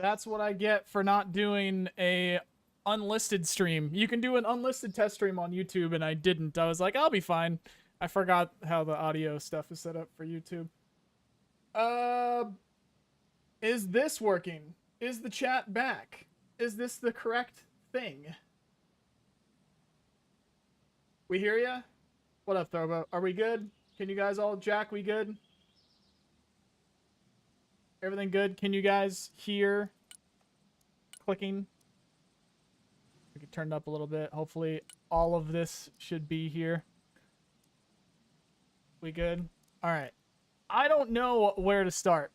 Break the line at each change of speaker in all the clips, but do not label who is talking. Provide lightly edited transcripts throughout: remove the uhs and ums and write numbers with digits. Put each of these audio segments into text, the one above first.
That's what I get for not doing a unlisted stream. You can do an unlisted test stream on YouTube, and I didn't. I was like, I'll be fine. I forgot how the audio stuff is set up for YouTube. Uh, is this working? Is the chat back? Is this the correct thing? We hear ya? What up, Throbo? Are we good? Can you guys all, Jack, we good? Everything good? Can you guys hear clicking? We can turn it up a little bit. Hopefully all of this should be here. We good? All right. I don't know where to start.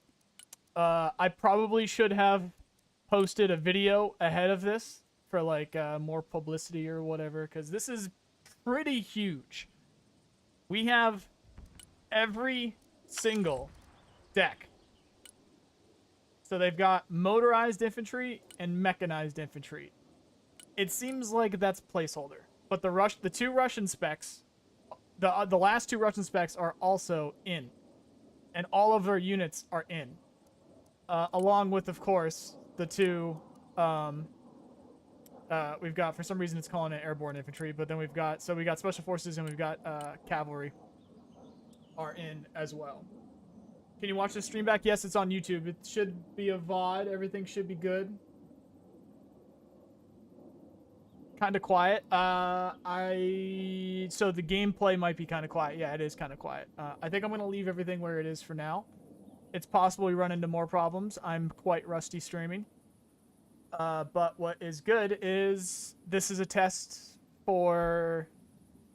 I probably should have posted a video ahead of this for like more publicity or whatever, because this is pretty huge. We have every single deck. So they've got motorized infantry and mechanized infantry. It seems like that's placeholder, but the two Russian specs, the last two Russian specs are also in, and all of their units are in, along with, of course, the two. We've got, for some reason it's calling it airborne infantry, but then we got special forces and we've got cavalry are in as well. Can you watch the stream back? Yes, it's on YouTube. It should be a VOD. Everything should be good. Kind of quiet. So the gameplay might be kind of quiet. Yeah, it is kind of quiet. I think I'm going to leave everything where it is for now. It's possible we run into more problems. I'm quite rusty streaming. But what is good is this is a test for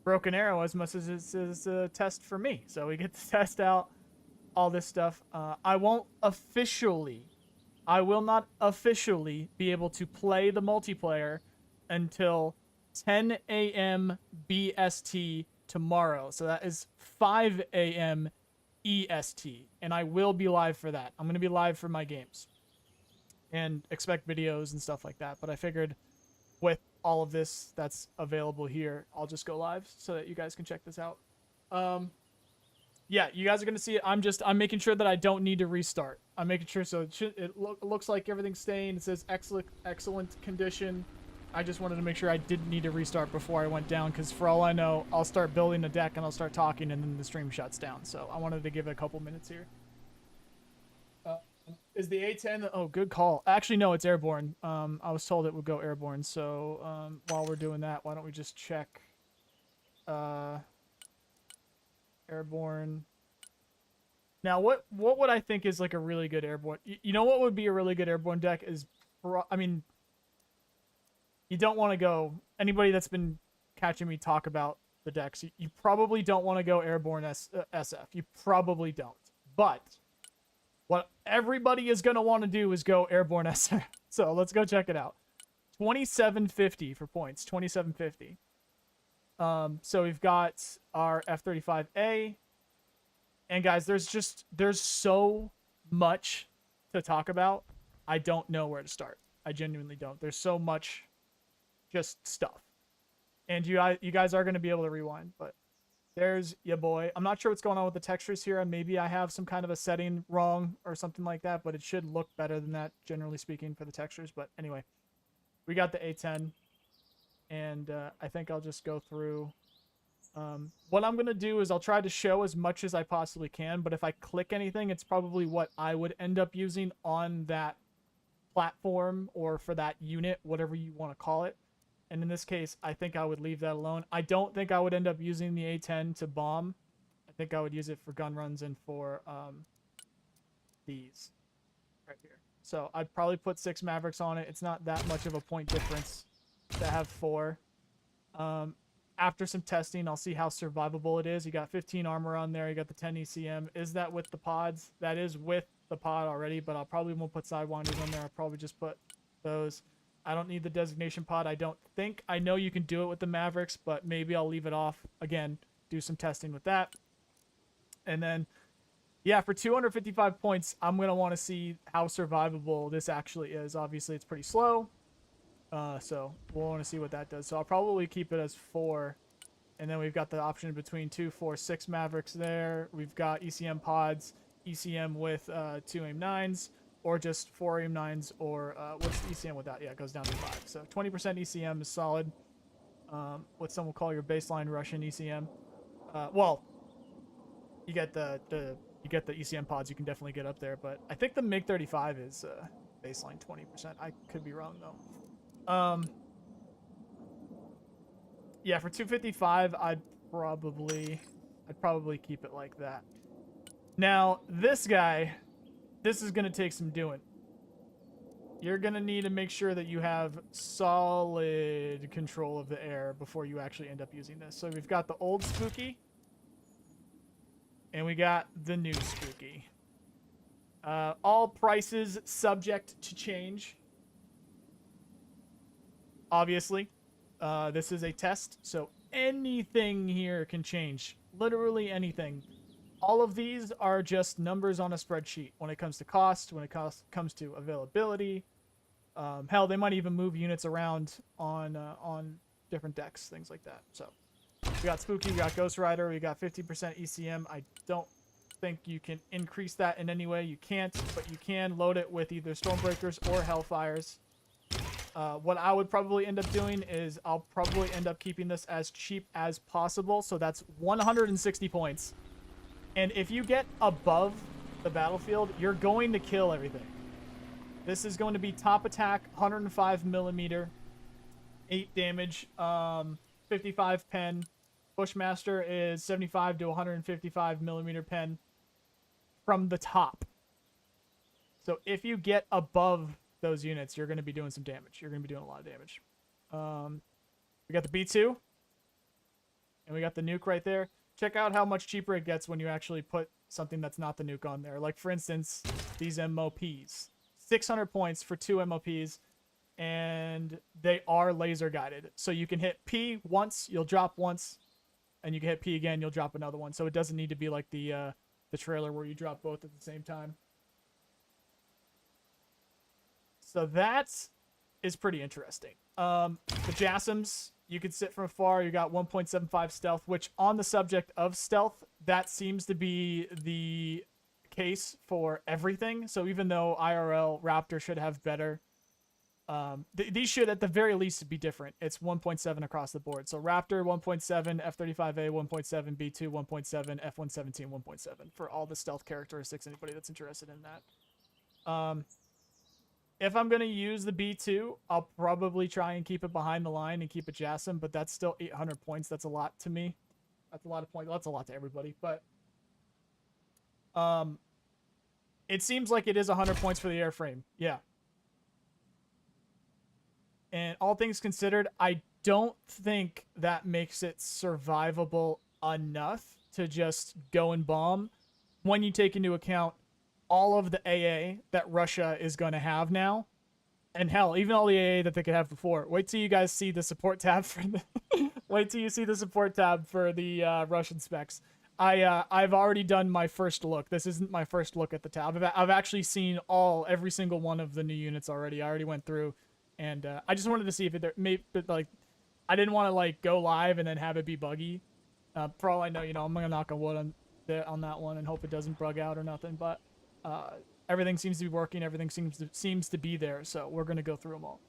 Broken Arrow as much as this is a test for me. So we get to test out all this stuff. I will not officially be able to play the multiplayer until 10 a.m. BST tomorrow. So that is 5 a.m. EST. And I will be live for that. I'm going to be live for my games. And expect videos and stuff like that. But I figured with all of this that's available here, I'll just go live so that you guys can check this out. Yeah, you guys are going to see it. I'm making sure that I don't need to restart. I'm making sure so it looks like everything's staying. It says excellent condition. I just wanted to make sure I didn't need to restart before I went down, because for all I know, I'll start building a deck and I'll start talking and then the stream shuts down. So I wanted to give it a couple minutes here. Is the A10? Oh, good call. Actually, no, it's airborne. I was told it would go airborne. So while we're doing that, why don't we just check airborne. Now, what would I think is like a really good airborne? You know what would be a really good airborne deck is, I mean, you don't want to go, anybody that's been catching me talk about the decks, you probably don't want to go airborne SF. You probably don't. But what everybody is going to want to do is go airborne SF. So let's go check it out. 2750 for points. 2750. So we've got our F-35A. And guys, there's so much to talk about. I don't know where to start. I genuinely don't. There's so much just stuff. And you guys are going to be able to rewind, but there's your boy. I'm not sure what's going on with the textures here. Maybe I have some kind of a setting wrong or something like that, but it should look better than that, generally speaking, for the textures. But anyway, we got the A10, and I think I'll just go through. What I'm going to do is I'll try to show as much as I possibly can, but if I click anything, it's probably what I would end up using on that platform or for that unit, whatever you want to call it. And in this case, I think I would leave that alone. I don't think I would end up using the A10 to bomb. I think I would use it for gun runs and for these right here. So I'd probably put 6 Mavericks on it. It's not that much of a point difference to have 4. After some testing, I'll see how survivable it is. You got 15 armor on there. You got the 10 ECM. Is that with the pods? That is with the pod already, but I'll probably won't put Sidewinders on there. I'll probably just put those. I don't need the designation pod. I don't think. I know you can do it with the Mavericks, but maybe I'll leave it off. Again, do some testing with that. And then, yeah, for 255 points, I'm going to want to see how survivable this actually is. Obviously, it's pretty slow. So we'll want to see what that does. So I'll probably keep it as 4. And then we've got the option between 2, 4, 6 Mavericks there. We've got ECM pods, ECM with 2 AIM-9s. or just 4 AIM-9s, or what's the ECM with that? Yeah, it goes down to 5. So 20% ECM is solid. What some will call your baseline Russian ECM. Well, you get the ECM pods. You can definitely get up there, but I think the MiG-35 is baseline 20%. I could be wrong though. Yeah, for 255, I'd probably keep it like that. Now, this guy, this is going to take some doing. You're going to need to make sure that you have solid control of the air before you actually end up using this. So we've got the old Spooky, and we got the new Spooky. All prices subject to change. Obviously, this is a test, so anything here can change. Literally anything. All of these are just numbers on a spreadsheet when it comes to cost, when it comes to availability. Hell, they might even move units around on different decks, things like that. So we got Spooky, we got Ghost Rider, we got 50% ECM. I don't think you can increase that in any way. You can't, but you can load it with either Stormbreakers or Hellfires. What I would probably end up doing is I'll probably end up keeping this as cheap as possible. So that's 160 points. And if you get above the battlefield, you're going to kill everything. This is going to be top attack, 105 millimeter, 8 damage, 55 pen. Bushmaster is 75 to 155 millimeter pen from the top. So if you get above those units, you're going to be doing some damage. You're going to be doing a lot of damage. We got the B2. And we got the nuke right there. Check out how much cheaper it gets when you actually put something that's not the nuke on there. Like, for instance, these MOPs. 600 points for 2 MOPs. And they are laser guided. So you can hit P once, you'll drop once. And you can hit P again, you'll drop another one. So it doesn't need to be like the trailer where you drop both at the same time. So that is pretty interesting. The JASSMs, you can sit from afar. You got 1.75 stealth, which on the subject of stealth, that seems to be the case for everything. So even though IRL Raptor should have better, these should at the very least be different. It's 1.7 across the board. So Raptor 1.7, F-35A 1.7, B2 1.7, F-117 1.7 for all the stealth characteristics. Anybody that's interested in that. If I'm going to use the B2, I'll probably try and keep it behind the line and keep it JASSM, but that's still 800 points. That's a lot to me. That's a lot of points. That's a lot to everybody. But it seems like it is 100 points for the airframe. Yeah. And all things considered, I don't think that makes it survivable enough to just go and bomb when you take into account all of the AA that Russia is going to have now. And hell, even all the AA that they could have before. Wait till you guys see the support tab for the wait till you see the support tab for the Russian specs. I've already done my first look. This isn't my first look at the tab. I've actually seen every single one of the new units already. I already went through, and I just wanted to see if it maybe like I didn't want to like go live and then have it be buggy. For all I know, I'm gonna knock on wood on that one and hope it doesn't bug out or nothing. But everything seems to be working. Everything seems to be there. So we're gonna go through them all.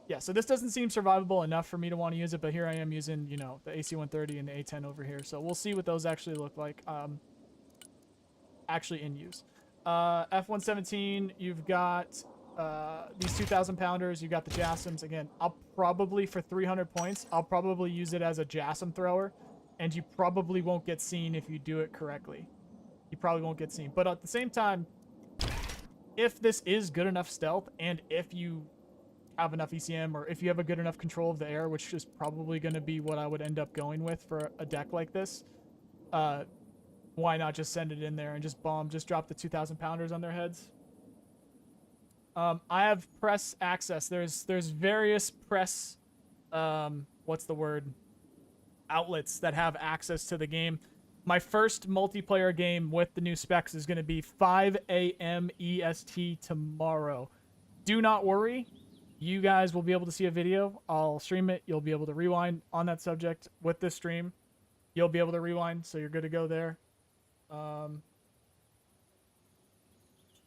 Yeah. So this doesn't seem survivable enough for me to want to use it, but here I am using the AC-130 and the A-10 over here. So we'll see what those actually look like. Actually in use. F-117. You've got these 2,000 pounders. You got the JASSMs. Again, I'll probably for 300 points. I'll probably use it as a JASSM thrower, and you probably won't get seen if you do it correctly. You probably won't get seen. But at the same time, if this is good enough stealth, and if you have enough ECM, or if you have a good enough control of the air, which is probably going to be what I would end up going with for a deck like this, why not just send it in there and just bomb, just drop the 2,000 pounders on their heads? I have press access. There's various press, what's the word? Outlets that have access to the game. My first multiplayer game with the new specs is going to be 5 a.m. EST tomorrow. Do not worry. You guys will be able to see a video. I'll stream it. You'll be able to rewind on that subject with this stream. You'll be able to rewind, so you're good to go there.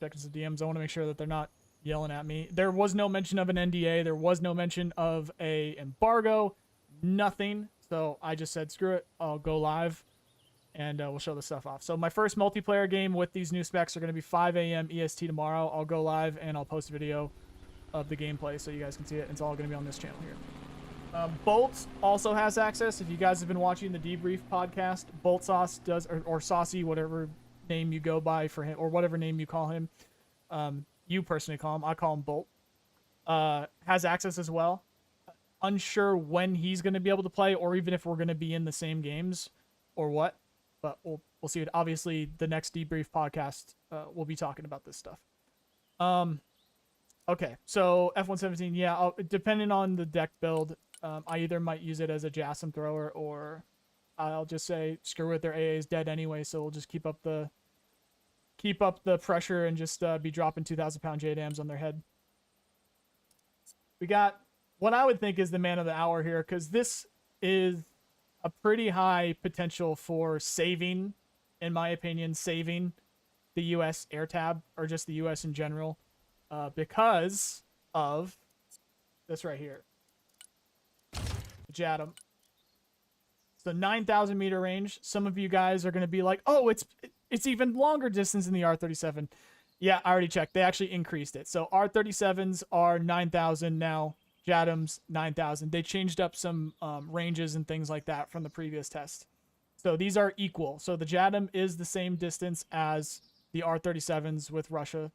checking some DMs. I want to make sure that they're not yelling at me. There was no mention of an NDA. There was no mention of a embargo. Nothing. So I just said, screw it. I'll go live, and we'll show the stuff off. So my first multiplayer game with these new specs are going to be 5 a.m. EST tomorrow. I'll go live, and I'll post a video of the gameplay so you guys can see it. It's all going to be on this channel here. Bolt also has access. If you guys have been watching the Debrief podcast, Bolt Sauce does, or Saucy, whatever name you go by for him, or whatever name you call him. You personally call him. I call him Bolt. Has access as well. Unsure when he's going to be able to play, or even if we're going to be in the same games, or what. But we'll see it. Obviously, the next Debrief podcast, we'll be talking about this stuff. Okay, so F-117, yeah, depending on the deck build, I either might use it as a JASSM thrower, or I'll just say, screw it, their AA is dead anyway, so we'll just keep up the pressure and just be dropping 2,000-pound JDAMs on their head. We got what I would think is the man of the hour here, because this is a pretty high potential for saving, in my opinion, saving the U.S. air tab, or just the U.S. in general, because of this right here. JADM. So 9,000 meter range. Some of you guys are going to be like, oh, it's even longer distance in the R37. Yeah, I already checked. They actually increased it. So R37s are 9,000 now. JADMs 9,000. They changed up some ranges and things like that from the previous test. So these are equal. So the JADM is the same distance as the R37s with Russia.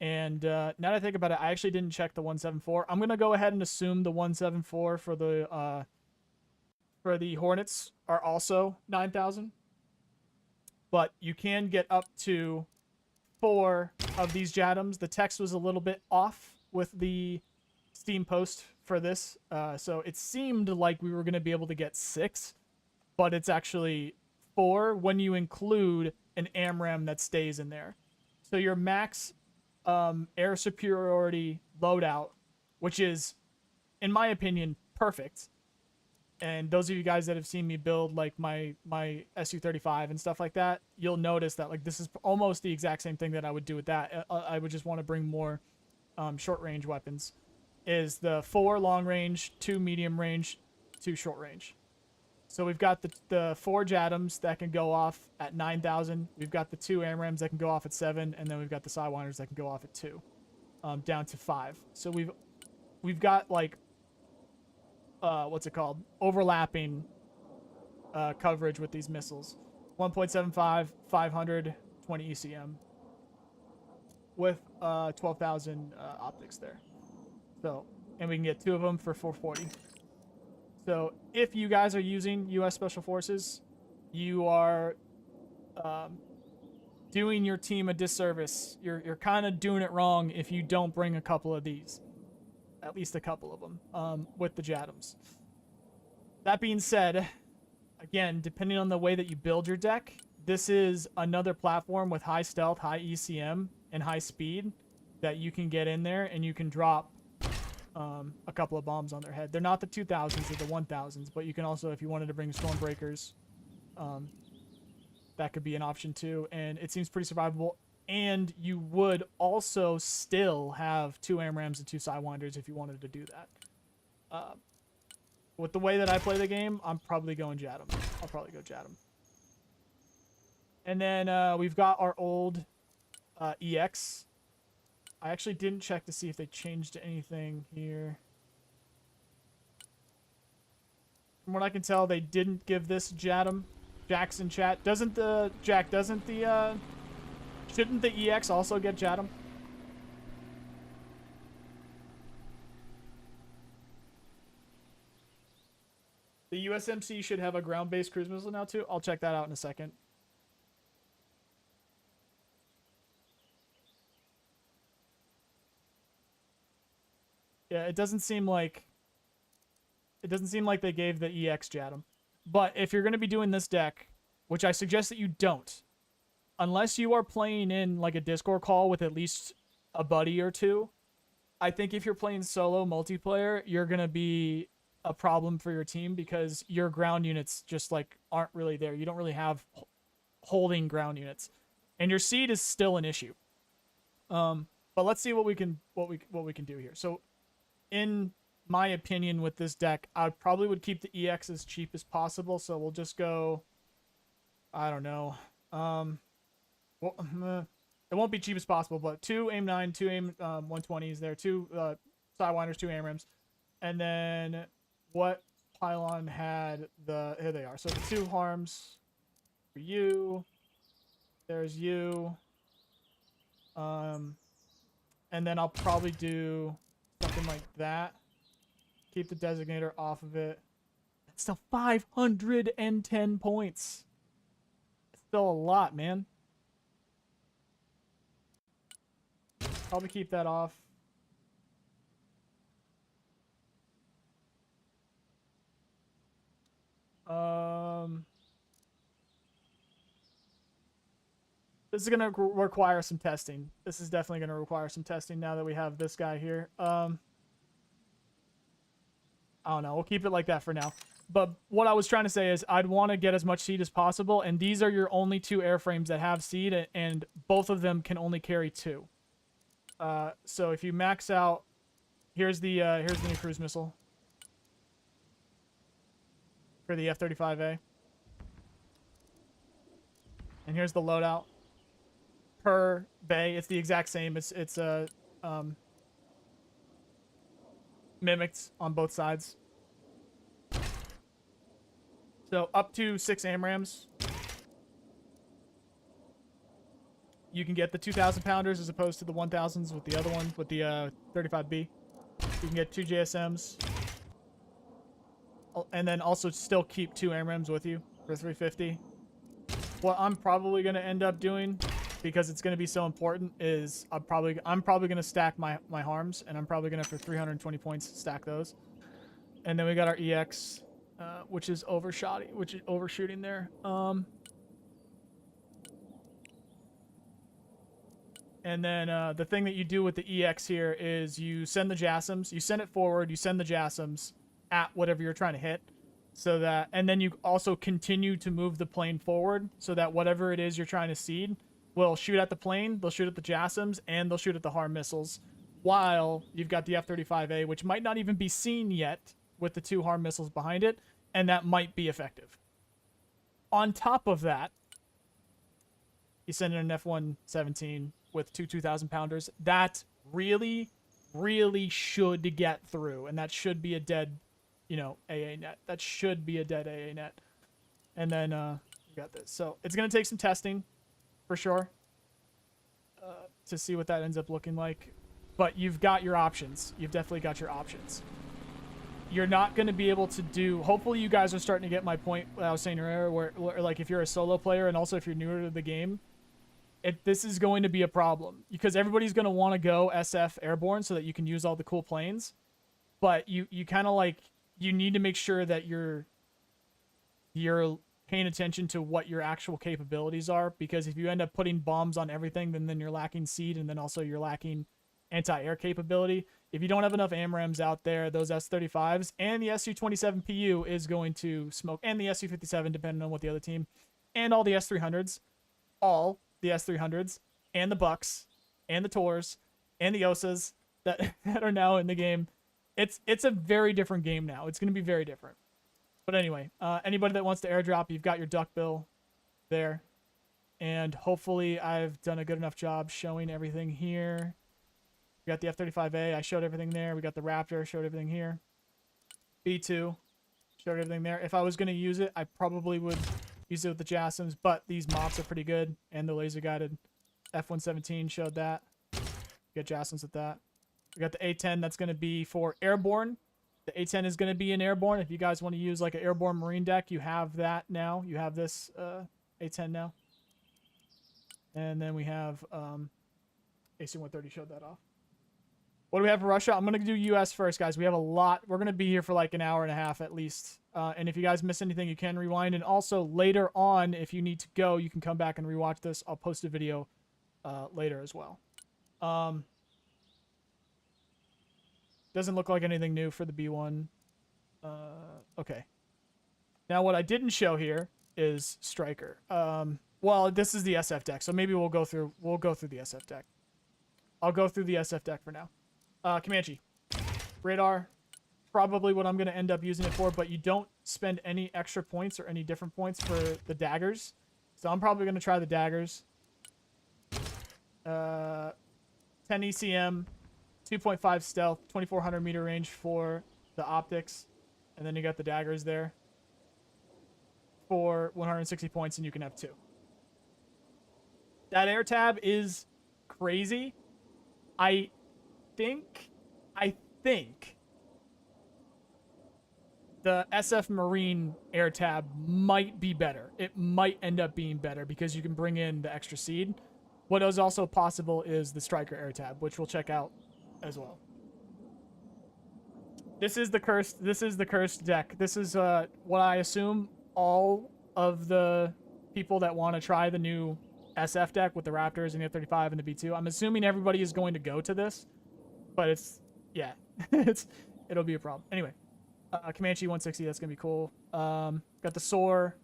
And now that I think about it, I actually didn't check the 174. I'm going to go ahead and assume the 174 for the Hornets are also 9,000. But you can get up to 4 of these JADMs. The text was a little bit off with the Steam post for this. So it seemed like we were going to be able to get 6. But it's actually 4 when you include an AMRAAM that stays in there. So your max air superiority loadout, which is, in my opinion, perfect. And those of you guys that have seen me build like my Su-35 and stuff like that, you'll notice that like this is almost the exact same thing that I would do with that. I would just want to bring more short range weapons. Is the 4 long range, 2 medium range, 2 short range. So we've got the 4 JADMs that can go off at 9,000. We've got the 2 AMRAAMs that can go off at 7, and then we've got the Sidewinders that can go off at 2, down to 5. So we've got like what's it called? Overlapping coverage with these missiles. 1.75, 500, 20 ECM with 12,000 optics there. So, and we can get 2 of them for 440. So if you guys are using U.S. Special Forces, you are doing your team a disservice. You're kind of doing it wrong if you don't bring a couple of these. At least a couple of them with the JADMs. That being said, again, depending on the way that you build your deck, this is another platform with high stealth, high ECM, and high speed that you can get in there and you can drop a couple of bombs on their head. They're not the 2,000s, they're the 1,000s, but you can also, if you wanted to bring Stormbreakers, that could be an option too, and it seems pretty survivable. And you would also still have 2 AMRAAMs and 2 Sidewinders if you wanted to do that. With the way that I play the game, I'm probably going JADM. I'll probably go JADM. And then we've got our old EX. I actually didn't check to see if they changed anything here. From what I can tell, they didn't give this JADM. Jack's in chat. Shouldn't the EX also get JADM? The USMC should have a ground-based cruise missile now too. I'll check that out in a second. Yeah, it doesn't seem like they gave the EX JADM. But if you're going to be doing this deck, which I suggest that you don't, unless you are playing in like a Discord call with at least a buddy or 2, I think if you're playing solo multiplayer, you're going to be a problem for your team because your ground units just like aren't really there. You don't really have holding ground units. And your seed is still an issue. But let's see what we can do here. So, in my opinion, with this deck, I probably would keep the EX as cheap as possible. So we'll just go. I don't know. Well, it won't be cheap as possible, but 2 aim 9, 2 aim 120s there, 2 sidewinders, 2 AMRAMs, and then what pylon had the? Here they are. So the 2 harms for you. There's you. And then I'll probably do something like that. Keep the designator off of it. It's still 510 points. It's still a lot, man. Probably keep that off. This is going to require some testing. This is definitely going to require some testing now that we have this guy here. I don't know. We'll keep it like that for now. But what I was trying to say is I'd want to get as much seed as possible, and these are your only 2 airframes that have seed, and both of them can only carry 2. So if you max out, here's the new cruise missile for the F-35A, and here's the loadout per bay. It's the exact same. It's mimicked on both sides. So up to 6 AMRAMs. You can get the 2,000 pounders as opposed to the 1,000s with the other one, with the 35B. You can get 2 JSMs. And then also still keep 2 AMRAMs with you for 350. What I'm probably going to end up doing, because it's going to be so important, is I'm probably going to stack my harms, and I'm probably going to, for 320 points, stack those. And then we got our EX, which is overshooting there. And then the thing that you do with the EX here is you send the JASSMs, you send it forward, you send the JASSMs at whatever you're trying to hit, so that, and then you also continue to move the plane forward so that whatever it is you're trying to seed will shoot at the plane, they'll shoot at the JASSMs, and they'll shoot at the HARM missiles, while you've got the F-35A, which might not even be seen yet with the 2 HARM missiles behind it, and that might be effective. On top of that, you send in an F-117 with 2 2,000 pounders. That really, really should get through, and that should be a dead, AA net. That should be a dead AA net. And then we got this. So it's going to take some testing, for sure, to see what that ends up looking like. But you've got your options. You've definitely got your options. You're not going to be able to do... Hopefully you guys are starting to get my point that I was saying earlier, where like, if you're a solo player and also if you're newer to the game, this is going to be a problem, because everybody's going to want to go SF airborne so that you can use all the cool planes. But you kind of like... You need to make sure that you're paying attention to what your actual capabilities are, because if you end up putting bombs on everything, then you're lacking seed, and then also you're lacking anti-air capability. If you don't have enough AMRAMs out there, those S-35s and the Su-27PU is going to smoke, and the Su-57, depending on what the other team, and all the S-300s, all the S-300s, and the Bucks, and the Tors, and the OSAs that are now in the game. It's a very different game now. It's going to be very different. But anyway, anybody that wants to airdrop, you've got your duckbill there. And hopefully I've done a good enough job showing everything here. We got the F-35A. I showed everything there. We got the Raptor. Showed everything here. B-2. Showed everything there. If I was going to use it, I probably would use it with the JASSMs, but these MOPs are pretty good. And the laser-guided F-117 showed that. We got JASSMs with that. We got the A-10 that's going to be for airborne. The A-10 is going to be in airborne. If you guys want to use like an airborne marine deck, you have that now. You have this A-10 now. And then we have AC-130 showed that off. What do we have for Russia? I'm going to do U.S. first, guys. We have a lot. We're going to be here for like an hour and a half at least. And if you guys miss anything, you can rewind. And also later on, if you need to go, you can come back and rewatch this. I'll post a video later as well. Doesn't look like anything new for the B1. Okay. Now what I didn't show here is Striker. Well, this is the SF deck, so maybe we'll go through the SF deck. I'll go through the SF deck for now. Comanche. Radar. Probably what I'm going to end up using it for, but you don't spend any extra points or any different points for the daggers. So I'm probably going to try the daggers. 10 ECM, 2.5 stealth, 2400 meter range for the optics. And then you got the daggers there for 160 points, and you can have 2. That air tab is crazy. I think the SF Marine air tab might be better. It might end up being better because you can bring in the extra seed. What is also possible is the Striker air tab, which we'll check out as well. This is the cursed deck. This is what I assume all of the people that want to try the new SF deck with the Raptors and the F-35 and the B-2. I'm assuming everybody is going to go to this, but it's, yeah, it'll be a problem. Anyway, Comanche 160, that's going to be cool. Got the SOAR,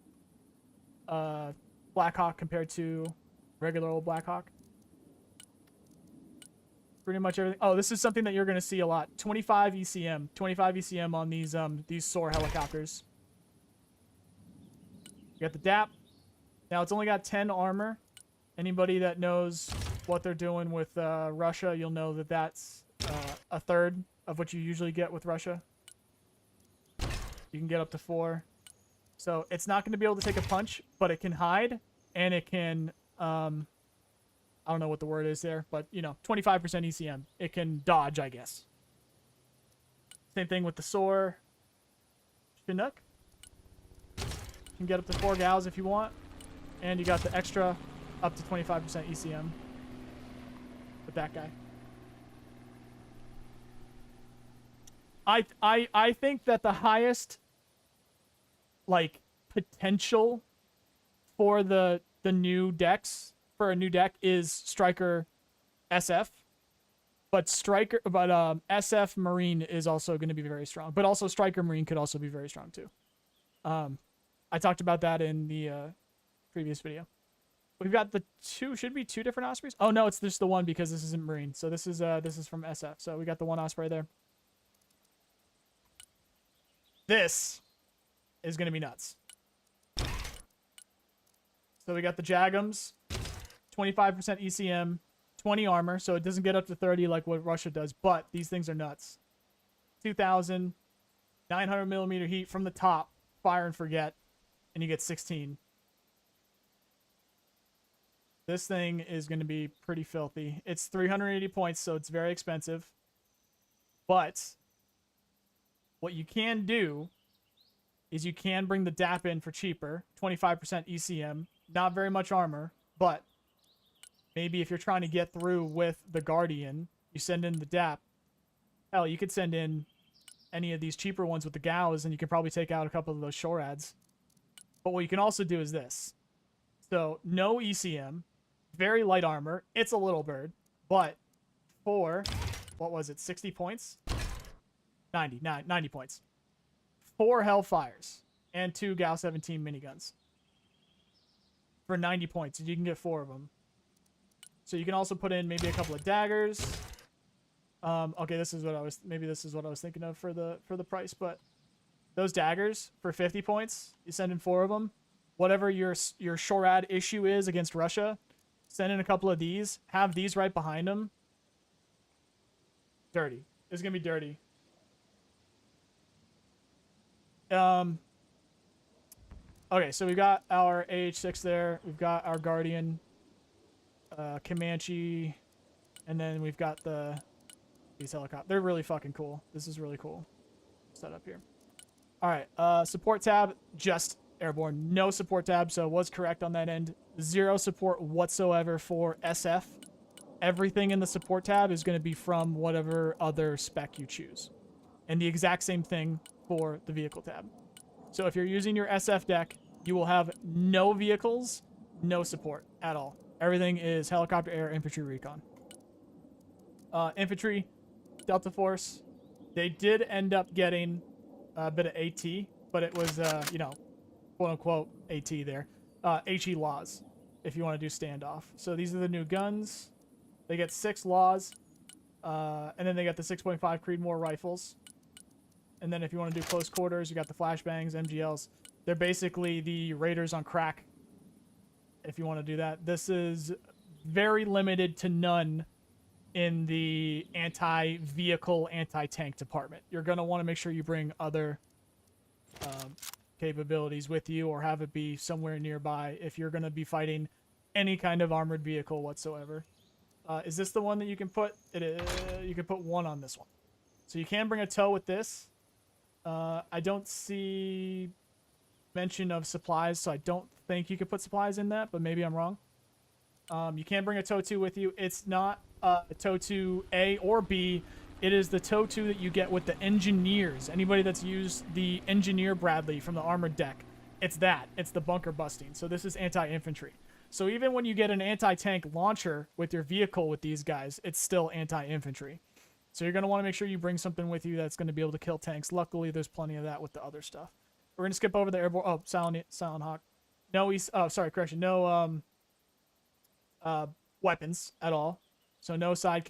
Blackhawk compared to regular old Blackhawk. Pretty much everything. Oh, this is something that you're going to see a lot. 25 ECM on these SOAR helicopters. You got the DAP. Now it's only got 10 armor. Anybody that knows what they're doing with Russia, you'll know that that's a third of what you usually get with Russia. You can get up to 4. So it's not going to be able to take a punch, but it can hide, and it can, I don't know what the word is there, but, you know, 25% ECM. It can dodge, I guess. Same thing with the SOAR. Chinook. You can get up to 4 gals if you want. And you got the extra up to 25% ECM with that guy. I think that the highest, like, potential for the new decks, for a new deck, is Striker SF. But SF Marine is also going to be very strong. But also Striker Marine could also be very strong too. I talked about that in the previous video. We've got the should be 2 different Ospreys. Oh no, it's just the one because this isn't Marine. So this is from SF. So we got the 1 Osprey there. This is going to be nuts. So we got the Jagums, 25% ECM, 20 armor, so it doesn't get up to 30 like what Russia does, but these things are nuts. 2,000, 900 millimeter heat from the top, fire and forget, and you get 16. This thing is going to be pretty filthy. It's 380 points, so it's very expensive. But what you can do is you can bring the DAP in for cheaper, 25% ECM, not very much armor, but maybe if you're trying to get through with the Guardian, you send in the DAP. Hell, you could send in any of these cheaper ones with the GAUs, and you could probably take out a couple of those SHORADs. But what you can also do is this. So, no ECM, very light armor. It's a little bird, but for, what was it, 60 points? 90 points. 4 Hellfires and 2 GAU-17 miniguns for 90 points. You can get 4 of them. So you can also put in maybe a couple of daggers. Okay, this is what I was thinking of for the price, but those daggers for 50 points, you send in 4 of them. Whatever your SHORAD issue is against Russia, send in a couple of these. Have these right behind them. Dirty. It's gonna be dirty. Okay, so we've got our AH-6 there. We've got our Guardian, Comanche, and then we've got these helicopters. They're really fucking cool. This is really cool setup here. All right, support tab, just airborne. No support tab, so was correct on that end. 0 support whatsoever for SF. Everything in the support tab is going to be from whatever other spec you choose. And the exact same thing for the vehicle tab. So if you're using your SF deck, you will have no vehicles, no support at all. Everything is helicopter, air, infantry, recon. Infantry, Delta Force, they did end up getting a bit of AT, but it was, you know, quote-unquote AT there. HE laws, if you want to do standoff. So these are the new guns. They get 6 laws, and then they got the 6.5 Creedmoor rifles. And then if you want to do close quarters, you got the flashbangs, MGLs. They're basically the Raiders on crack, if you want to do that. This is very limited to none in the anti-vehicle, anti-tank department. You're going to want to make sure you bring other capabilities with you or have it be somewhere nearby if you're going to be fighting any kind of armored vehicle whatsoever. Is this the one that you can put? You can put 1 on this one. So you can bring a tow with this. I don't see mention of supplies, so I don't think you could put supplies in that, but maybe I'm wrong. You can bring a tow 2 with you. It's not a tow 2 A or B. It is the tow 2 that you get with the engineers. Anybody that's used the engineer Bradley from the armored deck, it's that. It's the bunker busting. So this is anti-infantry. So even when you get an anti-tank launcher with your vehicle with these guys, it's still anti-infantry. So you're going to want to make sure you bring something with you that's going to be able to kill tanks. Luckily, there's plenty of that with the other stuff. We're going to skip over the airborne. Oh, Silent Hawk. No, correction. No weapons at all. So no side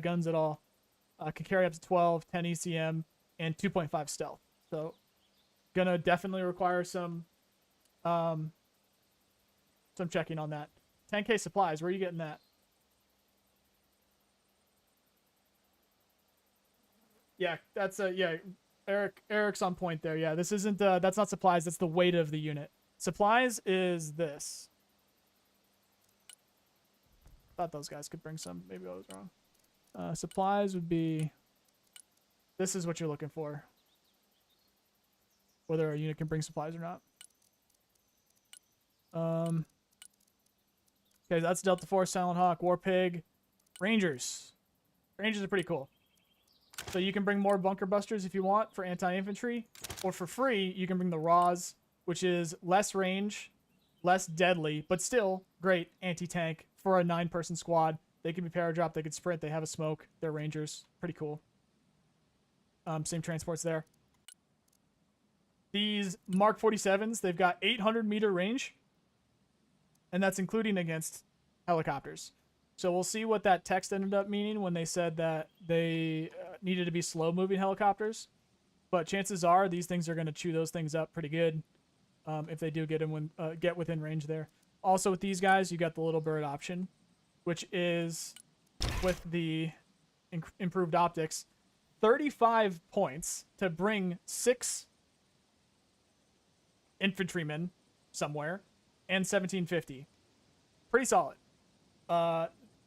guns at all. Can carry up to 12, 10 ECM, and 2.5 stealth. So gonna definitely require some checking on that. 10K supplies. Where are you getting that? Yeah, that's Eric's on point there. Yeah, this isn't that's not supplies, that's the weight of the unit. Supplies is this. Thought those guys could bring some. Maybe I was wrong. Supplies would be, this is what you're looking for. Whether a unit can bring supplies or not. Okay, that's Delta Force, Silent Hawk, Warpig, Rangers. Rangers are pretty cool. So you can bring more bunker busters if you want for anti-infantry, or for free you can bring the Raws, which is less range, less deadly, but still great anti-tank for a 9-person squad. They can be paradrop, they can sprint, they have a smoke, they're Rangers. Pretty cool. Same transports there. These Mark 47s, they've got 800-meter range, and that's including against helicopters. So we'll see what that text ended up meaning when they said that they needed to be slow-moving helicopters. But chances are these things are going to chew those things up pretty good if they do get within range there. Also with these guys, you got the little bird option, which is with the improved optics, 35 points to bring 6 infantrymen somewhere, and 1750. Pretty solid.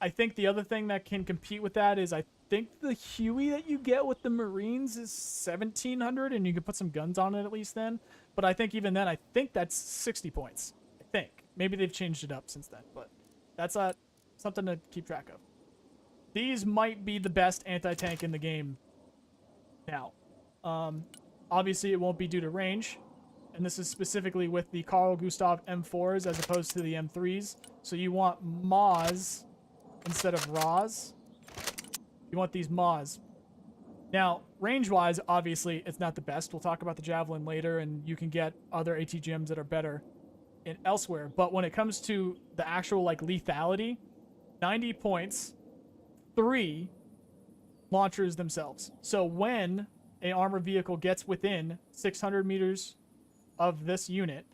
I think the other thing that can compete with that is I think the Huey that you get with the Marines is 1700, and you can put some guns on it at least then. But I think even then, I think that's 60 points. I think. Maybe they've changed it up since then, but that's something to keep track of. These might be the best anti-tank in the game now. Obviously, it won't be due to range, and this is specifically with the Carl Gustav M4s as opposed to the M3s. So you want MAWs instead of RAWs. You want these MAWs. Now, range-wise, obviously, it's not the best. We'll talk about the Javelin later, and you can get other ATGMs that are better elsewhere. But when it comes to the actual lethality, 90 points, 3 launchers themselves. So when an armored vehicle gets within 600 meters of this unit,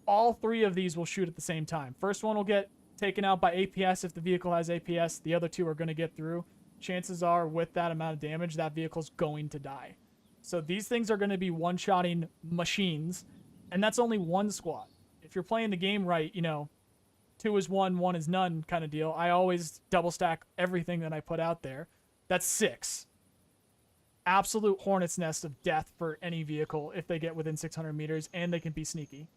all 3 of these will shoot at the same time. First one will get taken out by APS if the vehicle has APS. The other 2 are going to get through. Chances are, with that amount of damage, that vehicle's going to die. So these things are going to be one-shotting machines, and that's only one squad. If you're playing the game right, 2 is 1, 1 is none kind of deal. I always double stack everything that I put out there. That's 6. Absolute hornet's nest of death for any vehicle if they get within 600 meters, and they can be sneaky.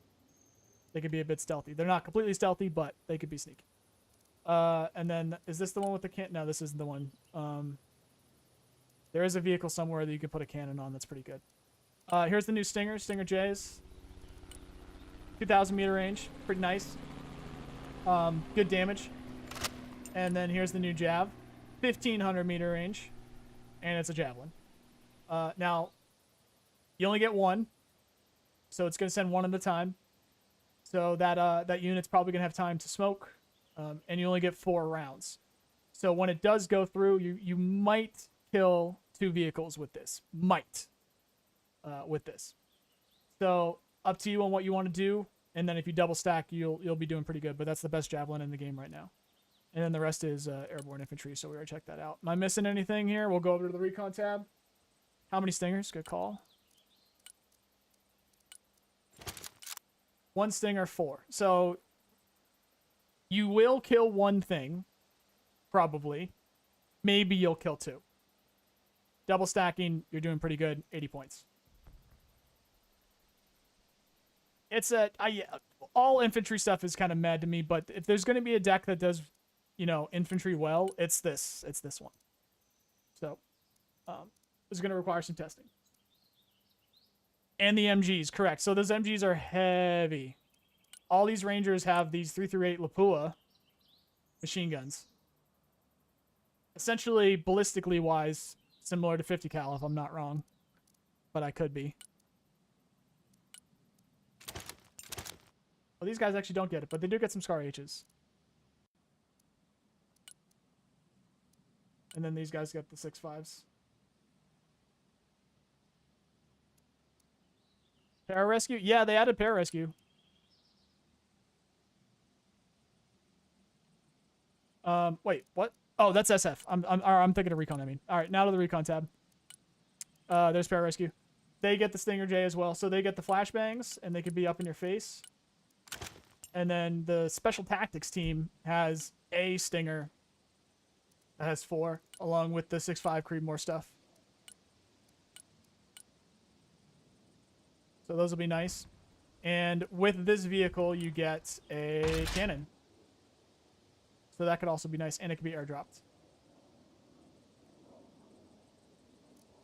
They could be a bit stealthy. They're not completely stealthy, but they could be sneaky. And then, is this the one with the cannon? No, this isn't the one. There is a vehicle somewhere that you can put a cannon on that's pretty good. Here's the new Stinger J's. 2,000 meter range. Pretty nice. Good damage. And then here's the new Jav. 1,500 meter range. And it's a Javelin. Now, you only get 1. So it's going to send 1 at a time. So that unit's probably going to have time to smoke. And you only get 4 rounds. So when it does go through, you might kill 2 vehicles with this. Might. With this. So up to you on what you want to do. And then if you double stack, you'll be doing pretty good. But that's the best javelin in the game right now. And then the rest is airborne infantry. So we already checked that out. Am I missing anything here? We'll go over to the recon tab. How many stingers? Good call. 1 stinger, 4. So you will kill 1 thing. Probably. Maybe you'll kill 2. Double stacking, you're doing pretty good. 80 points. It's all infantry stuff is kind of mad to me, but if there's going to be a deck that does, infantry well, it's this one. So, it's going to require some testing. And the MGs, correct. So those MGs are heavy. All these Rangers have these 338 Lapua machine guns. Essentially, ballistically wise, similar to 50 cal, if I'm not wrong. But I could be. Well, these guys actually don't get it, but they do get some Scar H's. And then these guys get the 6.5s. Pararescue? Yeah, they added Pararescue. Wait, what? Oh, that's SF. I'm thinking of Recon, I mean. All right, now to the Recon tab. There's Pararescue. They get the Stinger J as well. So they get the flashbangs, and they could be up in your face. And then the Special Tactics team has a Stinger that has 4, along with the 6.5 Creedmoor stuff. So those will be nice. And with this vehicle, you get a cannon. So that could also be nice, and it could be airdropped.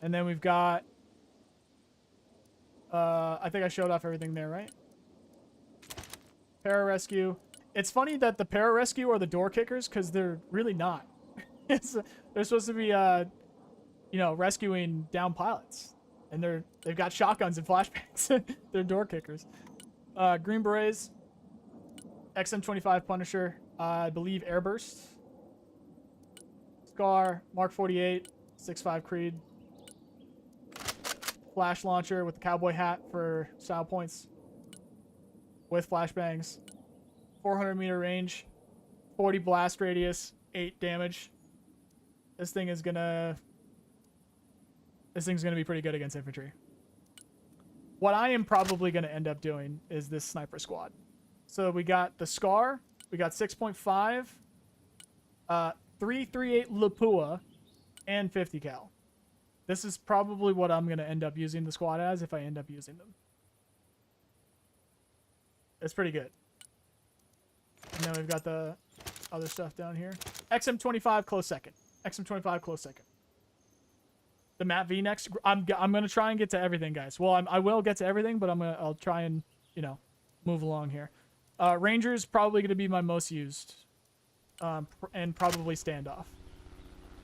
And then we've got... I think I showed off everything there, right? Pararescue. It's funny that the Pararescue are the door kickers, because they're really not. They're supposed to be, rescuing down pilots. And they've got shotguns and flashbangs. They're door kickers. Green Berets. XM25 Punisher. I believe Airburst. Scar. Mark 48. 6.5 Creed. Flash launcher with the cowboy hat for style points. With flashbangs. 400 meter range. 40 blast radius. 8 damage. This thing's gonna be pretty good against infantry. What I am probably gonna end up doing is this sniper squad. So we got the Scar, we got 6.5, 338 Lapua, and 50 cal. This is probably what I'm gonna end up using the squad as if I end up using them. It's pretty good. And then we've got the other stuff down here. XM25 close second. XM25 close second. The Matt V next. I'm gonna try and get to everything, guys. Well, I will get to everything, but I'll try and move along here. Ranger's probably gonna be my most used, and probably standoff.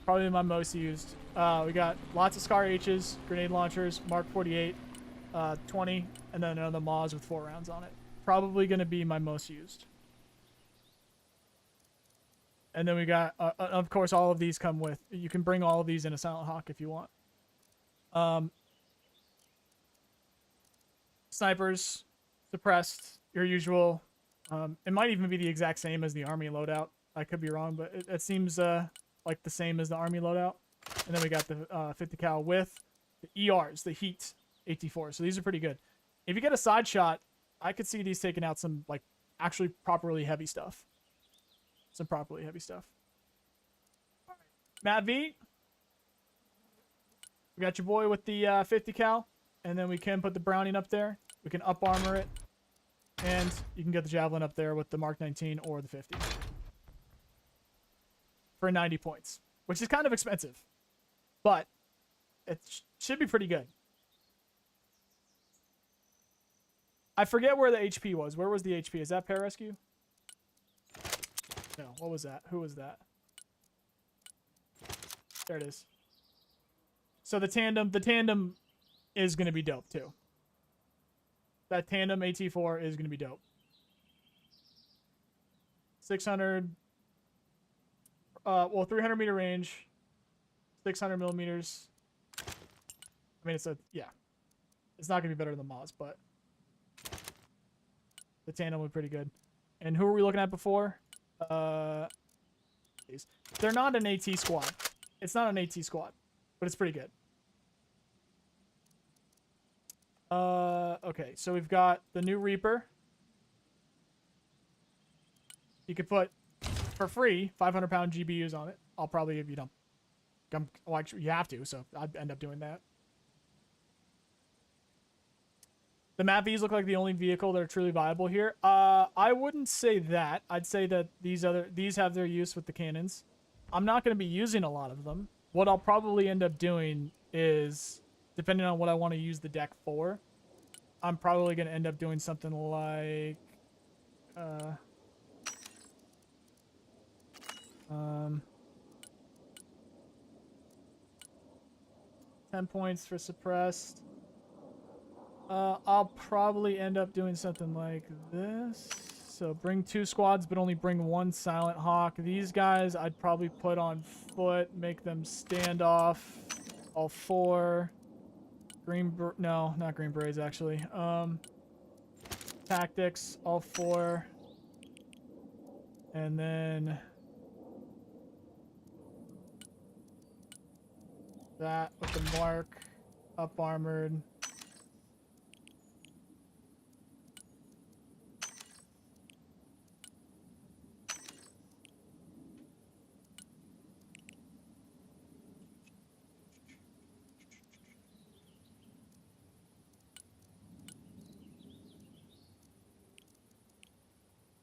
Probably my most used. We got lots of Scar H's, grenade launchers, Mark 48, 20, and then another Maz with 4 rounds on it. Probably gonna be my most used. And then we got, of course, all of these come with... You can bring all of these in a Silent Hawk if you want. Snipers, suppressed, your usual. It might even be the exact same as the Army loadout. I could be wrong, but it seems like the same as the Army loadout. And then we got the 50 cal with the ERs, the Heat 84. So these are pretty good. If you get a side shot, I could see these taking out some, like, actually properly heavy stuff. Some properly heavy stuff. All right. Matt V. We got your boy with the 50 cal. And then we can put the Browning up there. We can up armor it. And you can get the Javelin up there with the Mark 19 or the 50. For 90 points. Which is kind of expensive. But it should be pretty good. I forget where the HP was. Where was the HP? Is that Pararescue? No, what was that? Who was that? There it is. So the tandem is going to be dope too. That tandem AT4 is going to be dope. 600. well, 300 meter range, 600 millimeters. I mean, yeah. It's not gonna be better than the Moz, but the tandem was pretty good. And who were we looking at before? They're not an AT squad. It's not an AT squad, but it's pretty good. Okay, so we've got the new Reaper. You could put, for free, 500-pound GBUs on it. I'll probably, if you don't, well, actually, you have to, so I'd end up doing that. The MAVs look like the only vehicle that are truly viable here. I wouldn't say that. I'd say that these have their use with the cannons. I'm not going to be using a lot of them. What I'll probably end up doing is, depending on what I want to use the deck for, I'm probably going to end up doing something like... 10 points for suppressed. I'll probably end up doing something like this. So bring 2 squads, but only bring 1 Silent Hawk. These guys I'd probably put on foot, make them stand off. All 4. No, not Green Berets, actually. Tactics, all 4. And then... that with the mark, up armored.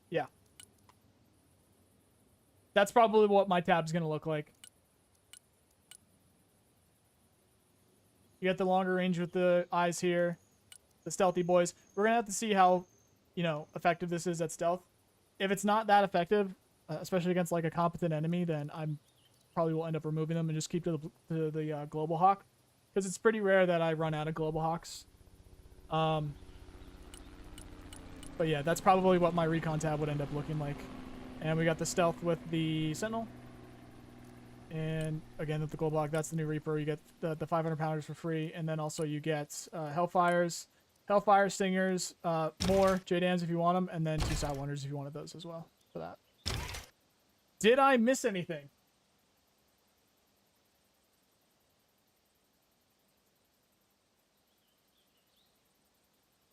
Yeah. That's probably what my tab's going to look like. You got the longer range with the eyes here. The stealthy boys. We're going to have to see how, effective this is at stealth. If it's not that effective, especially against like a competent enemy, then I'm probably will end up removing them and just keep to the Global Hawk. Because it's pretty rare that I run out of Global Hawks. But yeah, that's probably what my recon tab would end up looking like. And we got the stealth with the Sentinel. And again, with the Global Hawk, that's the new Reaper. You get the 500 pounders for free. And then also you get Hellfires, Hellfire Stingers, more JDAMs if you want them. And then 2 Sidewinders if you wanted those as well for that. Did I miss anything?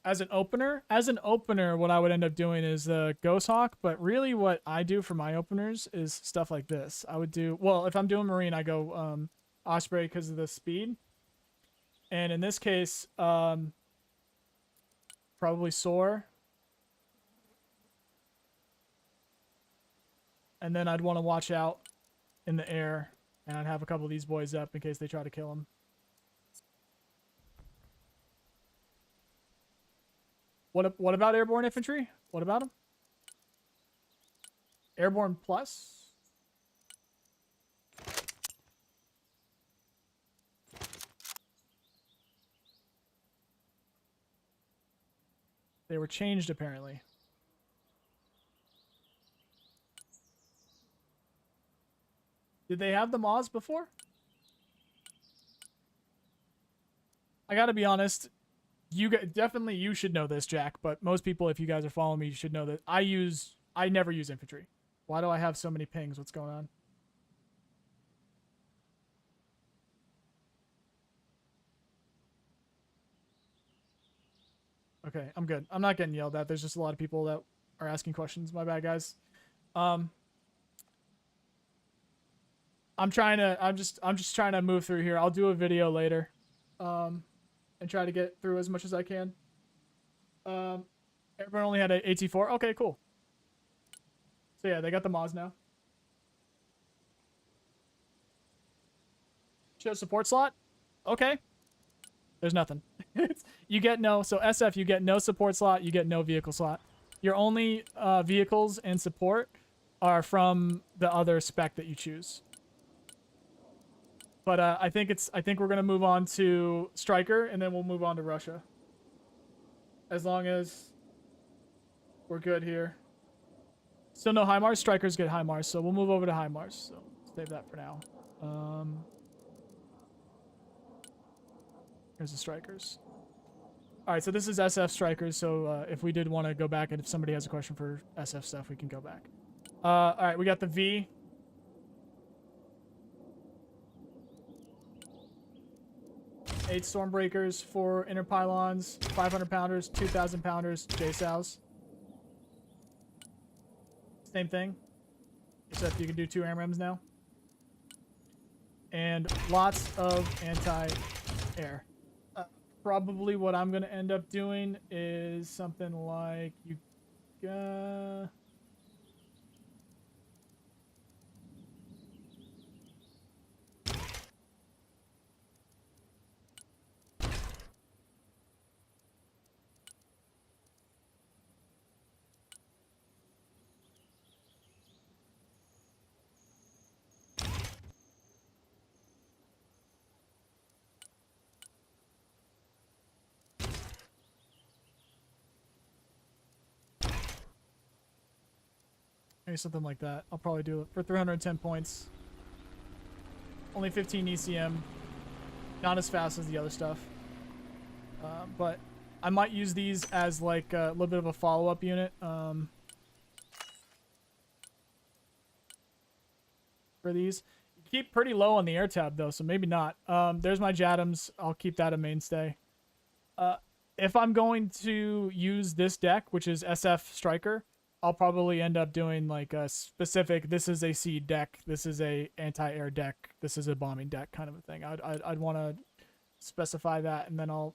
As an opener, what I would end up doing is the Ghost Hawk, but really what I do for my openers is stuff like this. I would do, well, if I'm doing Marine, I go Osprey because of the speed. And in this case, probably Soar. And then I'd want to watch out in the air, and I'd have a couple of these boys up in case they try to kill him. What about Airborne Infantry? What about them? Airborne Plus? They were changed, apparently. Did they have the Moz before? I gotta be honest. Definitely you should know this, Jack, but most people, if you guys are following me, you should know that I never use infantry. Why do I have so many pings? What's going on? Okay, I'm good. I'm not getting yelled at. There's just a lot of people that are asking questions. My bad, guys. I'm just trying to move through here. I'll do a video later. And try to get through as much as I can. Everyone only had an AT4. Okay, cool. So yeah, they got the Moz now. Show support slot. Okay. There's nothing. You get no. So SF, you get no support slot. You get no vehicle slot. Your only vehicles and support are from the other spec that you choose. But I think we're gonna move on to Striker, and then we'll move on to Russia. As long as we're good here. Still no HIMARS. Strikers get HIMARS, so we'll move over to HIMARS. So Save that for now. Here's the strikers. All right, so this is SF strikers. So if we did want to go back, and if somebody has a question for SF stuff, we can go back. All right, we got the V. Eight Stormbreakers, 4 inner pylons, 500 pounders, 2,000 pounders, JSOWs. Same thing, except you can do 2 AMRAAMs now. And lots of anti-air. Probably what I'm going to end up doing is something like you... maybe something like that. I'll probably do it for 310 points. Only 15 ECM. Not as fast as the other stuff. But I might use these as like a little bit of a follow-up unit. For these. Keep pretty low on the air tab though, so maybe not. There's my JADAMs. I'll keep that a mainstay. If I'm going to use this deck, which is SF Striker, I'll probably end up doing like a specific, this is a seed deck, this is a anti-air deck, this is a bombing deck kind of a thing. I'd want to specify that, and then I'll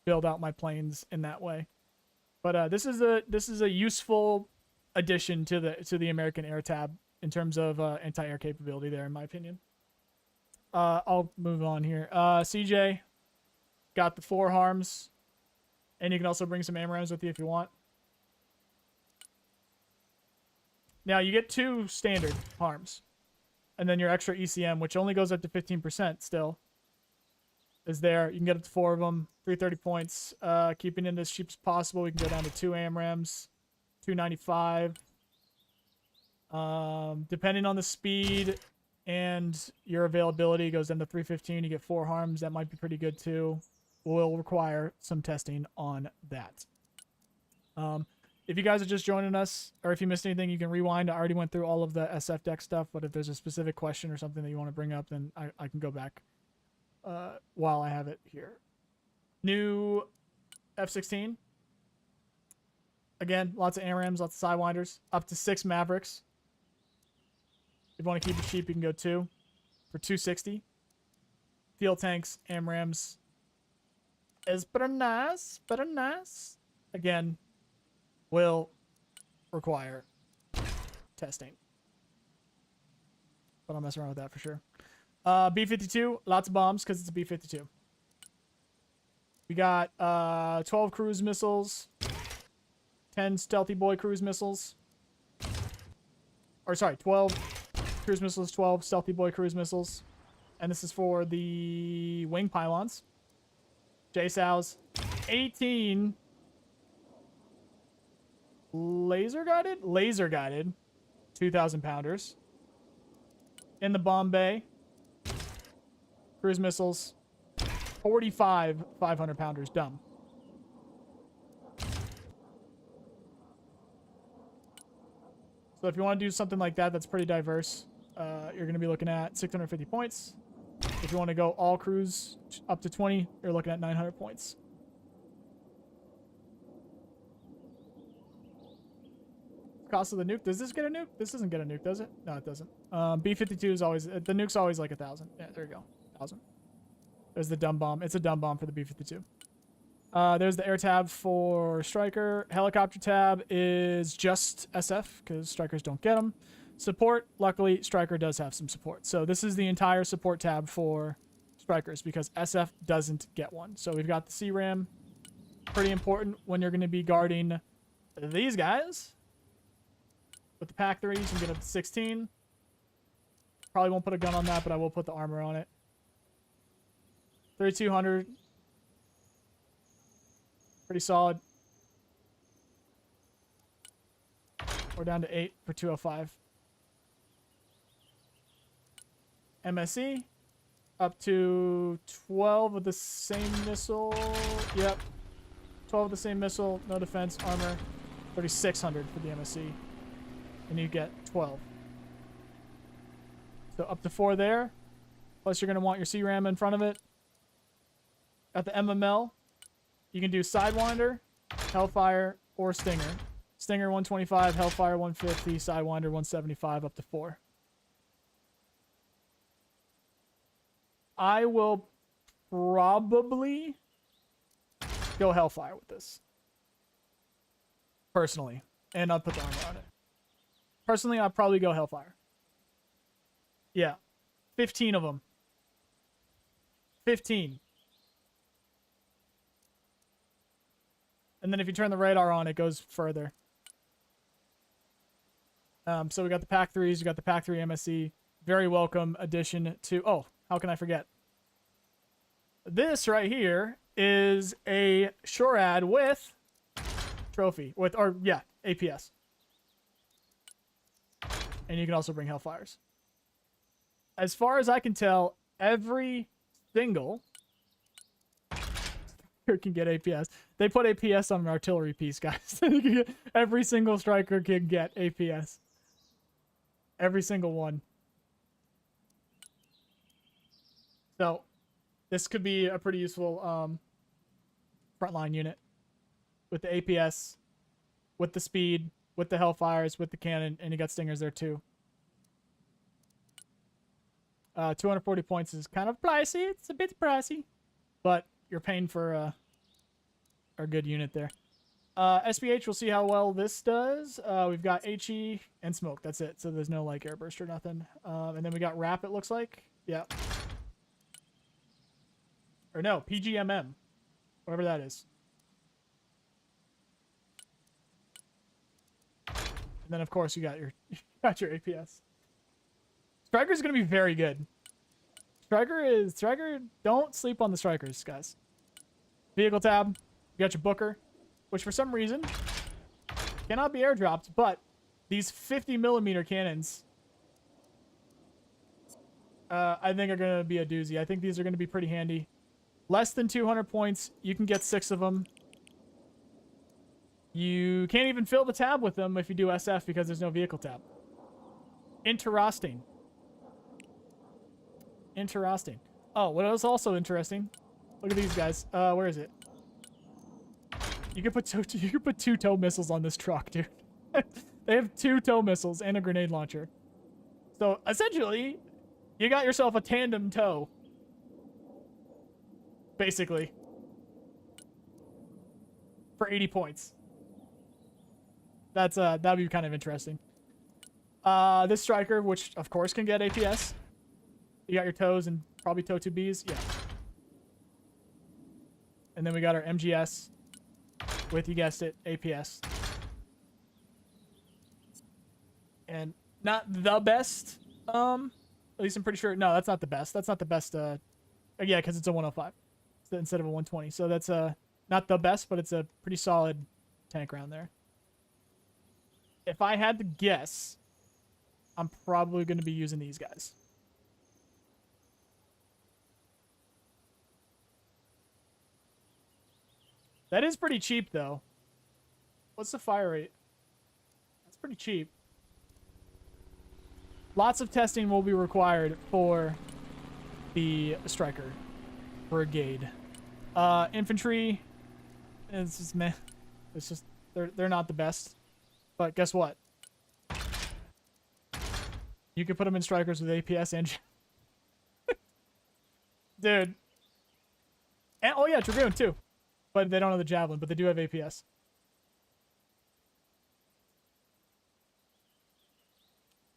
build out my planes in that way. But this is a useful addition to the American air tab in terms of anti-air capability there, in my opinion. I'll move on here. CJ got the 4 harms, and you can also bring some AMRAAMs with you if you want. Now, you get 2 standard harms. And then your extra ECM, which only goes up to 15% still, is there. You can get up to 4 of them. 330 points. Keeping it as cheap as possible. We can go down to 2 AMRAAMs. 295. Depending on the speed and your availability, it goes down to 315. You get 4 harms. That might be pretty good too. Will require some testing on that. If you guys are just joining us, or if you missed anything, you can rewind. I already went through all of the SF deck stuff, but if there's a specific question or something that you want to bring up, then I can go back while I have it here. New F-16. Again, lots of AMRAAMs, lots of Sidewinders. Up to 6 Mavericks. If you want to keep it cheap, you can go 2 for 260. Field tanks, AMRAAMs. Is pretty nice, pretty nice. Again, will require testing. But I'll mess around with that for sure. B-52, lots of bombs because it's a B-52. We got 12 cruise missiles, 10 Stealthy Boy cruise missiles. Or sorry, 12 cruise missiles, 12 Stealthy Boy cruise missiles. And this is for the wing pylons. JSOWs, 18 laser guided 2,000 pounders in the bomb bay. Cruise missiles, 45 500 pounders. Dumb. So if you want to do something like that, that's pretty diverse. You're going to be looking at 650 points. If you want to go all cruise up to 20, you're looking at 900 points. Cost of the nuke. Does this get a nuke? This doesn't get a nuke, does it? No, it doesn't. B-52 is always... The nuke's always like 1,000. Yeah, there you go. 1,000. There's the dumb bomb. It's a dumb bomb for the B-52. There's the air tab for Striker. Helicopter tab is just SF, because Strikers don't get them. Support. Luckily, Striker does have some support. So this is the entire support tab for Strikers, because SF doesn't get one. So we've got the CRAM. Pretty important when you're going to be guarding these guys. With the pack 3s, you can get up to 16. Probably won't put a gun on that, but I will put the armor on it. 3,200. Pretty solid. We're down to 8 for 205. MSE. Up to 12 of the same missile. Yep. 12 of the same missile. No defense. Armor. 3,600 for the MSE. And you get 12. So up to 4 there. Plus you're going to want your CRAM in front of it. Got the MML. You can do Sidewinder, Hellfire, or Stinger. Stinger 125, Hellfire 150, Sidewinder 175, up to 4. I will probably go Hellfire with this. Personally. And I'll put the armor on it. Personally, I'll probably go Hellfire. Yeah. 15 of them. 15. And then if you turn the radar on, it goes further. So we got the Pack 3s, we got the Pack 3 MSE. Very welcome addition to... Oh, how can I forget? This right here is a SHORAD with trophy. Yeah, APS. And you can also bring Hellfires. As far as I can tell, every single... can get APS. They put APS on an artillery piece, guys. Every single striker can get APS. Every single one. So, this could be a pretty useful frontline unit. With the APS, with the speed, with the Hellfires, with the cannon, and you got Stingers there too. 240 points is kind of pricey. It's a bit pricey. But you're paying for a good unit there. SPH, we'll see how well this does. We've got HE and smoke. That's it. So there's no like airburst or nothing. And then we got RAP, it looks like. Yeah. Or no, PGMM. Whatever that is. And then of course you got your APS. Striker's gonna be very good. Striker, don't sleep on the strikers, guys. Vehicle tab, you got your Booker, which for some reason cannot be airdropped, but these 50mm cannons, I think are going to be a doozy. I think these are going to be pretty handy. Less than 200 points, you can get 6 of them. You can't even fill the tab with them if you do SF because there's no vehicle tab. Interesting. Interesting. Oh, what was also interesting? Look at these guys. Where is it? You can put 2 tow missiles on this truck, dude. They have 2 tow missiles and a grenade launcher. So essentially, you got yourself a tandem tow. Basically. For 80 points. That'd be kind of interesting. This striker, which of course can get APS. You got your tows and probably tow 2Bs. Yeah. And then we got our MGS with, you guessed it, APS. And not the best. At least I'm pretty sure. No, that's not the best. That's not the best. Yeah, because it's a 105 instead of a 120. So that's not the best, but it's a pretty solid tank round there. If I had to guess, I'm probably going to be using these guys. That is pretty cheap, though. What's the fire rate? That's pretty cheap. Lots of testing will be required for the Striker Brigade. Infantry, it's just meh. It's just, they're not the best. But guess what? You can put them in Strikers with APS engine. Dude. And, oh yeah, Dragoon, too. But they don't have the Javelin, but they do have APS.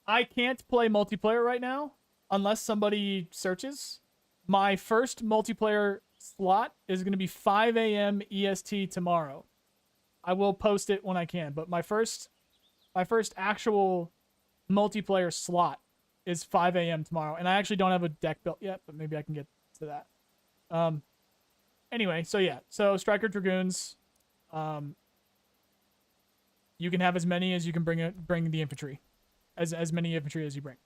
I can't play multiplayer right now unless somebody searches. My first multiplayer slot is going to be 5 a.m. EST tomorrow. I will post it when I can, but my first actual multiplayer slot is 5 a.m. tomorrow, and I actually don't have a deck built yet, but maybe I can get to that. Anyway, so yeah, so Striker Dragoons, you can have as many as you can bring the infantry, as many infantry as you bring.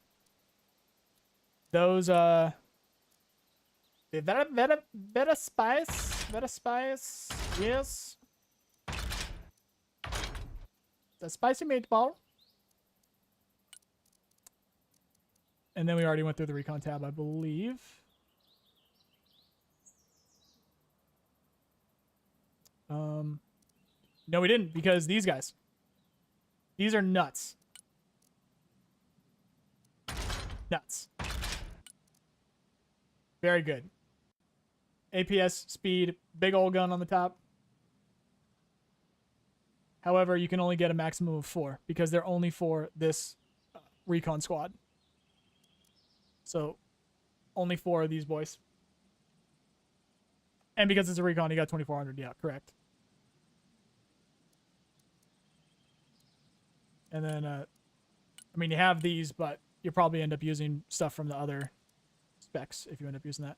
Those better spice. Yes. The spicy meatball. And then we already went through the recon tab, I believe. No, we didn't, because these guys. These are nuts. Nuts. Very good. APS, speed, big old gun on the top. However, you can only get a maximum of 4 because they're only for this recon squad. So, only 4 of these boys. And because it's a recon, you got 2,400. Yeah, correct. And then, I mean, you have these, but you'll probably end up using stuff from the other specs if you end up using that.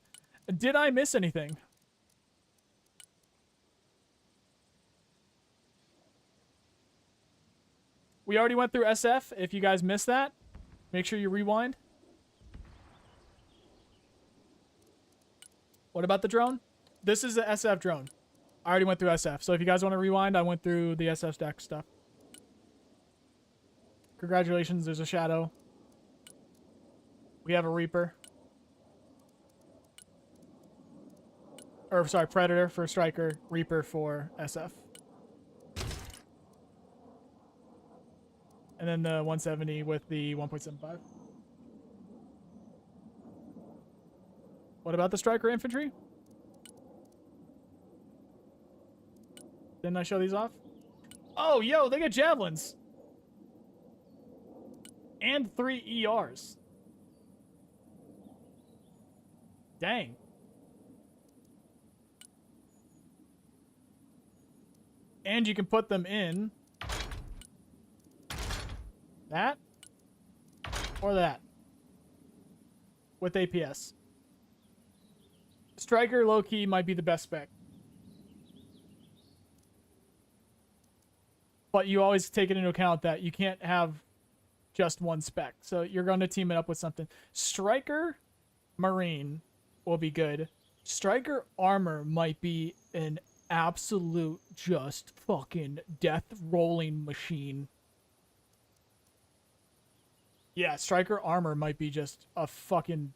Did I miss anything? We already went through SF. If you guys missed that, make sure you rewind. What about the drone? This is the SF drone. I already went through SF. So if you guys want to rewind, I went through the SF stack stuff. Congratulations, there's a Shadow. We have a Reaper. Or, sorry, Predator for Striker, Reaper for SF. And then the 170 with the 1.75. What about the Striker Infantry? Didn't I show these off? Oh, yo, they get javelins. And 3 ERs. Dang. And you can put them in that or that with APS. Striker low-key might be the best spec. But you always take it into account that you can't have just one spec. So you're going to team it up with something. Striker Marine will be good. Striker Armor might be an absolute just fucking death rolling machine. Yeah, Striker Armor might be just a fucking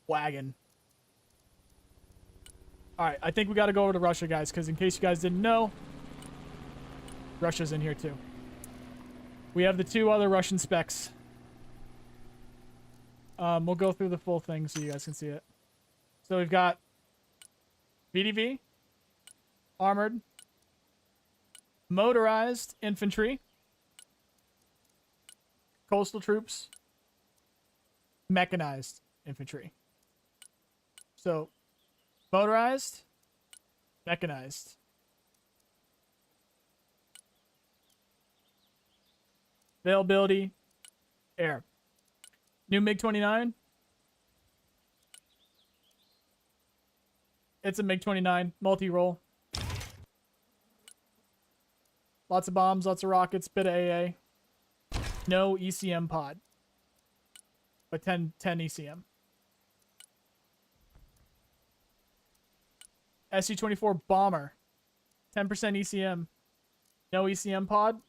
wagon. Alright, I think we got to go over to Russia, guys, because in case you guys didn't know, Russia's in here too. We have the 2 other Russian specs. We'll go through the full thing so you guys can see it. So we've got VDV, armored, motorized infantry, coastal troops, mechanized infantry. So, motorized, mechanized. Availability, air. New MiG-29. It's a MiG-29, multi-role. Lots of bombs, lots of rockets, bit of AA. No ECM pod. But 10 ECM. SU-24 bomber. 10% ECM. No ECM pod.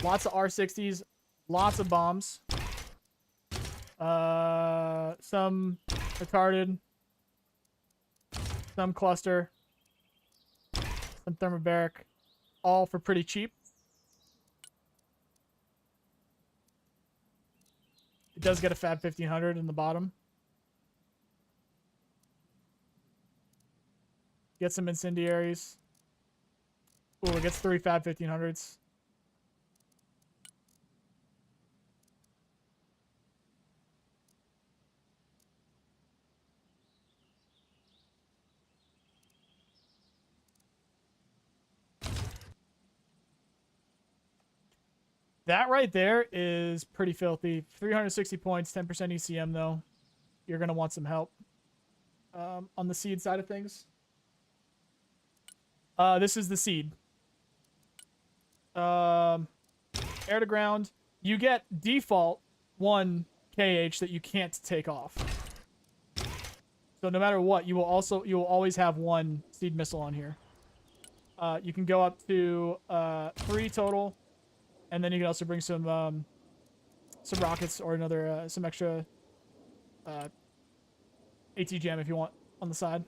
Lots of R60s. Lots of bombs. Some retarded. Some cluster. Some thermobaric. All for pretty cheap. It does get a Fab 1500 in the bottom. Get some incendiaries. Ooh, it gets 3 Fab 1500s. That right there is pretty filthy. 360 points, 10% ECM though. You're going to want some help on the seed side of things. This is the seed. Air to ground. You get default 1 KH that you can't take off. So no matter what, you will always have one seed missile on here. You can go up to 3 total, and then you can also bring some rockets or some extra ATGM if you want on the side,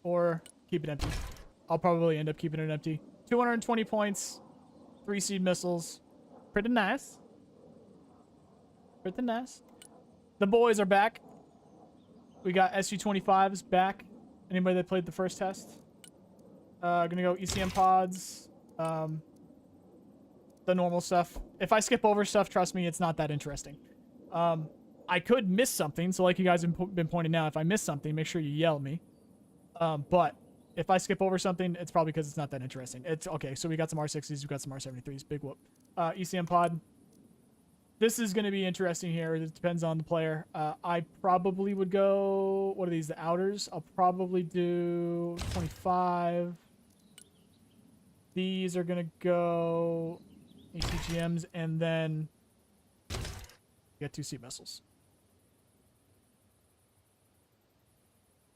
or keep it empty. I'll probably end up keeping it empty. 220 points, 3 seed missiles, pretty nice. Pretty nice. The boys are back. We got SU-25s back. Anybody that played the first test? Gonna go ECM pods. The normal stuff. If I skip over stuff, trust me, it's not that interesting. I could miss something, so like you guys have been pointing out, if I miss something, make sure you yell at me. But if I skip over something, it's probably because it's not that interesting. It's okay, so we got some R60s, we got some R73s, big whoop. ECM pod. This is going to be interesting here. It depends on the player. I probably would go, what are these, the outers? I'll probably do 25. These are going to go ATGMs, and then get 2 seed missiles.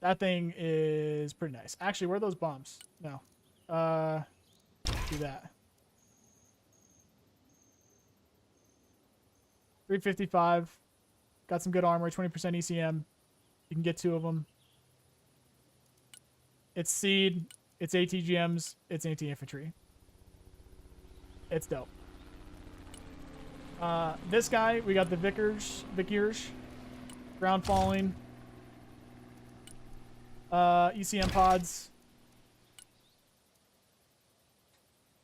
That thing is pretty nice. Actually, where are those bombs? No. Do that. 355. Got some good armor, 20% ECM. You can get 2 of them. It's seed, it's ATGMs, it's anti-infantry. It's dope. This guy, we got the Vickers, ground falling. ECM pods.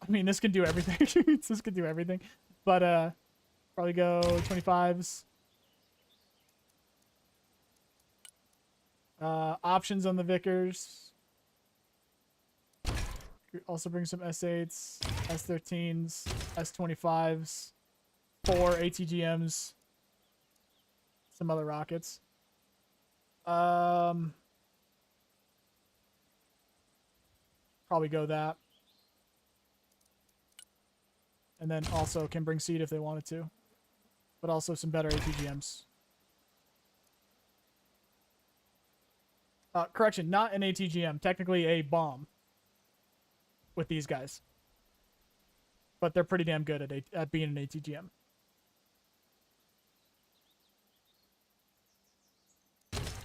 I mean, this can do everything. This can do everything. But, probably go 25s. Options on the Vickers. Also bring some S8s, S13s, S25s, 4 ATGMs, some other rockets. Probably go that. And then also can bring seed if they wanted to. But also some better ATGMs. Correction, not an ATGM. Technically a bomb. With these guys. But they're pretty damn good at being an ATGM.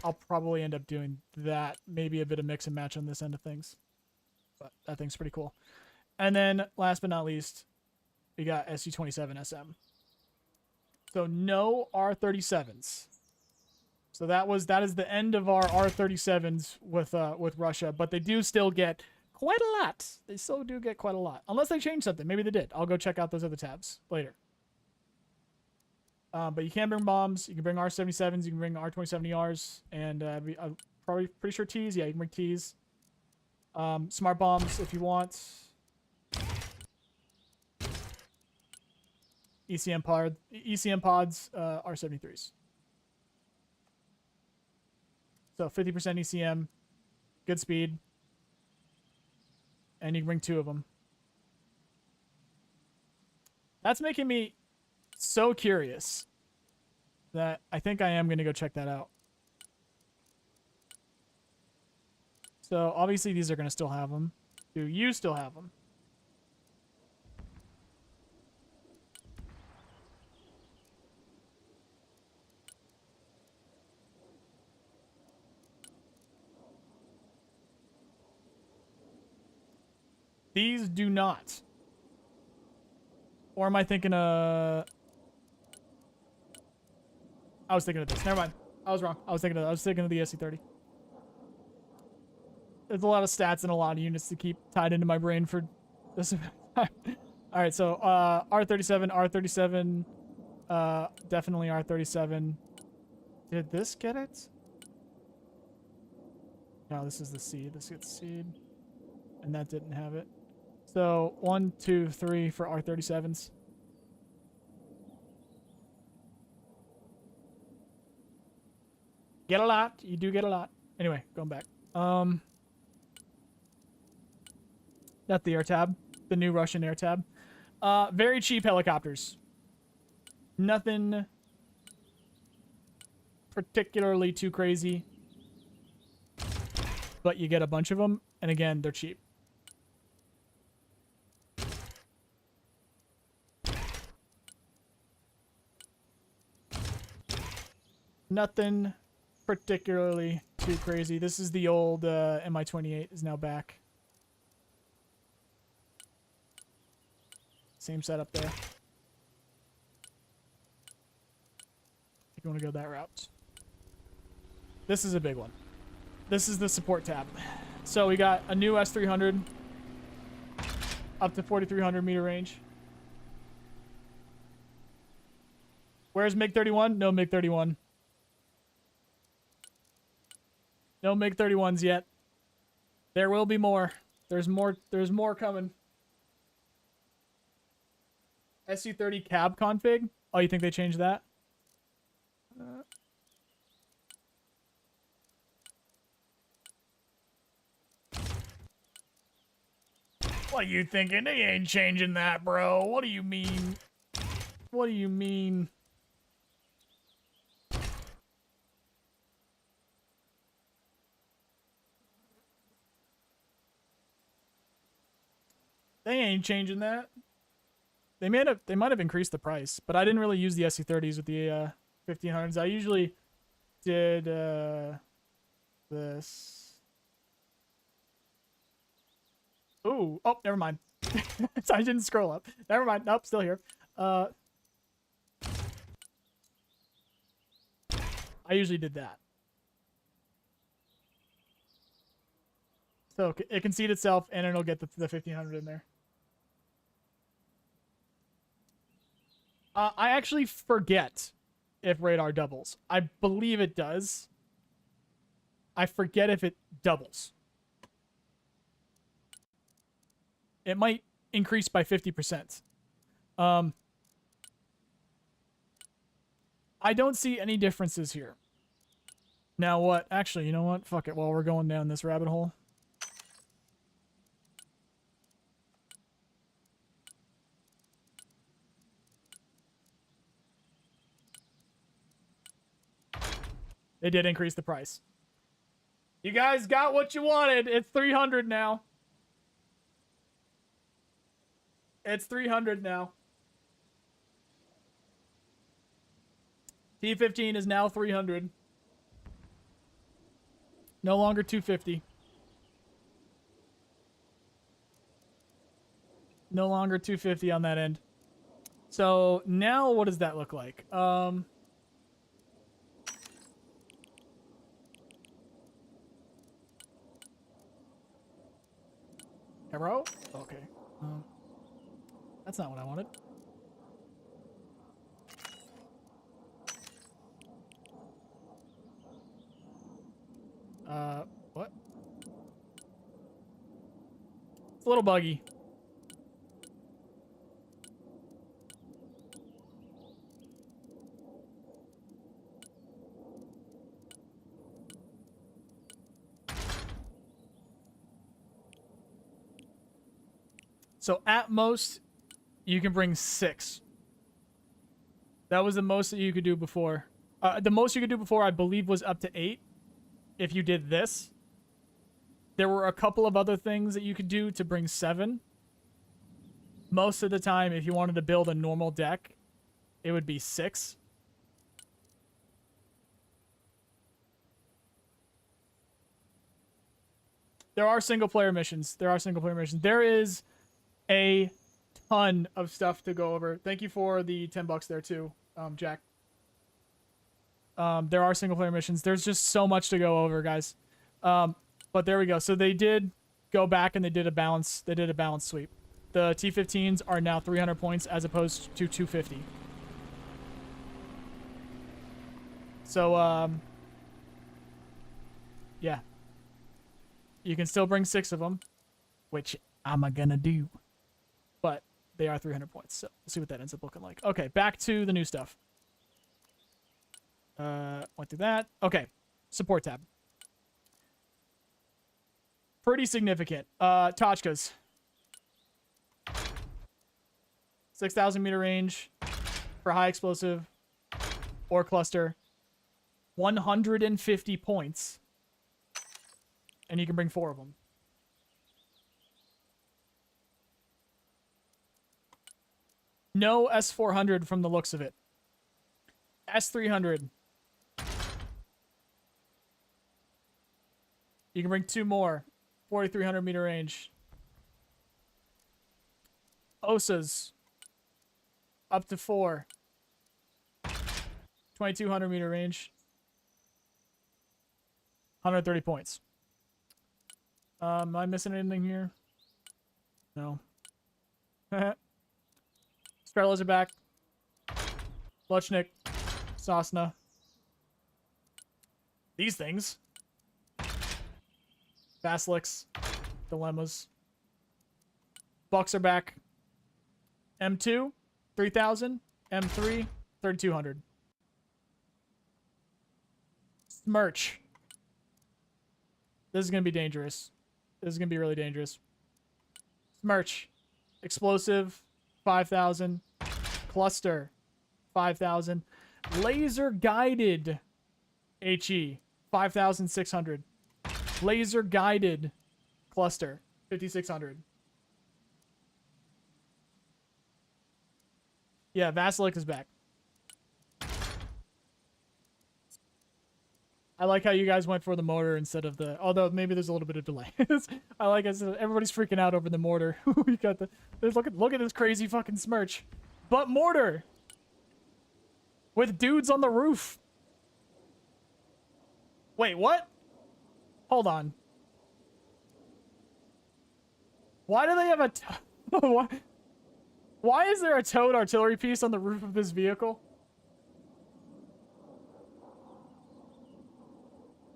I'll probably end up doing that. Maybe a bit of mix and match on this end of things. But that thing's pretty cool. And then, last but not least, we got SU-27 SM. So no R-37s. So that is the end of our R-37s with Russia, but they do still get quite a lot. They still do get quite a lot. Unless they changed something. Maybe they did. I'll go check out those other tabs later. But you can bring bombs. You can bring R-77s. You can bring R-27ERs. And I'm probably pretty sure Ts. Yeah, you can bring Ts. Smart bombs if you want. ECM pods, R-73s. So 50% ECM, good speed, and you can bring 2 of them. That's making me so curious that I think I am going to go check that out. So obviously these are going to still have them. Do you still have them? These do not. Or am I thinking I was thinking of this. Never mind. I was wrong. I was thinking of the SC-30. There's a lot of stats and a lot of units to keep tied into my brain for this amount of time. All right, so R-37, definitely R-37. Did this get it? No, this is the seed. This gets seed. And that didn't have it. So 1, 2, 3 for R-37s. Get a lot. You do get a lot. Anyway, going back. That's the air tab. The new Russian air tab. Very cheap helicopters. Nothing particularly too crazy, but you get a bunch of them, and again, they're cheap. Nothing particularly too crazy. This is the old Mi-28 is now back. Same setup there. If you want to go that route. This is a big one. This is the support tab. So we got a new S300 up to 4,300 meter range. Where's MiG-31? No MiG-31. No MiG-31s yet. There will be more. There's more coming. SU-30 cab config. Oh, you think they changed that? What are you thinking? They ain't changing that, bro. What do you mean? What do you mean? They ain't changing that. They might have increased the price, but I didn't really use the SU-30s with the 1500s. I usually did this. Ooh, oh, never mind. So I didn't scroll up. Never mind. Nope, still here. I usually did that. So it can seat itself, and it'll get the 1500 in there. I actually forget if radar doubles. I believe it does. I forget if it doubles. It might increase by 50%. I don't see any differences here. Now what? Actually, you know what? Fuck it. While we're going down this rabbit hole. They did increase the price. You guys got what you wanted. It's 300 now. It's 300 now. T15 is now 300. No longer 250. No longer 250 on that end. So now what does that look like? Arrow? Okay. That's not what I wanted. What? It's a little buggy. So at most, you can bring 6. That was the most that you could do before. The most you could do before, I believe, was up to 8. If you did this. There were a couple of other things that you could do to bring 7. Most of the time, if you wanted to build a normal deck, it would be 6. There are single-player missions. There is a ton of stuff to go over. Thank you for the $10 there too, Jack. There are single-player missions. There's just so much to go over, guys. But there we go. So they did go back and they did a balance. They did a balance sweep. The T-15s are now 300 points as opposed to 250. So, yeah. You can still bring 6 of them, which I'm gonna do. But they are 300 points, so we'll see what that ends up looking like. Okay, back to the new stuff. Went through that. Okay, support tab. Pretty significant. Tachkas. 6,000 meter range. for high explosive or cluster. 150 points. And you can bring 4 of them. No S400 from the looks of it. S300. You can bring 2 more. 4,300 meter range. OSAs. Up to 4. 2,200 meter range. 130 points. Am I missing anything here? No. Strellas are back. Luchnik. Sosna. These things. Basilics. Dilemmas. Bucks are back. M2, 3,000. M3, 3,200. Smirch. This is going to be dangerous. This is going to be really dangerous. Smirch. Explosive, 5,000. Cluster, 5,000. Laser guided HE, 5,600. Laser guided cluster, 5,600. Yeah, Vasilic is back. I like how you guys went for the mortar instead of the... Although, maybe there's a little bit of delay. I like it. Everybody's freaking out over the mortar. We got the... Look at this crazy fucking smirch. But mortar! With dudes on the roof. Wait, what? Hold on. Why do they have a... Why is there a towed artillery piece on the roof of this vehicle?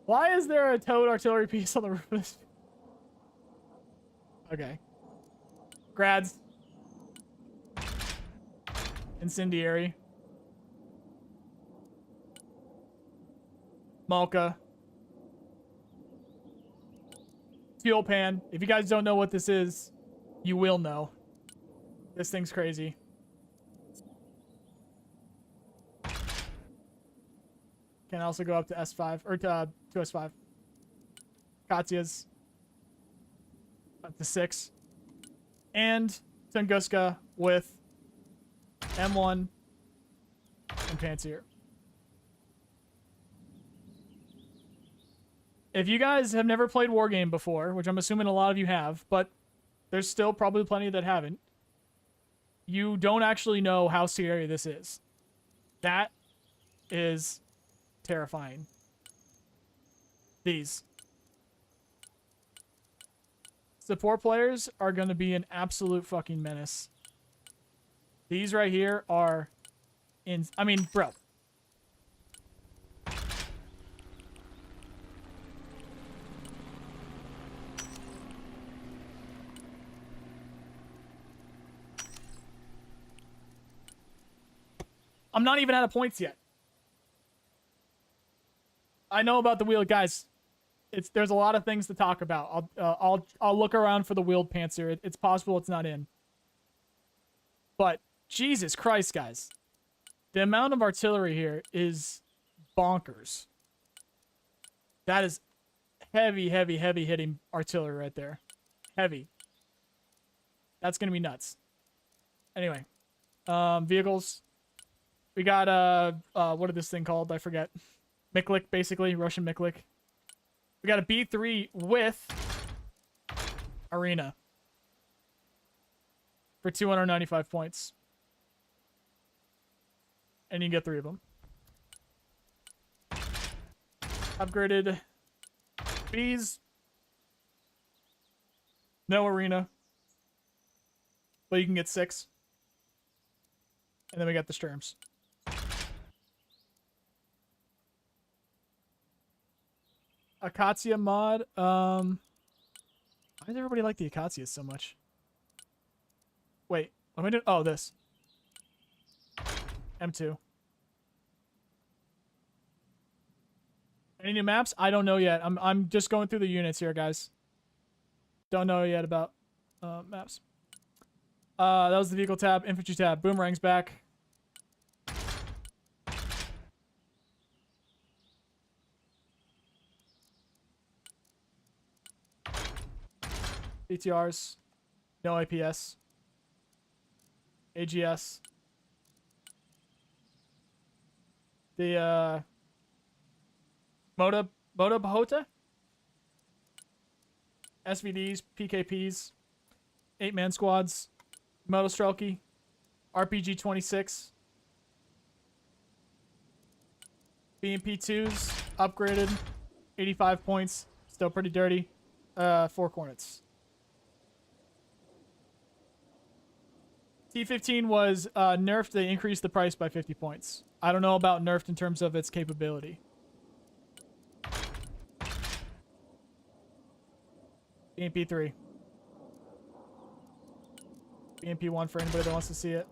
Why is there a towed artillery piece on the roof of this? Okay. Grads. Incendiary. Malka. Fuel pan. If you guys don't know what this is, you will know. This thing's crazy. Can also go up to S5 or to S5. Katsia's up to 6. And Tunguska with M1 and Pantsir. If you guys have never played Wargame before, which I'm assuming a lot of you have, but there's still probably plenty that haven't, you don't actually know how scary this is. That is terrifying. These. Support players are going to be an absolute fucking menace. These right here are... I mean, bro. I'm not even out of points yet. I know about the wheeled guys. There's a lot of things to talk about. I'll look around for the wheeled Panzer. It's possible it's not in. But Jesus Christ, guys, the amount of artillery here is bonkers. That is heavy, heavy, heavy hitting artillery right there. Heavy. That's gonna be nuts. Anyway, vehicles. We got what is this thing called? I forget. Miklik, basically Russian Miklik. We got a B3 with Arena for 295 points. And you can get 3 of them. Upgraded Bs. No Arena. But you can get 6. And then we got the Sturms. Akatia mod. Why does everybody like the Akatias so much? Wait, what am I doing? Oh, this. M2. Any new maps? I don't know yet. I'm just going through the units here, guys. Don't know yet about maps. That was the vehicle tab, infantry tab. Boomerang's back. PTRs. No APS. AGS. The Moda Bahota. SVDs, PKPs, 8-man squads, Motostrelki, RPG 26, BMP2s, upgraded, 85 points, still pretty dirty, 4 Cornets. T-15 was nerfed, they increased the price by 50 points. I don't know about nerfed in terms of its capability. BMP3. BMP1 for anybody that wants to see it.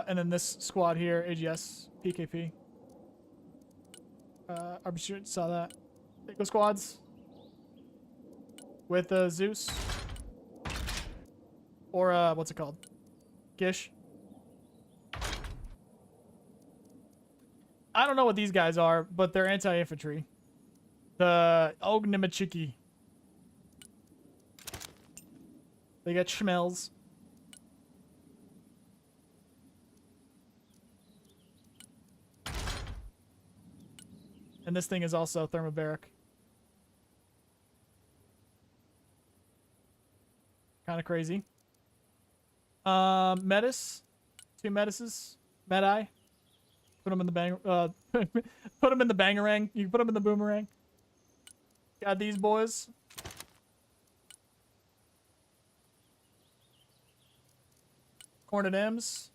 And then this squad here, AGS, PKP. Arbiter saw that. Eagle squads. With Zeus. Or, what's it called? Gish. I don't know what these guys are, but they're anti-infantry. The Ognimachiki. They got schmells. And this thing is also thermobaric. Kind of crazy. Metis. 2 Metises. Medi. Put them in the bang. Put them in the bangarang. You can put them in the boomerang. Got these boys. Cornet M's.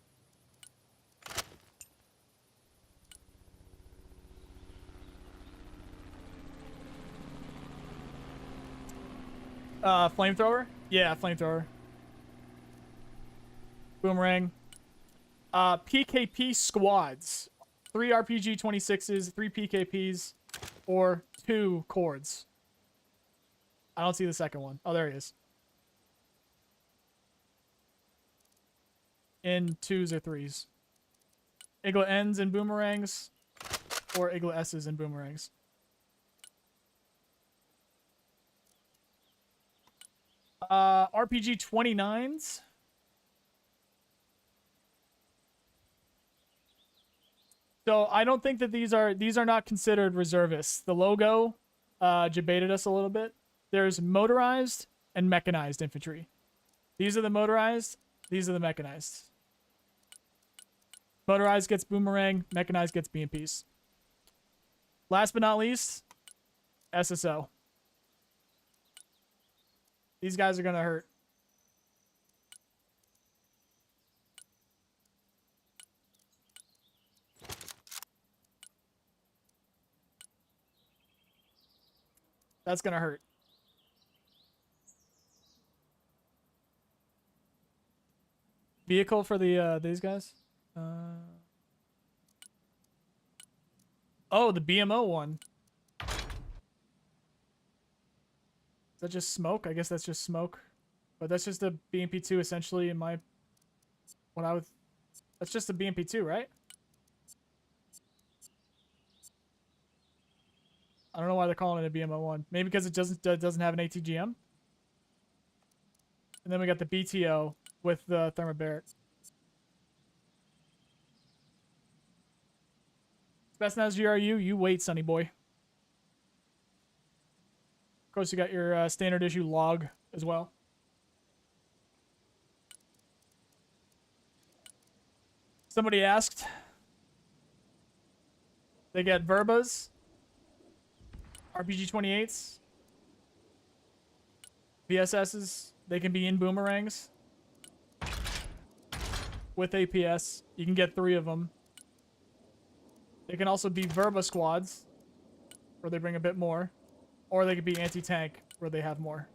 Flamethrower? Yeah, flamethrower. Boomerang. PKP squads. 3 RPG 26s, 3 PKPs, or 2 cords. I don't see the second one. Oh, there he is. In 2s or 3s. Igla N's and boomerangs, or Igla S's and boomerangs. RPG 29s. So I don't think that these are not considered reservists. The logo debated us a little bit. There's motorized and mechanized infantry. These are the motorized, these are the mechanized. Motorized gets boomerang, mechanized gets BMPs. Last but not least, SSO. These guys are gonna hurt. That's gonna hurt. Vehicle for the these guys. Oh, the BMO one. Is that just smoke? I guess that's just smoke. But that's just a BMP2 essentially in my... That's just a BMP2, right? I don't know why they're calling it a BMO1. Maybe because it doesn't have an ATGM. And then we got the BTO with the thermobaric. Best as GRU, you wait, sonny boy. Of course, you got your standard issue log as well. Somebody asked. They get Verbas, RPG 28s, VSSs. They can be in boomerangs with APS. You can get 3 of them. They can also be Verba squads, where they bring a bit more. Or they could be anti-tank, where they have more.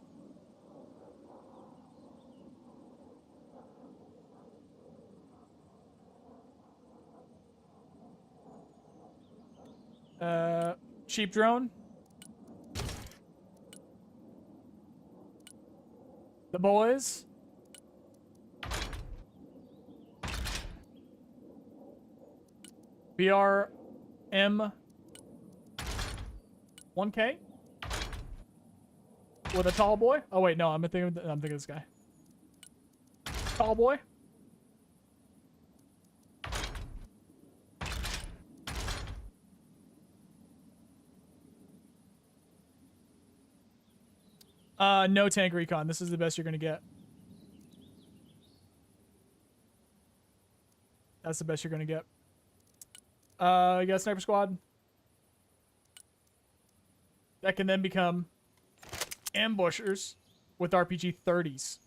Cheap drone. The boys. BRM 1K with a tall boy. Oh wait, no, I'm thinking of this guy. Tall boy. No tank recon. This is the best you're gonna get. That's the best you're gonna get. You got a sniper squad. That can then become ambushers with RPG 30s.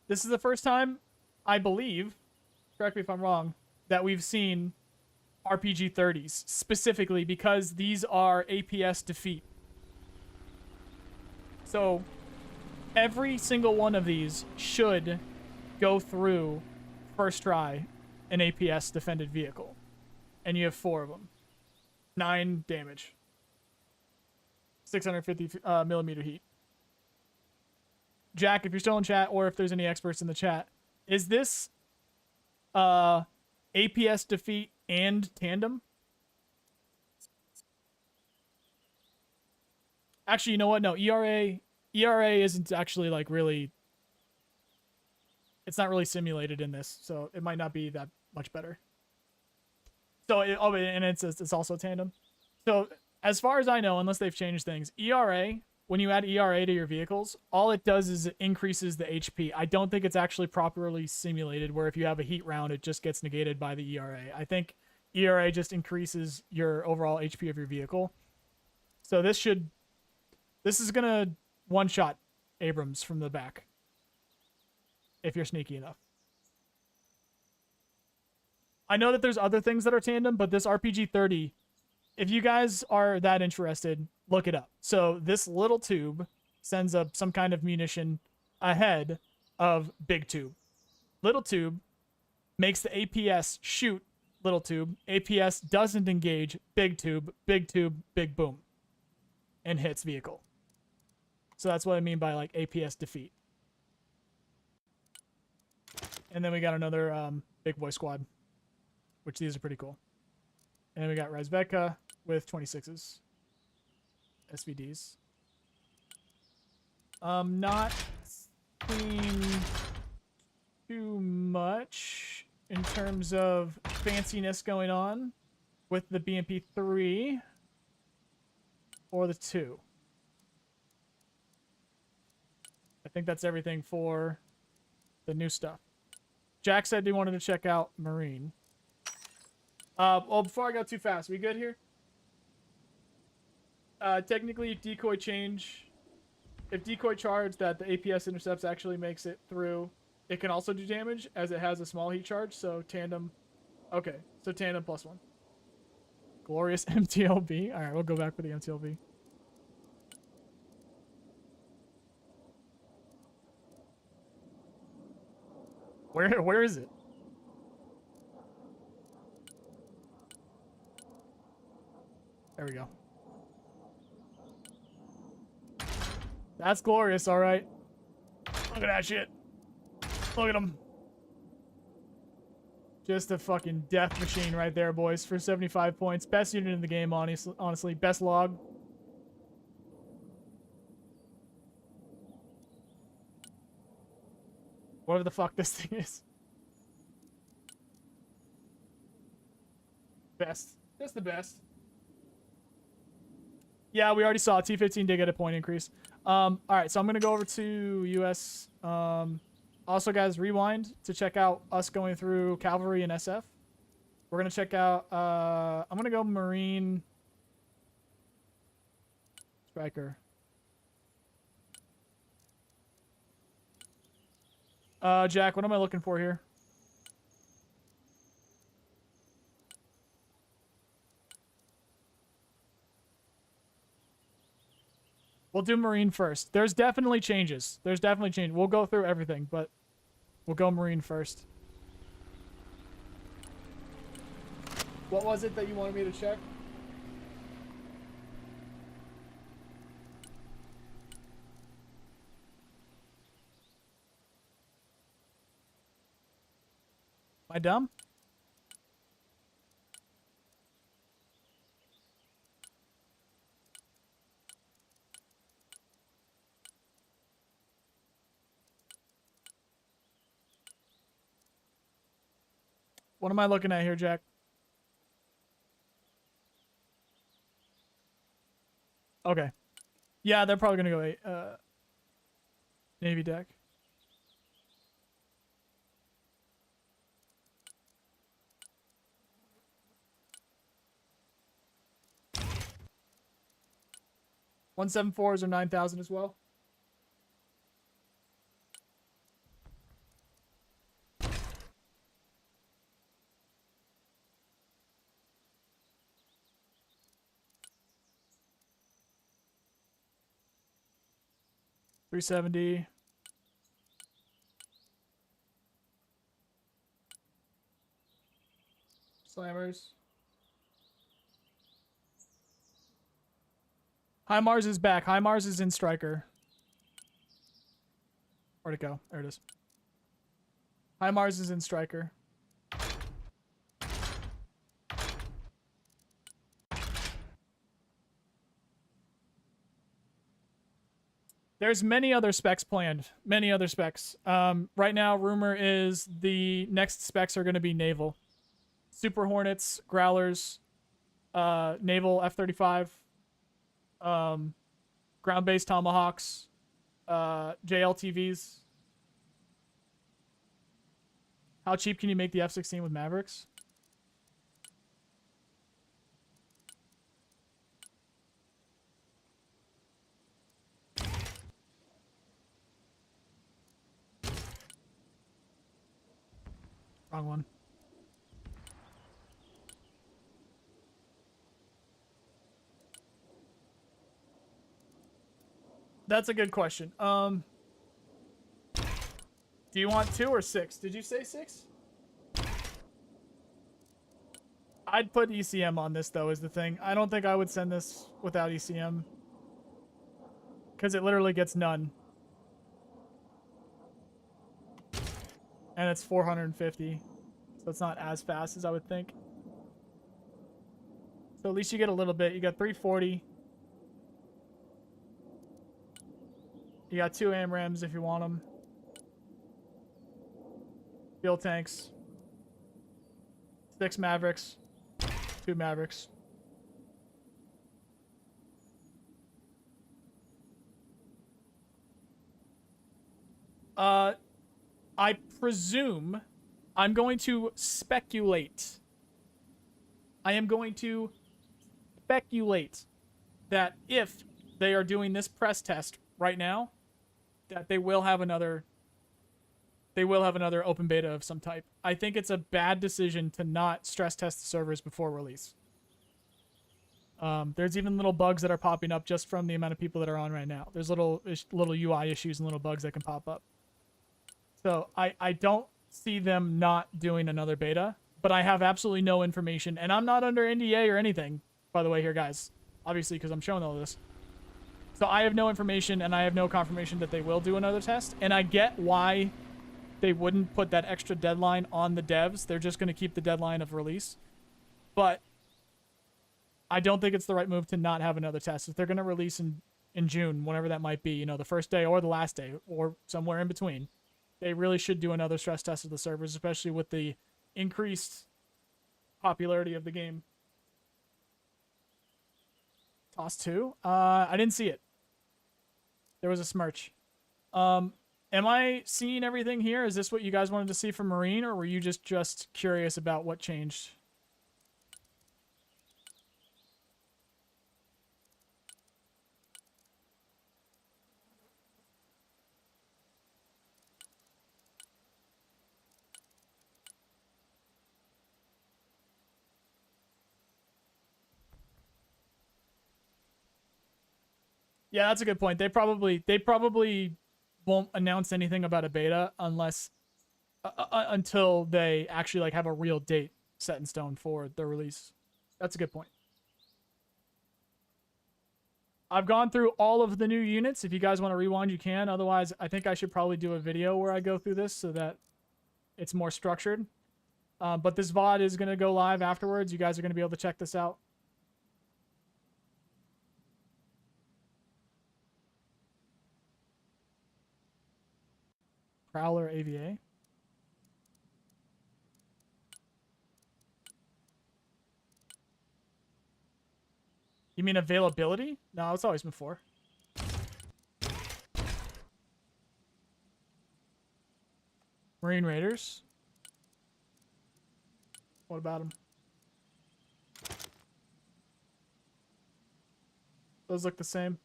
This is the first time, I believe, correct me if I'm wrong, that we've seen RPG 30s, specifically because these are APS defeat. So every single one of these should go through first try an APS defended vehicle. And you have 4 of them. 9 damage. 650 millimeter heat. Jack, if you're still in chat, or if there's any experts in the chat, is this APS defeat and tandem? Actually, you know what? No, ERA isn't actually like really. It's not really simulated in this, so it might not be that much better. So, and it's also tandem. So, as far as I know, unless they've changed things, ERA, when you add ERA to your vehicles, all it does is it increases the HP. I don't think it's actually properly simulated, where if you have a heat round, it just gets negated by the ERA. I think ERA just increases your overall HP of your vehicle. So this is gonna one-shot Abrams from the back, if you're sneaky enough. I know that there's other things that are tandem, but this RPG-30, if you guys are that interested, look it up. So this little tube sends up some kind of munition ahead of big tube. Little tube makes the APS shoot little tube. APS doesn't engage big tube, big boom, and hits vehicle. So that's what I mean by like APS defeat. And then we got another big boy squad, which these are pretty cool. And then we got Razvedka with 26s. SVDs. Not seeing too much in terms of fanciness going on with the BMP-3 or the 2. I think that's everything for the new stuff. Jack said he wanted to check out Marine. Well, before I go too fast, we good here? Technically, if decoy charge that the APS intercepts actually makes it through, it can also do damage as it has a small heat charge. So tandem, okay. So tandem +1. Glorious MTLB. All right, we'll go back for the MTLB. Where is it? There we go. That's glorious, all right. Look at that shit. Look at him. Just a fucking death machine right there, boys, for 75 points. Best unit in the game, honestly. Best log. Whatever the fuck this thing is. Best. Just the best. Yeah, we already saw T-15 did get a point increase. All right, so I'm going to go over to US. Also, guys, rewind to check out us going through Cavalry and SF. We're going to check out... I'm going to go Marine... Striker. Jack, what am I looking for here? We'll do Marine first. There's definitely changes. There's definitely change. We'll go through everything, but we'll go Marine first. What was it that you wanted me to check? I dumb? What am I looking at here, Jack? Okay. Yeah, they're probably gonna go Navy deck. $174s or 9,000 as well. $370. Slammers. High Mars is back. High Mars is in Striker. Where'd it go? There it is. High Mars is in Striker. There's many other specs planned. Many other specs. Right now, rumor is the next specs are going to be Naval. Super Hornets, Growlers, Naval F-35, ground-based Tomahawks, JLTVs. How cheap can you make the F-16 with Mavericks? Wrong one. That's a good question. Do you want 2 or 6? Did you say 6? I'd put ECM on this, though, is the thing. I don't think I would send this without ECM. Because it literally gets none. And it's 450. So it's not as fast as I would think. So at least you get a little bit. You got 340. You got 2 AMRAMs if you want them. Fuel tanks. 6 Mavericks. 2 Mavericks. I presume I'm going to speculate. I am going to speculate that if they are doing this press test right now, that they will have another open beta of some type. I think it's a bad decision to not stress test the servers before release. There's even little bugs that are popping up just from the amount of people that are on right now. There's little UI issues and little bugs that can pop up. So I don't see them not doing another beta, but I have absolutely no information, and I'm not under NDA or anything, by the way, here, guys. Obviously, because I'm showing all this. So I have no information, and I have no confirmation that they will do another test, and I get why they wouldn't put that extra deadline on the devs. They're just going to keep the deadline of release. But I don't think it's the right move to not have another test. If they're going to release in June, whenever that might be, you know, the first day or the last day or somewhere in between, they really should do another stress test of the servers, especially with the increased popularity of the game. Toss 2? I didn't see it. There was a smirch. Am I seeing everything here? Is this what you guys wanted to see from Marine, or were you just curious about what changed? Yeah, that's a good point. They probably won't announce anything about a beta unless until they actually like have a real date set in stone for the release. That's a good point. I've gone through all of the new units. If you guys want to rewind, you can. Otherwise, I think I should probably do a video where I go through this so that it's more structured. But this VOD is going to go live afterwards. You guys are going to be able to check this out. Prowler AVA. You mean availability? No, it's always been 4. Marine Raiders. What about them? Those look the same.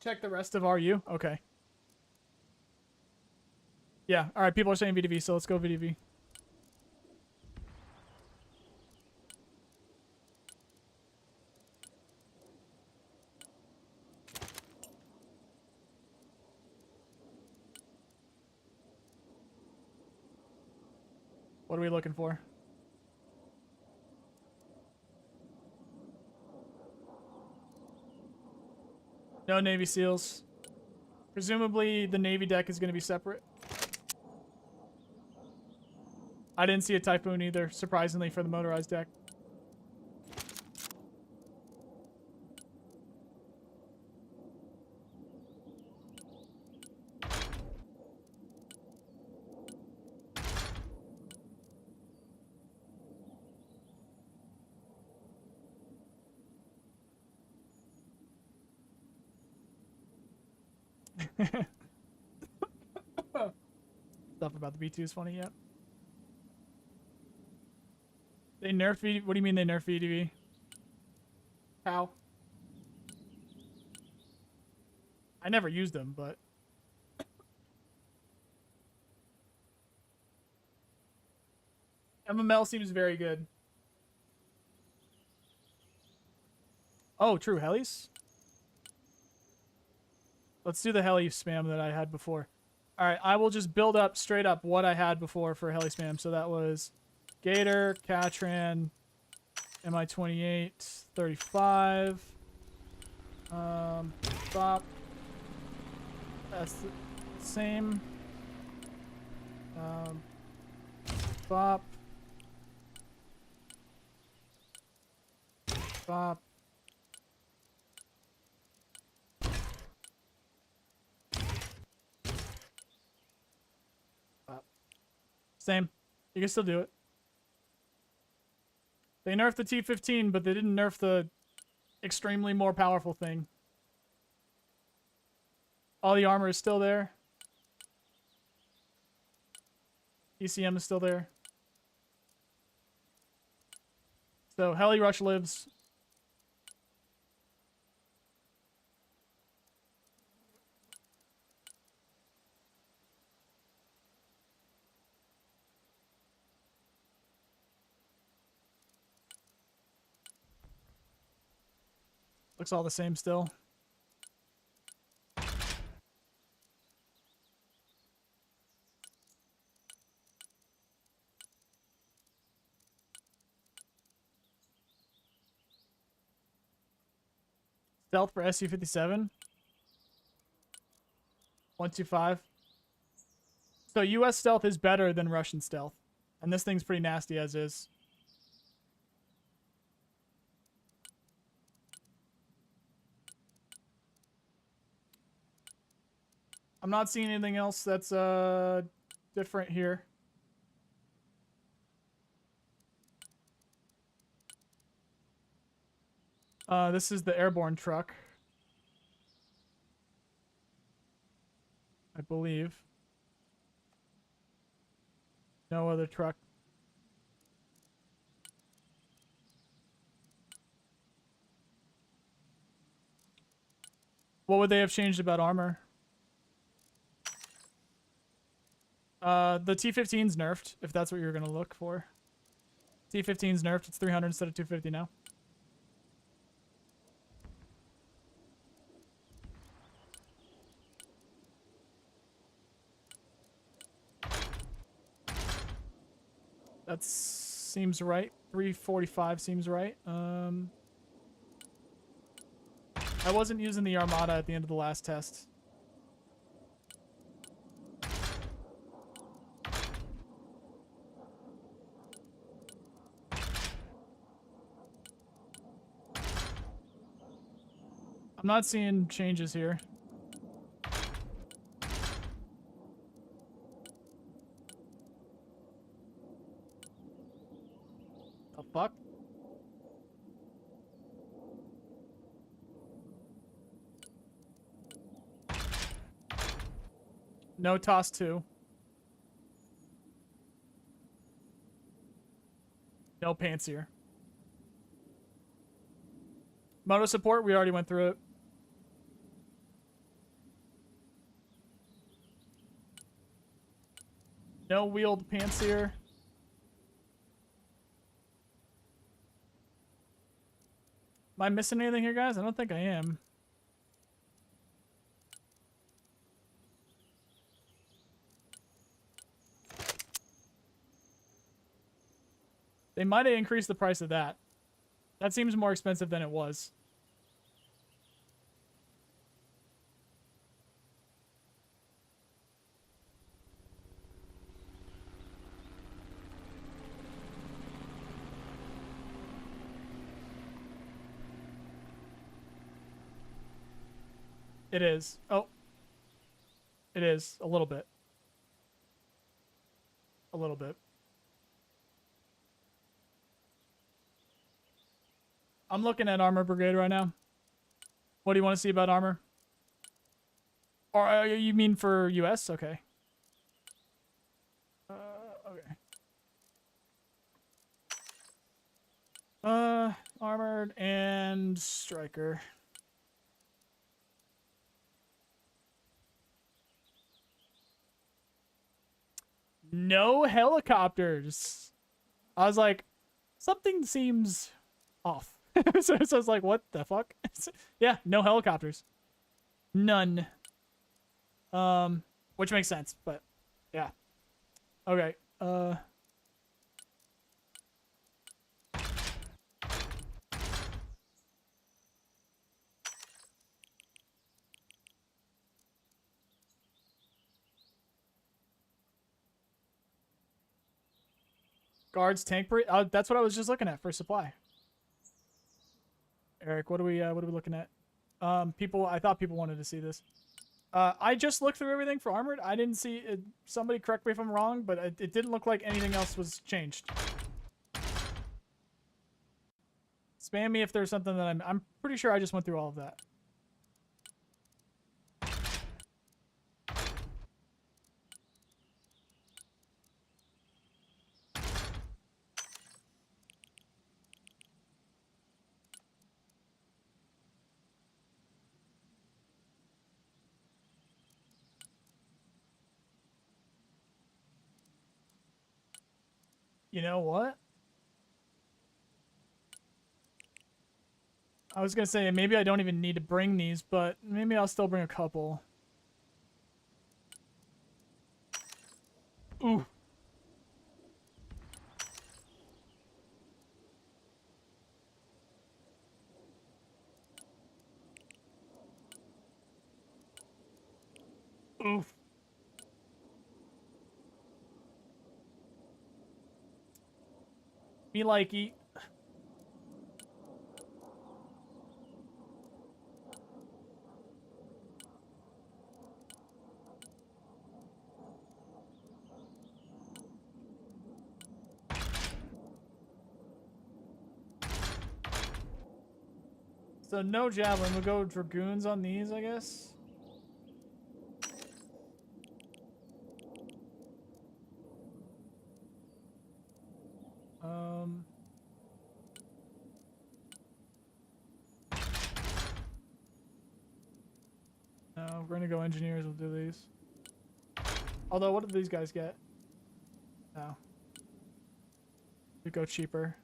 Check the rest of RU. Okay. Yeah. All right. People are saying VDV, so let's go VDV. What are we looking for? No Navy SEALs. Presumably the Navy deck is going to be separate. I didn't see a Typhoon either, surprisingly, for the motorized deck. Stuff about the B2 is funny, yeah. They nerfed VDV? What do you mean they nerfed VDV? How? I never used them, but... MML seems very good. Oh, true. Helis? Let's do the heli spam that I had before. All right, I will just build up straight up what I had before for heli spam. So that was Gator, Catran, Mi-28, 35. Bop. That's the same. Bop. Bop. Same. You can still do it. They nerfed the T-15, but they didn't nerf the extremely more powerful thing. All the armor is still there. ECM is still there. So Heli Rush lives. Looks all the same still. Stealth for SU-57. 125. So US stealth is better than Russian stealth. And this thing's pretty nasty as is. I'm not seeing anything else that's different here. This is the airborne truck, I believe. No other truck. What would they have changed about armor? The T-15's nerfed, if that's what you're going to look for. T-15's nerfed. It's 300 instead of 250 now. That seems right. 345 seems right. I I wasn't using the Armada at the end of the last test. I'm not seeing changes here. The fuck? No toss 2. No pantsier. Moto support, we already went through it. No wheeled pantsier. Am I missing anything here, guys? I don't think I am. They might have increased the price of that. That seems more expensive than it was. It is. Oh. It is. A little bit. A little bit. I'm looking at Armor Brigade right now. What do you want to see about armor? Or you mean for US? Okay. Okay. Armored and striker. No helicopters. I was like, something seems off. so I was like, what the fuck? Yeah, no helicopters. None. Which makes sense, but yeah. Okay. Guards, tank breed. That's what I was just looking at for supply. Eric, what are we looking at? People. I thought people wanted to see this. I just looked through everything for armored. I didn't see it. Somebody correct me if I'm wrong, but it didn't look like anything else was changed. Spam me if there's something that I'm pretty sure I just went through all of that. You know what? I was gonna say maybe I don't even need to bring these, but maybe I'll still bring a couple. Ooh. Oof. Me likey. So no javelin. We'll go dragoons on these, I guess. No, we're gonna go engineers. We'll do these. Although, what did these guys get? No. We go cheaper.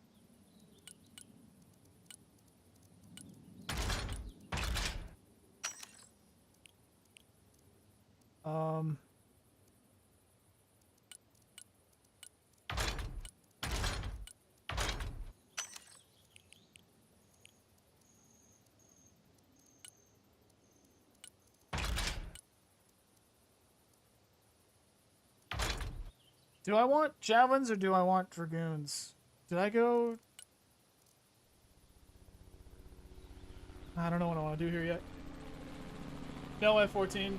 Do I want javelins or do I want dragoons? Did I go? I don't know what I want to do here yet. No F-14.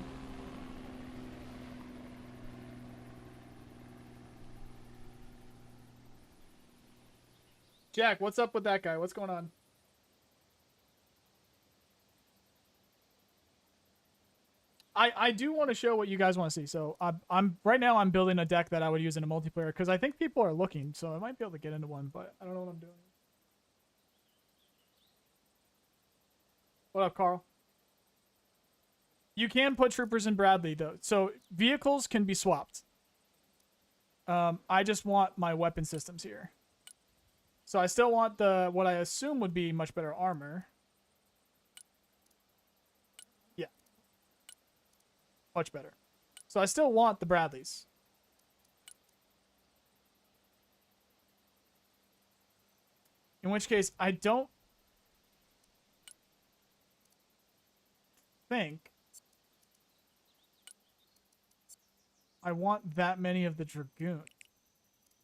Jack, what's up with that guy? What's going on? I do want to show what you guys want to see. So I'm right now I'm building a deck that I would use in a multiplayer because I think people are looking. So I might be able to get into one, but I don't know what I'm doing. What up, Carl? You can put troopers in Bradley though, so vehicles can be swapped. I just want my weapon systems here. So I still want the what I assume would be much better armor. Yeah. Much better. So I still want the Bradleys. In which case, I don't think I want that many of the Dragoon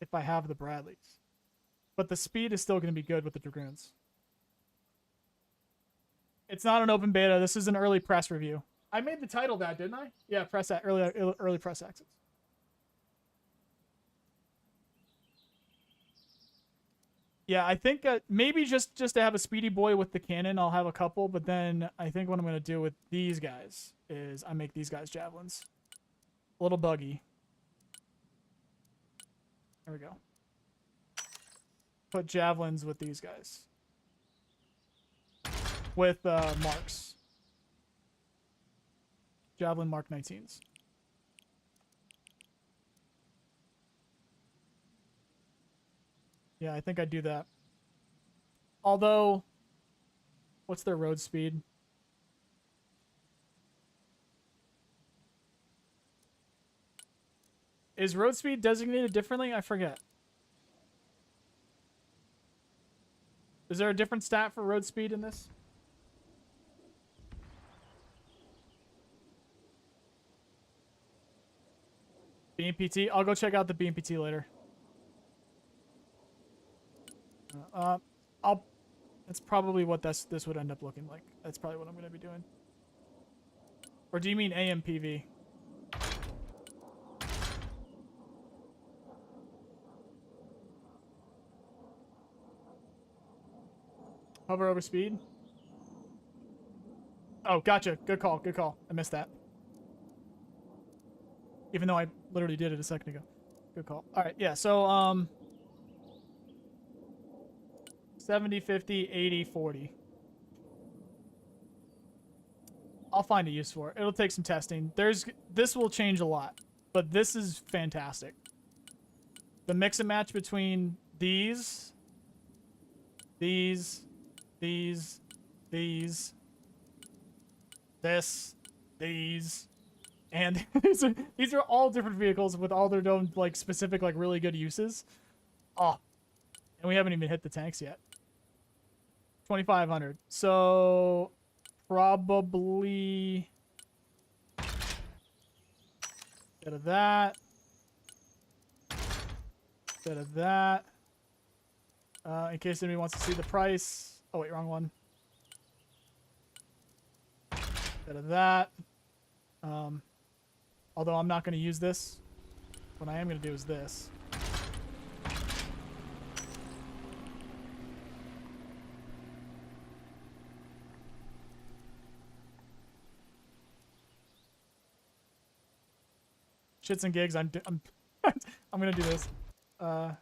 if I have the Bradleys. But the speed is still going to be good with the Dragoons. It's not an open beta. This is an early press review. I made the title that, didn't I? Yeah, early press access. Yeah, I think maybe just to have a speedy boy with the cannon, I'll have a couple. But then I think what I'm going to do with these guys is I make these guys javelins. A little buggy. There we go. Put javelins with these guys. With marks. Javelin Mark 19s. Yeah, I think I'd do that. Although, what's their road speed? Is road speed designated differently? I forget. Is there a different stat for road speed in this? BMPT? I'll go check out the BMPT later. That's probably what this would end up looking like. That's probably what I'm going to be doing. Or do you mean AMPV? Hover over speed? Oh, gotcha. Good call. Good call. I missed that. Even though I literally did it a second ago. Good call. All right. Yeah. So, 70, 50, 80, 40. I'll find a use for it. It'll take some testing. This will change a lot, but this is fantastic. The mix and match between these, this, these, and these are all different vehicles with all their own like specific like really good uses. Oh, and we haven't even hit the tanks yet. 2,500. So probably bit of that. Bit of that. In case anybody wants to see the price. Oh wait, wrong one. Bit of that. Although I'm not going to use this. What I am going to do is this. Shits and gigs. I'm going to do this. I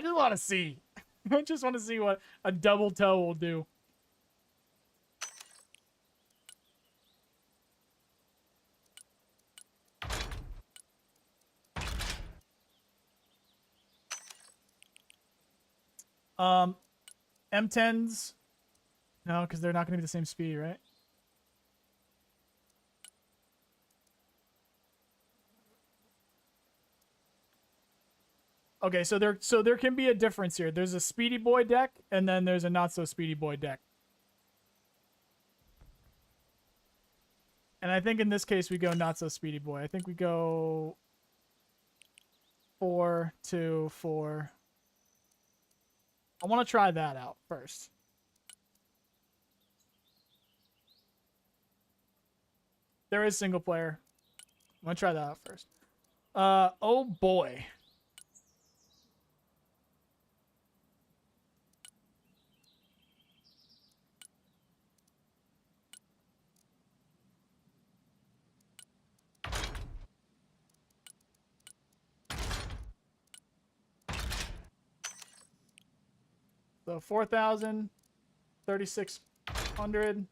just want to see. I just want to see what a double toe will do. M10s. No, because they're not going to be the same speed, right? Okay, so there can be a difference here. There's a speedy boy deck, and then there's a not so speedy boy deck. And I think in this case we go not so speedy boy. I think we go 4, 2, 4. I want to try that out first. There is single player. I'm gonna try that out first. Oh boy. So 4,000, 3,600.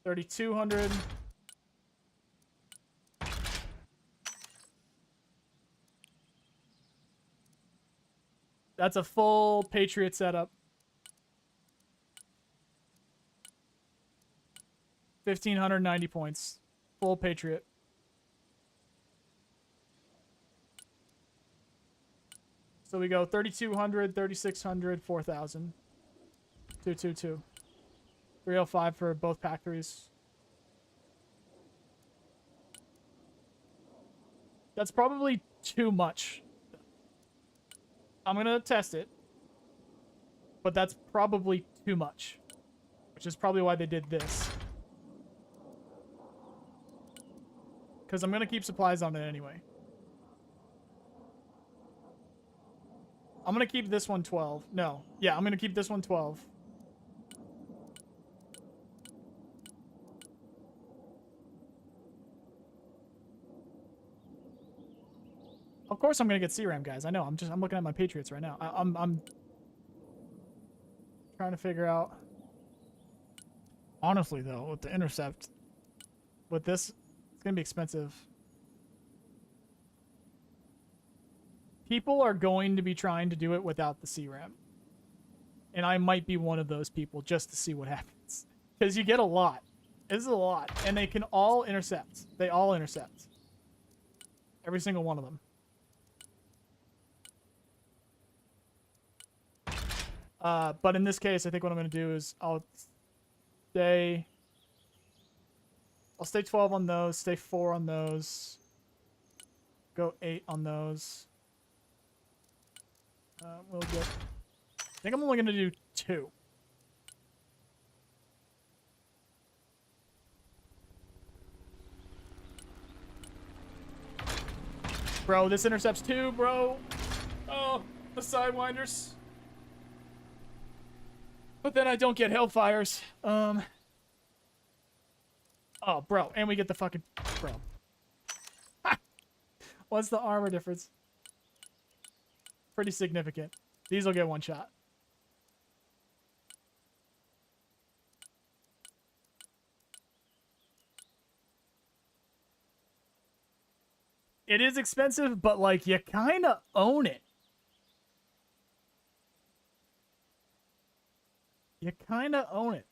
$3,200. That's a full Patriot setup. 1,590 points. Full Patriot. So we go 3,200, 3,600, 4,000. 222. 305 for both factories. That's probably too much. I'm going to test it. But that's probably too much. Which is probably why they did this. Because I'm going to keep supplies on it anyway. I'm going to keep this one 12. No. Yeah, I'm going to keep this one 12. Of course I'm going to get CRAM, guys. I know. I'm looking at my Patriots right now. I'm trying to figure out. Honestly, though, with the intercept, with this, it's going to be expensive. People are going to be trying to do it without the CRAM. And I might be one of those people just to see what happens. Because you get a lot. This is a lot. And they can all intercept. They all intercept. Every single one of them. But in this case, I think what I'm going to do is I'll stay 12 on those, stay 4 on those, go 8 on those. We'll get, I think I'm only going to do 2. Bro, this intercepts 2, bro. Oh, the Sidewinders. But then I don't get Hellfires. Oh, bro. And we get the fucking... Bro. What's the armor difference? Pretty significant. These will get one shot. It is expensive, but, like, you kind of own it. You kind of own it.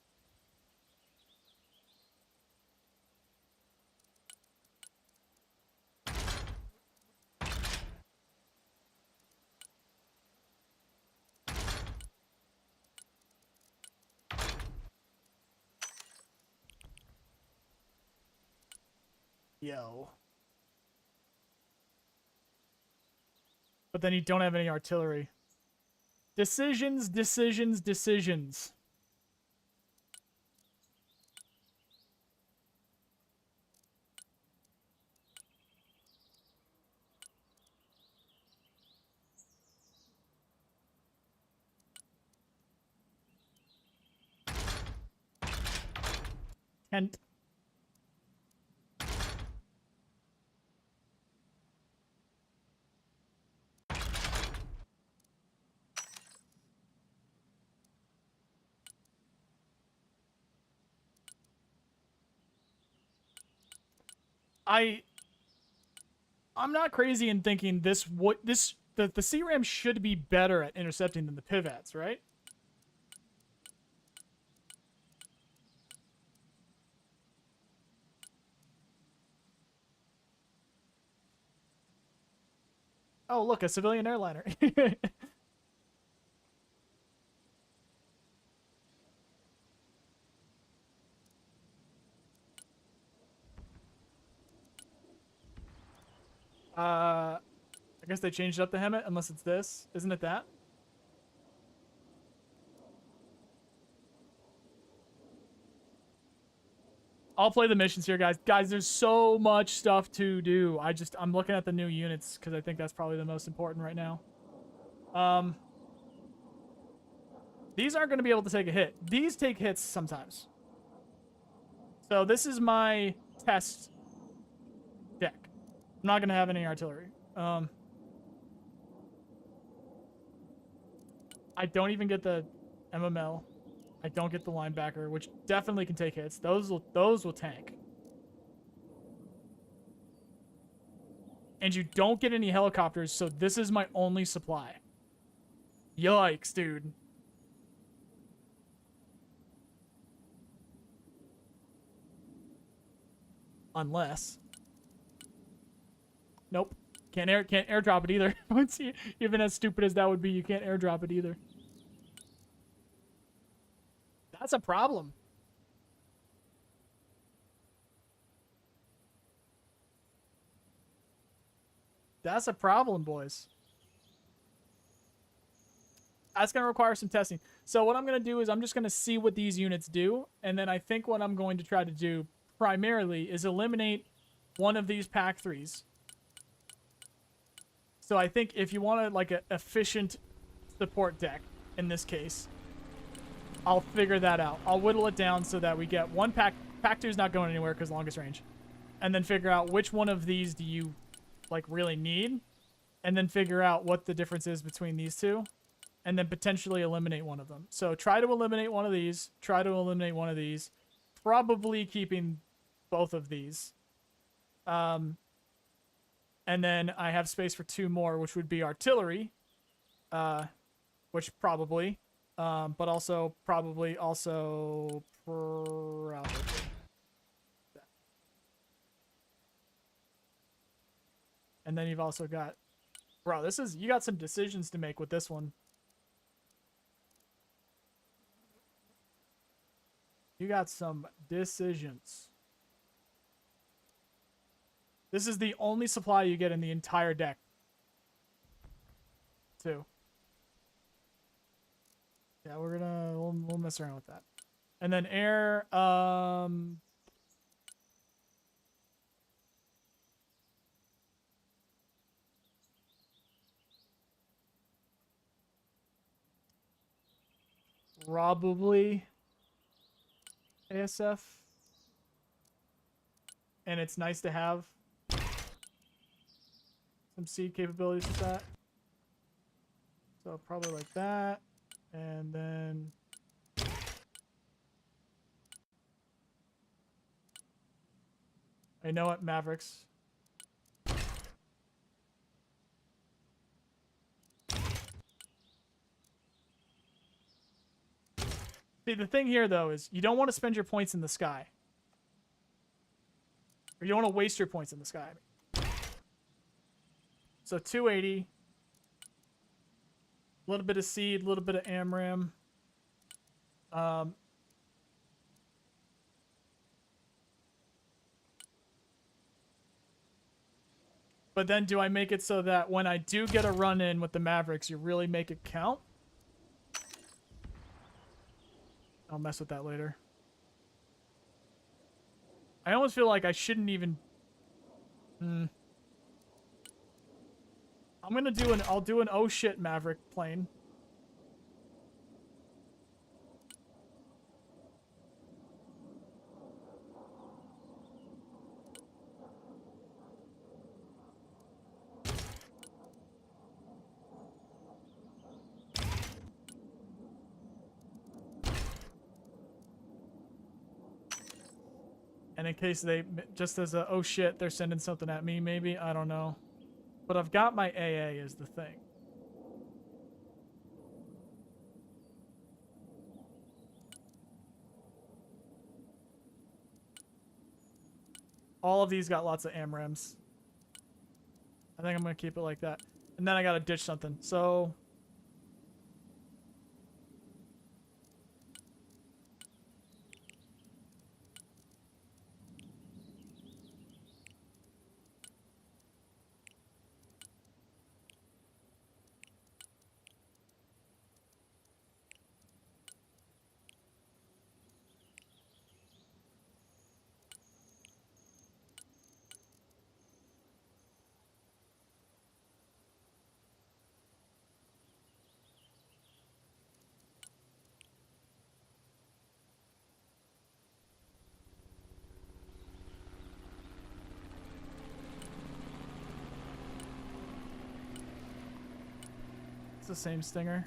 Yo. But then you don't have any artillery. Decisions, decisions, decisions. Kent. I'm not crazy in thinking the CRAM should be better at intercepting than the pivots, right? Oh, look, a civilian airliner. I guess they changed up the helmet, unless it's this. Isn't it that? I'll play the missions here, guys. Guys, there's so much stuff to do. I'm looking at the new units because I think that's probably the most important right now. These aren't going to be able to take a hit. These take hits sometimes. So this is my test deck. I'm not going to have any artillery. I don't even get the MML. I don't get the linebacker, which definitely can take hits. Those will tank. And you don't get any helicopters, so this is my only supply. Yikes, dude. Unless. Nope. Can't airdrop it either. Even as stupid as that would be, you can't airdrop it either. That's a problem. That's a problem, boys. That's going to require some testing. So what I'm going to do is I'm just going to see what these units do. And then I think what I'm going to try to do primarily is eliminate one of these pack 3s. So I think if you want like an efficient support deck in this case, I'll figure that out. I'll whittle it down so that we get one pack. Pack 2 is not going anywhere because longest range. And then figure out which one of these do you like really need. And then figure out what the difference is between these two. And then potentially eliminate one of them. So try to eliminate one of these. Try to eliminate one of these. Probably keeping both of these. And then I have space for 2 more, which would be artillery. Which probably. But also, probably. And then you've also got... Bro, you got some decisions to make with this one. You got some decisions. This is the only supply you get in the entire deck. Too. Yeah, we'll mess around with that. And then air, probably ASF. And it's nice to have some seed capabilities with that. So probably like that. And then I know what Mavericks. See, the thing here though is you don't want to spend your points in the sky. Or you don't want to waste your points in the sky. So 280. A little bit of seed, a little bit of AMRAM. But then do I make it so that when I do get a run in with the Mavericks, you really make it count? I'll mess with that later. I almost feel like I shouldn't even... I'll do an oh shit Maverick plane. And in case they, just as a, oh shit, they're sending something at me, maybe? I don't know. But I've got my AA is the thing. All of these got lots of AMRAMs. I think I'm going to keep it like that. And then I got to ditch something. So... the same stinger.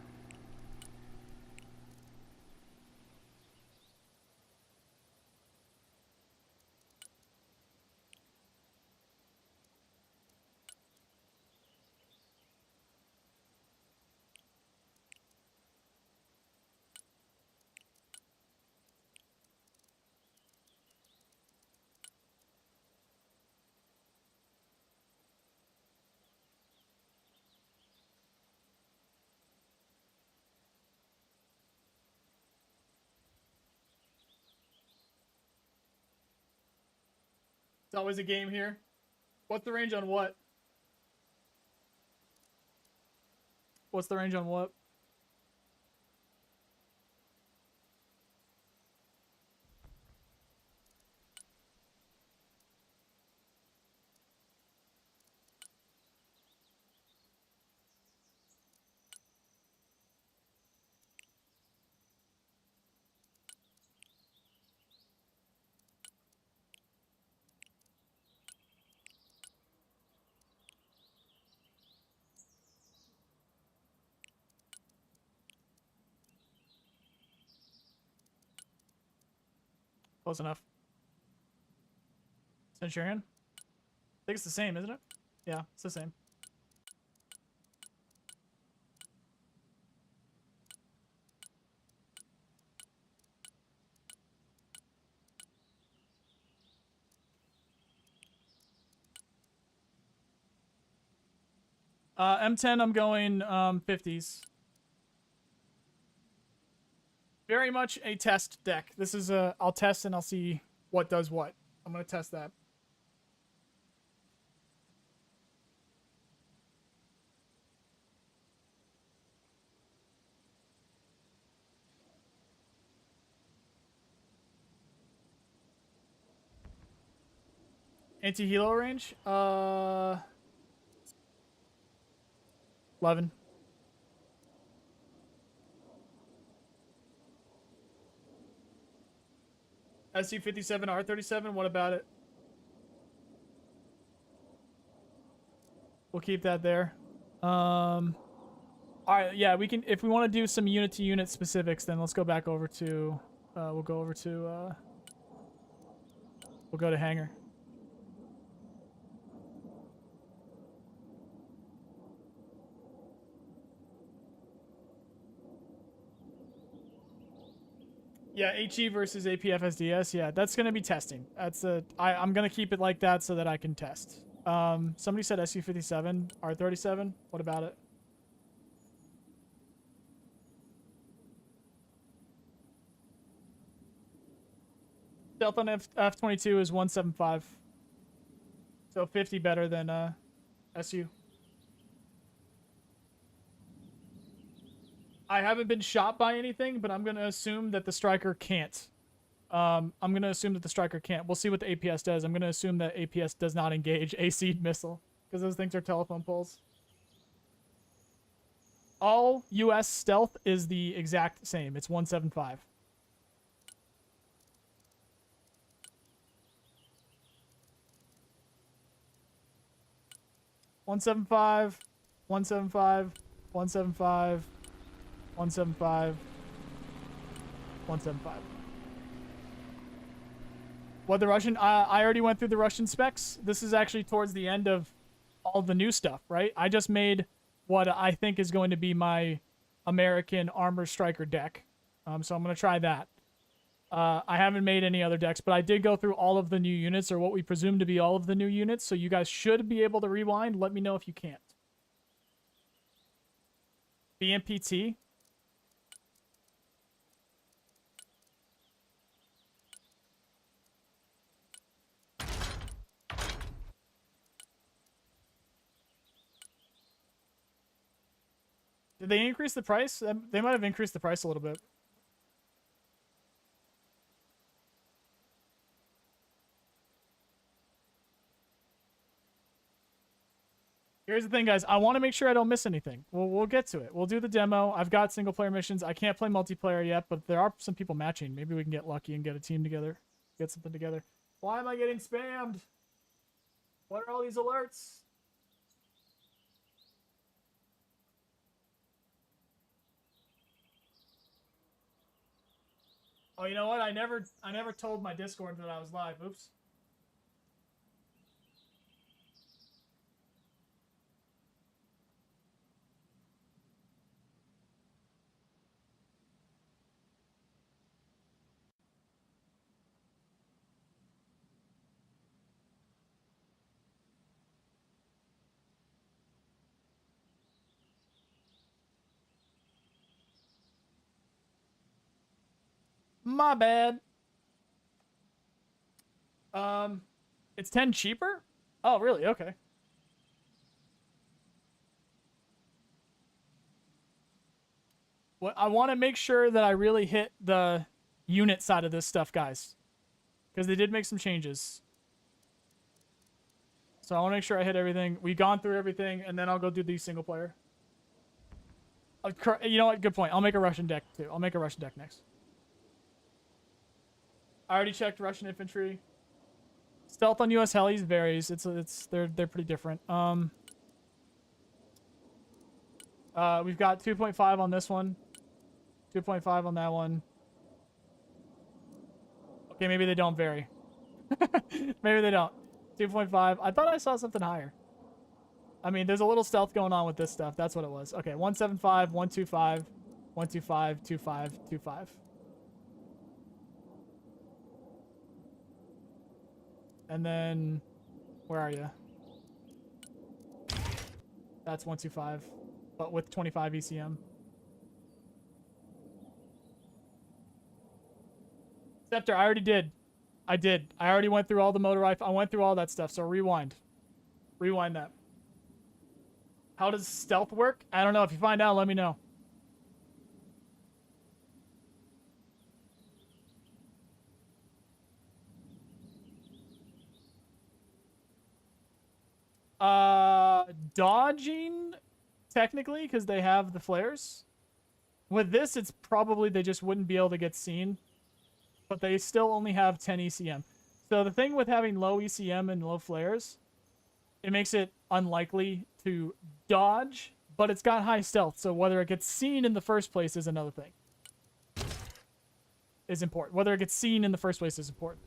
It's always a game here. What's the range on what? What's the range on what? Close enough. Centurion? I think it's the same, isn't it? Yeah, it's the same. M10, I'm going 50s. Very much a test deck. This is a... I'll test and I'll see what does what. I'm going to test that. Anti-helo range? 11. SU-57, R-37, what about it? We'll keep that there. All right, yeah, we can... If we want to do some unit-to-unit specifics, then let's go back over to... we'll go over to... we'll go to hangar. Yeah, HE versus APFSDS. Yeah, that's going to be testing. That's I'm going to keep it like that so that I can test. Somebody said SU-57, R-37. What about it? Stealth on F-22 is 175. So 50 better than SU. I haven't been shot by anything, but I'm going to assume that the striker can't. I'm going to assume that the striker can't. We'll see what the APS does. I'm going to assume that APS does not engage a seed missile because those things are telephone poles. All US stealth is the exact same. It's 175. One 175, 175, 175, 175, 175. What the Russian? I already went through the Russian specs. This is actually towards the end of all the new stuff, right? I just made what I think is going to be my American Armor Striker deck. So I'm going to try that. I haven't made any other decks, but I did go through all of the new units, or what we presume to be all of the new units, so you guys should be able to rewind. Let me know if you can't. BMPT. Did they increase the price? They might have increased the price a little bit. Here's the thing, guys. I want to make sure I don't miss anything. We'll get to it. We'll do the demo. I've got single-player missions. I can't play multiplayer yet, but there are some people matching. Maybe we can get lucky and get a team together. Get something together. Why am I getting spammed? What are all these alerts? Oh, you know what? I never told my Discord that I was live. Oops. My bad. It's 10 cheaper? Oh, really? Okay. What I want to make sure that I really hit the unit side of this stuff, guys, because they did make some changes. So I want to make sure I hit everything. We've gone through everything, and then I'll go do the single player. You know what? Good point. I'll make a Russian deck, too. I'll make a Russian deck next. I already checked Russian infantry. Stealth on US helis varies. They're pretty different. We've got 2.5 on this one. 2.5 on that one. Okay, maybe they don't vary. Maybe they don't. 2.5. I thought I saw something higher. I mean, there's a little stealth going on with this stuff. That's what it was. Okay, 175, 125, 125, 25, 25. And then, where are you? That's 125, but with 25 ECM. Scepter, I already did. I did. I already went through all the motor rifle. I went through all that stuff, so rewind. Rewind that. How does stealth work? I don't know. If you find out, let me know. Dodging, technically, because they have the flares. With this, it's probably they just wouldn't be able to get seen, but they still only have 10 ECM. So the thing with having low ECM and low flares, it makes it unlikely to dodge, but it's got high stealth, so whether it gets seen in the first place is another thing. Is important. Whether it gets seen in the first place is important.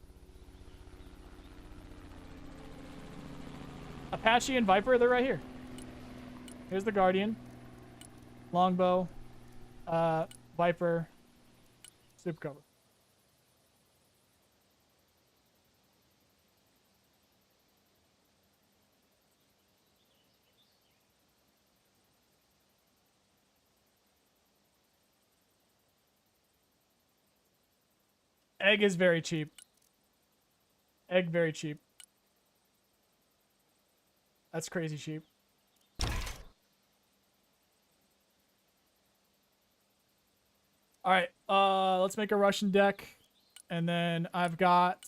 Apache and Viper, they're right here. Here's the Guardian. Longbow. Viper. Super cover. Egg is very cheap. Egg very cheap. That's crazy cheap. All right, let's make a Russian deck, and then I've got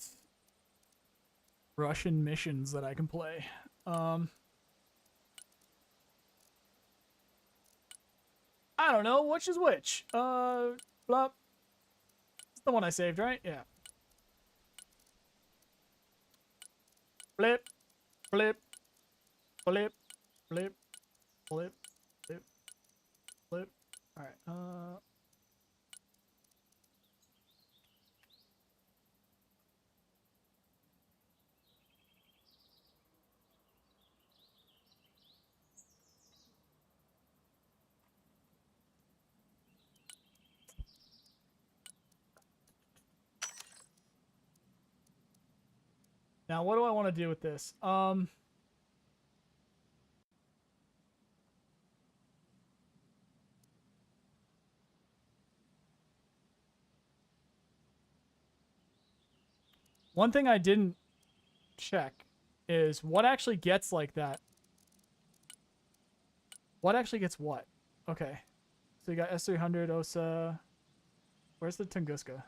Russian missions that I can play. I don't know which is which. Blah. It's the one I saved, right? Yeah. Blip, blip, blip, blip, blip, blip, blip. All right. Now, what do I want to do with this? One thing I didn't check is what actually gets like that. What actually gets what? Okay. So you got S300, OSA. Where's the Tunguska?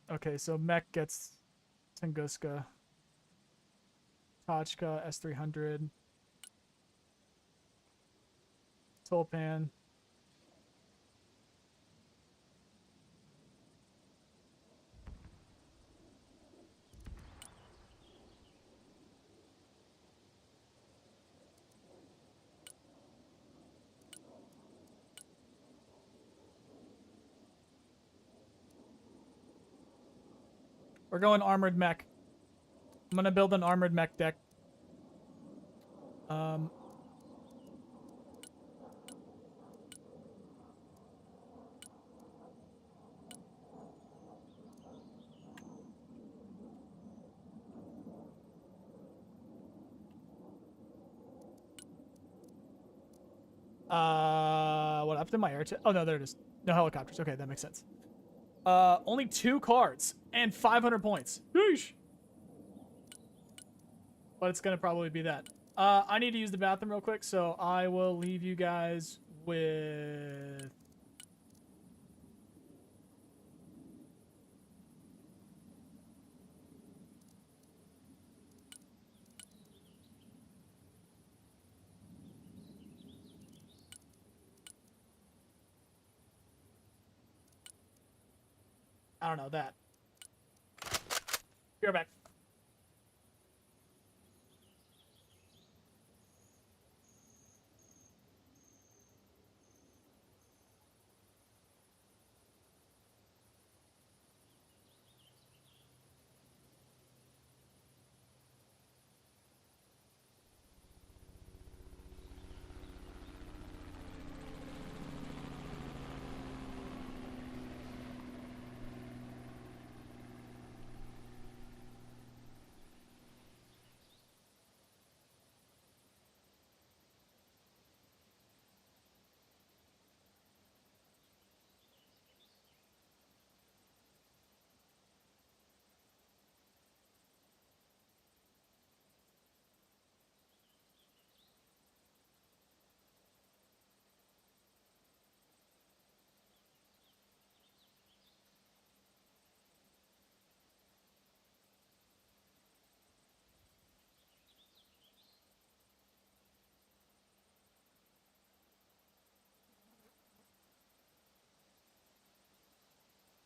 Okay, so mech gets Tunguska. Tachka, S300. Tulpan. We're going armored mech. I'm gonna build an armored mech deck. What happened to my air? Oh no, there it is. No helicopters. Okay, that makes sense. Only 2 cards and 500 points. Yeesh. But it's gonna probably be that. I need to use the bathroom real quick, so I will leave you guys with. I don't know that. You're back.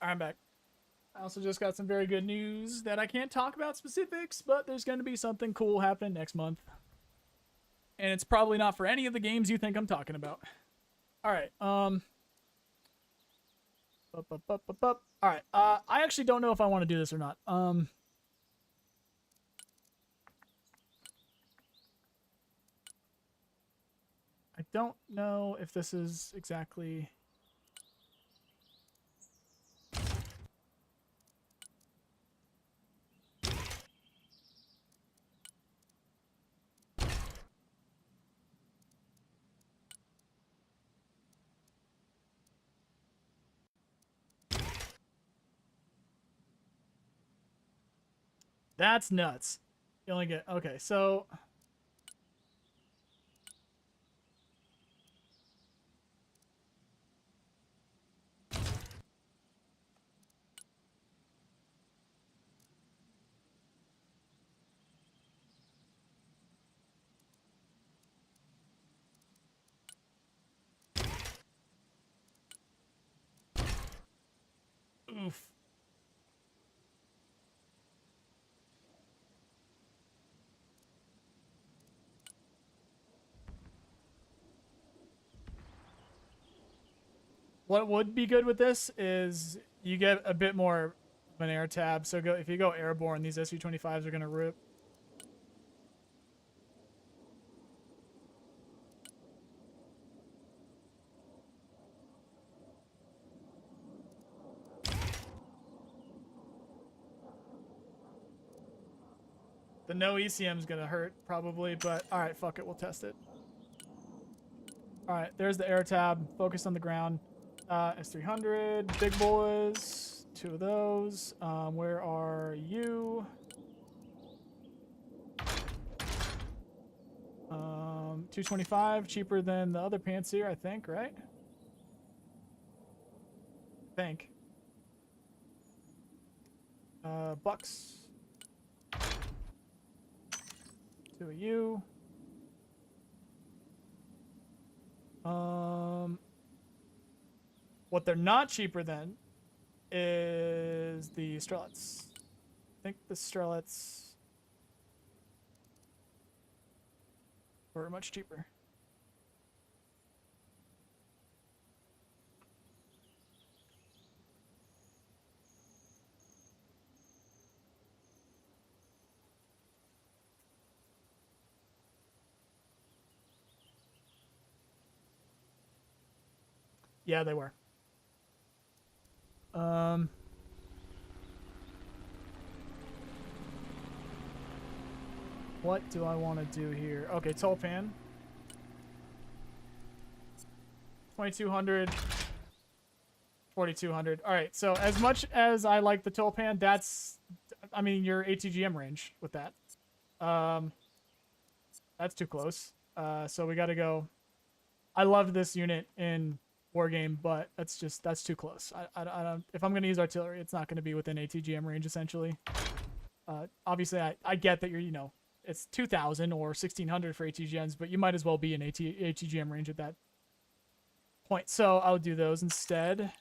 I'm back. I also just got some very good news that I can't talk about specifics, but there's going to be something cool happening next month. And it's probably not for any of the games you think I'm talking about. All right. All right. I actually don't know if I want to do this or not. I don't know if this is exactly. That's nuts. You only get. Okay, so. Oof. What would be good with this is you get a bit more of an air tab. So if you go airborne, these SU-25s are going to rip. The no ECM is going to hurt, probably, but all right, fuck it. We'll test it. All right, there's the air tab. Focus on the ground. S300, big boys. 2 of those. Where are you? 225, cheaper than the other Pantsir, I think, right? I think. Bucks. 2 of you. What they're not cheaper than is the Strelets. I think the Strelets were much cheaper. Yeah, they were. What do I want to do here? Okay, Tulpan. 2200. 4200. All right, so as much as I like the Tulpan, that's, I mean, your ATGM range with that. That's too close. So we got to go. I loved this unit in Wargame, but that's too close. I don't. If I'm gonna use artillery, it's not gonna be within ATGM range essentially. Obviously, I get that you're it's 2000 or 1600 for ATGMs, but you might as well be in ATGM range at that point. So I'll do those instead.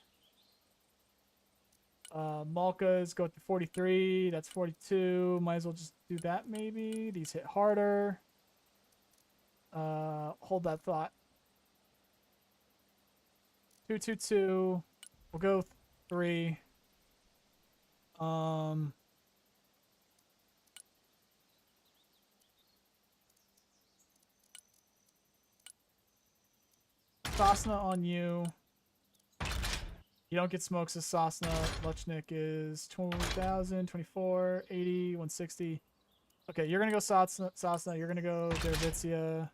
Malkas go up to 43. That's 42. Might as well just do that maybe. These hit harder. Hold that thought. 222. We'll go 3. Sasna on you. You don't get smokes as Sasna. Luchnik is 20,000, 24, 80, 160. Okay, you're going to go Sasna. You're going to go Dervitsia.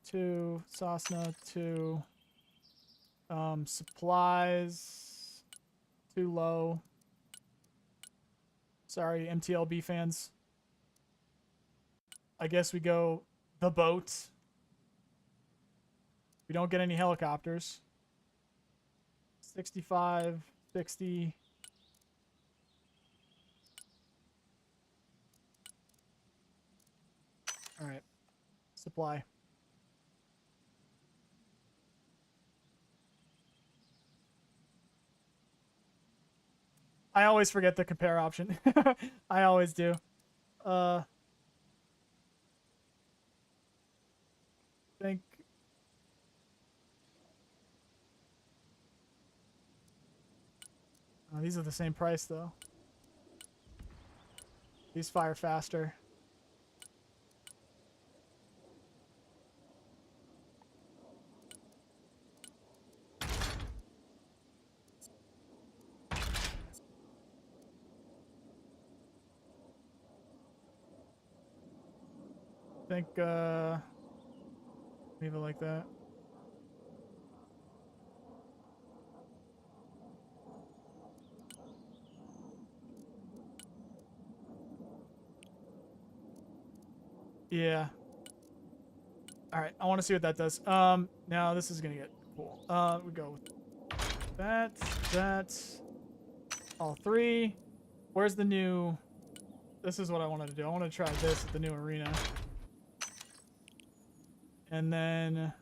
2. Sasna. 2. Supplies. Too low. Sorry, MTLB fans. I guess we go the boat. We don't get any helicopters. 65, 60. All right. Supply. I always forget the compare option. I always do. Think. Oh, these are the same price though. These fire faster. Think leave it like that. Yeah. All right, I want to see what that does. Now this is gonna get cool. We go with that, all 3. Where's the new? This is what I wanted to do. I want to try this at the new arena, and then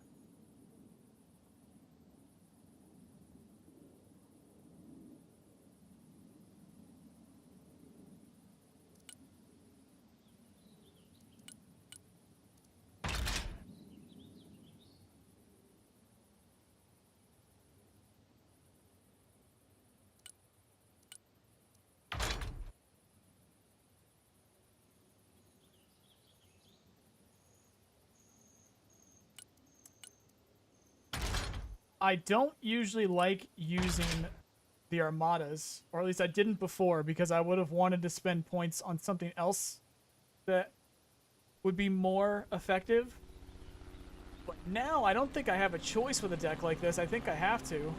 I don't usually like using the armadas, or at least I didn't before, because I would have wanted to spend points on something else that would be more effective. But now I don't think I have a choice with a deck like this. I think I have to.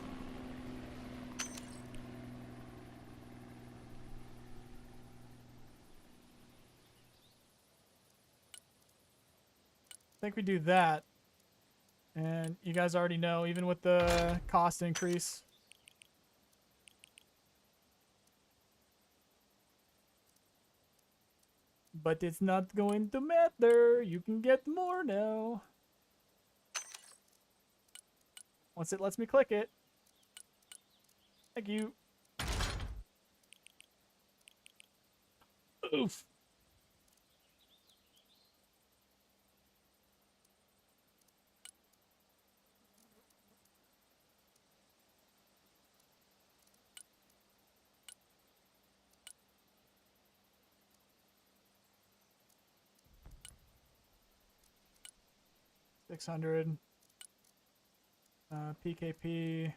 I think we do that. And you guys already know, even with the cost increase. But it's not going to matter. You can get more now. Once it lets me click it. Thank you. Oof. $600. PKP.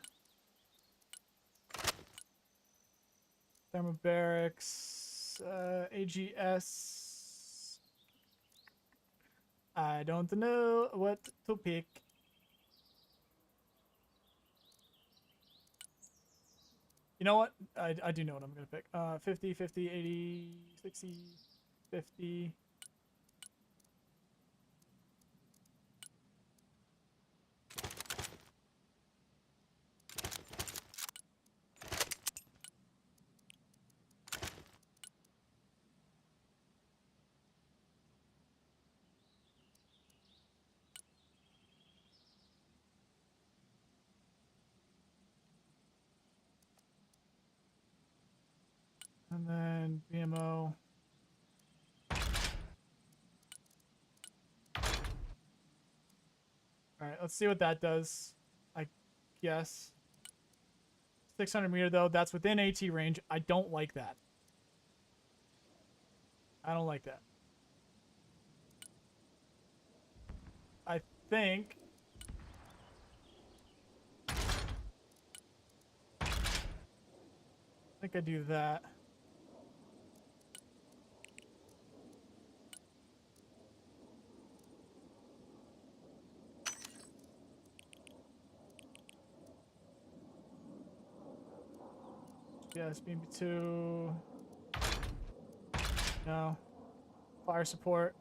Thermobarics. AGS. I don't know what to pick. You know what? I do know what I'm going to pick. 50, 50, 80, 60, 50. And then BMO. All right, let's see what that does. I guess 600-meter though, that's within AT range. I don't like that. I don't like that. I think I do that. Yes, BB2. No. Fire support.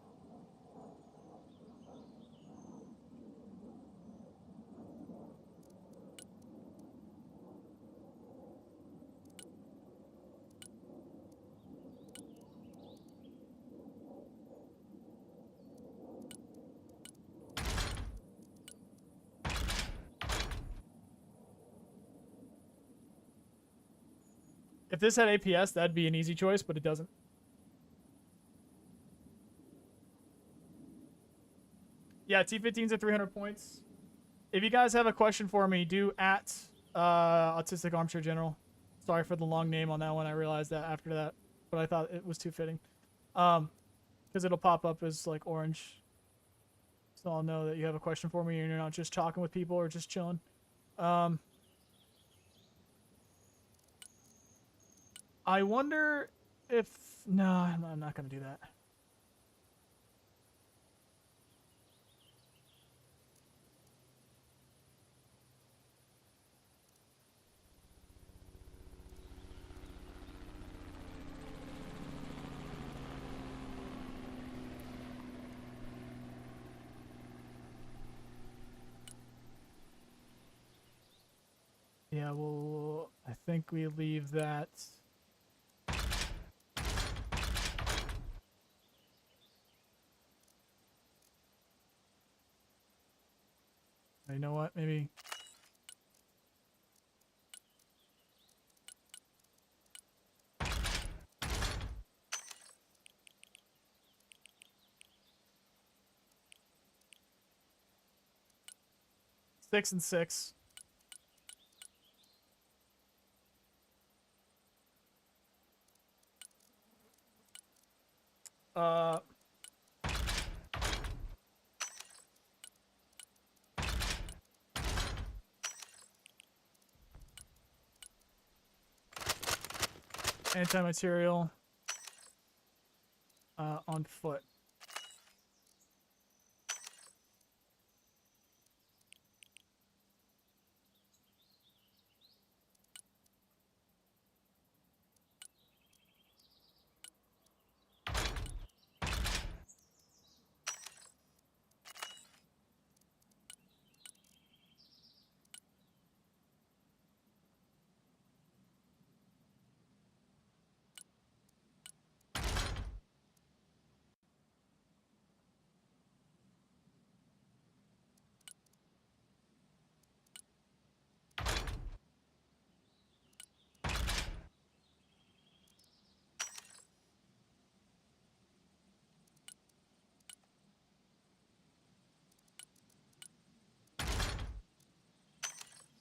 If this had APS, that'd be an easy choice, but it doesn't. Yeah, T-15s are 300 points. If you guys have a question for me, do at Autistic Armchair General. Sorry for the long name on that one. I realized that after that, but I thought it was too fitting. Because it'll pop up as like orange. So I'll know that you have a question for me and you're not just talking with people or just chilling. I wonder if... No, I'm not going to do that. Yeah, well, I think we leave that. You know what? Maybe. Six and six. Anti-material on foot.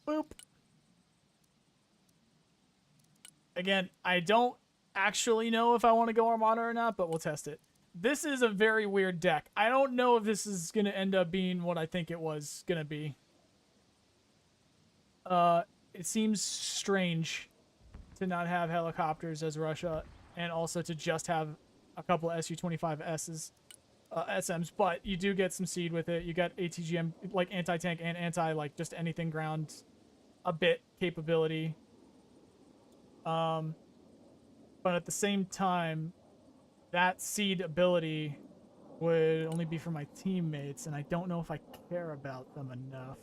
Boop. Again, I don't actually know if I want to go Armada or not, but we'll test it. This is a very weird deck. I don't know if this is going to end up being what I think it was going to be. It seems strange to not have helicopters as Russia, and also to just have a couple of Su-25Ss, SMs. But you do get some seed with it. You got ATGM, like anti-tank and anti, like just anything ground, a bit capability. But at the same time, that seed ability would only be for my teammates, and I don't know if I care about them enough.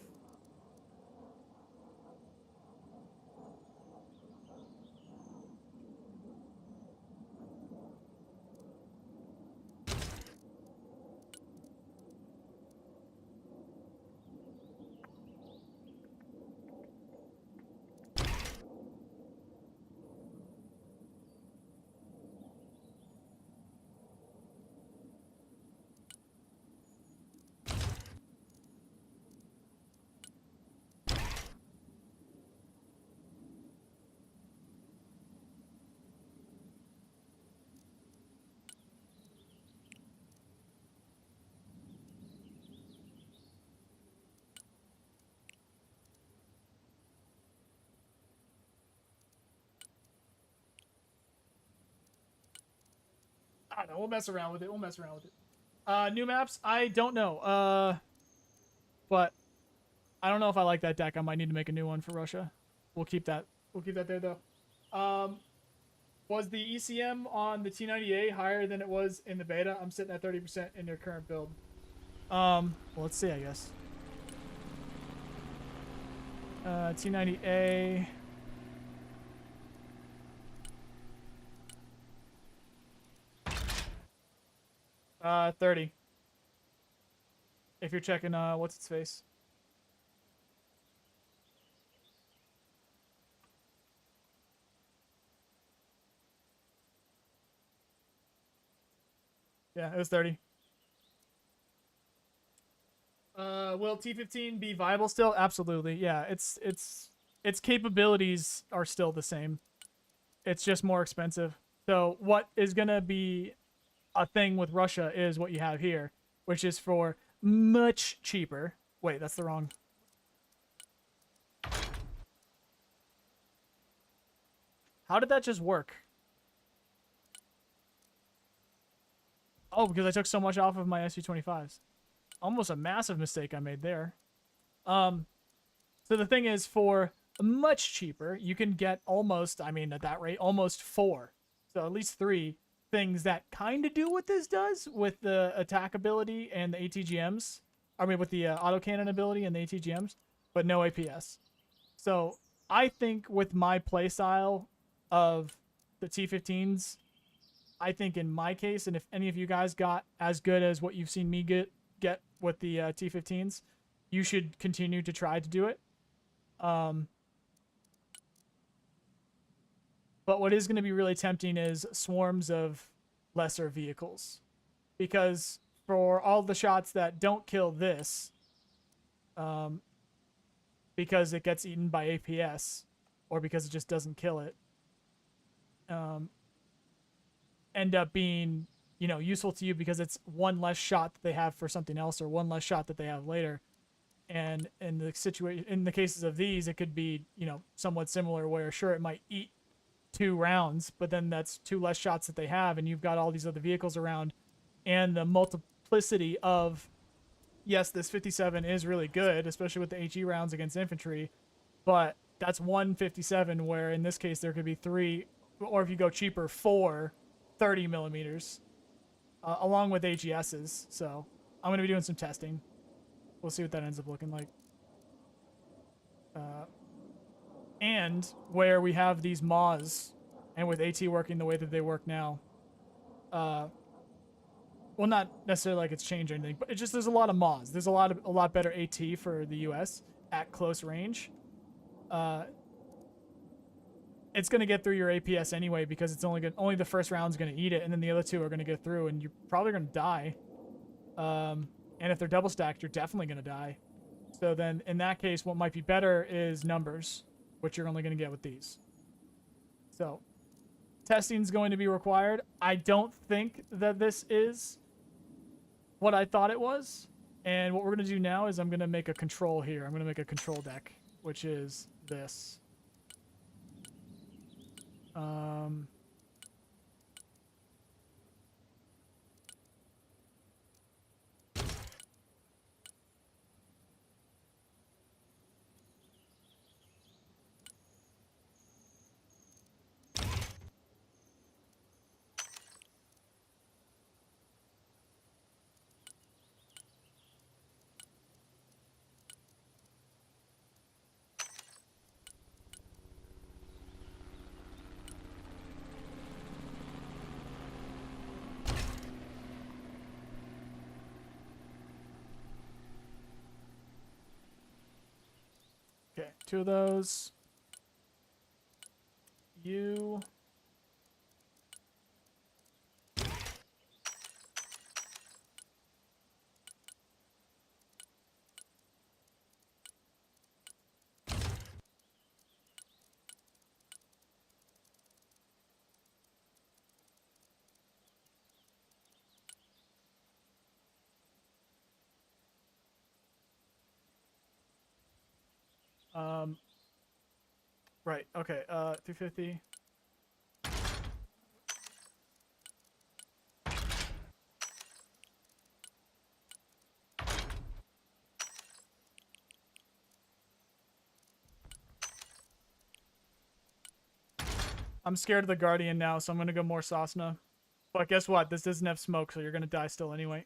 I don't know. We'll mess around with it. We'll mess around with it. New maps? I don't know. But I don't know if I like that deck. I might need to make a new one for Russia. We'll keep that. We'll keep that there though. Was the ECM on the T90A higher than it was in the beta? I'm sitting at 30% in their current build. Well, let's see, I guess. T90A. Uh, 30. If you're checking, what's its face? Yeah, it was 30. Will T15 be viable still? Absolutely. Yeah, its capabilities are still the same. It's just more expensive. So what is gonna be a thing with Russia is what you have here, which is for much cheaper. Wait, that's the wrong. How did that just work? Oh, because I took so much off of my Su-25s. Almost a massive mistake I made there. So the thing is, for much cheaper, you can get almost, I mean, at that rate, almost 4. So at least 3 things that kind of do what this does with the attack ability and the ATGMs. I mean, with the autocannon ability and the ATGMs, but no APS. So I think with my playstyle of the T15s, I think in my case, and if any of you guys got as good as what you've seen me get with the T15s, you should continue to try to do it. But what is going to be really tempting is swarms of lesser vehicles, because for all the shots that don't kill this, because it gets eaten by APS or because it just doesn't kill it, end up being, you know, useful to you because it's one less shot that they have for something else or one less shot that they have later. And in the situation, in the cases of these, it could be, you know, somewhat similar where sure it might eat 2 rounds, but then that's 2 less shots that they have, and you've got all these other vehicles around, and the multiplicity of, yes, this 57 is really good, especially with the HE rounds against infantry, but that's 157, where in this case there could be 3, or if you go cheaper, 4 30 millimeters, along with AGSs. So I'm going to be doing some testing. We'll see what that ends up looking like. And where we have these MAWs, and with AT working the way that they work now, well, not necessarily like it's changed anything, but it's just there's a lot of MAWs. There's a lot better AT for the US at close range. It's going to get through your APS anyway because it's only the first round's going to eat it, and then the other 2 are going to get through, and you're probably going to die. And if they're double stacked, you're definitely going to die. So then, in that case, what might be better is numbers, which you're only going to get with these. So, testing is going to be required. I don't think that this is what I thought it was. And what we're going to do now is I'm going to make a control here. I'm going to make a control deck, which is this. Um, okay, 2 of those. You. Right. Okay. 350. I'm scared of the Guardian now, so I'm gonna go more Sasna. But guess what? This doesn't have smoke, so you're gonna die still anyway.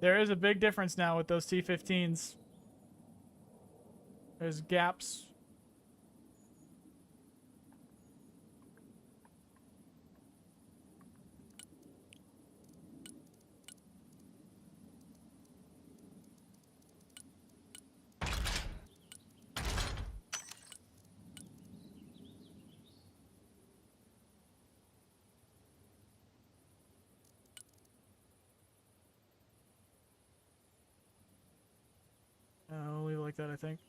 There is a big difference now with those T-15s. There's gaps. I'll leave it like that, I think.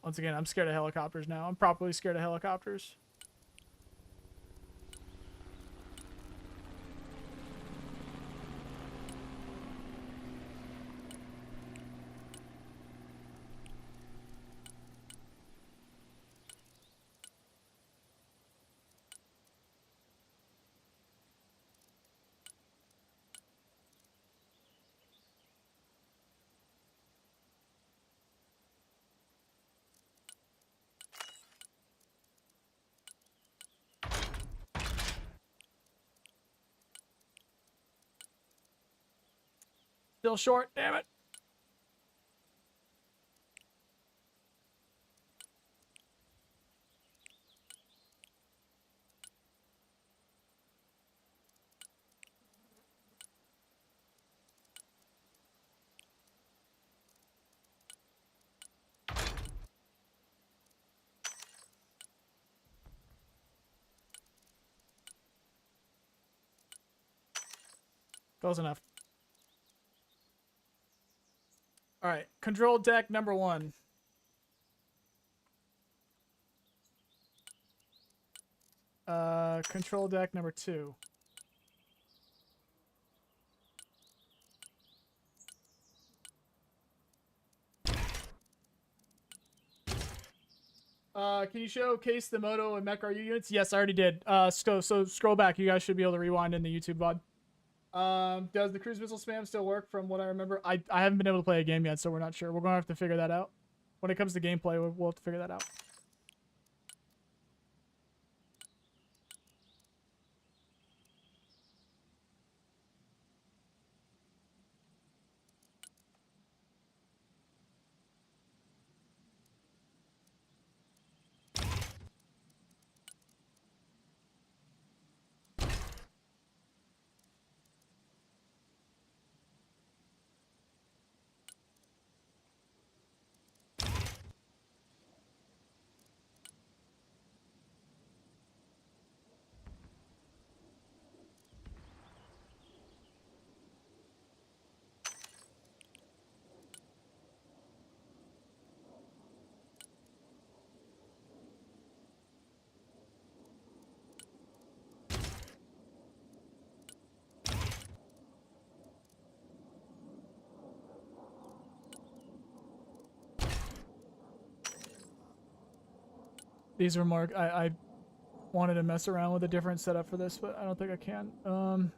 Once again, I'm scared of helicopters now. I'm properly scared of helicopters. Still short, damn it. Close enough. All right, control deck number 1. Control deck number 2. Can you showcase the Moto and MechRU units? Yes, I already did. So scroll back. You guys should be able to rewind in the YouTube VOD. Does the cruise missile spam still work? From what I remember, I haven't been able to play a game yet, so we're not sure. We're gonna have to figure that out. When it comes to gameplay, we'll have to figure that out. These are more. I wanted to mess around with a different setup for this, but I don't think I can.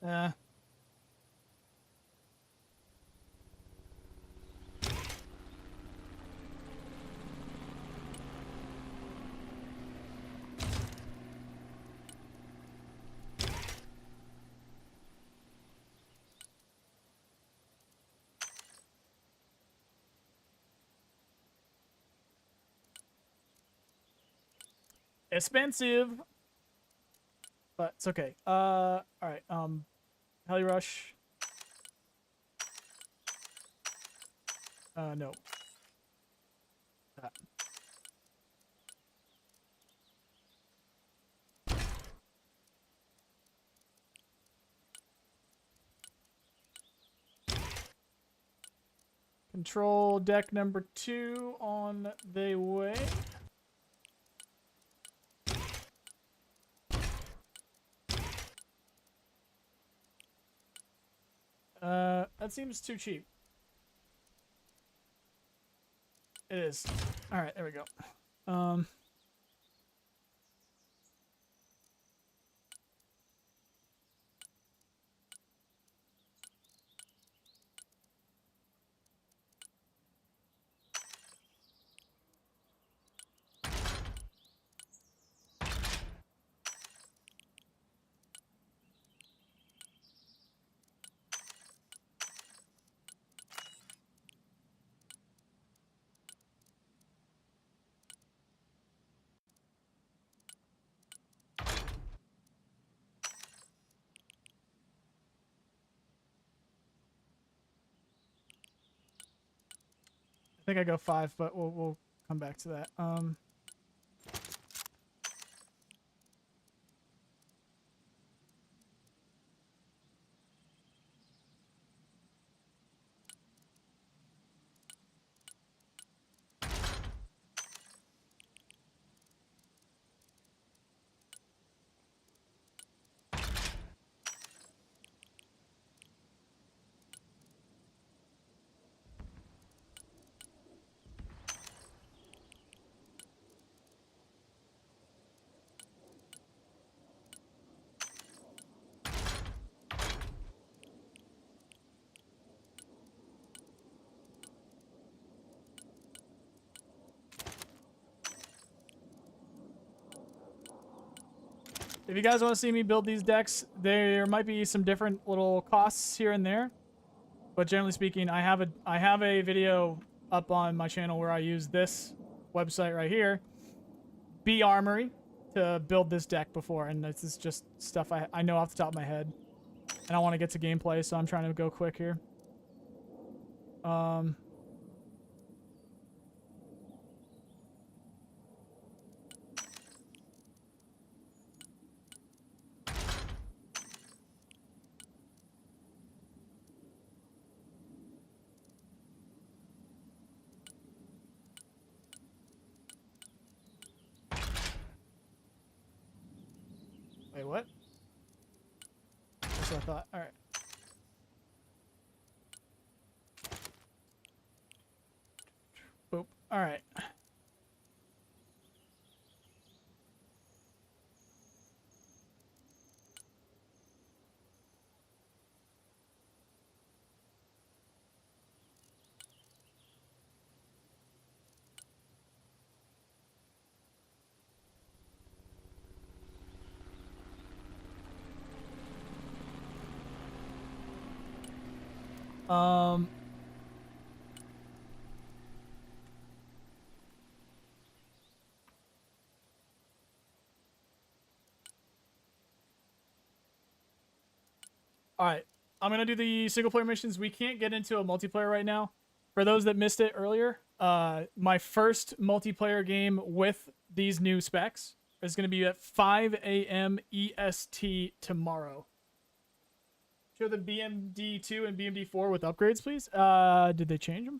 Eh. Expensive, but it's okay. All right. Heli rush. No. That. Control deck number 2 on the way. That seems too cheap. It is. All right, there we go. I think I go 5, but we'll come back to that. if you guys want to see me build these decks, there might be some different little costs here and there. But generally speaking, I have a video up on my channel where I use this website right here, B Armory, to build this deck before, and this is just stuff I know off the top of my head. And I want to get to gameplay, so I'm trying to go quick here. Wait, what? That's what I thought. All right. Boop. All right. Um. All right. I'm going to do the single player missions. We can't get into a multiplayer right now. For those that missed it earlier, my first multiplayer game with these new specs is going to be at 5 a.m. EST tomorrow. Show the BMD2 and BMD4 with upgrades, please. Did they change them?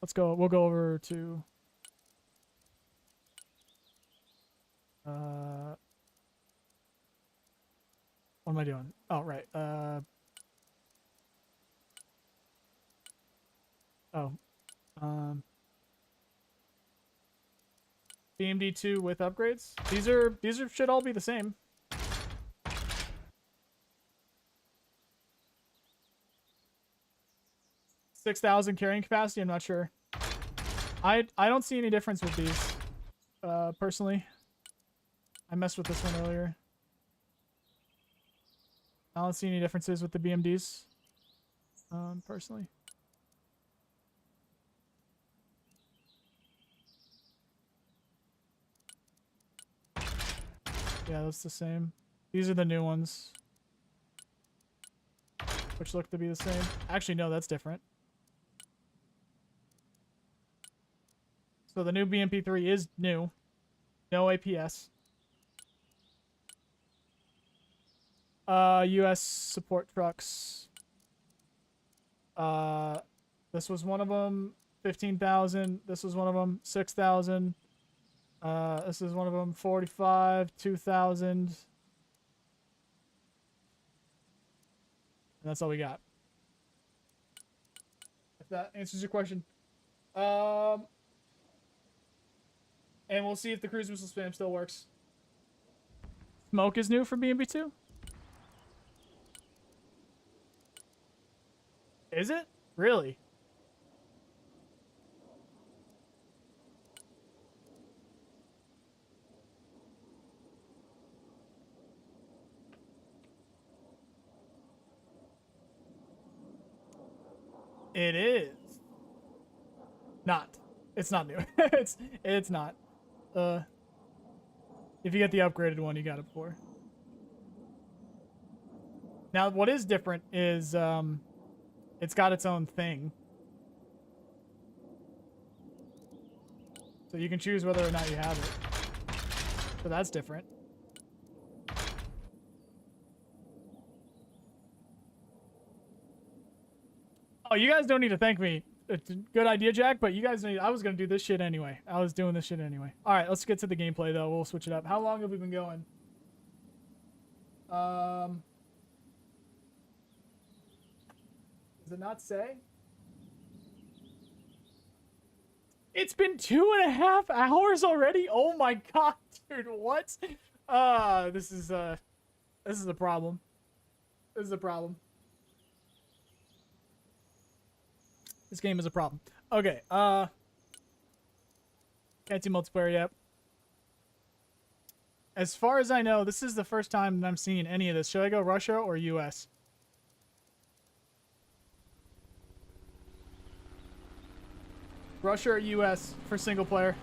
Let's go. We'll go over to... what am I doing? Oh, right. BMD2 with upgrades. These should all be the same. $6,000 carrying capacity. I'm not sure. I don't see any difference with these. Personally, I messed with this one earlier. I don't see any differences with the BMDs. Personally. Yeah, that's the same. These are the new ones, which look to be the same. Actually, no, that's different. So the new BMP3 is new. No APS. US support trucks. This was one of them, 15,000. This was one of them, 6,000. This is one of them, 45, 2,000. And that's all we got. If that answers your question. And we'll see if the cruise missile spam still works. Smoke is new for BMB2? Is it? Really? It is. Not. It's not new. it's not. If you get the upgraded one, you got it before. Now, what is different is it's got its own thing. So you can choose whether or not you have it. So that's different. Oh, you guys don't need to thank me. It's a good idea, Jack, but you guys need... I was going to do this shit anyway. I was doing this shit anyway. All right, let's get to the gameplay, though. We'll switch it up. How long have we been going? Does it not say? It's been 2.5 hours already? Oh my god, dude, what? This is a problem. This is a problem. This game is a problem. Okay, can't do multiplayer yet. As far as I know, this is the first time that I'm seeing any of this. Should I go Russia or US? Russia or US for single player?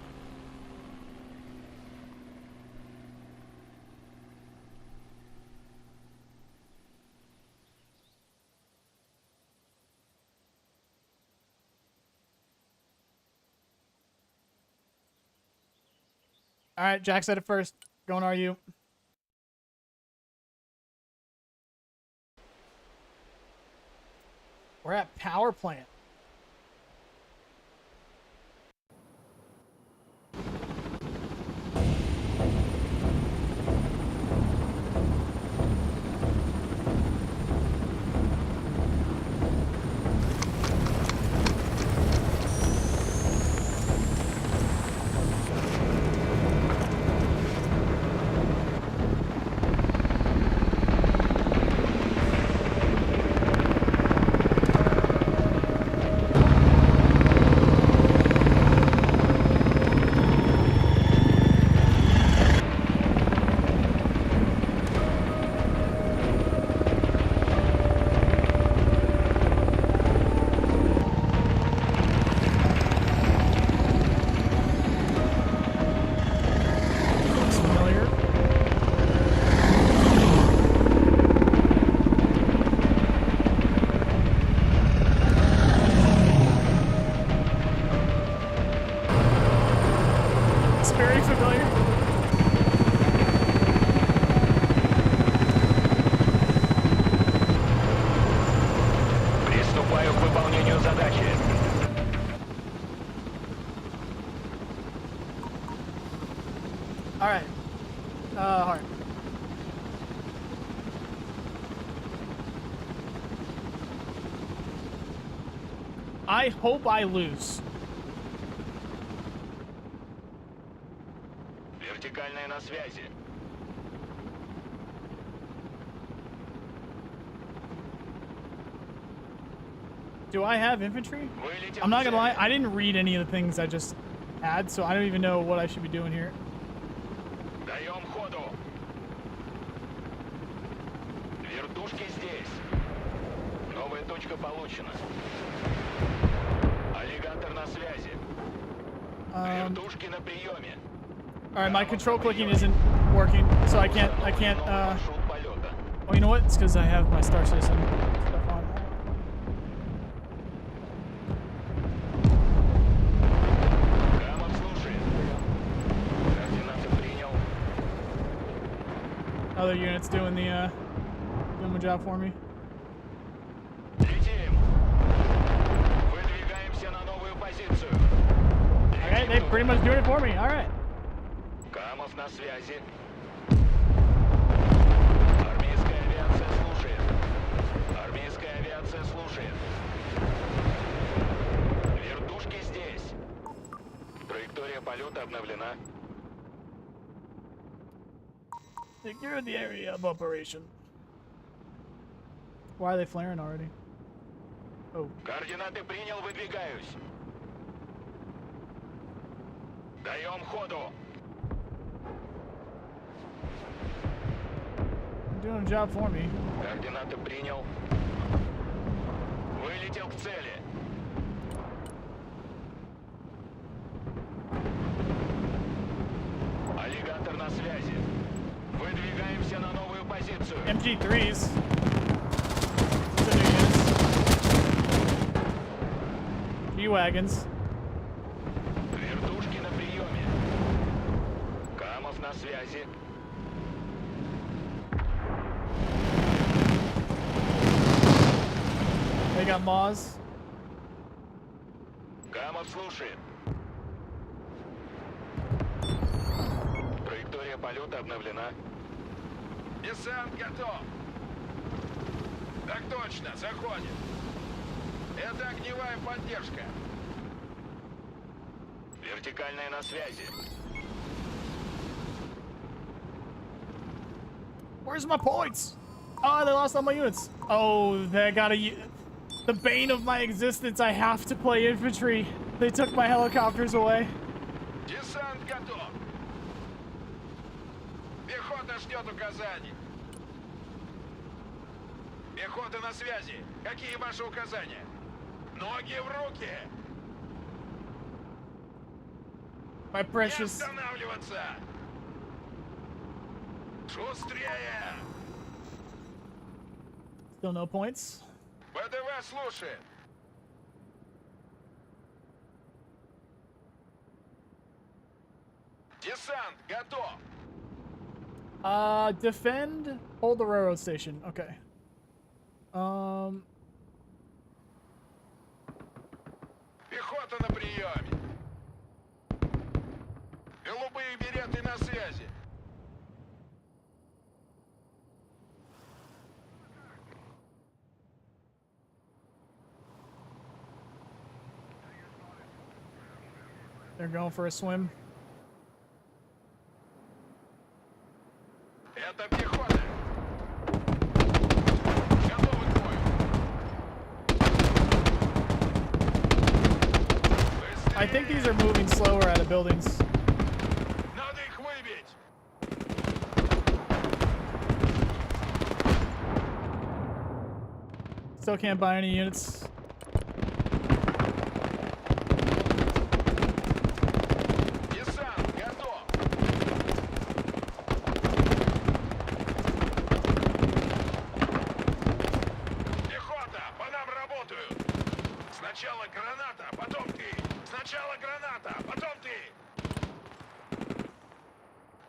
All right, Jack said it first. Going RU. We're at power plant. Alright. Hard. I hope I lose.
Вертикальная на связи.
Do I have infantry? I'm not gonna lie, I didn't read any of the things I just had, so I don't even know what I should be doing here.
Даем ходу. Вертушки здесь. Новая точка получена. Аллигатор на связи. Вертушки на приеме.
Alright, my control clicking isn't working, so I can't, oh, you know what? It's because I have my Star Citizen stuff on. Other units doing the doing my job for me. Okay, they pretty much doing it for me. All right.
На связи. Армейская авиация слушает. Армейская авиация слушает. Вертушки здесь. Траектория полета обновлена.
Secure the area of operation. Why are they flaring already? Oh.
Координаты принял, выдвигаюсь. Даем ходу.
Doing a job for me.
Координаты принял. Вылетел к цели. Аллигатор на связи. Выдвигаемся на новую позицию.
MG3s. G-Wagons.
Вертушки на приеме. Камов на связи.
They got Moz.
Камов слушает. Траектория полета обновлена. Десант готов. Так точно, заходит. Это огневая поддержка. Вертикальная на связи.
Where's my points? Oh, they lost all my units. Oh, they got the bane of my existence. I have to play infantry. They took my helicopters away.
Десант готов. Пехота ждет указаний. Пехота на связи. Какие ваши указания? Ноги в руки.
My
Не
precious.
останавливаться. Шустрее.
Still no points.
ВДВ слушает. Десант готов.
Defend. Hold the railroad station. Okay.
Пехота на приеме. Голубые береты на связи.
They're going for a swim.
Это пехота. Готовы к бою.
I think these are moving slower out of buildings.
Надо их выбить.
Still can't buy any units.
Десант готов. Пехота, по нам работают. Сначала граната, потом ты. Сначала граната, потом ты.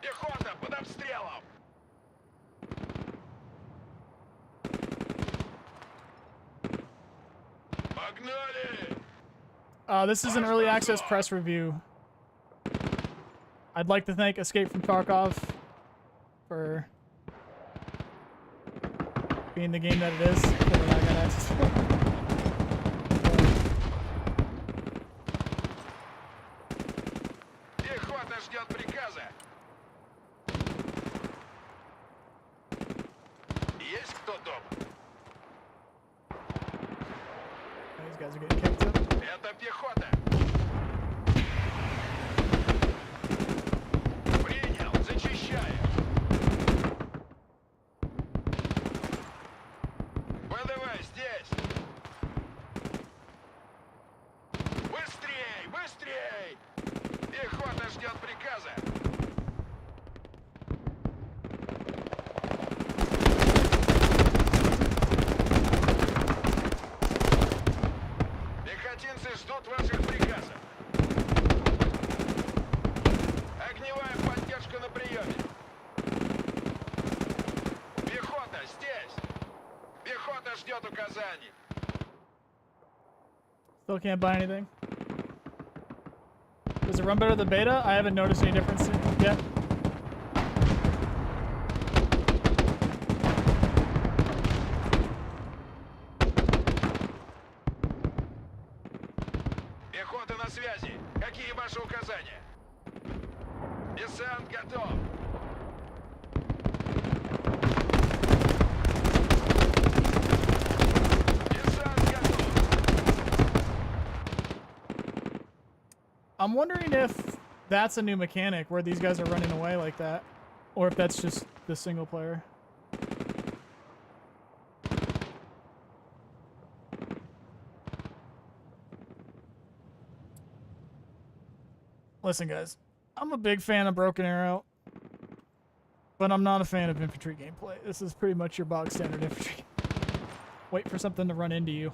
Пехота под обстрелом. Погнали!
This is an early access press review. I'd like to thank Escape from Tarkov for being the game that it is. That I got access to.
Пехота ждет приказа. Есть кто дома?
These guys are getting kicked up.
Это пехота. Принял, зачищаю. ВДВ здесь. Быстрей, быстрей. Пехота ждет приказа. Пехотинцы ждут ваших приказов. Огневая поддержка на приеме. Пехота здесь. Пехота ждет указаний.
Still can't buy anything. Does it run better than beta? I haven't noticed any difference yet.
Пехота на связи. Какие ваши указания? Десант готов. Десант готов.
I'm wondering if that's a new mechanic where these guys are running away like that, or if that's just the single player. Listen, guys, I'm a big fan of Broken Arrow, but I'm not a fan of infantry gameplay. This is pretty much your bog standard infantry. Wait for something to run into you.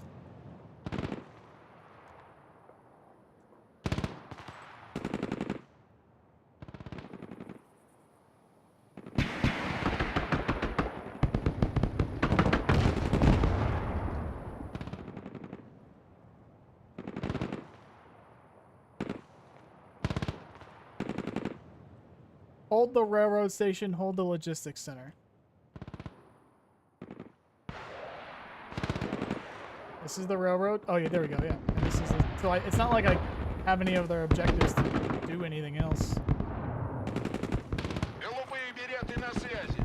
Hold the railroad station, hold the logistics center. This is the railroad. Oh yeah, there we go. Yeah, and this is the, so it's not like I have any other objectives to do anything else.
Голубые береты на связи.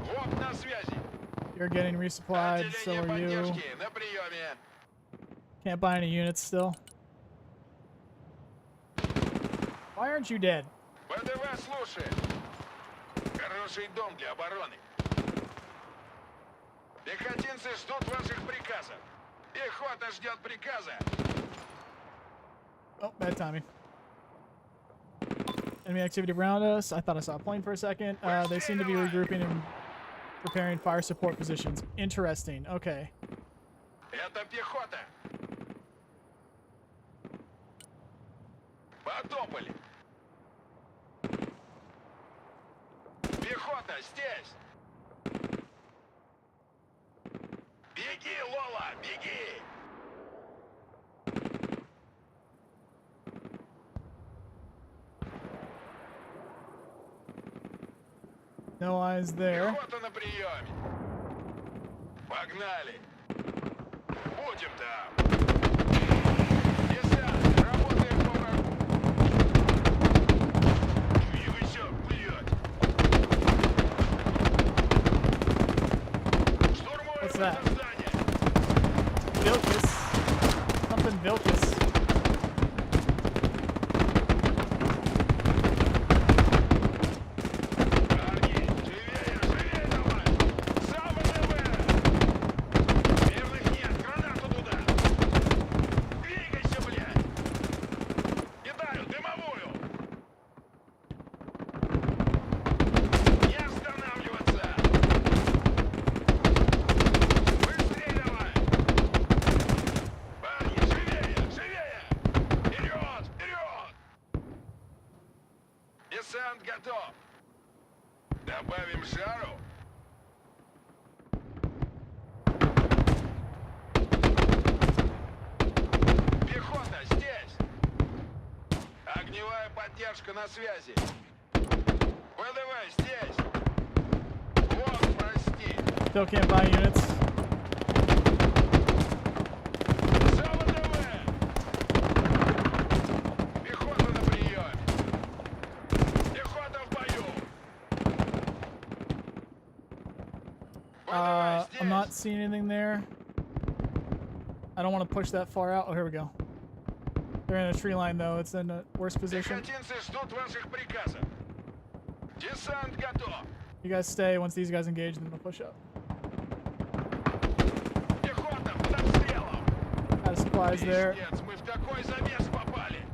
ВОП на связи.
You're getting resupplied, so
Отделение
are you.
поддержки на приеме.
Can't buy any units still. Why aren't you dead?
ВДВ слушает. Хороший дом для обороны. Пехотинцы ждут ваших приказов. Пехота ждет приказа.
Oh, bad timing. Enemy activity around us. I thought I saw a plane for a second. They seem to be regrouping and preparing fire support positions. Interesting. Okay.
Это пехота. Потопали. Пехота здесь. Беги, Лола, беги.
No eyes there.
Пехота на приеме. Погнали. Будем там. Десант, работаем по врагу. Двигайся, блядь. Штурмуем
What's
это
that?
здание.
Vilcus. Something Vilcus.
Парни, живее, живее давай. За ВДВ. Мирных нет, гранату туда. Двигайся, блядь. Кидаю дымовую. Не останавливаться. Быстрее давай. Парни, живее, живее. Вперед, вперед. Десант готов. Добавим жару. Пехота здесь. Огневая поддержка на связи. ВДВ здесь. Вот, прости.
Still can't buy units.
За ВДВ. Пехота на приеме. Пехота в бою. ВДВ здесь.
I'm not seeing anything there. I don't want to push that far out. Oh, here we go. They're in a tree line, though. It's in a worse position.
Пехотинцы ждут ваших приказов. Десант готов.
You guys stay. Once these guys engage, then they'll push up.
Пехота под обстрелом.
Out of supplies there.
Пиздец, мы в такой замес попали.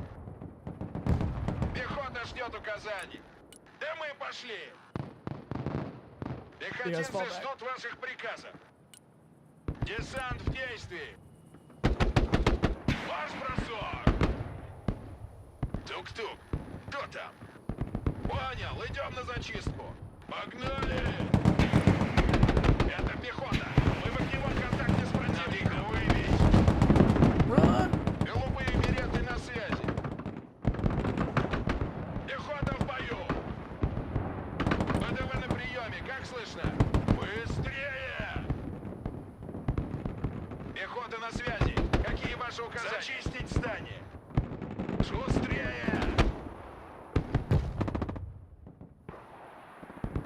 Пехота ждет указаний. Да мы пошли. Пехотинцы
fall back.
ждут ваших приказов. Десант в действии. Ваш бросок. Тук-тук. Кто там? Понял, идем на зачистку. Погнали! Это пехота. Мы в огневом контакте с противником. Выявить.
Run!
Голубые береты на связи. Пехота в бою. ВДВ на приеме. Как слышно? Быстрее! Пехота на связи. Какие ваши указания? Зачистить здание. Шустрее!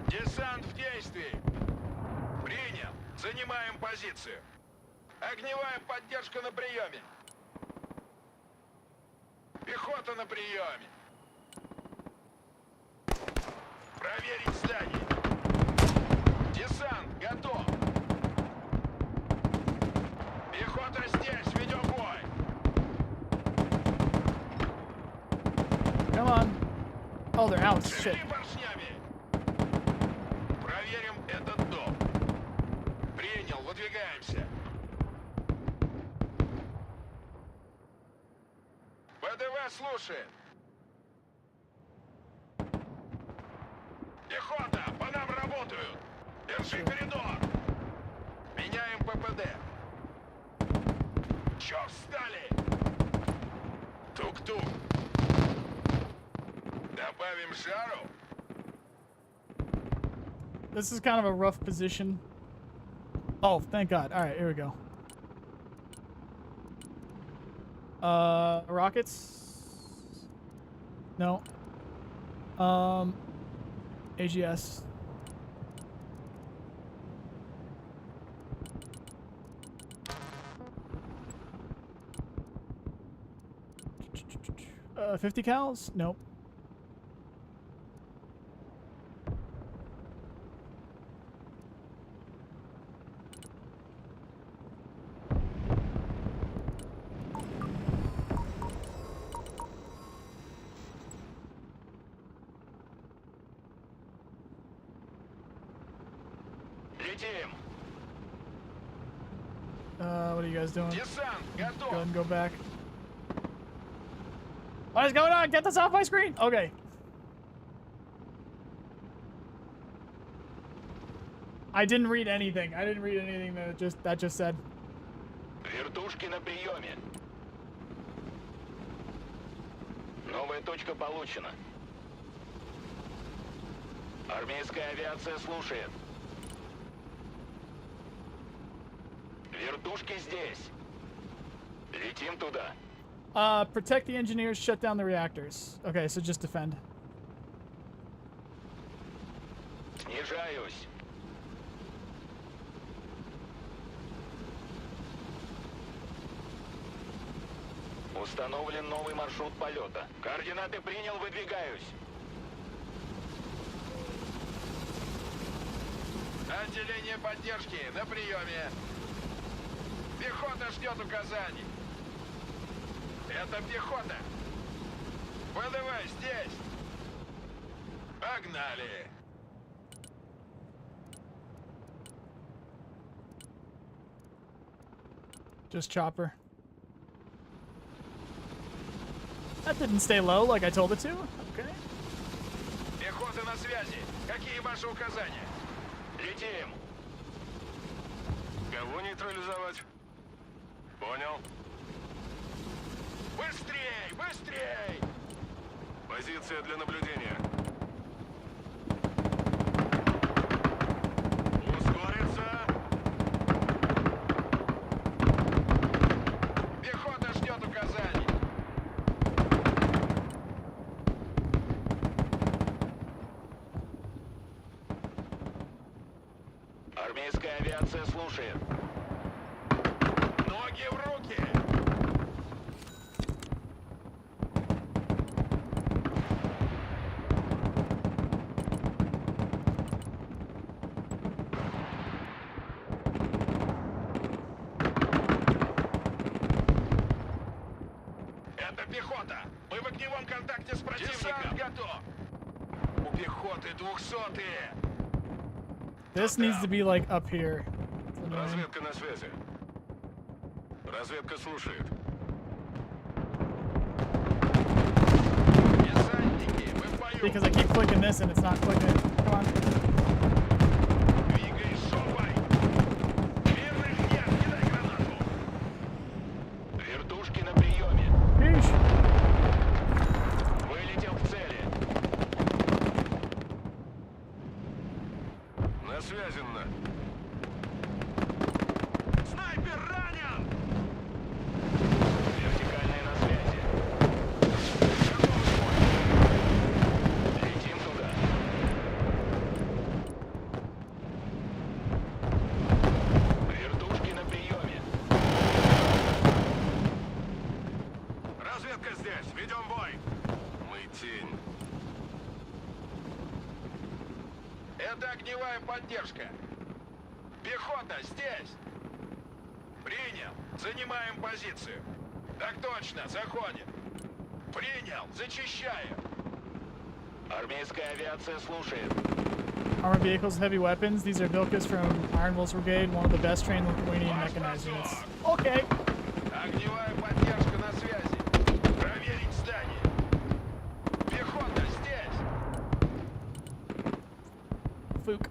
Десант в действии. Принял. Занимаем позицию. Огневая поддержка на приеме. Пехота на приеме. Проверить здание. Десант готов. Пехота здесь. Ведем бой.
Come on. Oh, they're out. Shit.
Шли поршнями. Проверим этот дом. Принял. Выдвигаемся. ВДВ слушает. Пехота, по нам работают. Держи коридор. Меняем ППД. Чё встали? Тук-тук. Добавим жару.
This is kind of a rough position. Oh, thank God. All right, here we go. Rockets? No. AGS. Uh, 50 cals? Nope.
Летим.
What are you guys doing?
Десант
Go ahead
готов.
and go back. What is going on? Get this off my screen. Okay. I didn't read anything. I didn't read anything that just said.
Вертушки на приеме. Новая точка получена. Армейская авиация слушает. Вертушки здесь. Летим туда.
Protect the engineers, shut down the reactors. Okay, so just defend.
Снижаюсь. Установлен новый маршрут полета. Координаты принял, выдвигаюсь. Отделение поддержки на приеме. Пехота ждет указаний. Это пехота. ВДВ здесь. Погнали.
Just chopper. That didn't stay low like I told it to. Okay.
Пехота на связи. Какие ваши указания? Летим. Кого нейтрализовать? Понял. Быстрей! Быстрей! Позиция для наблюдения. Ускориться. Пехота ждет указаний. Армейская авиация слушает. Ноги в руки! Это пехота! Мы в огневом контакте с противником! Десант готов! У пехоты 200-е!
This needs to be like up here.
Разведка на связи. Разведка слушает. Десантники, мы в бою.
Because I keep clicking this and it's not clicking. Come on.
Двигай шопой. Мирных нет, кидай гранату. Вертушки на приеме.
Sheesh.
Вылетел в цели. На связи, на. Снайпер ранен! Вертикальная на связи. Готовый бой. Летим туда. Вертушки на приеме. Разведка здесь. Ведем бой. Мы тень. Это огневая поддержка. Пехота здесь. Принял. Занимаем позицию. Так точно, заходим. Принял. Зачищаю. Армейская авиация слушает.
Armored vehicles, heavy weapons. These are Vilkas from Iron Wolf's Brigade, one of the best trained Lithuanian mechanized units. Okay.
Огневая поддержка на связи. Проверить здание. Пехота здесь.
Fook.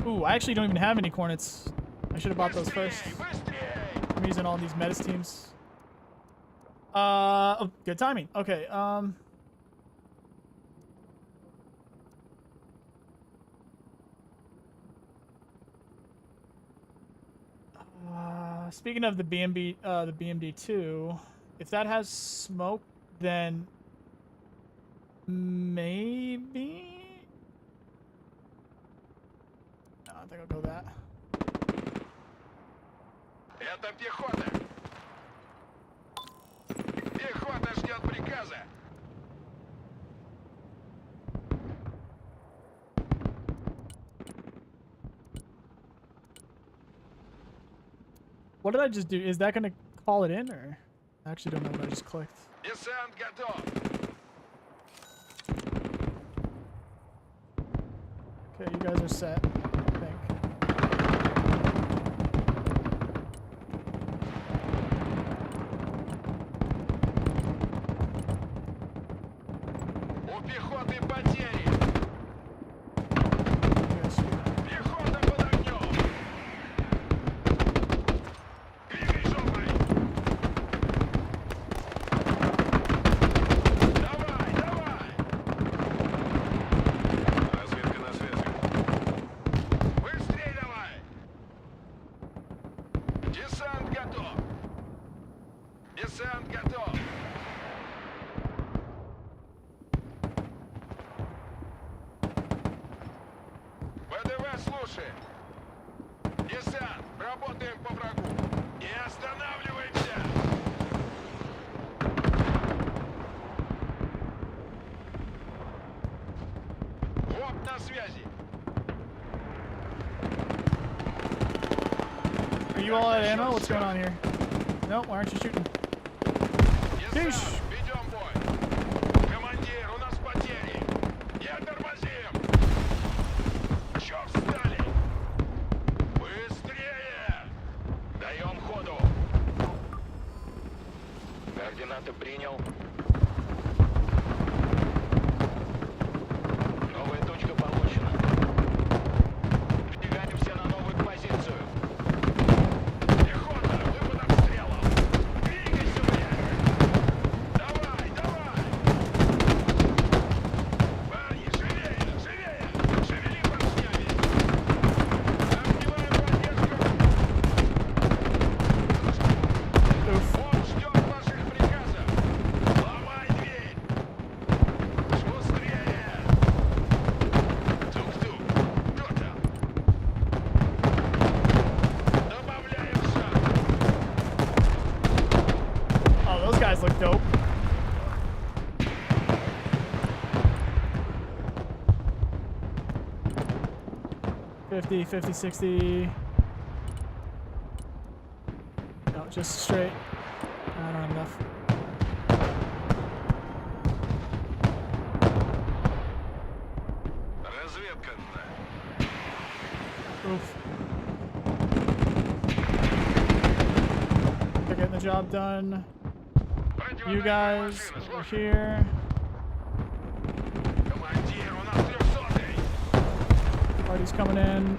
Ooh, I actually don't even have any Cornets. I should have bought those first.
Быстрей!
I'm using all these metas teams. Oh, good timing. Okay, speaking of the BMD2, if that has smoke, then maybe. No, I think I'll go that.
Это пехота. Пехота ждет приказа.
What did I just do? Is that gonna call it in, or I actually don't know what I just clicked.
Десант готов.
Okay, you guys are set, I think.
У пехоты потери.
You guys shoot.
Пехота под огнем. Двигай жопой. Давай, давай. Разведка на связи. Быстрей давай. Десант готов. Десант готов. ВДВ слушай. Десант, работаем по врагу. Не останавливаемся. ВОП на связи.
Are you all out of ammo? What's going on here? Nope, why aren't you shooting?
Десант, ведем бой. Командир, у нас потери. Не тормозим. Чё встали? Быстрее! Даем ходу. Координаты принял. Новая точка получена. Двигаемся на новую позицию. Пехота, выпад обстрелом. Двигайся, блядь! Давай, давай! Парни, живее, живее! Шевели поршнями! Огневая поддержка!
Oof.
Он ждет ваших приказов! Ломай дверь! Быстрее! Тук-тук! Кто там? Добавляем шаг!
Oh, those guys look dope. $50, $50, $60. No, just straight. I don't have enough.
Разведка.
Oof. They're getting the job done. You guys over here.
Командир, у нас 300-й!
Party's coming in.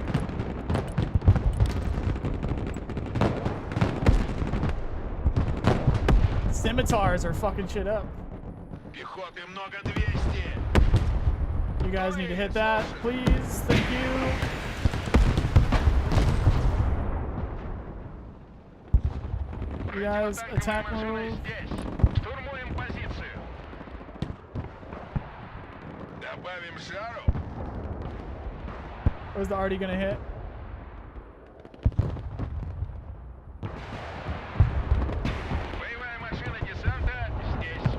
Scimitars are fucking shit up.
Пехоты много 200!
You guys need to hit that, please. Thank you. You guys attack move.
Штурмуем позицию. Добавим жару.
Where's the arty gonna hit?
Боевая машина десанта здесь.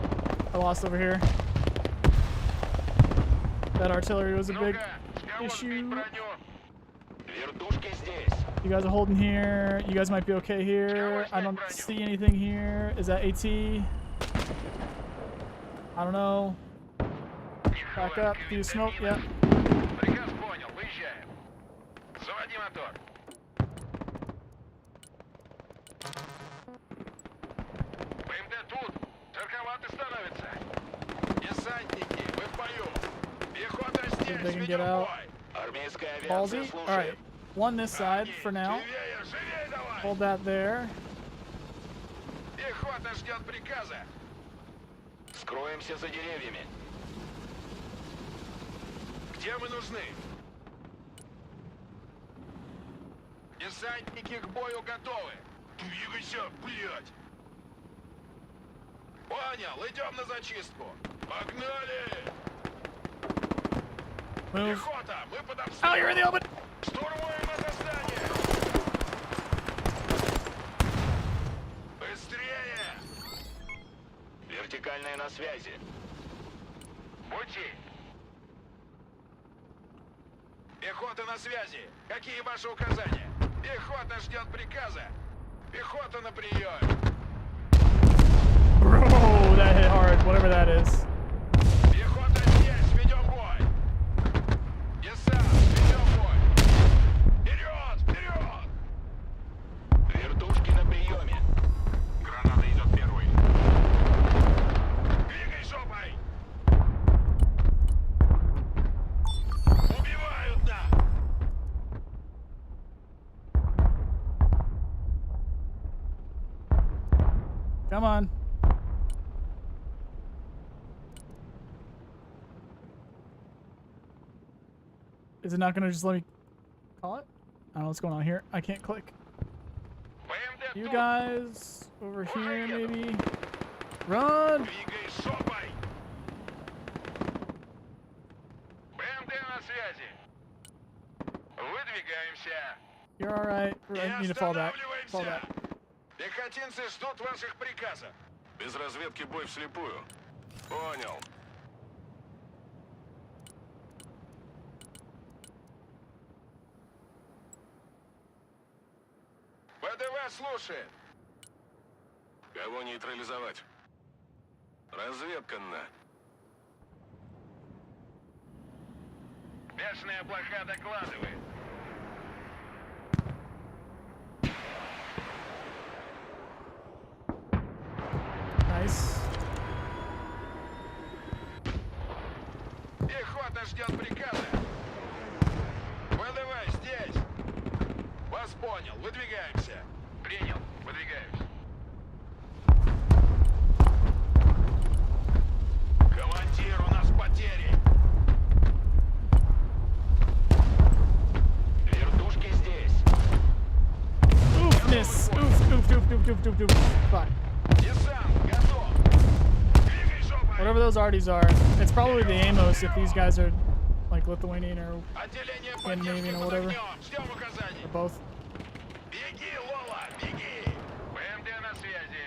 I lost over here. That artillery was a big
Ну-ка, с кого сбить
issue.
броню? Вертушки здесь.
You guys are holding here. You guys might be okay here. I don't see anything here. Is that AT? I don't know. Back up. Do you smoke? Yeah.
Приказ понял, выезжаем. Заводи мотор. БМД тут. Жарковато становится. Десантники, вы в бою. Пехота
They can
здесь,
get
ведем
out.
бой. Армейская авиация
Ballsy.
слушает.
Alright. One this side for now.
Живее, живее давай.
Hold that there.
Пехота ждет приказа. Скроемся за деревьями. Где мы нужны? Десантники к бою готовы. Двигайся, блядь. Понял, идем на зачистку. Погнали!
Move.
Пехота, мы под
Oh, you're in the
обстрелом.
open.
Штурмуем это здание. Быстрее! Вертикальная на связи. Пути. Пехота на связи. Какие ваши указания? Пехота ждет приказа. Пехота на прием.
Bro, that hit hard. Whatever that is.
Пехота здесь, ведем бой. Десант,
Come on. Is it not gonna just let me call it? I don't know what's going on here. I can't click.
БМД
You
тут.
guys over here, maybe. Run!
Двигай шопой. БМД на связи. Выдвигаемся.
You're all right. I need to fall back. Fall back.
Пехотинцы ждут ваших приказов. Без разведки бой вслепую. Понял. ВДВ слушает. Кого нейтрализовать? Разведка на. Бешеная блоха докладывает.
Nice.
Пехота ждет приказа. ВДВ здесь. Вас понял. Выдвигаемся. Принял. Выдвигаемся. Командир, у нас потери. Вертушки здесь.
Oof, miss. Oof. Fine.
Десант готов. Двигай жопой.
Whatever those arties are, it's probably the Amos if these guys are like Lithuanian or
Отделение
Scandinavian
поддержки
or
под
whatever.
огнем. Ждем указаний.
Both.
Беги, Лола, беги. БМД на связи.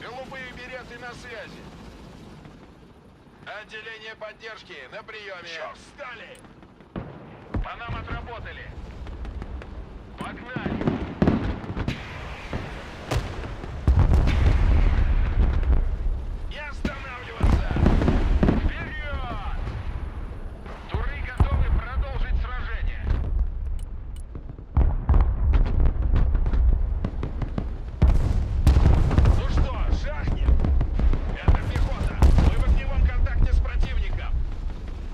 Голубые береты на связи. Отделение поддержки на приеме. Чё встали? По нам отработали. Погнали. Не останавливаться. Вперед! Туры готовы продолжить сражение. Ну что, шахнем? Это пехота. Мы в огневом контакте с противником.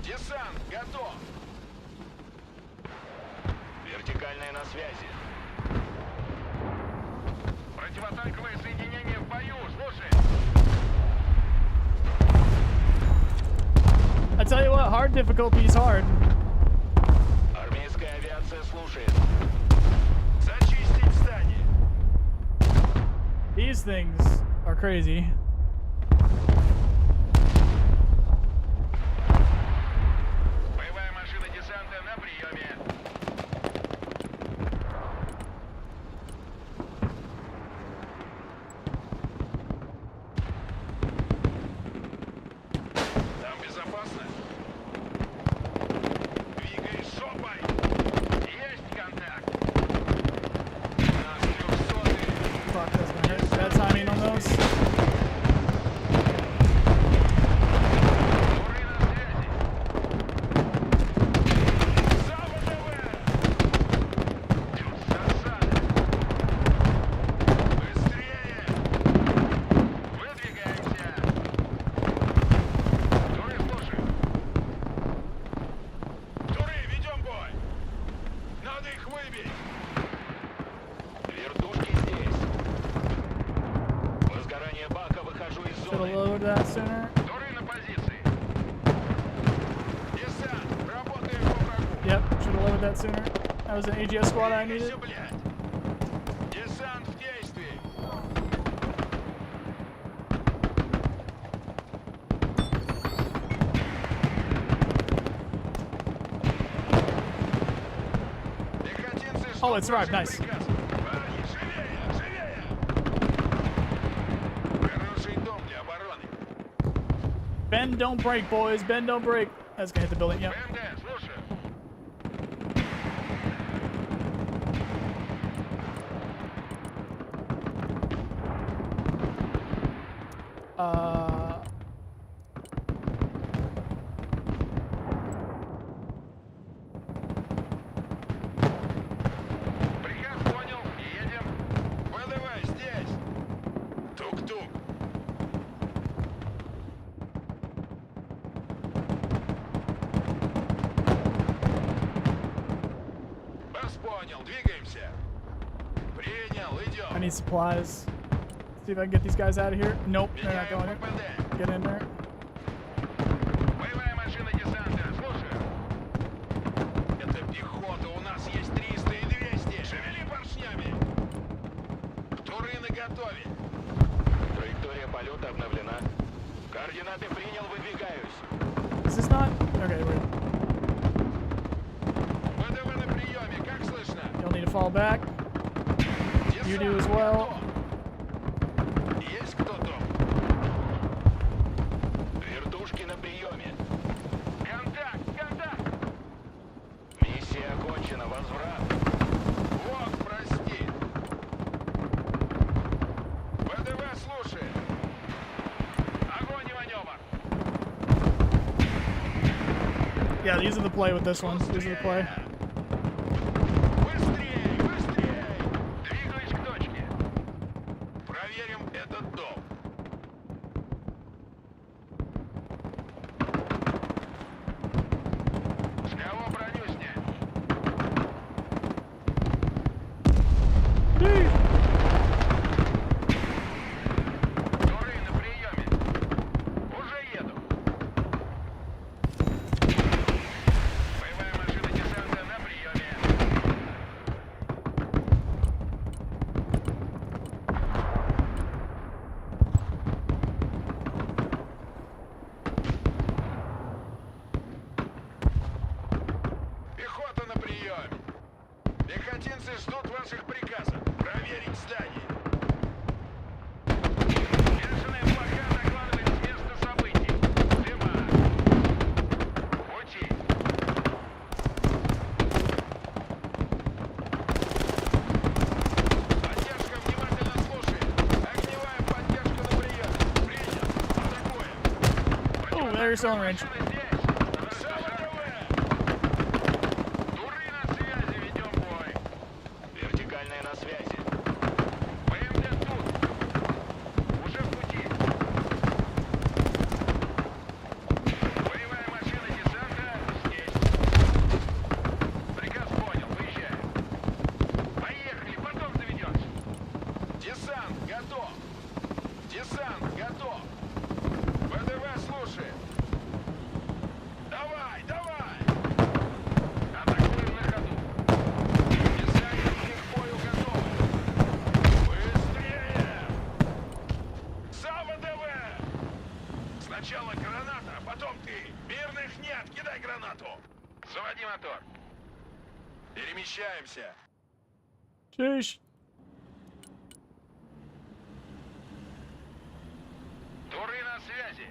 Десант готов. Вертикальная на связи. Противотанковое соединение в бою. Слушай.
I tell you what, hard difficulty is hard.
Армейская авиация слушает. Зачистить здание.
These things are crazy.
Боевая машина десанта на приеме. Там безопасно? Двигай шопой. Есть контакт. Нас 300.
Fuck, that's gonna hurt. Bad timing on those.
Туры на связи. За ВДВ. Тут засада. Быстрее. Выдвигаемся. Туры слушают. Туры, ведем бой. Надо их выбить. Вертушки здесь. Возгорание бака, выхожу из
Should have
зоны.
lowered that sooner.
Туры на позиции. Десант, работаем по врагу.
Yep, should have lowered that sooner. That was an AGS squad I needed.
Двигайся, блядь. Десант в действии. Пехотинцы ждут
Oh, it's right,
ваших
nice.
приказов. Парни, живее, живее. Хороший дом для обороны.
Bend, don't break, boys. Bend, don't break. That's gonna hit the building. Yep.
БМД, слушаю. Приказ понял, едем. ВДВ здесь. Тук-тук. Вас понял, двигаемся. Принял,
I
идем.
need supplies. See if I can get these guys out of here. Nope, they're not
Меняем
going in.
ППД.
Get in there.
Боевая машина десанта. Слушаю. Это пехота. У нас есть 300 и 200. Шевели поршнями. Туры наготове. Траектория полета обновлена. Координаты принял, выдвигаюсь.
Is this not? Okay, wait.
ВДВ на приеме. Как слышно?
You'll need to fall back. You do as well.
Есть кто там? Вертушки на приеме. Контакт! Миссия окончена. Возврат. Вот, прости. ВДВ слушает. Огонь и маневр.
Yeah, these are the play with this one. These are the play.
Быстрее! Двигаюсь к точке. Проверим этот дом. С кого броню снять? Туры на приеме. Уже еду. Боевая машина десанта на приеме. Пехота на приеме. Пехотинцы ждут ваших приказов. Проверить здание. Бешеная плоха докладывает с места событий. Дыма. Пути. Поддержка внимательно слушает. Огневая поддержка на приеме. Принял. Атакуем.
Oh, there's on range.
Машина здесь. Туры на связи, ведем бой. Вертикальная на связи. БМД тут. Уже в пути. Боевая машина десанта здесь. Приказ понял, выезжаем. Поехали, потом заведешь. Десант готов. Десант готов. ВДВ слушает. Давай! Атакуем на ходу. Десантники к бою готовы. Быстрее! За ВДВ! Сначала граната, а потом ты. Мирных нет, кидай гранату. Заводи мотор. Перемещаемся.
Sheesh.
Туры на связи.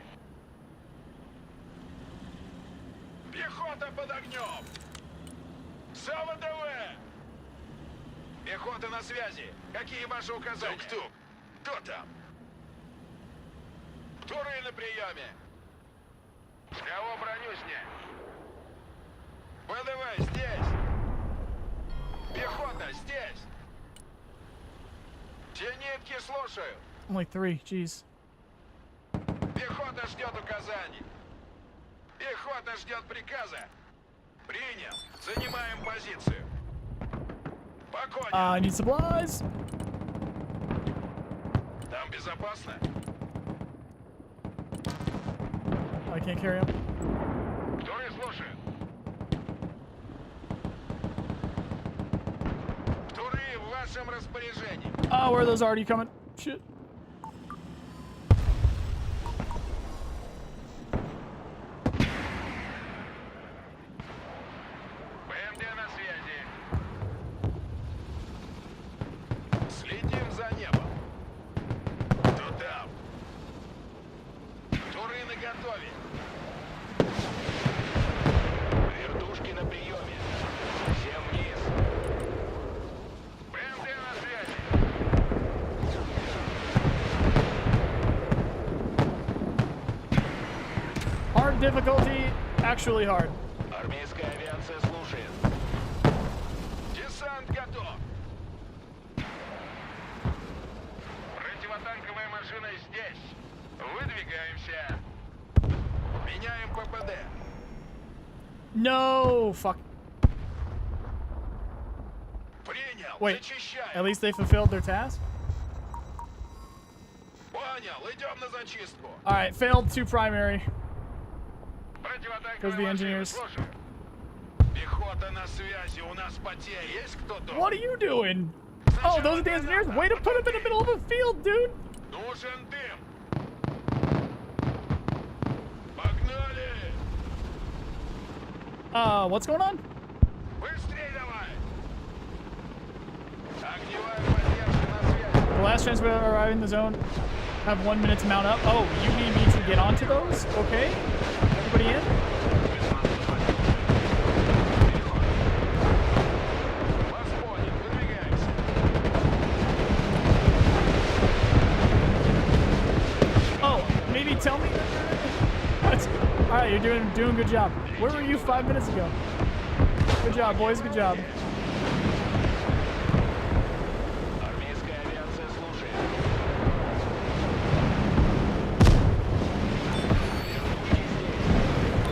Пехота под огнем! За ВДВ! Пехота на связи! Какие ваши указания? Тук-тук! Кто там? Туры на приеме! С кого броню снять? ВДВ здесь! Пехота здесь! Зенитки слушают!
Only 3. Jeez.
Пехота ждет указаний! Пехота ждет приказа. Принял. Занимаем позицию. По коням.
I need supplies.
Там безопасно?
I can't carry them.
Туры слушают. Туры в вашем распоряжении.
Oh, where are those already coming? Shit.
БМД на связи. Следим за небом. Кто там? Туры наготове. Вертушки на приеме. Всем вниз. БМД на связи.
Hard difficulty, actually hard.
Армейская авиация слушает. Десант готов. Противотанковая машина здесь. Выдвигаемся. Меняем ППД.
No, fuck.
Принял.
Wait,
Зачищаем.
at least they fulfilled their task?
Понял, идем на зачистку.
All right, failed 2 primary.
Противотанковые
the
машины,
engineers.
слушаю. Пехота на связи, у нас потеря. Есть кто-то?
What are you doing? Oh, those are the engineers. Way to put them in the middle of a field, dude.
Нужен дым. Погнали.
What's going on?
Быстрей давай. Огневая поддержка на связи.
The last transfer arriving in the zone have 1 minute to mount up. Oh, you need me to get onto those? Okay. Everybody in?
Вас понял, выдвигаемся.
Oh, maybe tell me. That's, all right, you're doing good job. Where were you 5 minutes ago? Good job, boys. Good job.
Армейская авиация слушает.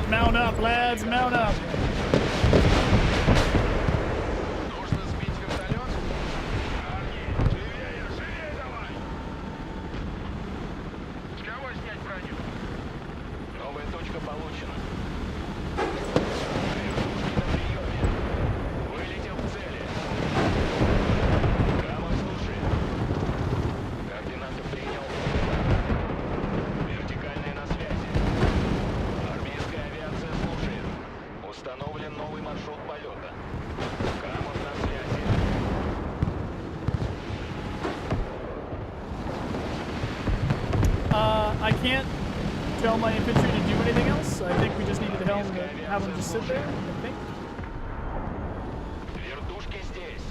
Mount up, lads. Mount up.
Нужно сбить вертолет? Парни, живее, живее давай! С кого снять броню? Новая точка получена. Вертушки на приеме. Вылетел к цели. Гамма слушает. Координаты принял. Вертикальные на связи. Армейская авиация слушает. Установлен новый маршрут полета. Гамма на связи.
I can't tell my infantry to do anything else. I think we just need to tell them to have them just sit there. I think.
Вертушки здесь.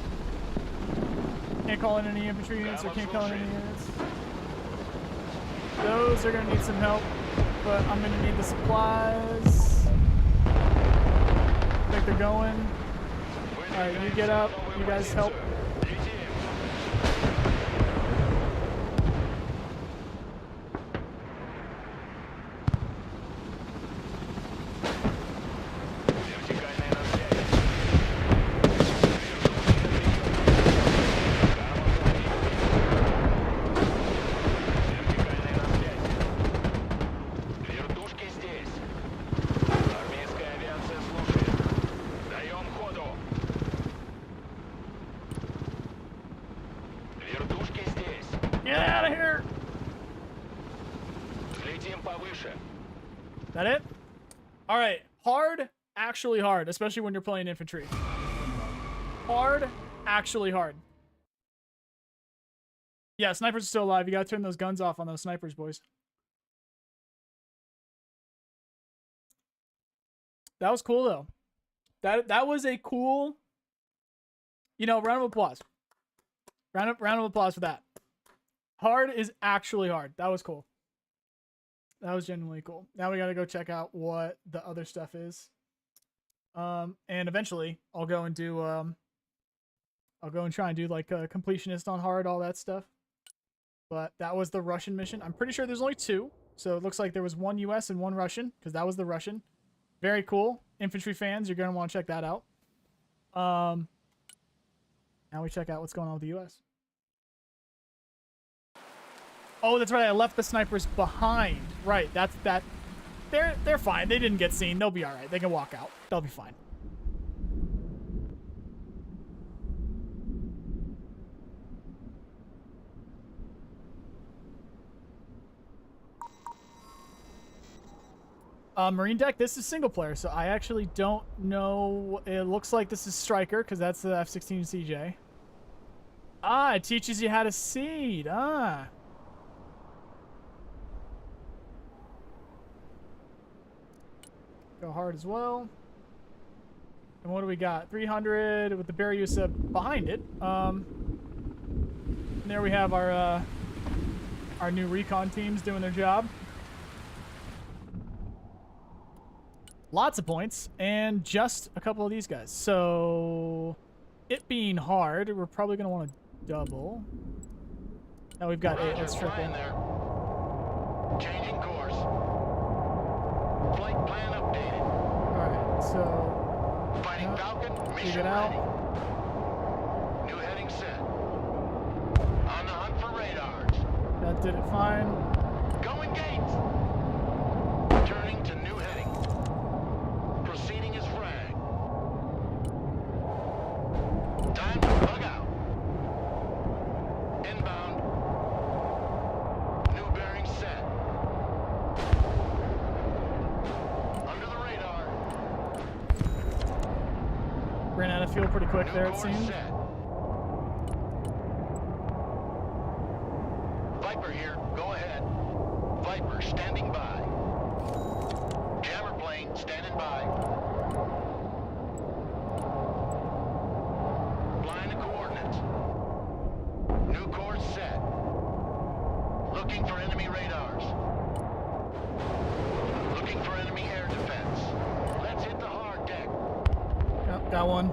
Can't call in any infantry units or can't call in any units. Those are gonna need some help, but I'm gonna need the supplies. I think they're going. Alright, you get up. You guys help.
Вертикальная на связи. Вертикальная на связи. Вертушки здесь. Армейская авиация слушает. Даем ходу. Вертушки здесь.
Get out of here!
Взлетим повыше.
That it? Alright, hard, actually hard, especially when you're playing infantry. Hard, actually hard. Yeah, snipers are still alive. You gotta turn those guns off on those snipers, boys. That was cool, though. That was a cool, you know, round of applause. Round of applause for that. Hard is actually hard. That was cool. That was genuinely cool. Now we gotta go check out what the other stuff is. And eventually I'll go and do I'll go and try and do like a completionist on hard, all that stuff. But that was the Russian mission. I'm pretty sure there's only 2. So it looks like there was 1 US and 1 Russian, because that was the Russian. Very cool. Infantry fans, you're gonna want to check that out. Now we check out what's going on with the US. Oh, that's right. I left the snipers behind. Right. That's that. They're fine. They didn't get seen. They'll be all right. They can walk out. They'll be fine. Marine deck. This is single player, so I actually don't know. It looks like this is Striker because that's the F-16 CJ. Ah, it teaches you how to seed. Ah. Go hard as well. And what do we got? 300 with the Beryusa behind it. And there we have our new recon teams doing their job. Lots of points, and just a couple of these guys. So, it being hard, we're probably going to want to double. Now we've got 8. Let's triple.
Changing course. Flight plan updated.
Alright, so...
Fighting Falcon, mission
Figure it out.
ready. New heading set. On the hunt for radars.
did it fine.
Going gates. Turning to new heading. Proceeding as frag. Time to bug out. Inbound. New bearing set. Under the radar.
Ran out of fuel pretty quick
New
there, it
course
seemed.
set. Viper here. Go ahead. Viper standing by. Jammer plane standing by. Flying the coordinates. New course set. Looking for enemy radars. Looking for enemy air defense. Let's hit the hard deck.
Yep, got one.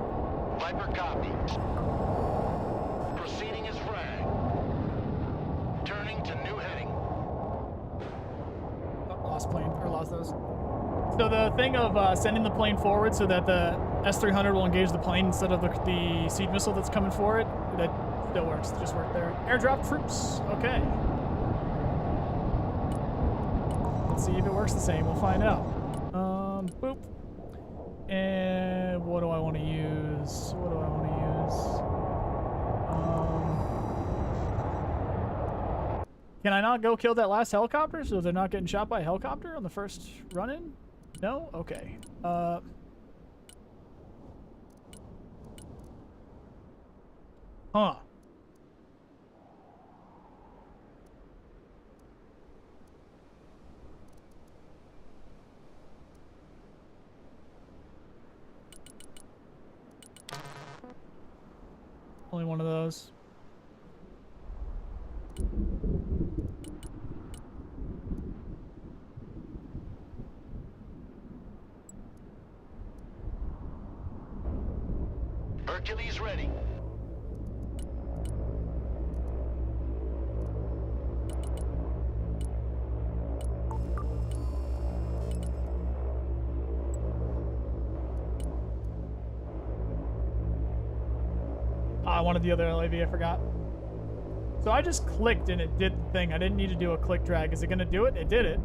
Viper copy. Proceeding as frag. Turning to new heading.
Oh, lost plane, or lost those. So the thing of sending the plane forward so that the S-300 will engage the plane instead of the siege missile that's coming for it, that still works. It just worked there. Airdrop troops. Okay. Let's see if it works the same. We'll find out. Boop. And what do I want to use? What do I want to use? Can I not go kill that last helicopter so they're not getting shot by a helicopter on the first run-in? No? Okay. Huh. Only one of those.
Hercules ready.
I wanted the other LAV, I forgot. So I just clicked and it did the thing. I didn't need to do a click drag. Is it going to do it? It did it.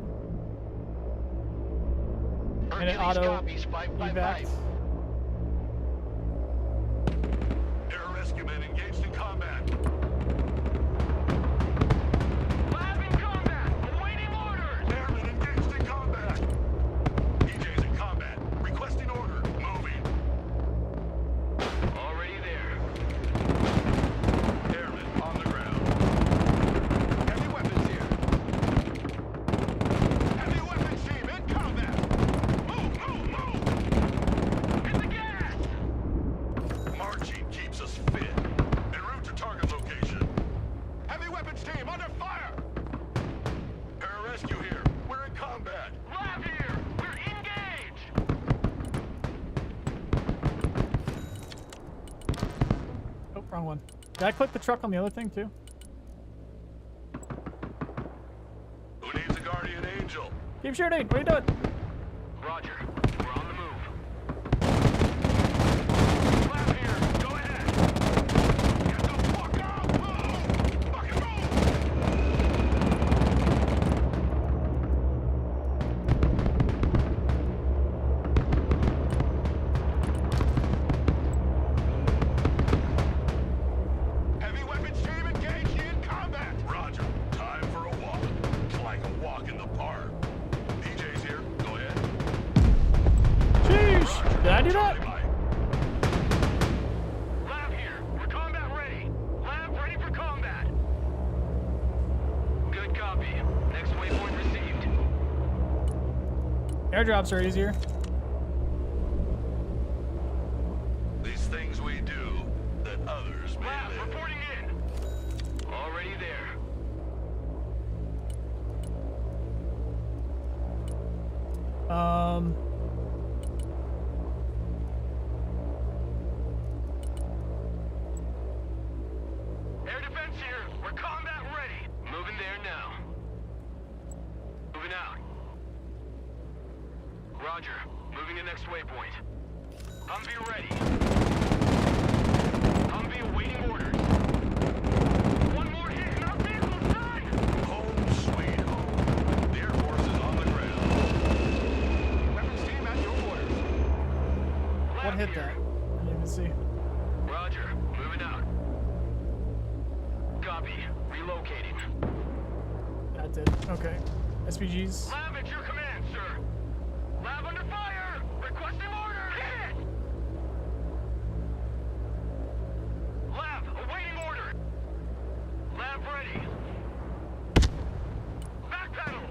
And it
Hercules
auto
copies, 555.
evac.
Air rescue men engaged in combat.
Lab in combat. Awaiting orders.
Airmen engaged in combat. EJ's in combat. Requesting order. Moving.
Already there.
Airmen on the ground.
Heavy weapons here.
Heavy weapons team in combat. Move, move, move.
Hit the gas.
Marching keeps us fit. En route to target location. Heavy weapons team under fire. Pararescue here. We're in combat.
Lab here. We're engaged.
Oh, wrong one. Did I click the truck on the other thing too?
Who needs a guardian angel?
Keep shooting. What are you doing?
Roger. We're on the move. Lab here. Go ahead.
Get the fuck out! Move! Fucking move! Heavy weapons team engaged in combat. Roger. Time for a walk. It's like a walk in the park. DJ's here. Go ahead.
Sheesh. Did I do that?
Charlie Mike.
Lab here. We're combat ready. Lab ready for combat. Good copy. Next waypoint received.
Airdrops are easier.
These things we do that others may
Lab
live.
reporting in. Already there. Air defense here. We're combat ready. Moving there now. Moving out. Roger. Moving to next waypoint. Humvee ready. Humvee awaiting orders. One more hit and our vehicle's done! Copy. Relocating.
That did. Okay. SPGs.
Lab at your command, sir. Lab under fire! Requesting order! Hit! Lab, awaiting order. Lab ready. Back pedal!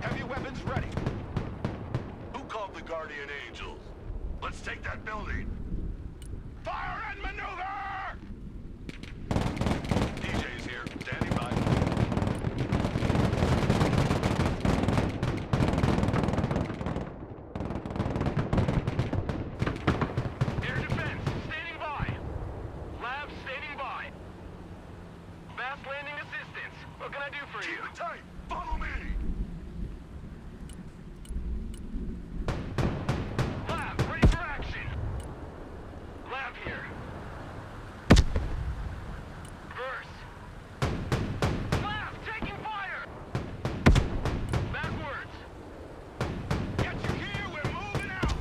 Heavy weapons ready. Who called the Guardian Angels? Let's take that building. Fire and maneuver! DJ's here, standing by.
Air defense, standing by. Lab, standing by. Fast landing assistance. What can I do for you?
Keep it tight. Follow me.
Lab, ready for action. Lab here. Burst. Lab, taking fire. Backwards.
Get your gear. We're moving out.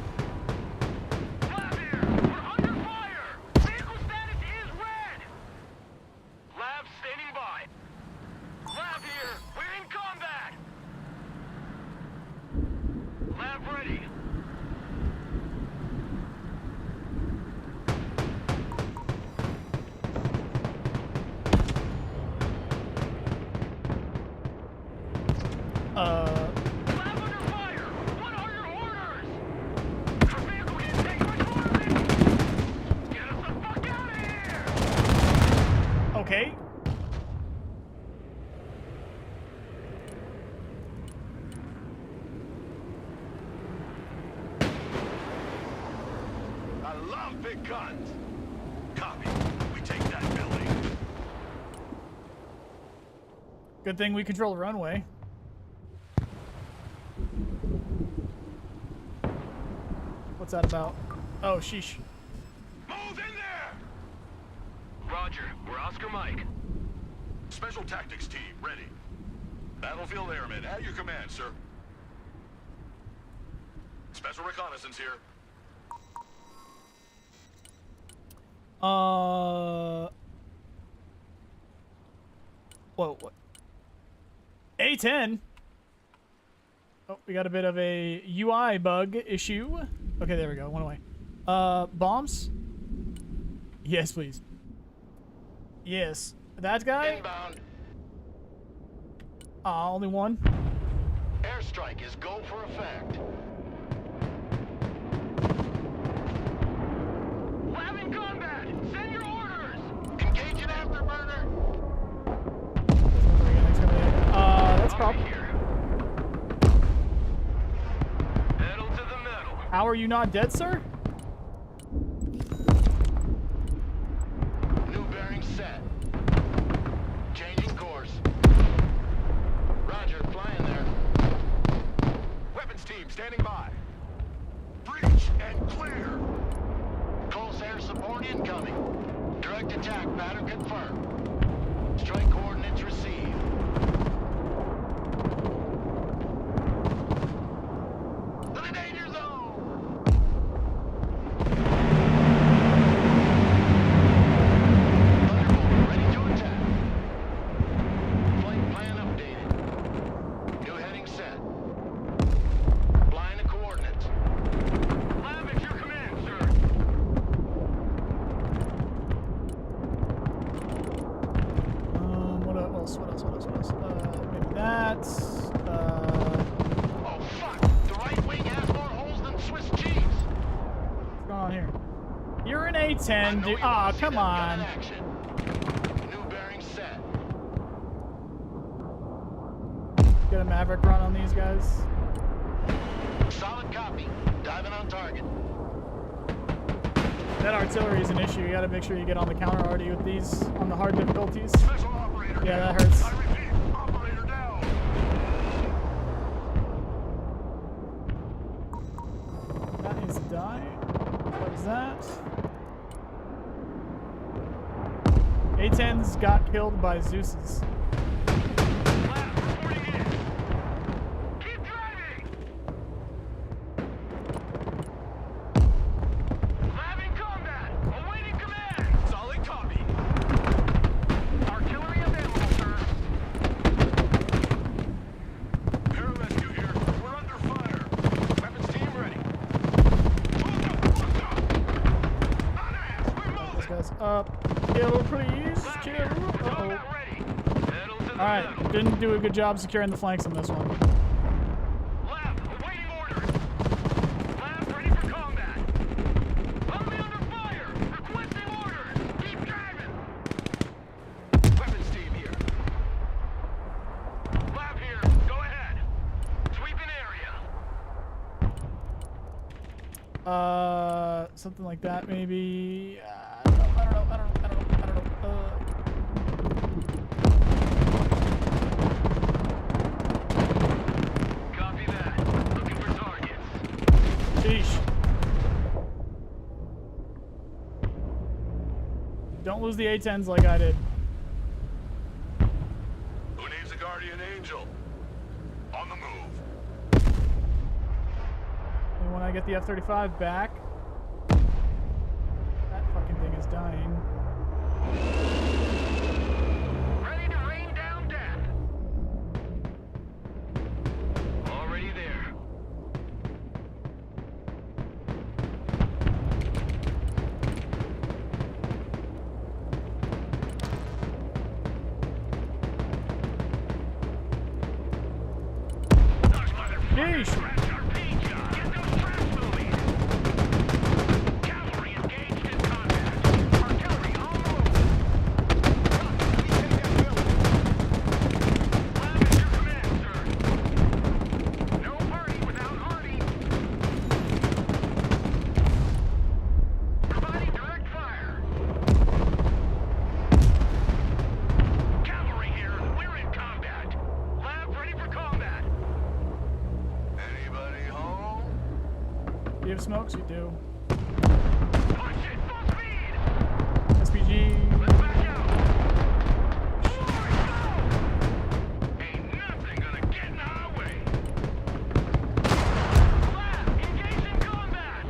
Lab here. We're under fire. Vehicle status is red. Lab standing by. Lab here. We're in combat. Lab ready. Lab under fire. What are your orders? Our vehicle can't take much more of it. Get us the fuck out of here.
Okay.
I love big guns. Copy. We take that building.
Good thing we control the runway. What's that about? Oh, sheesh.
Move in there.
Roger. We're Oscar Mike.
Special tactics team ready. Battlefield airmen at your command, sir. Special reconnaissance here.
Whoa, what? A10? Oh, we got a bit of a UI bug issue. Okay, there we go. One away. Bombs? Yes, please. Yes. That guy?
Inbound.
Only one?
Airstrike is go for effect.
Lab in combat. Send your orders.
Engage an afterburner.
That's probably.
Here. Pedal to the metal.
How are you not dead, sir?
New bearing set. Changing course. Roger, flying there.
Weapons team standing by. Breach and clear.
Close air support incoming. Direct attack pattern confirmed. Strike coordinates received. To the danger zone! Thunderbolt ready to attack. Flight plan updated. New heading set. Flying the coordinates.
Lab at your command, sir.
What else? Maybe that.
Oh fuck! The right wing has more holes than Swiss cheese.
What's going on here? You're an A10, dude. Aw, come on.
Action. New bearing set.
Get a Maverick run on these guys.
Solid copy. Diving on target.
That artillery is an issue. You gotta make sure you get on the counter already with these on the hard difficulties.
Special operator
Yeah,
down.
that hurts.
I repeat, operator down.
That needs to die. What is that? A10s got killed by Zeus's.
Lab reporting in. Keep driving.
Kill, please.
Lab
Kill.
here.
Uh-oh.
Combat ready. Pedal to the
Alright,
metal.
didn't do a good job securing the flanks on this one.
Lab, awaiting orders. Lab, ready for combat. Enemy under fire. Requesting orders. Keep driving. Weapons team here. Lab here. Go ahead. Sweeping area.
Something like that, maybe. I don't know.
Copy that. Looking for targets.
Sheesh. Don't lose the A-10s like I did.
Who needs a guardian angel? On the move.
And when I get the F-35 back, that fucking thing is dying.
Ready to rain down death. Already there.
Sheesh.
Traps our paint job. Get those traps moving. Cavalry engaged in combat. Artillery on the move. Lab is your command, sir. No party without Hardy. Providing direct fire. Cavalry here. We're in combat. Lab ready for combat.
Anybody home?
Do you have smokes? You do.
Push it, full speed.
SPG.
Let's back out. Forward, go! Ain't nothing gonna get in our way. Lab, engaged in combat.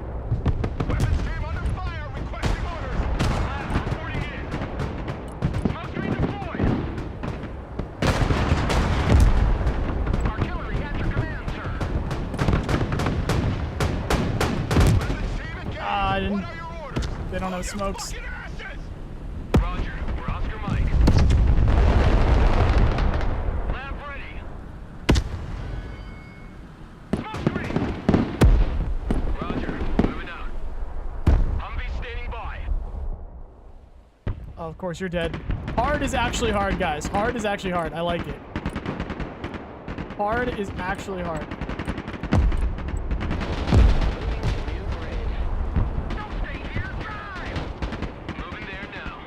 Weapons team under fire, requesting orders.
Lab, reporting in. Smoke screen deployed. Artillery at your command, sir.
Weapons team engaged.
I didn't.
What are your orders?
They don't have smokes.
Fucking asses!
Roger, we're Oscar Mike. Lab ready. Smoke screen. Roger, moving out. Humvee standing by.
Oh, of course, you're dead. Hard is actually hard, guys. Hard is actually hard. I like it. Hard is actually hard.
Don't stay here, drive! Moving there now.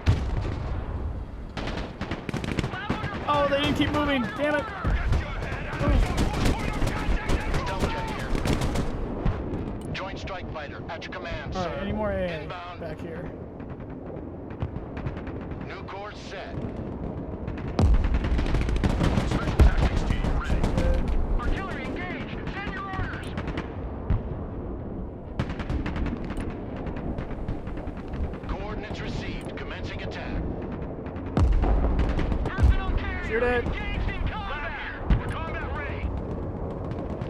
Lab under
Oh, they didn't keep moving. Damn it.
Stealth jet here. Joint strike fighter at your command,
All
sir.
right, any more AA
Inbound.
back here?
New course set.
Special tactics team ready.
Good.
Artillery engaged! Send your orders!
Coordinates received. Commencing attack.
Personal carrier
Shoot it.
engaged in combat! We're combat ready!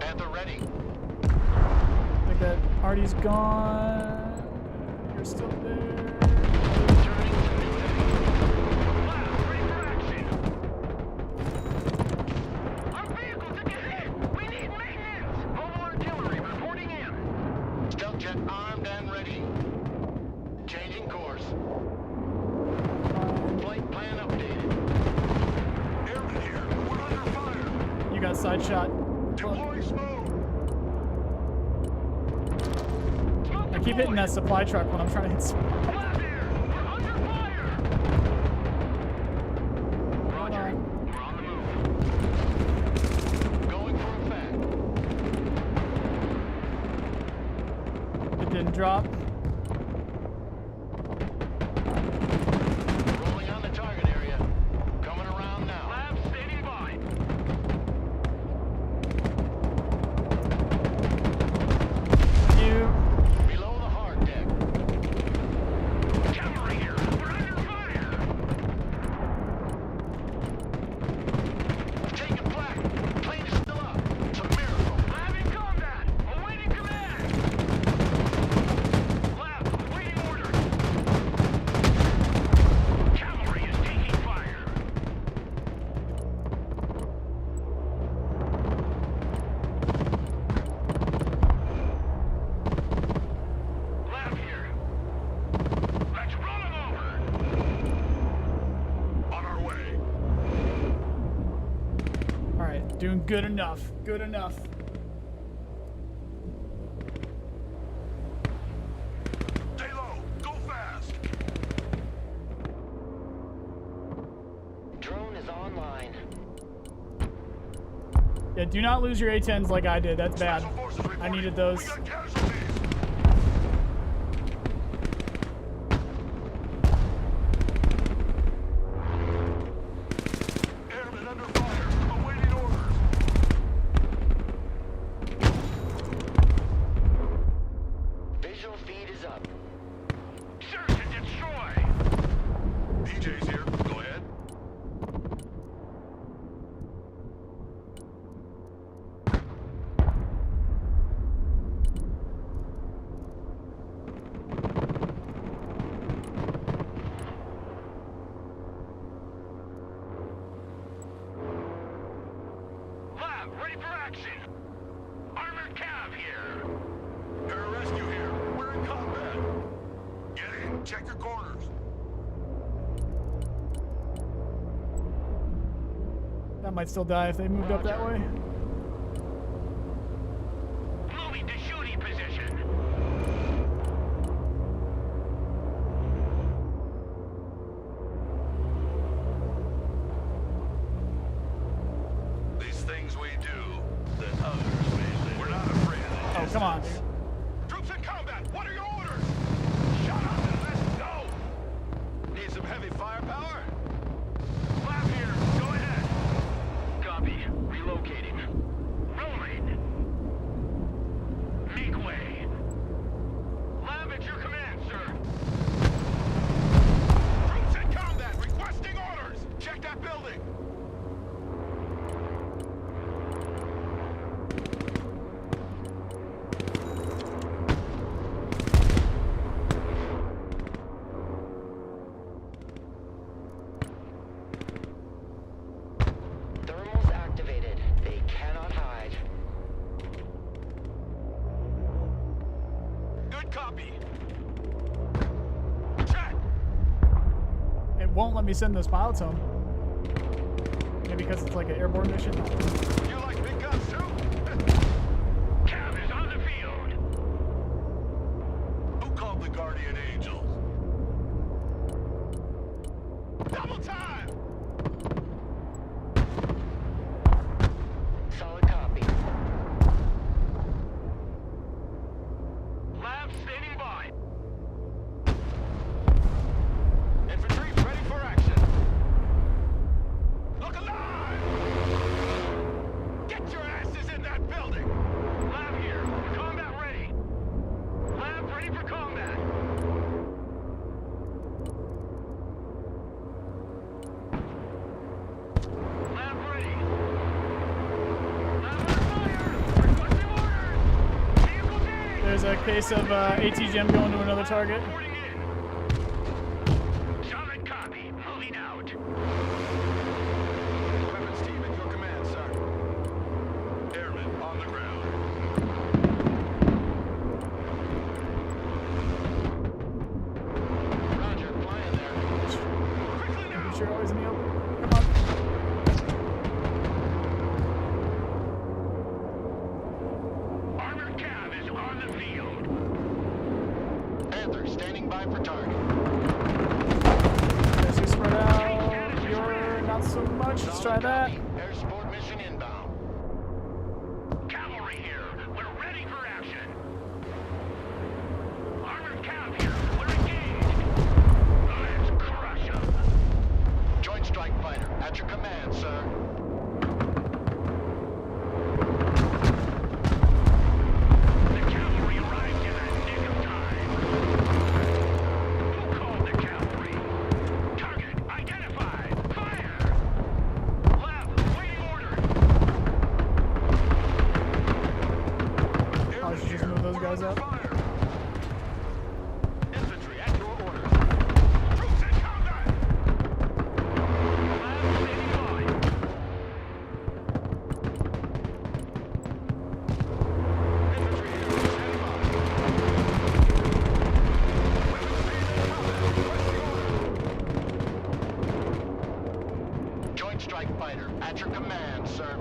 Panther ready.
I think that Artie's gone. You're still there.
Turning to new heading.
Lab, ready for action! Our vehicles are hit! We need maintenance! Mobile artillery reporting in!
Stealth jet armed and ready. Changing course. Flight plan updated.
Airman here. We're under fire.
You got side shot.
Deploy smoke.
Smoke
I keep hitting that supply truck when I'm trying to hit.
Lab here! We're under fire! Roger. We're on the move.
Going for a fact.
It didn't drop.
Rolling on the target area. Coming around now.
Lab standing by.
You.
Below the hard deck.
Cavalry here! We're under fire!
Taking flag. Plane is still up. It's a miracle.
Lab in combat! Awaiting command!
Good enough. Good enough.
Stay low. Go fast.
Drone is online.
Yeah, do not lose your A-10s like I did. That's bad.
Special forces
I
reporting.
needed those.
We got casualties. Airmen under fire. Awaiting orders.
Visual feed is up.
Search and destroy.
DJ's here. Go ahead.
Lab, ready for action. Armored cav here.
Pararescue here. We're in combat. Get in. Check your corners.
That might still die if they moved up that way.
Moving to shooting position.
These things we do that others may live. We're not afraid of the
Oh, come on, dude.
Troops in combat. What are your orders? Shut up and let's go. Need some heavy firepower?
Lab here. Go ahead. Copy. Relocating. Rolling. Make way. Lab at your command, sir.
Troops in combat. Requesting orders. Check that building.
Thermals activated. They cannot hide.
Good copy. Check.
It won't let me send those pilots home. Maybe because it's like an airborne mission.
You like big guns too?
Cav is on the field.
Who called the Guardian Angels? Double time!
Solid copy.
Lab standing by.
Infantry ready for action. Look alive! Get your asses in that building!
Lab here. Combat ready. Lab ready for combat. Lab ready. Lab on fire. Requesting orders. Vehicle ding.
There's a case of ATGM going to another target.
Reporting in. Solid copy. Moving out.
Weapons team at your command, sir. Airmen on the ground.
Roger, flying there.
Quickly now!
Sure, always in the open. Come on.
Armored cav is on the field.
Panther standing by for target.
Guys, you spread out. You're not so much. Let's try that.
Copy. Air support mission inbound.
Cavalry here. We're ready for action. Armored cav here. We're engaged. Let's crush them.
Joint strike fighter at your command, sir.
The cavalry arrived in the nick of time. Who called the cavalry? Target identified. Fire! Lab, waiting orders.
I should just move those guys up.
Fire! Infantry at your orders. Troops in combat!
Lab standing by.
Infantry here, standing by. Weapons team in combat. Requesting orders.
Joint strike fighter at your command, sir.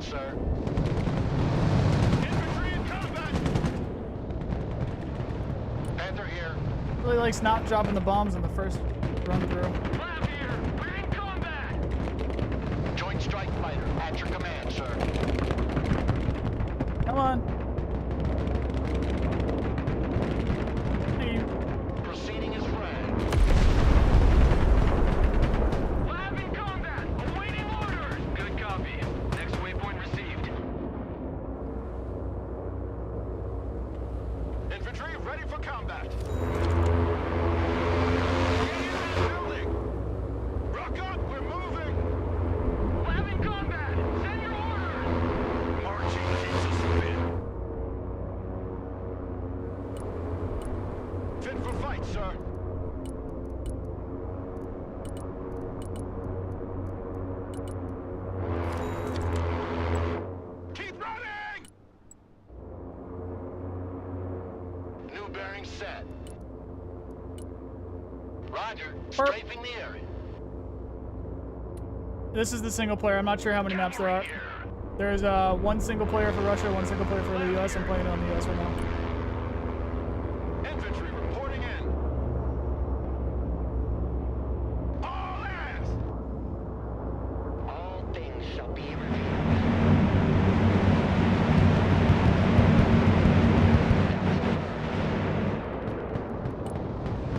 sir.
Infantry in combat!
Panther here.
Really likes not dropping the bombs in the first run through.
Lab here. We're in combat.
Joint strike fighter at your command, sir.
Come on. Hey,
Proceeding as flagged.
Lab in combat. Awaiting orders. Good copy. Next waypoint received.
Infantry ready for combat! Get in that building! Rock up, we're moving!
Lab in combat. Send your orders.
Marching keeps us fit. Fit for fight, sir. Keep running!
New bearing set. Roger. Strafing the area.
this is the single player. I'm not sure how many maps there are. There's one single player for Russia, one single player for the US. I'm playing it on the US right now.
Infantry reporting in. All hands!
All things shall be revealed.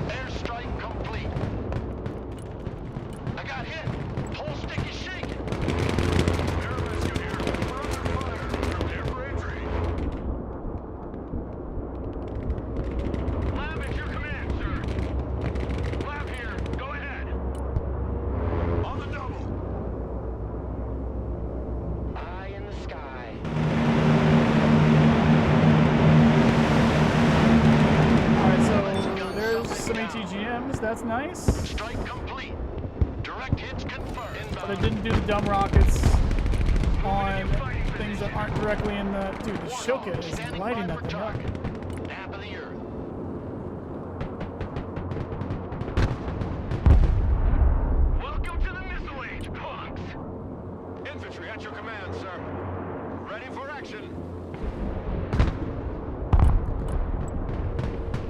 Airstrike complete. I got hit. Whole stick is shaking.
Air rescue here. We're under fire. Prepare for entry.
Lab at your command, sir. Lab here. Go ahead.
On the double.
Eye in the sky.
Alright, so there's some ATGMs. That's nice.
Strike complete. Direct hits confirmed.
But it didn't do the dumb rockets on things that aren't directly in the... Dude, the Shoka is
Standing
lighting
by
that
for
thing up.
target. Nap of the earth.
Welcome to the missile age, punks.
Infantry at your command, sir. Ready for action.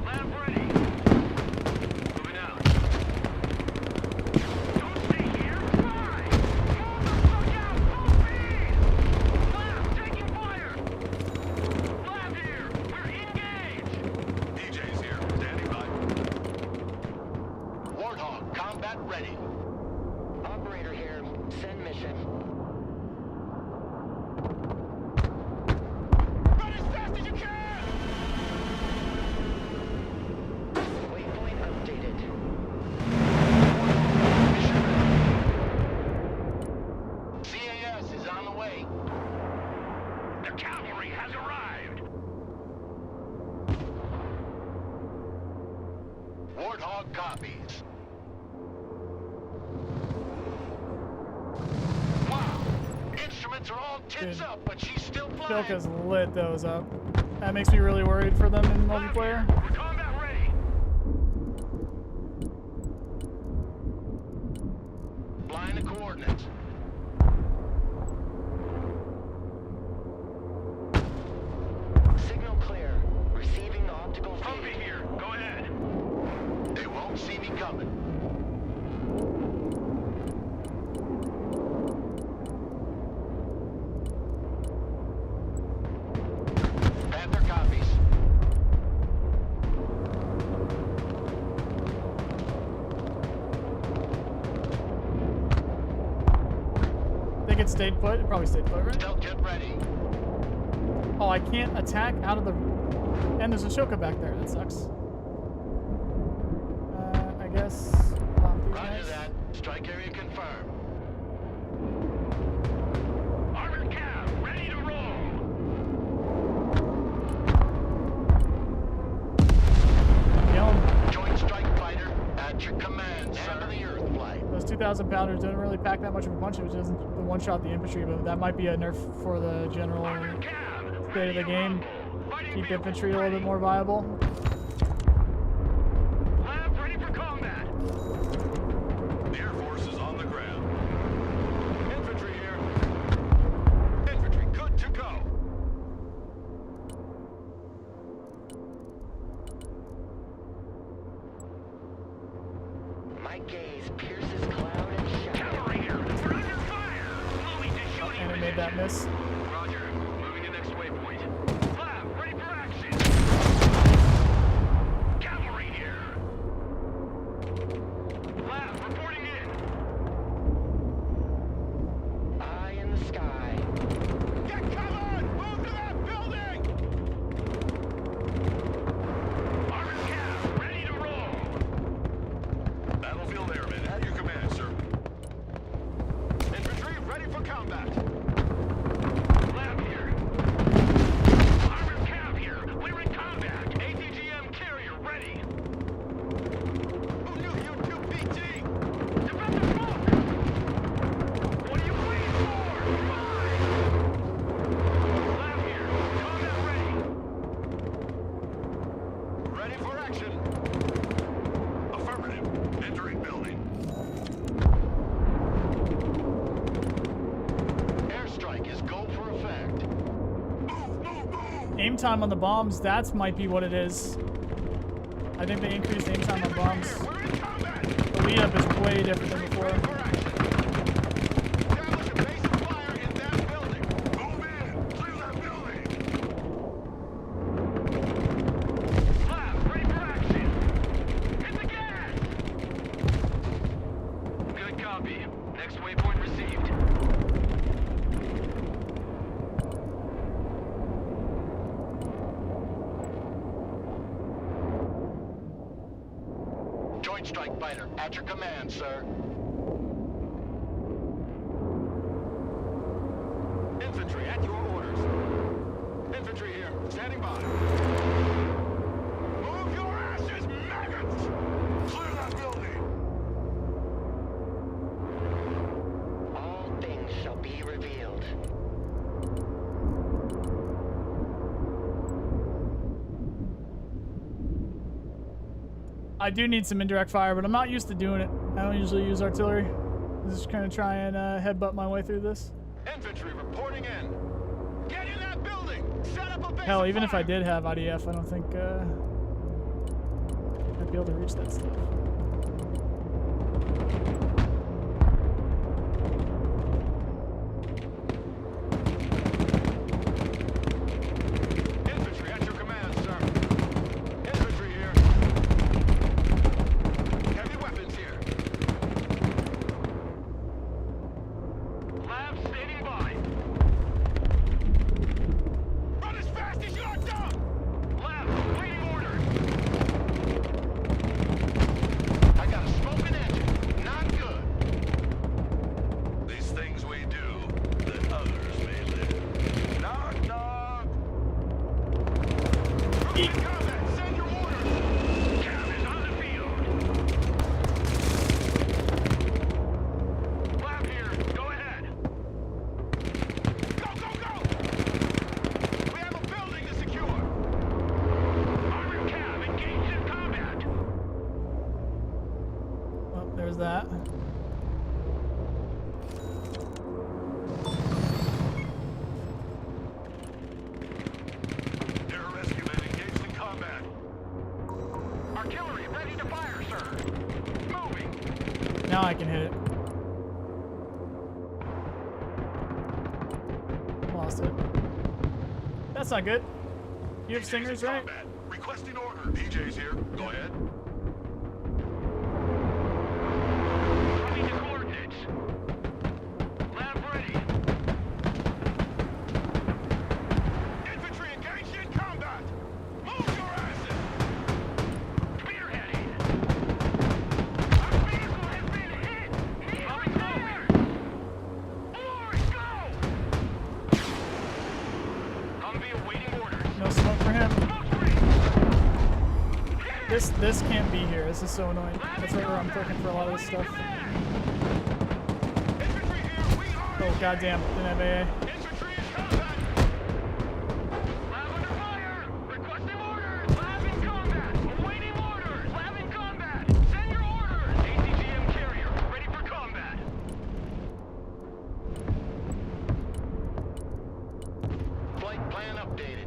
Lab ready. Moving out. Don't stay here. Fly. Move the fuck out. Full speed. Lab taking fire. Lab here. We're engaged.
DJ's here. Standing by.
Warthog, combat ready. Operator here. Send mission.
Run as fast as you can!
Waypoint updated. CAS is on the way.
The cavalry has arrived.
Warthog copies. Wow. Instruments are all tits
Dude.
up, but she's still flying.
Shoka's lit those up. That makes me really worried for them in
Lab
multiplayer.
here. We're combat ready.
Flying the coordinates. Signal clear. Receiving the optical
Humpy
feed.
here. Go ahead.
They won't see me coming. Panther copies.
Think it stayed put? It probably stayed put, right?
Stealth jet ready.
Oh, I can't attack out of the... And there's a Shoka back there. That sucks. I guess... bomb these
Roger
guys.
that. Strike area confirmed.
Armored cab, ready to roll.
Kill 'em.
Joint strike fighter at your command, sir. Of the Earth flight.
Those 2,000 pounders didn't really pack that much of a punch. It was just the one-shot the infantry, but that might be a nerf for the general
Armored cab,
state of the game.
Fighting
Keep
vehicle
infantry a little bit
ready.
more viable.
Lab ready for combat.
The Air Force is on the ground. Infantry here. Infantry
My gaze pierces cloud and shadow.
Cavalry here. We're under fire. Moving to shooting
And I made that miss.
Roger. Moving to next waypoint. Lab, ready for action. Cavalry here. Lab, reporting in.
Eye in the sky.
Get covered! Move to that building!
Armored Cav, ready to roll.
Battlefield Airmen, at your command, sir. Infantry, ready for combat.
Lab here. Armored Cav here. We're in combat. ATGM carrier ready.
Who knew you'd do PT?
Defend the smoke! What are you waiting for? Fire! Lab here. Combat ready.
Ready for action. Affirmative. Entering building.
Airstrike is go for effect.
Move, move, move!
Aim time on the bombs, that might be what it is. I think they increased aim time on bombs.
We're in combat!
The lead up is way different than before.
Ready for action. Establish a base of fire in that building. Move in! Clear that building!
Lab, ready for action. Hit the gas! Good copy. Next waypoint received.
Joint Strike Fighter, at your command, sir.
Infantry, at your orders. Infantry here, standing by. Move your asses, maggots! Clear that building!
All things shall be revealed.
I do need some indirect fire, but I'm not used to doing it. I don't usually use artillery. I'm just gonna try and headbutt my way through this.
Infantry reporting in. Get in that building! Set up a base
Hell,
of
even if I
fire.
did have IDF, I don't think I'd be able to reach that stuff.
Infantry at your command, sir. Infantry here. Heavy weapons here.
Lab standing by.
Run as fast as you're dumb!
Lab, waiting orders.
I got a smoking engine. Not good.
These things we do, that others may live. Knock, knock! Troops in combat, send your orders!
Cav is on the field. Lab here. Go ahead.
Go, go, go! We have a building to secure!
Armored Cav engaged in combat.
Oh, there's that.
Air rescue men engaged in combat.
Artillery ready to fire, sir. Moving.
Now I can hit it. Lost it. That's not good. You have stingers, right?
Combat. Requesting order. DJ's here. Go ahead.
Running to coordinates. Lab ready.
Infantry engaged in combat! Move your asses!
Spearheading. Our vehicle has been hit. Moving forward. Boys, go! Humvee awaiting orders.
No smoke for him.
Smoke screen.
This can't be here. This is so annoying. That's where I'm clicking for a lot of this stuff.
Infantry here, we are
Oh goddamn! Didn't have AA.
Infantry in combat!
Lab under fire. Requesting orders. Lab in combat. Awaiting orders. Lab in combat. Send your orders. ATGM carrier ready for combat.
Flight plan updated.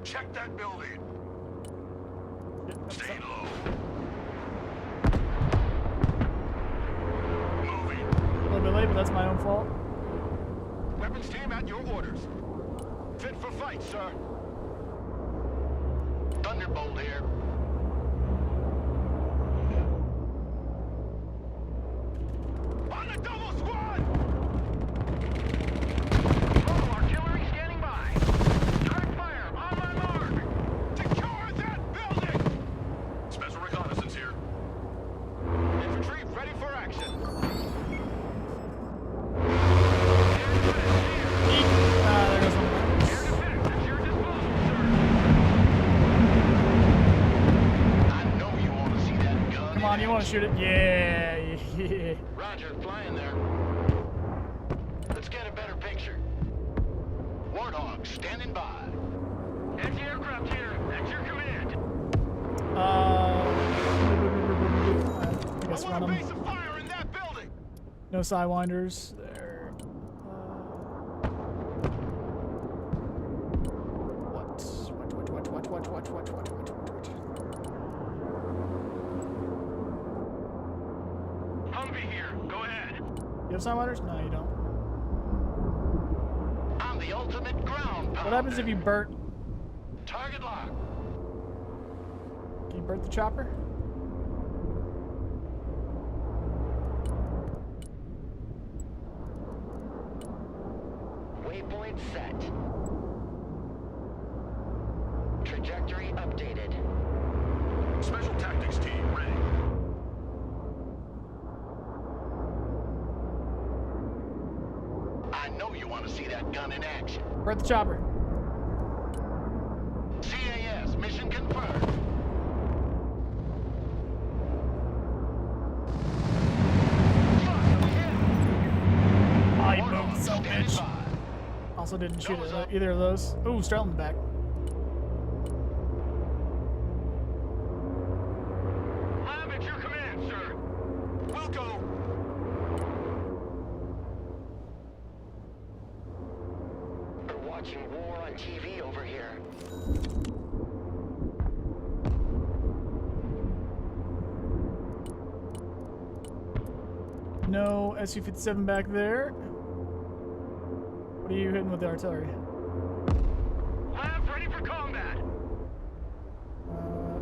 Check that building. Stay low. Moving.
A little bit late, but that's my own fault.
Weapons team at your orders. Fit for fight, sir. Thunderbolt here.
On the double squad!
Total artillery standing by. Direct fire on my mark.
Secure that building! Special reconnaissance here.
Infantry ready for action.
There goes one.
Air defense at your disposal, sir.
I know you want to see that gun.
Come on, you want to shoot it? Yeah. Yeah.
Roger, flying there. Let's get a better picture. Warthog standing by.
Anti-aircraft here. At your command.
I guess run 'em.
Base of fire in that building!
No sidewinders there. What?
Humvee here. Go ahead.
You have sidewinders? No, you don't.
I'm the ultimate ground pounder.
What happens if you burnt?
Target lock.
Can you burnt the chopper?
Waypoint set. Trajectory updated.
Special tactics team ready.
I know you want to see that gun in action.
Burnt the chopper.
CAS, mission confirmed.
Oh, you
Warthog
moved, so
standing
bitch.
by.
Also didn't shoot
Goes
it,
up.
either of those. Ooh, Strel in the back.
Lab at your command, sir.
We'll go.
We're watching war on TV over here.
No SU-57 back there. What are you hitting with the artillery?
Lab ready for combat.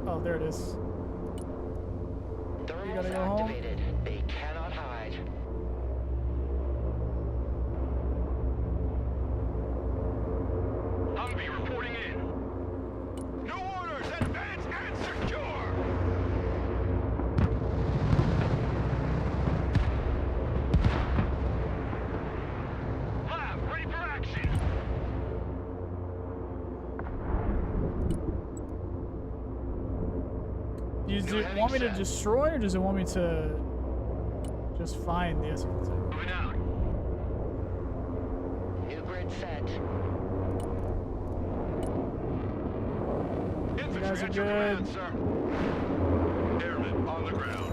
Oh, there it is.
Thermals
gotta go home?
activated. They cannot hide.
Humvee reporting in.
New orders! Advance and secure!
Lab ready for action.
Does it want me to destroy, or does it want me to just find the SU-57?
Moving out.
New grid set.
Infantry
guys are
at your
good.
command, sir. Airmen on the ground.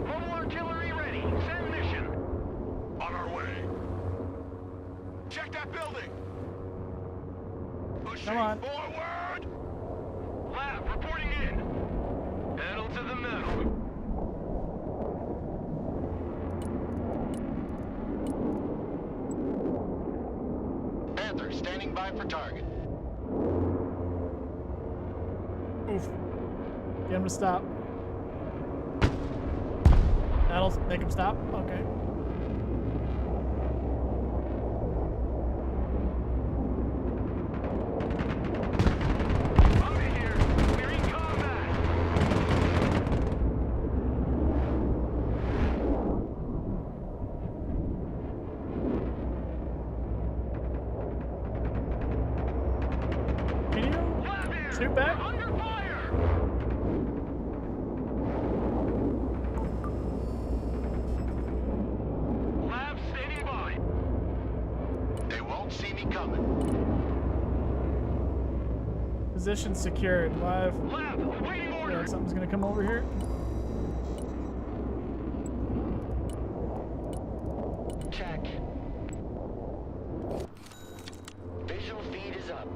Mobile artillery ready. Send mission.
On our way. Check that building! Pushing
Come on.
forward!
Lab reporting in. Pedal to the metal.
Panther standing by for target.
Oof. Get him to stop. That'll make him stop? Okay.
Humvee here. We're in combat.
Can you
Lab here.
shoot back?
We're under fire. Lab standing by.
They won't see me coming.
Position secured. Live.
Lab awaiting
Yeah,
orders.
something's gonna come over here.
Check. Visual feed is up.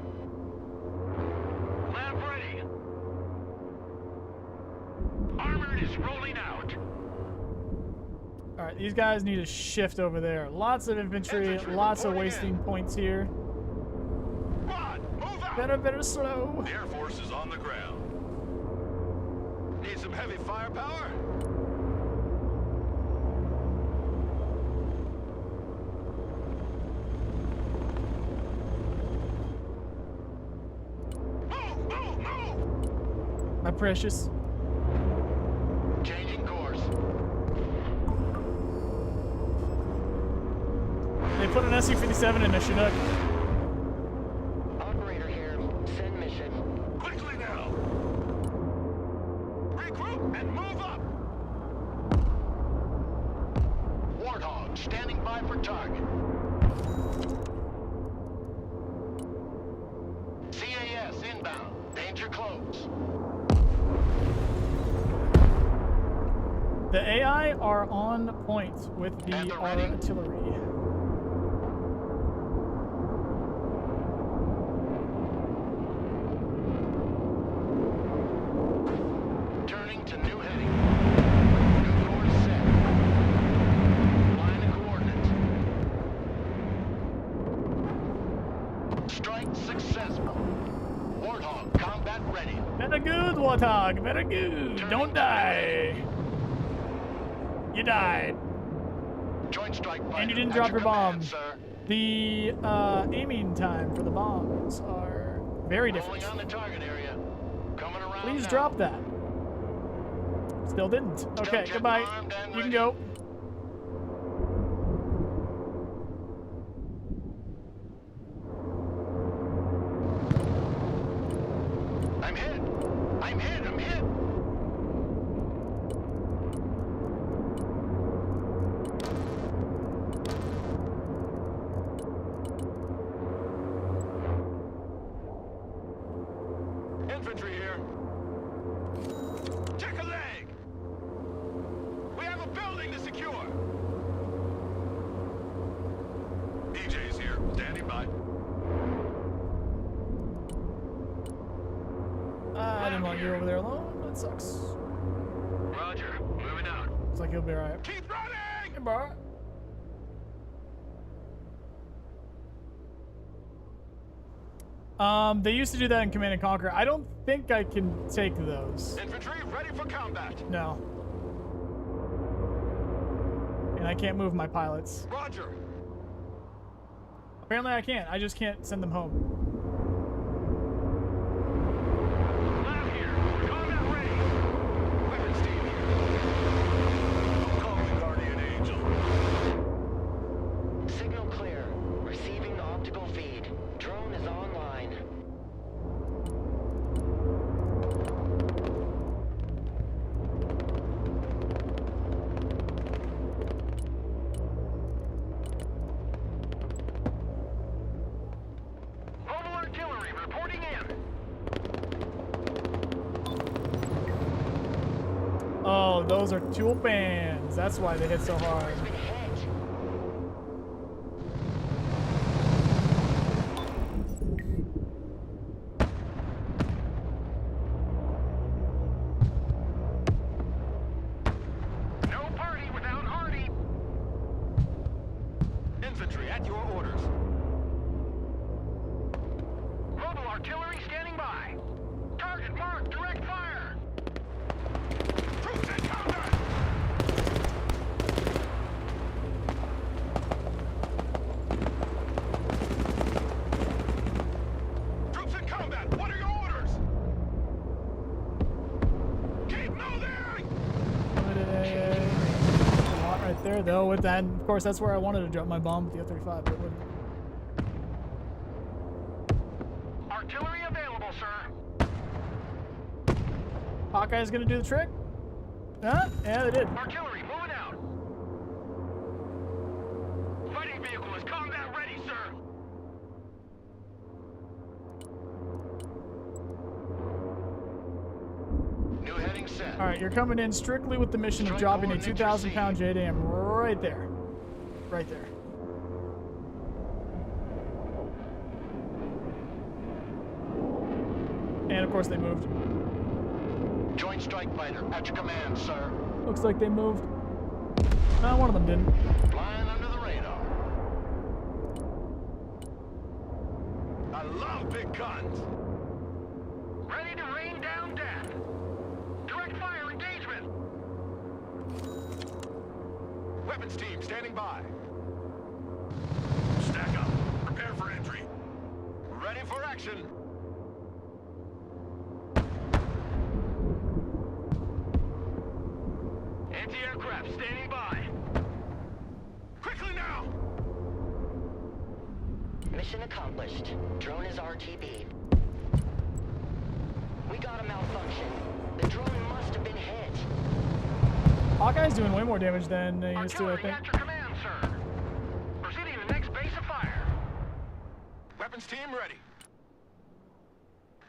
these guys need to shift over there. Lots of infantry,
Infantry
lots of
reporting
wasting
in.
points here.
Come on, move out!
Better slow.
The Air Force is on the ground. Need some heavy firepower? Move!
My precious.
Changing course.
They put an SU-57 in a Chinook.
Operator here. Send mission.
Quickly now! Regroup and move up!
Warthog, standing by for target. CAS inbound. Danger close.
The AI are on point with the
At the ready.
artillery.
Turning to new heading. New course set. Line of coordinates. Strike successful. Warthog, combat ready.
Very good, Warthog. Very good. Don't die. You died.
Joint strike fighter.
And you didn't
at
drop your
command,
bomb.
sir.
The aiming time for the bombs are very different.
Rolling on the target area. Coming around.
Please
now.
drop that. Still didn't. Okay,
jet
goodbye.
armed and
You can
ready.
go.
I'm hit. I'm hit. I'm hit.
Infantry here. Check a leg! We have a building to secure! EJ's here, standing by.
I didn't want you over there alone. That sucks.
Roger. Moving out.
Looks like you'll be alright.
Keep running!
Hey, bro. They used to do that in Command and Conquer. I don't think I can take those.
Infantry ready for combat.
No. And I can't move my pilots.
Roger.
Apparently I can't. I just can't send them home.
Lab here. Combat ready.
Weapons team here. I'm calling Guardian Angel.
Signal clear. Receiving the optical feed. Drone is online.
Mobile artillery reporting in.
Oh, those are tool fans. That's why they hit so hard.
Been hit.
No party without Hardy.
Infantry at your orders.
Mobile artillery standing by. Target marked. Direct fire.
Troops in combat! Troops in combat! What are your orders? Keep moving!
A lot right there, though. With that, of course, that's where I wanted to drop my bomb with the F-35, but it wouldn't.
Artillery available, sir.
Hawkeye's gonna do the trick. Huh? Yeah, they did.
Artillery moving out. Fighting vehicle is combat ready, sir.
New heading set.
All right, you're coming in strictly with the mission of
Strike
dropping a
coordinates
2,000-pound JDAM right there. Right there. And of course they moved.
Joint strike fighter at your command, sir.
Looks like they moved. No, one of them didn't.
Flying under the radar.
I love big guns.
Ready to rain down death. Direct fire engagement.
Weapons team standing by. Stack up. Prepare for entry.
Ready for action.
Anti-aircraft standing by.
Quickly now!
Mission accomplished. Drone is RTB. We got a malfunction. The drone must have been hit.
Hawkeye's doing way more damage than he used to, I
Artillery
think.
at your command, sir. Proceeding to the next base of fire.
Weapons team ready.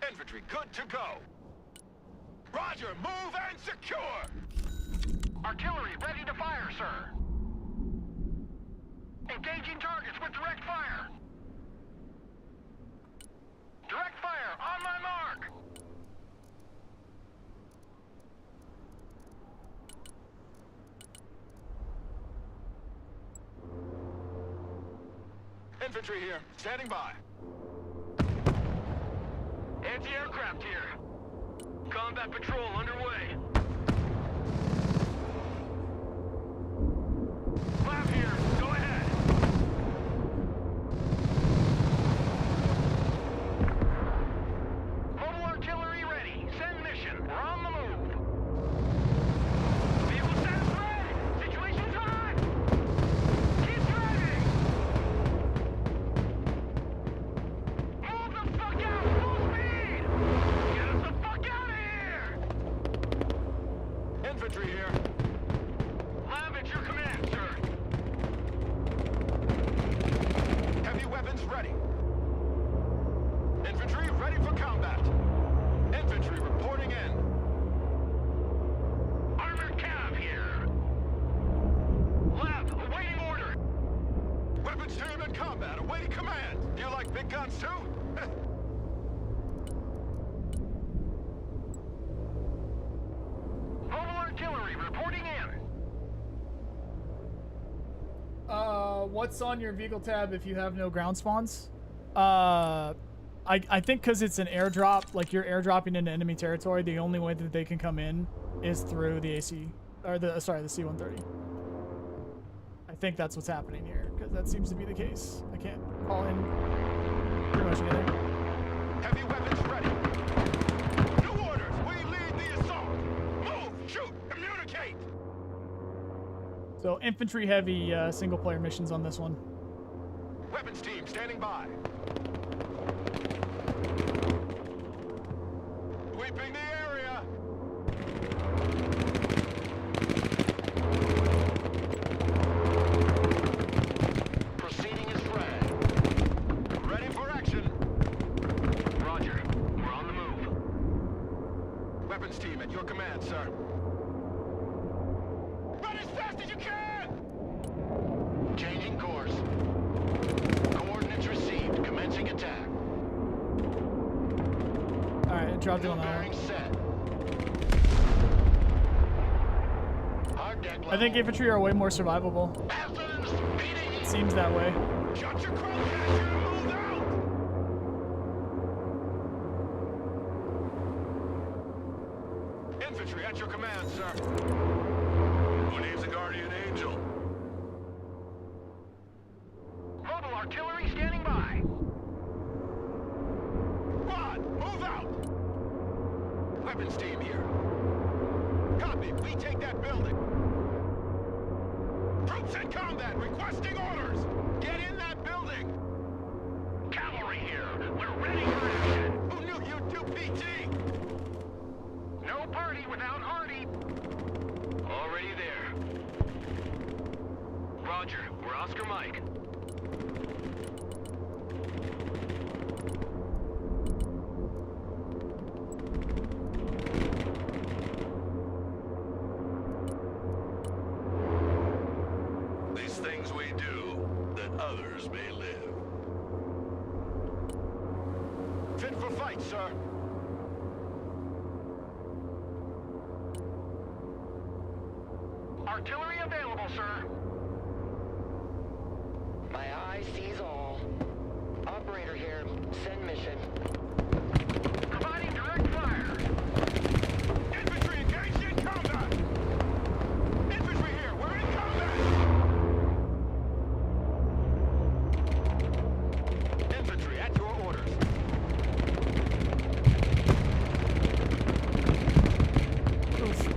Infantry good to go. Roger, move and secure!
Artillery ready to fire, sir. Engaging targets with direct fire. Direct fire on my mark.
Infantry here, standing by.
Anti-aircraft here. Combat patrol underway. Lab here. Go ahead. Mobile artillery ready. Send mission. We're on the move. Vehicle status red. Situation's hot. Keep driving. Move the fuck out. Full speed. Get us the fuck out of here.
Infantry here.
Lab at your command, sir.
Heavy weapons ready. Infantry ready for combat. Infantry reporting in.
Armored cav here. Lab, awaiting order.
Weapons team in combat, awaiting command. You like big guns too?
Mobile artillery reporting in.
What's on your vehicle tab if you have no ground spawns? I think because it's an airdrop, like you're airdropping into enemy territory, the only way that they can come in is through the AC, or the C-130. I think that's what's happening here, because that seems to be the case. I can't call in pretty much anything.
Heavy weapons ready. New orders, we lead the assault. Move, shoot, communicate.
So infantry heavy single player missions on this one.
Weapons team standing by. Sweeping the area.
Proceeding as flag.
Ready for action.
Roger. We're on the move.
Weapons team at your command, sir. Run as fast as you can!
Changing course. Coordinates received. Commencing attack.
Alright, dropped it
New
on that
bearing
one.
set. Hard deck level.
I think infantry are way more survivable.
Faster than the speeding.
It seems that way.
Shut your crowcatcher and move out! Infantry at your command, sir. Who needs a guardian angel?
Mobile artillery standing by.
Rod, move out! Weapons team here. Copy, we take that building. Troops in combat, requesting orders! Get in that building!
Cavalry here. We're ready for action.
Who knew you'd do PT?
No party without Hardy. Already there. Roger. We're Oscar Mike.
These things we do, that others may live. Fit for fight, sir.
Artillery available, sir.
My eye sees all. Operator here. Send mission.
Providing direct fire.
Infantry engaged in combat! Infantry here, we're in combat! Infantry at your orders.
Oof.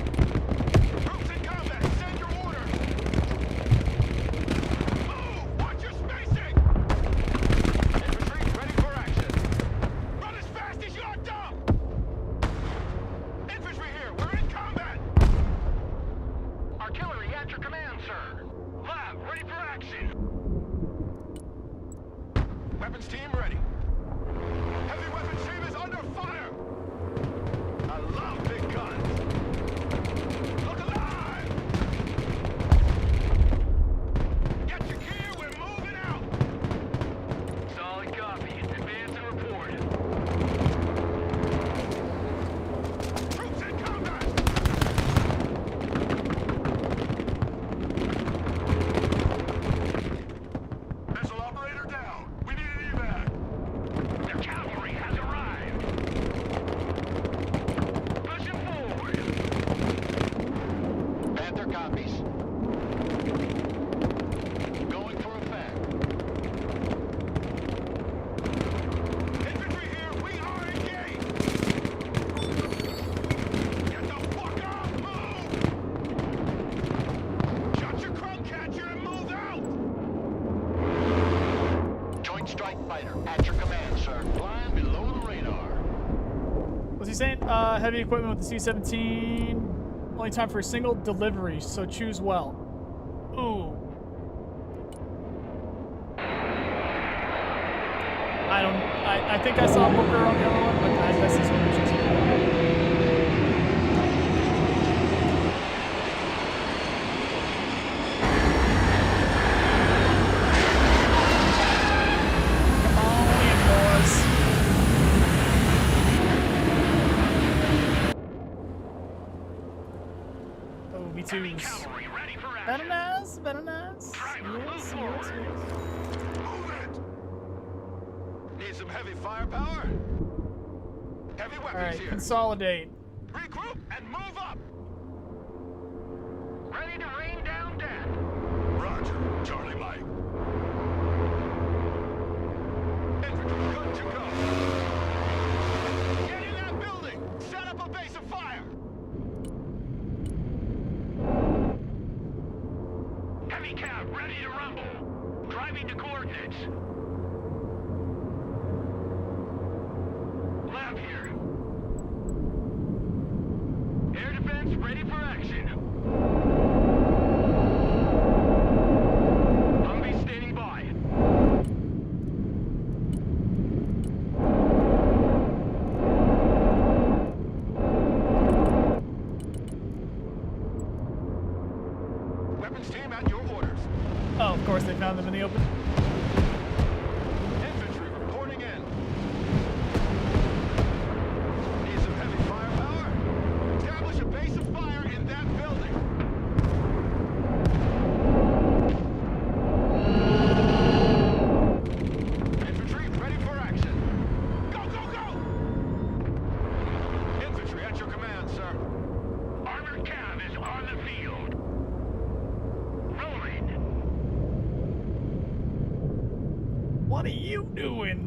Troops in combat, send your orders! Move! Watch your spacing! Infantry ready for action. Run as fast as you're dumb! Infantry here, we're in combat!
Artillery at your command, sir. Lab, ready for action.
Weapons team ready. Heavy weapons team is under fire! I love big guns! Look alive! Get your gear, we're moving out!
Solid copy. Advance and report.
Troops in combat! Missile operator down! We need an evac!
The cavalry has arrived. Pushing forward.
Panther copies. Going for effect.
Infantry here, we are engaged! Get the fuck off! Move! Shut your crumb catcher and move out!
Joint strike fighter at your command, sir. Flying below the radar.
What's he saying? Heavy equipment with the C-17. Only time for a single delivery, so choose well. Ooh. I think I saw Booker on the other one, but I guess this one was just... Come on in, boys. Oh,
Heavy
B2s.
cavalry ready for
Better
action.
nice, better nice.
Driver, move
Yes, yes,
forward.
yes.
Move it! Need some heavy firepower? Heavy weapons
All right,
here.
consolidate.
Regroup and move up!
Ready to rain down death.
Roger, Charlie Mike. Infantry, good to go. Get in that building! Set up a base of fire!
Heavy cav ready to rumble. Driving to coordinates. Lab here. Air defense ready for action. Humvee standing by.
Weapons team at your orders.
Oh, of course they found them in the open.
Infantry reporting in. Need some heavy firepower? Establish a base of fire in that building. Infantry ready for action. Go, go, go! Infantry at your command, sir.
Armored cav is on the field. Rolling.
What are you doing?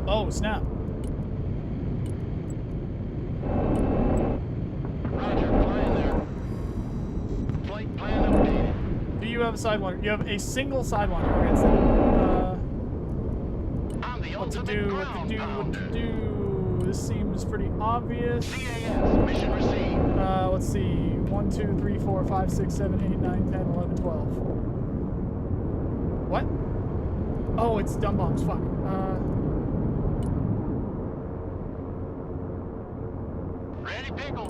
Oh, snap.
Roger, flying there. Flight plan updated.
Do you have a sidewinder? You have a single sidewinder. Against
I'm the
what to
ultimate
do, what
ground
to do, what
pounder.
to do. This seems pretty obvious.
CAS, mission received.
Let's see. 1, 2, 3, 4, 5, 6, 7, 8, 9, 10, 11, 12. What? Oh, it's dumb bombs. Fuck.
Ready, pickle.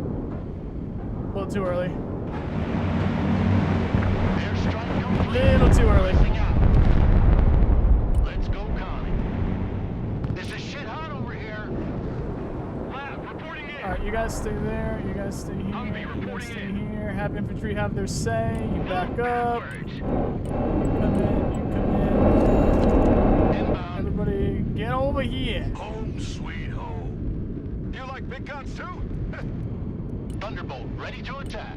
A little too early.
Airstrike complete.
Little too early.
Pressing out. Let's go, Connie. This is shit hot over here.
Lab, reporting in.
All right, you guys stay there. You guys stay here.
Humvee
You guys
reporting
stay
in.
here. Have infantry have their say. You back up.
Backwards.
You come in. You come in.
Inbound.
Everybody, get over here.
Home sweet home. You like big guns too?
Thunderbolt, ready to attack.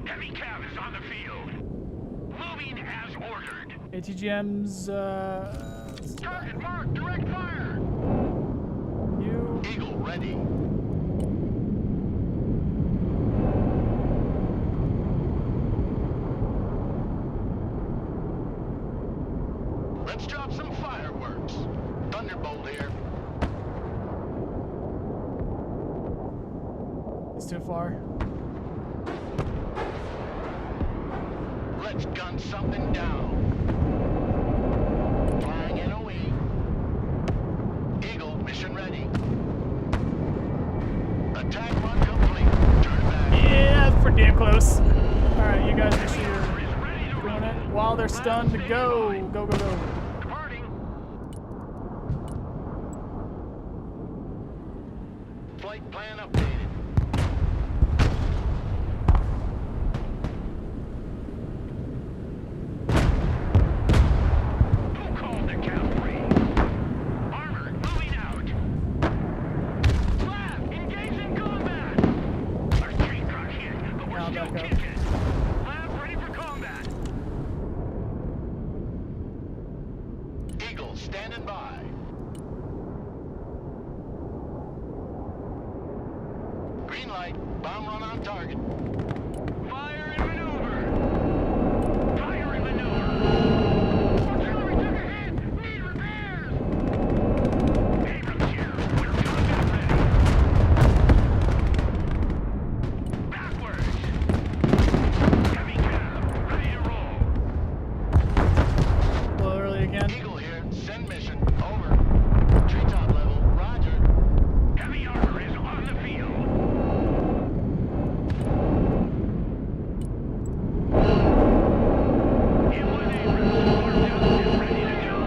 Heavy cav is on the field. Moving as ordered.
ATGM's.
Target marked. Direct fire.
You.
Eagle, ready. Let's drop some fireworks. Thunderbolt here.
It's too far.
Let's gun something down. Flying NOE. Eagle, mission ready. Attack run complete. Turn back.
Yeah, that's pretty damn close. All right, you guys make sure you're
Is ready to
doing
roll.
it while they're stunned. Go, go, go, go.
Departing.
Flight plan updated.
Who called the cavalry? Armor moving out. Lab, engage in combat. Our train got hit, but we're
Now
still
back up.
kicking. Lab ready for combat.
Eagle, standing by. Green light. Bomb run on target.
Fire and maneuver. Fire and maneuver. Artillery took a hit. Need repairs. Abrams here. We're combat ready. Backwards. Heavy cab. Ready to roll.
A little early again.
Eagle here. Send mission. Over. Treetop level. Roger.
Heavy armor is on the field. Inland Abrams. Marked out and ready to go.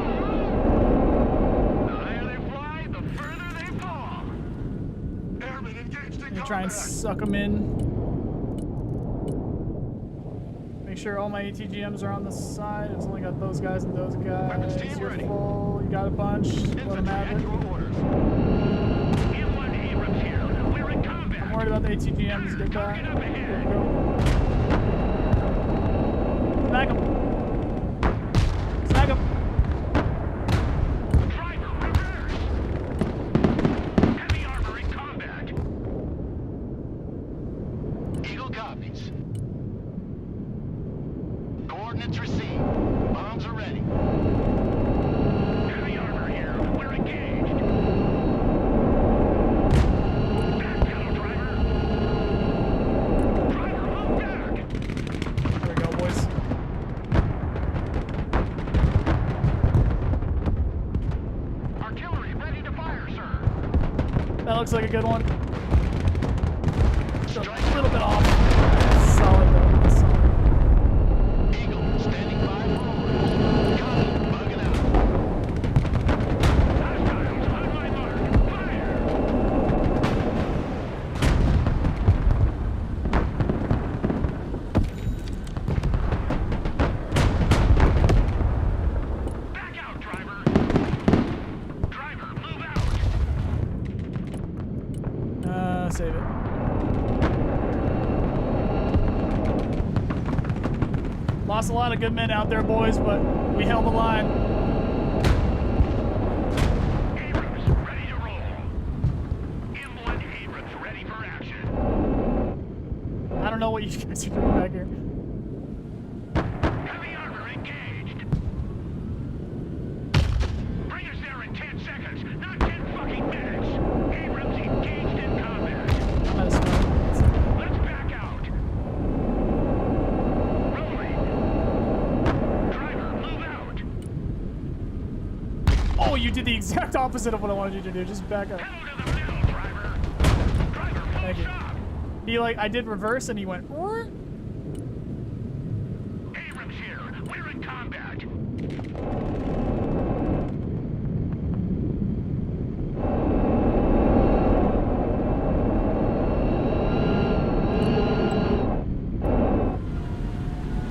The higher they fly, the further they fall.
Airmen engaged in
Gonna try and
combat.
suck them in. Make sure all my ATGMs are on the side. It's only got those guys and those
Weapons
guys.
team
You're
ready.
full. You got a bunch. Let them
Infantry
have
at
it.
your orders.
Inland Abrams here. We're in combat.
I'm worried about the ATGMs. Get back.
Target up ahead.
Go. Smack them. Smack them.
Driver, reverse. Heavy armor in combat.
Eagle copies. Coordinates received. Bombs are ready.
Heavy armor here. We're engaged. Back pedal, driver. Driver, move back.
There we go, boys.
Artillery ready to fire, sir.
That looks like a good one.
Strike.
A little bit off. Solid though. That's solid.
Eagle, standing by for orders. Copy. Bugging out.
Hostiles on my mark. Fire. Back out, driver. Driver, move out.
Save it. Lost a lot of good men out there, boys, but we held the line.
Abrams, ready to roll. Inland Abrams, ready for action.
I don't know what you guys are doing back here.
Heavy armor engaged. Bring us there in 10 seconds, not 10 fucking minutes.
did the exact opposite of what I wanted you to do. Just back up.
Pedal to the metal, driver. Driver, full
Thank you.
shot.
He like, I did reverse and he went, "Roar."
Abrams here. We're in combat.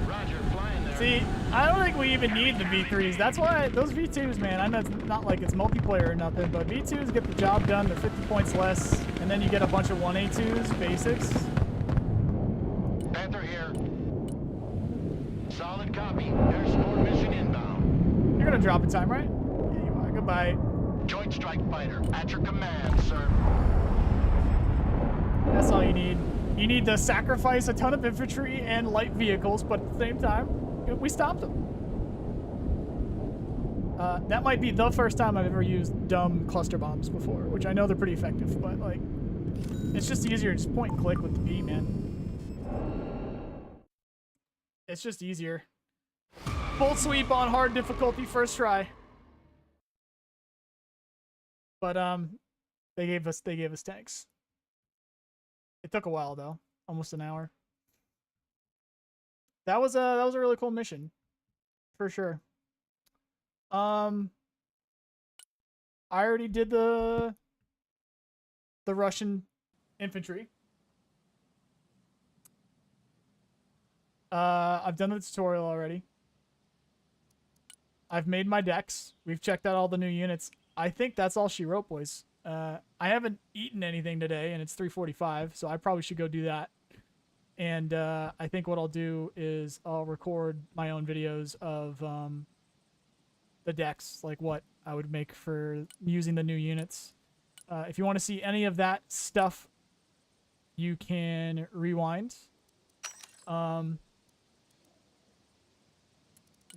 Roger, flying there.
See, I don't think we even need the V3s. That's why those V2s, man, I know it's not like it's multiplayer or nothing, but V2s get the job done. They're 50 points less, and then you get a bunch of 1A2s, basics.
Panther here. Solid copy. Air support mission inbound.
You're gonna drop in time, right? Yeah, you are. Goodbye.
Joint strike fighter at your command, sir.
That's all you need. You need to sacrifice a ton of infantry and light vehicles, but at the same time, we stopped them. That might be the first time I've ever used dumb cluster bombs before, which I know they're pretty effective, but like, it's just easier to just point and click with the P, man. It's just easier. Full sweep on hard difficulty first try. But they gave us tanks. It took a while though, almost an hour. That was a really cool mission, for sure. I already did the Russian infantry. I've done the tutorial already. I've made my decks. We've checked out all the new units. I think that's all she wrote, boys. I haven't eaten anything today, and it's 3:45, so I probably should go do that. And I think what I'll do is I'll record my own videos of the decks, like what I would make for using the new units. If you want to see any of that stuff, you can rewind.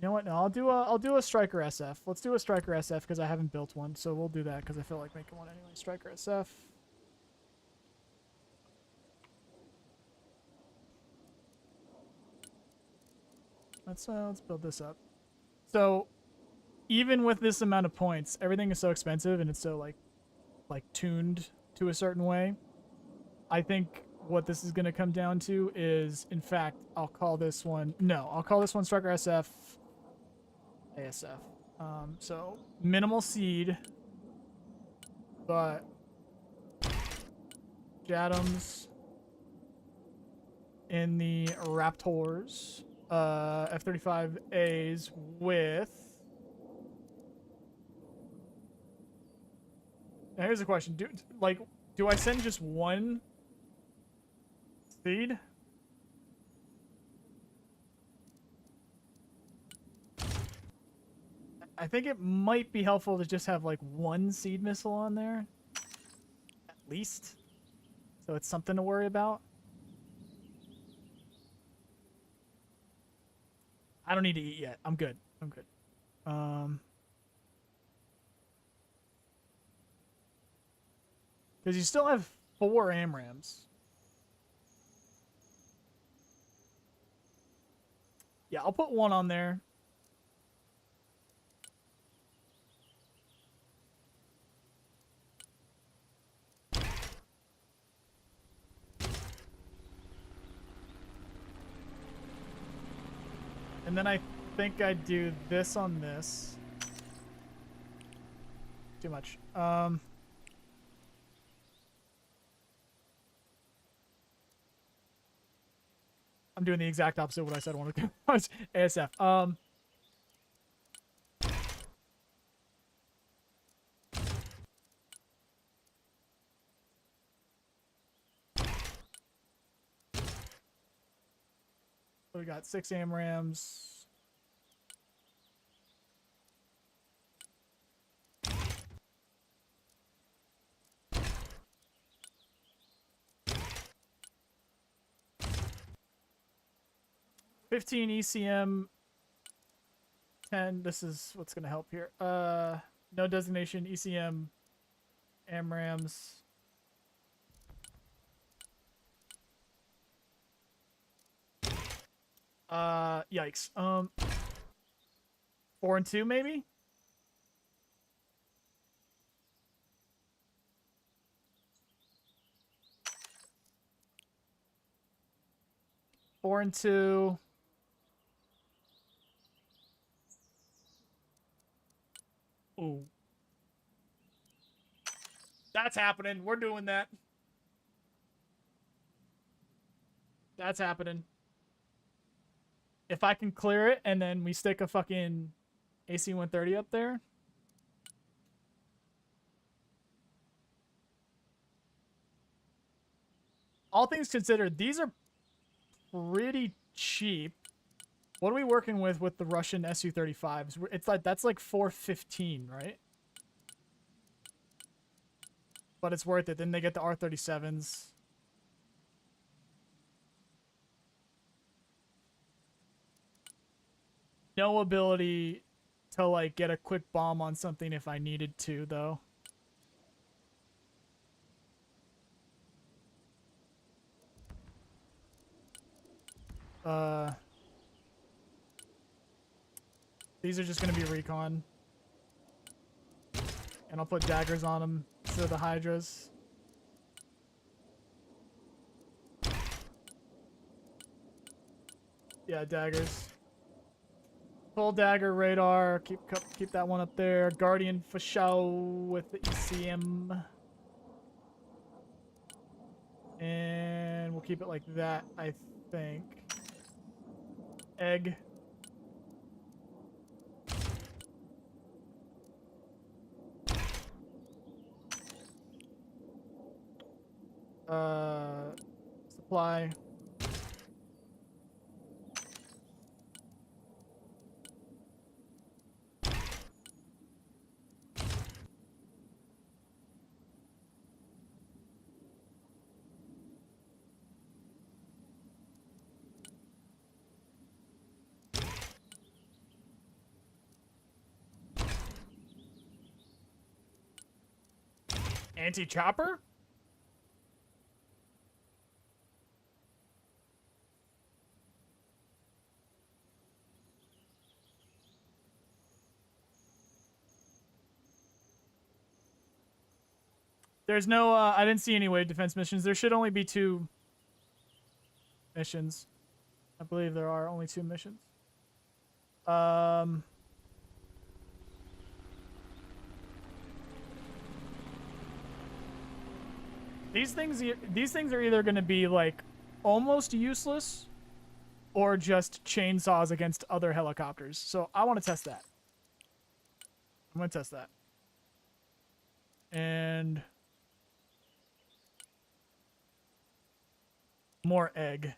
You know what? No, I'll do a Striker SF. Let's do a Striker SF because I haven't built one, so we'll do that because I feel like making one anyway. Striker SF. Let's build this up. So, even with this amount of points, everything is so expensive and it's so like tuned to a certain way. I think what this is going to come down to is, in fact, I'll call this one Striker SF ASF. So minimal seed, but Jadams in the Raptors, F-35As with. Now here's the question: do I send just one seed? I think it might be helpful to just have like one seed missile on there, at least, so it's something to worry about. I don't need to eat yet. I'm good. Because you still have 4 AMRAAMs. Yeah, I'll put 1 on there. And then I think I'd do this on this. Too much. I'm doing the exact opposite of what I said I wanted to do. ASF. So we got 6 AMRAAMs. $15 ECM, 10. This is what's going to help here. No designation, ECM, AMRAAMs. Yikes. 4 and 2 maybe. 4 and 2. Ooh. That's happening. We're doing that. That's happening. If I can clear it and then we stick a fucking AC-130 up there. All things considered, these are pretty cheap. What are we working with the Russian Su-35s? It's like that's like 415, right? But it's worth it. Then they get the R-37s. No ability to like get a quick bomb on something if I needed to, though. These are just gonna be recon. And I'll put daggers on them instead of the Hydras. Yeah, daggers. Full dagger radar. Keep that one up there. Guardian for show with the ECM. And we'll keep it like that, I think. Egg. Supply. Anti-chopper? There's no, I didn't see any wave defense missions. There should only be 2 missions. I believe there are only 2 missions. These things are either going to be like almost useless or just chainsaws against other helicopters. So I want to test that. I'm going to test that. And more egg.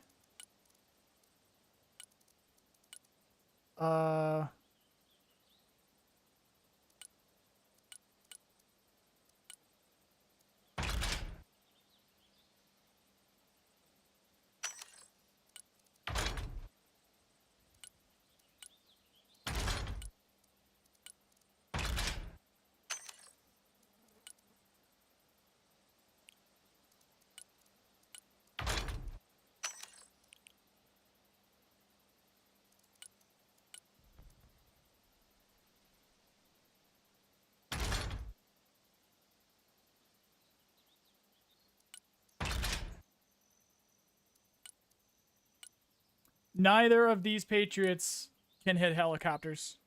Neither of these Patriots can hit helicopters.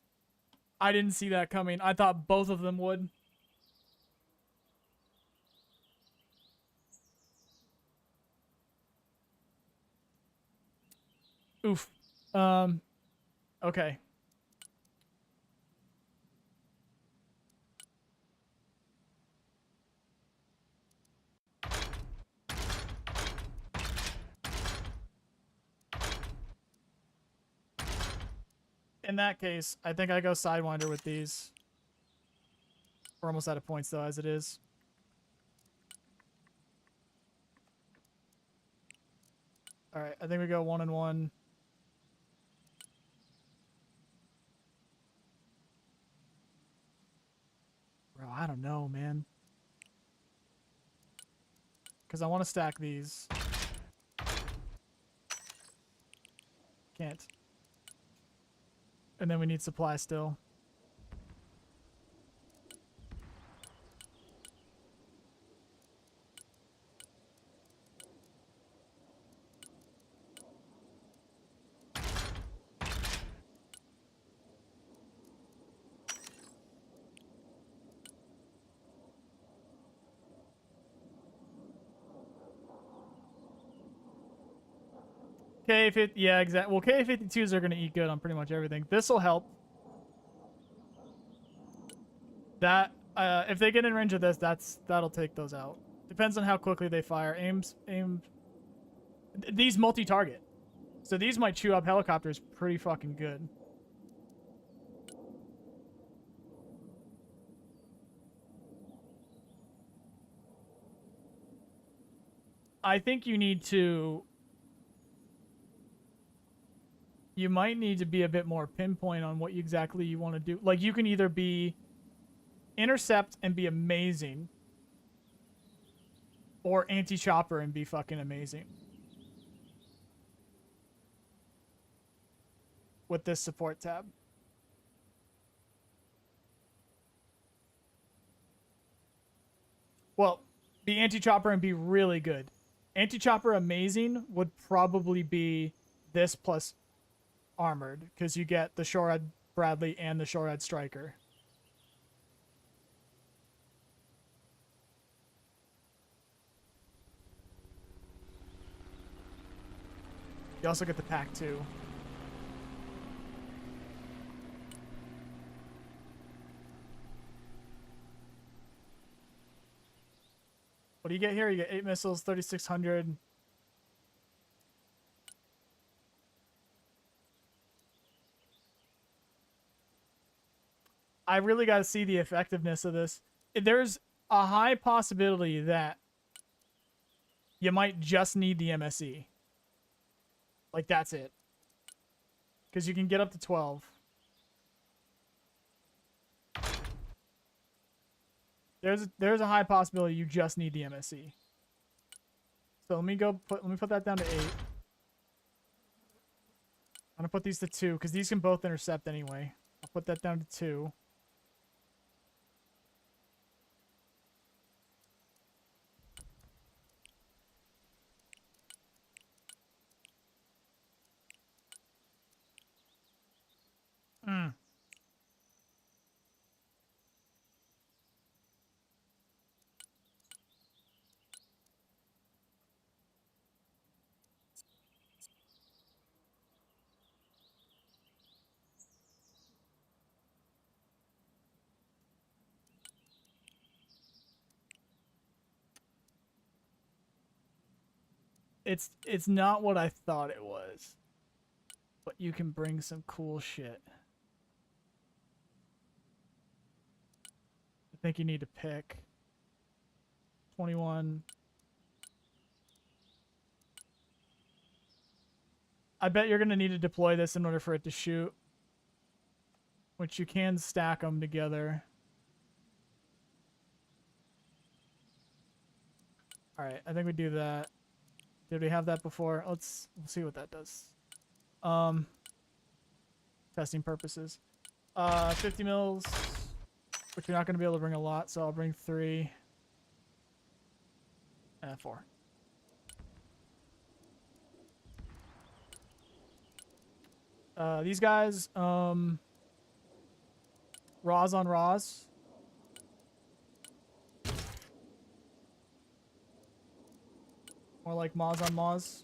I didn't see that coming. I thought both of them would. Oof. Okay. In that case, I think I go Sidewinder with these. We're almost out of points, though, as it is. Alright, I think we go 1 and 1. Bro, I don't know, man. Because I want to stack these. Can't. And then we need supply still. K-50, yeah, exactly. Well, K-52s are going to eat good on pretty much everything. This will help. That, if they get in range of this, that'll take those out. Depends on how quickly they fire. These multi-target. So these might chew up helicopters pretty fucking good. I think you might need to be a bit more pinpoint on what exactly you want to do. Like, you can either be intercept and be amazing, or anti-chopper and be fucking amazing with this support tab. Well, be anti-chopper and be really good. Anti-chopper amazing would probably be this plus armored, because you get the Shorehand Bradley and the Shorehand Striker. You also get the pack too. What do you get here? You get 8 missiles, 3,600. I really got to see the effectiveness of this. There's a high possibility that you might just need the MSE. Like, that's it. Because you can get up to 12. There's a high possibility you just need the MSE. So let me put that down to 8. I'm gonna put these to 2 because these can both intercept anyway. I'll put that down to 2. It's not what I thought it was. But you can bring some cool shit. I think you need to pick 21. I bet you're going to need to deploy this in order for it to shoot. Which you can stack them together. Alright, I think we do that. Did we have that before? We'll see what that does. Testing purposes. 50 mils, which you're not going to be able to bring a lot, so I'll bring 3. 4. These guys, Raws on Raws. More like Moz on Moz.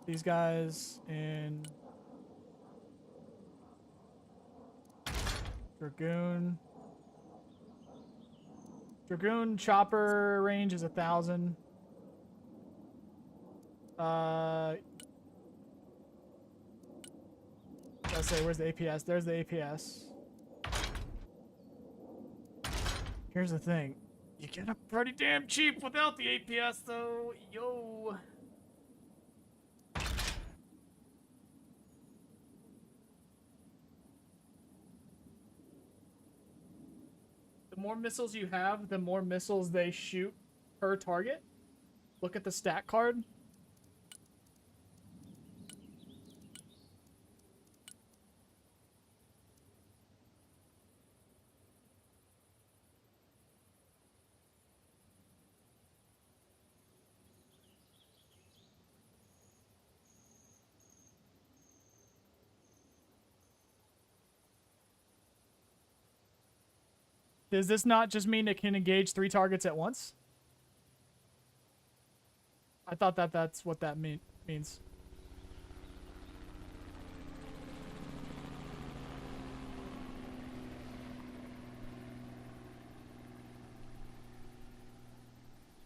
These guys in Dragoon. Dragoon chopper range is 1,000. Let's say, where's the APS? There's the APS. Here's the thing. You get up pretty damn cheap without the APS, though. Yo. The more missiles you have, the more missiles they shoot per target. Look at the stat card. Does this not just mean it can engage 3 targets at once? I thought that that's what that means.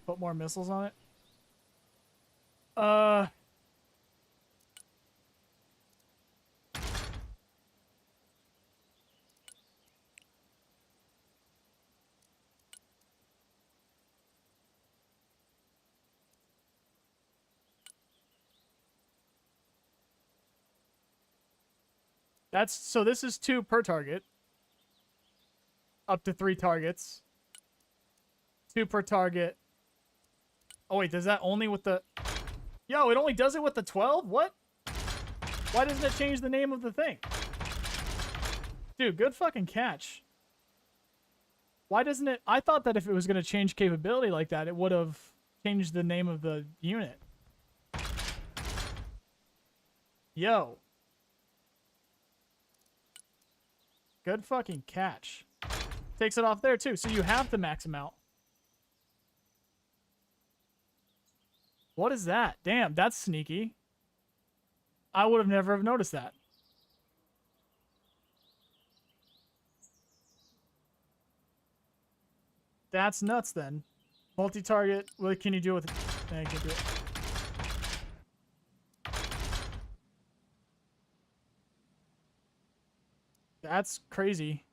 Put more missiles on it. That's so this is 2 per target. Up to 3 targets. 2 per target. Oh wait, does that only with the... Yo, it only does it with the 12? What? Why doesn't it change the name of the thing? Dude, good fucking catch. Why doesn't it... I thought that if it was going to change capability like that, it would have changed the name of the unit. Yo. Good fucking catch. Takes it off there too, so you have the max amount. What is that? Damn, that's sneaky. I would have never have noticed that. That's nuts then. Multi-target, what can you do with it? I can't do it. That's crazy.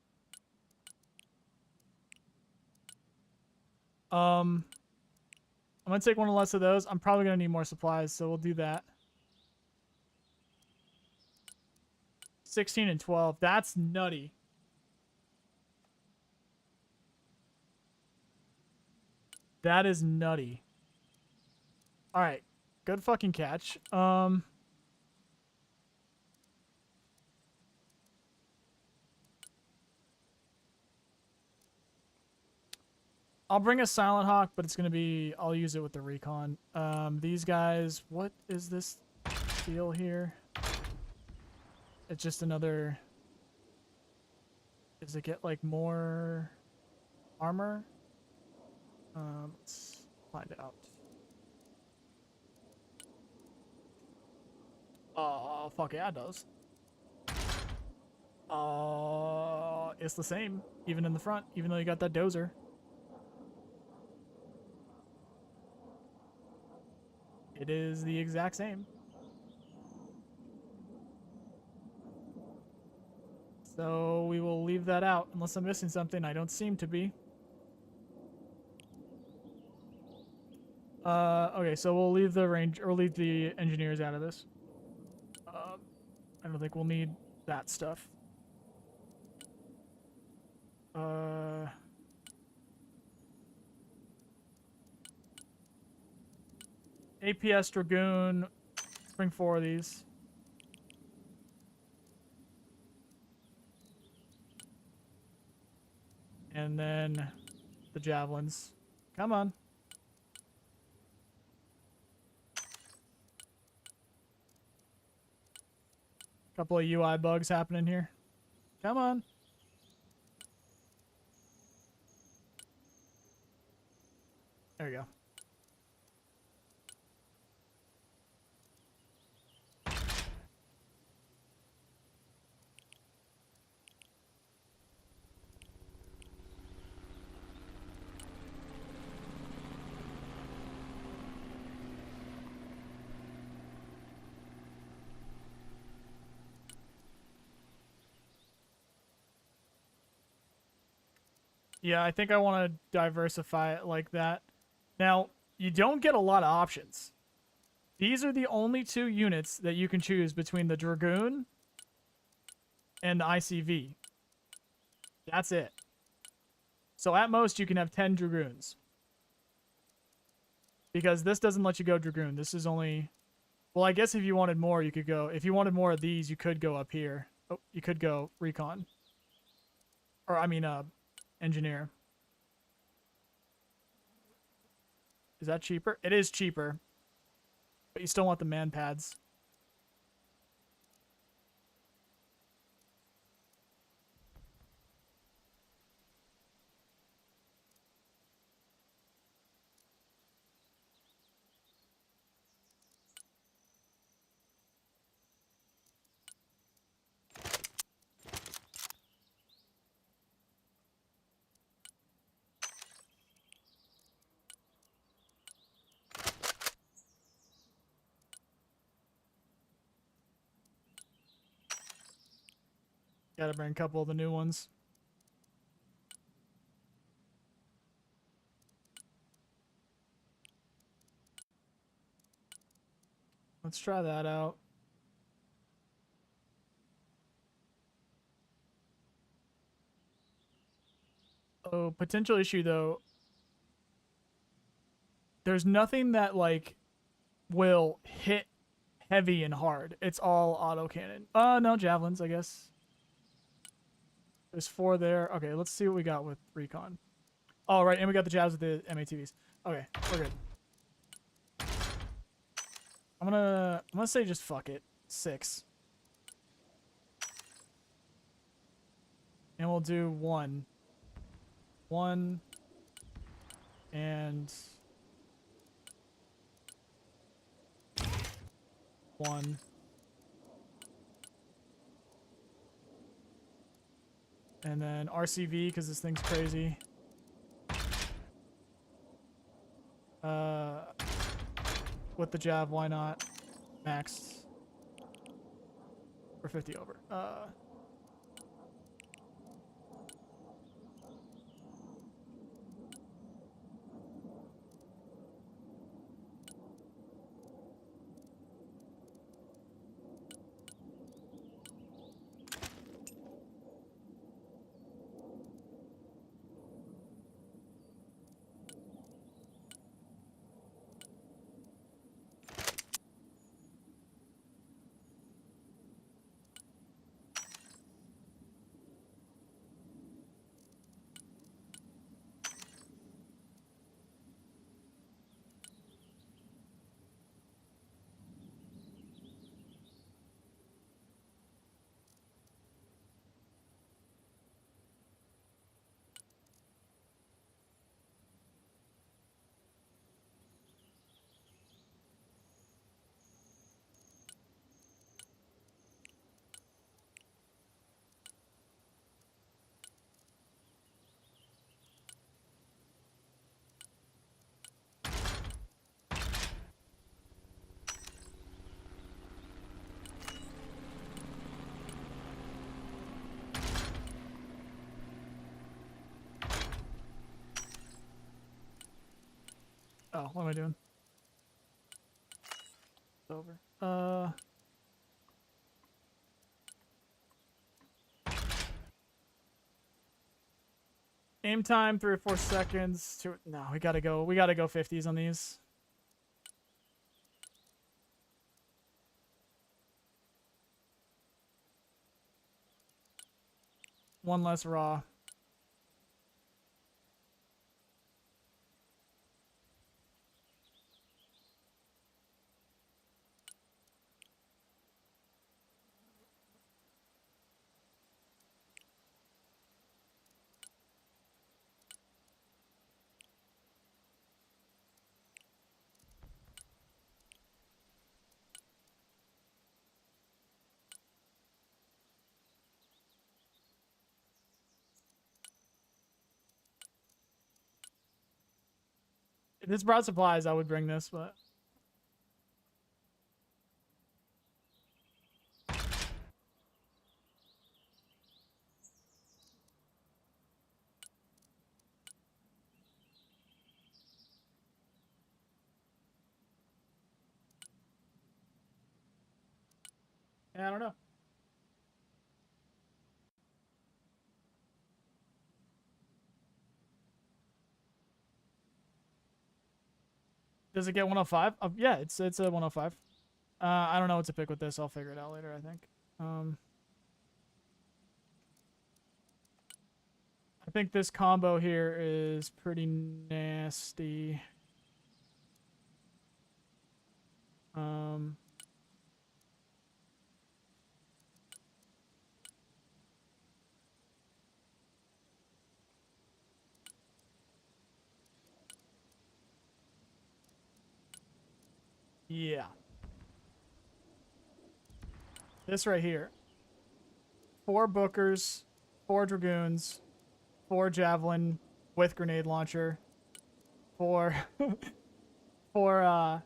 I'm gonna take one less of those. I'm probably gonna need more supplies, so we'll do that. 16 and 12. That's nutty. That is nutty. All right, good fucking catch. I'll bring a Silent Hawk, but it's gonna be... I'll use it with the recon. These guys... What is this deal here? It's just another... Does it get, like, more armor? Let's find out. Oh, fuck yeah, it does. It's the same, even in the front, even though you got that dozer. It is the exact same. So we will leave that out, unless I'm missing something. I don't seem to be. Okay, so we'll leave the range, or leave the engineers out of this. I don't think we'll need that stuff. APS Dragoon, bring 4 of these. And then the javelins. Come on. Couple of UI bugs happening here. Come on. There you go. Yeah, I think I want to diversify it like that. Now, you don't get a lot of options. These are the only 2 units that you can choose between the Dragoon and the ICV. That's it. So at most, you can have 10 Dragoons. Because this doesn't let you go Dragoon. This is only... Well, I guess if you wanted more, you could go... If you wanted more of these, you could go up here. Oh, you could go Recon. Or, I mean, Engineer. Is that cheaper? It is cheaper. But you still want the man pads. Gotta bring a couple of the new ones. Let's try that out. Oh, potential issue though. There's nothing that like will hit heavy and hard. It's all autocannon. No, javelins, I guess. There's 4 there. Okay, let's see what we got with recon. Oh, right, and we got the jabs with the MATVs. Okay, we're good. I'm gonna say just fuck it. 6. And we'll do 1. 1 and 1. And then RCV because this thing's crazy. With the jab, why not? Maxed. We're 50 over. Oh, what am I doing? It's over. Aim time 3 or 4 seconds. No, we gotta go 50s on these. One less raw. If this brought supplies, I would bring this, but yeah, I don't know. Does it get 105? Yeah, it's a 105. I don't know what to pick with this. I'll figure it out later, I think. I think this combo here is pretty nasty. Yeah. This right here. 4 Bookers, 4 Dragoons, 4 Javelin with grenade launcher, 4 4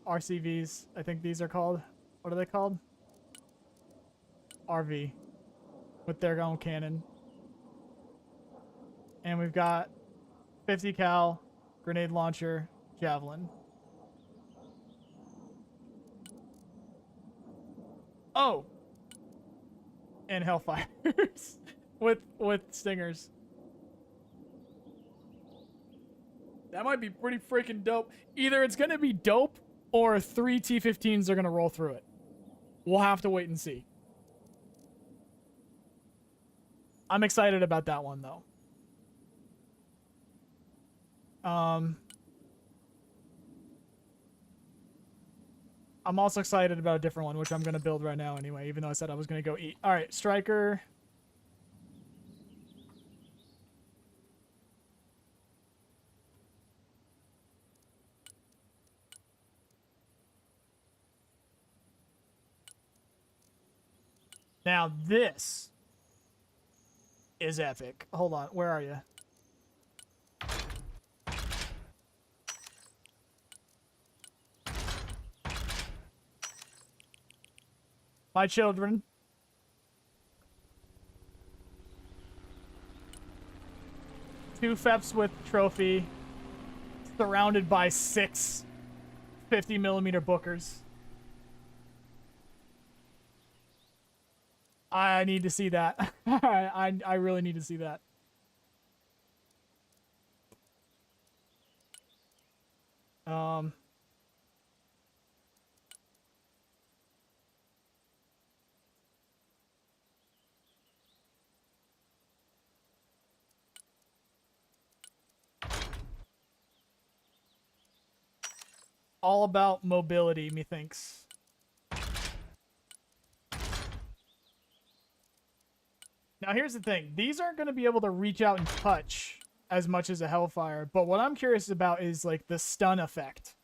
RCVs. I think these are called. What are they called? RV with their own cannon. And we've got 50 cal, grenade launcher, javelin. Oh! And Hellfires with stingers. That might be pretty freaking dope. Either it's going to be dope or 3 T-15s are going to roll through it. We'll have to wait and see. I'm excited about that one, though. I'm also excited about a different one, which I'm going to build right now anyway, even though I said I was going to go eat. All right, Striker. Now this is epic. Hold on, where are you? My children. Two FEPs with trophy. Surrounded by 6 50mm Bookers. I need to see that. I really need to see that. All about mobility, methinks. Now, here's the thing. These aren't going to be able to reach out and touch as much as a Hellfire, but what I'm curious about is, like, the stun effect.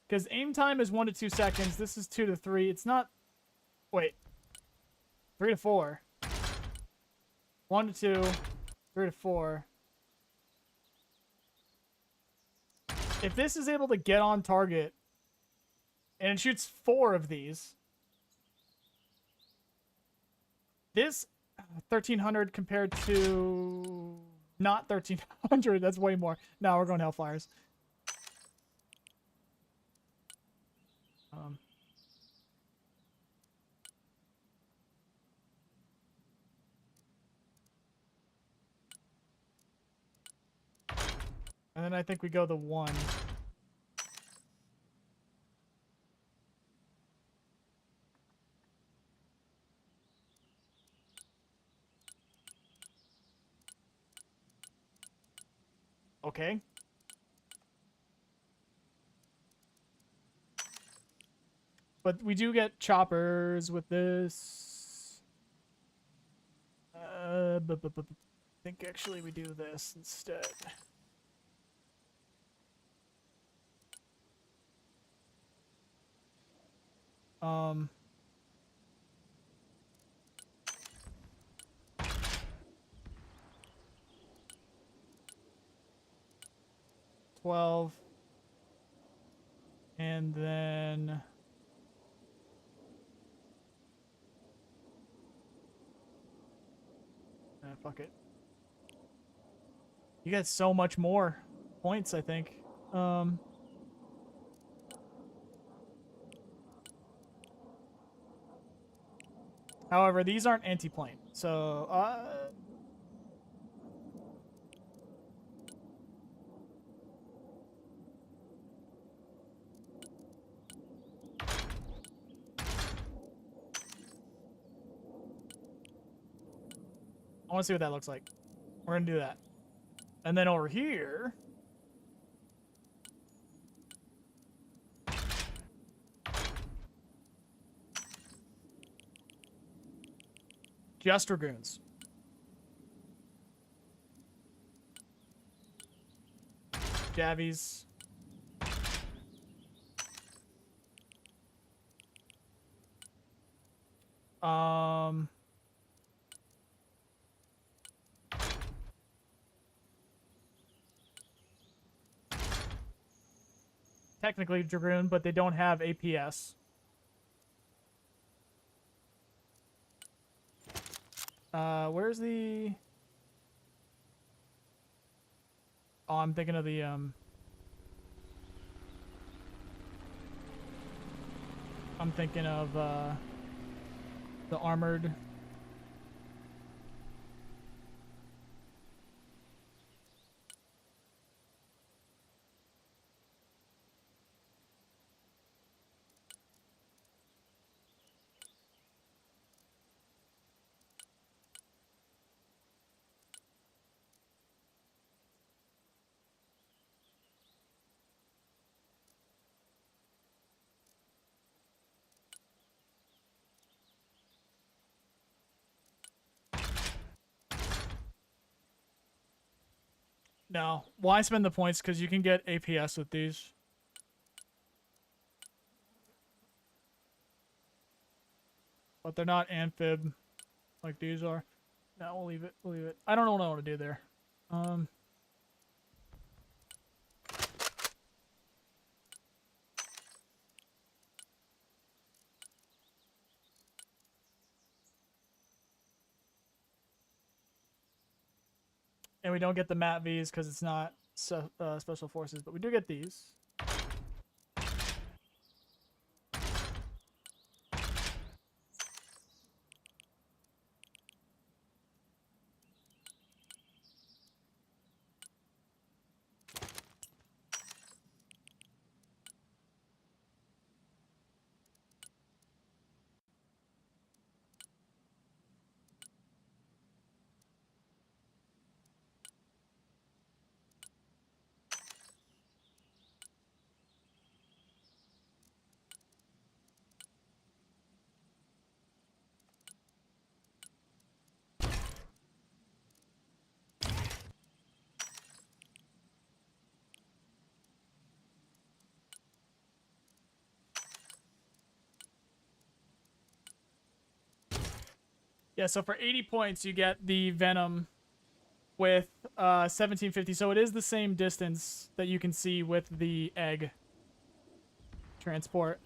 Because aim time is 1 to 2 seconds. This is 2 to 3. It's not... Wait. 3 to 4. 1 to 2. 3 to 4. If this is able to get on target, and it shoots 4 of these... This 1300 compared to not 1300, that's way more. No, we're going Hellfires. And then I think we go the 1. Okay. But we do get choppers with this. I think actually we do this instead. Um... 12. And then... fuck it. You get so much more points, I think. However, these aren't anti-plane, so... I want to see what that looks like. We're going to do that. And then over here... Just Dragoons. Javies. Technically Dragoon, but they don't have APS. Where's the... Oh, I'm thinking of the, I'm thinking of, the armored... No. Why spend the points? Because you can get APS with these. But they're not amphib like these are. No, we'll leave it. We'll leave it. I don't know what I want to do there. And we don't get the MAT Vs because it's not special forces, but we do get these. Yeah, so for 80 points, you get the Venom with 1750. So it is the same distance that you can see with the egg transport.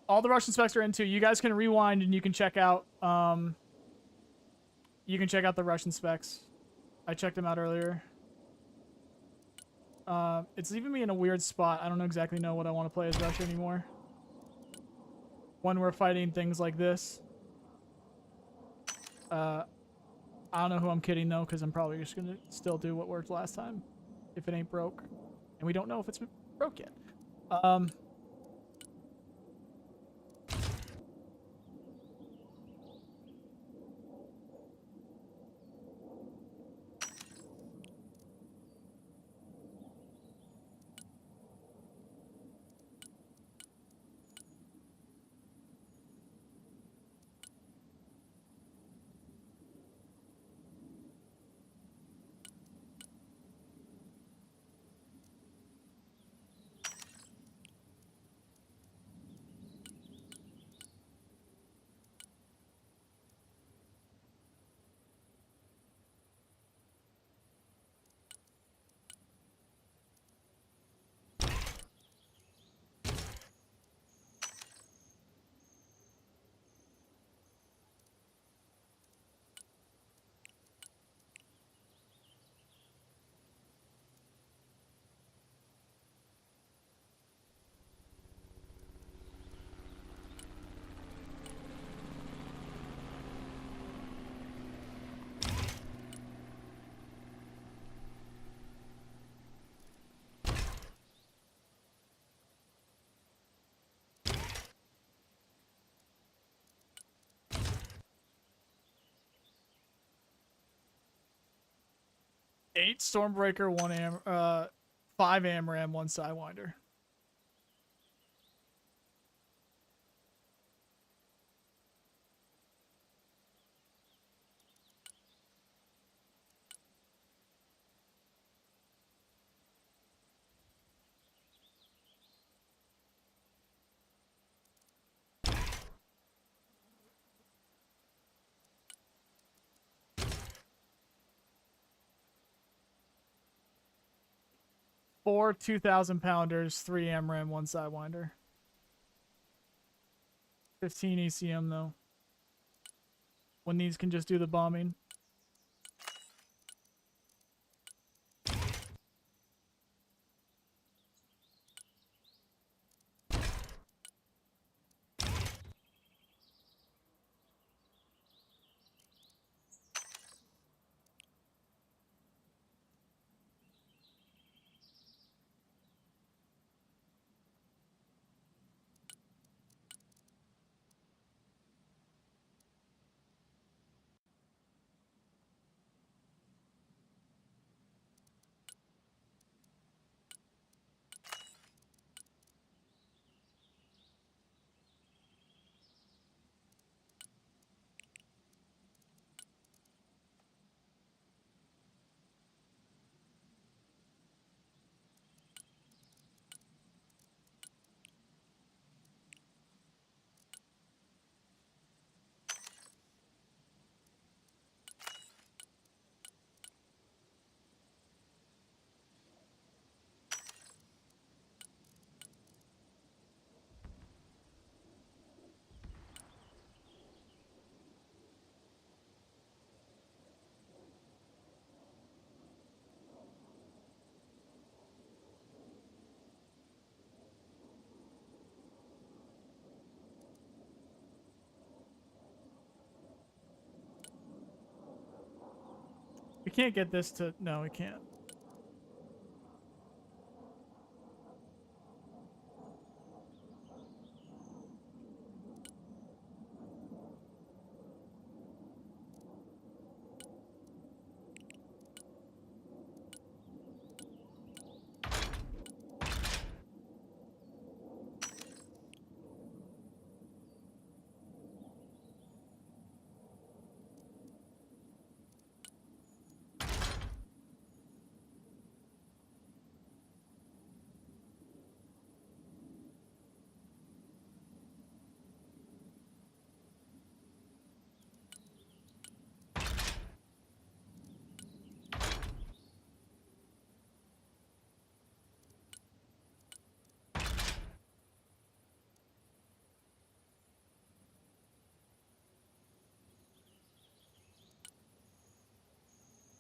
All the Russian specs are in too. You guys can rewind and you can check out the Russian specs. I checked them out earlier. It's leaving me in a weird spot. I don't exactly know what I want to play as Russia anymore. When we're fighting things like this. I don't know who I'm kidding though, because I'm probably just gonna still do what worked last time, if it ain't broke, and we don't know if it's broke yet. 8 Stormbreaker, 5 AMRAAM, 1 Sidewinder. Four 2,000 pounders, 3 AMRAAM, 1 Sidewinder. 15 ECM though. When these can just do the bombing. We can't get this to... No, we can't.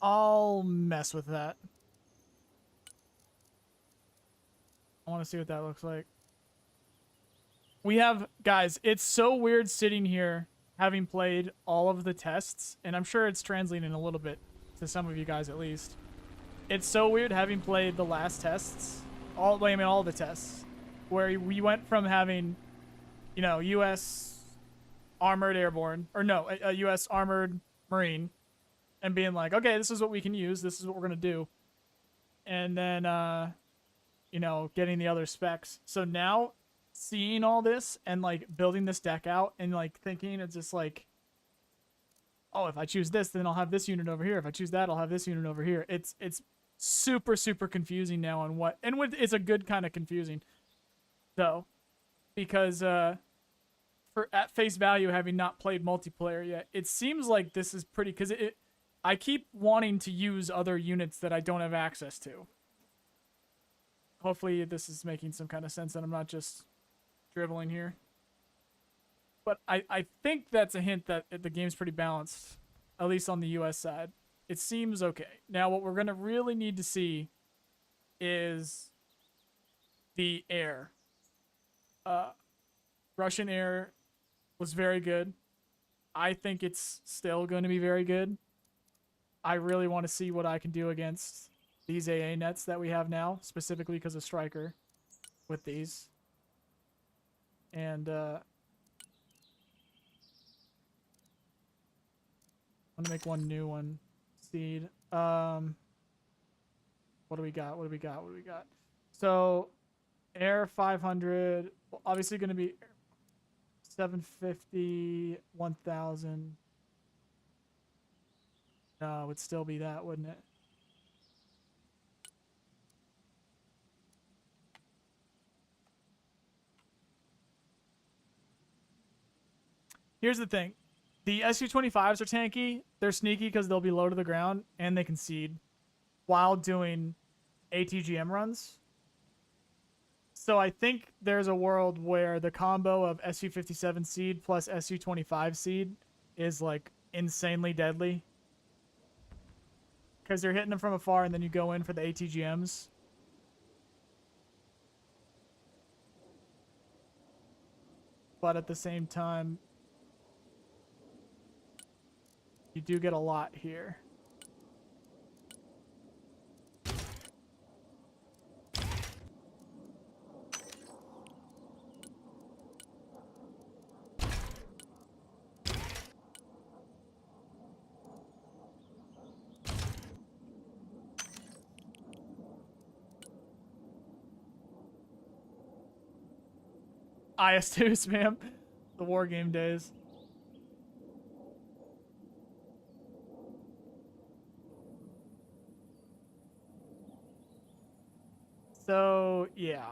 I'll mess with that. I want to see what that looks like. We have, guys, it's so weird sitting here having played all of the tests, and I'm sure it's translating a little bit to some of you guys at least. It's so weird having played the last tests, all the tests, where we went from having, you know, U.S. armored airborne, or no, a U.S. armored marine, and being like, okay, this is what we can use, this is what we're gonna do, and then you know, getting the other specs. So now seeing all this and like building this deck out and like thinking it's just like, oh, if I choose this, then I'll have this unit over here. If I choose that, I'll have this unit over here. It's super confusing now on what, and it's a good kind of confusing though, because for at face value, having not played multiplayer yet, it seems like this is pretty, because I keep wanting to use other units that I don't have access to. Hopefully this is making some kind of sense and I'm not just dribbling here. But I think that's a hint that the game's pretty balanced, at least on the US side. It seems okay. Now what we're going to really need to see is the air. Russian air was very good. I think it's still going to be very good. I really want to see what I can do against these AA nets that we have now, specifically because of Striker with these. And I'm gonna make one new one. Seed. What do we got? What do we got? What do we got? So air 500, well, obviously gonna be 750, 1000. No, it would still be that, wouldn't it? Here's the thing. The Su-25s are tanky. They're sneaky because they'll be low to the ground and they concede while doing ATGM runs. So I think there's a world where the combo of SU-57 seed plus SU-25 seed is like insanely deadly. Because you're hitting them from afar and then you go in for the ATGMs. But at the same time, you do get a lot here. IS2 spam. The war game days. So, yeah.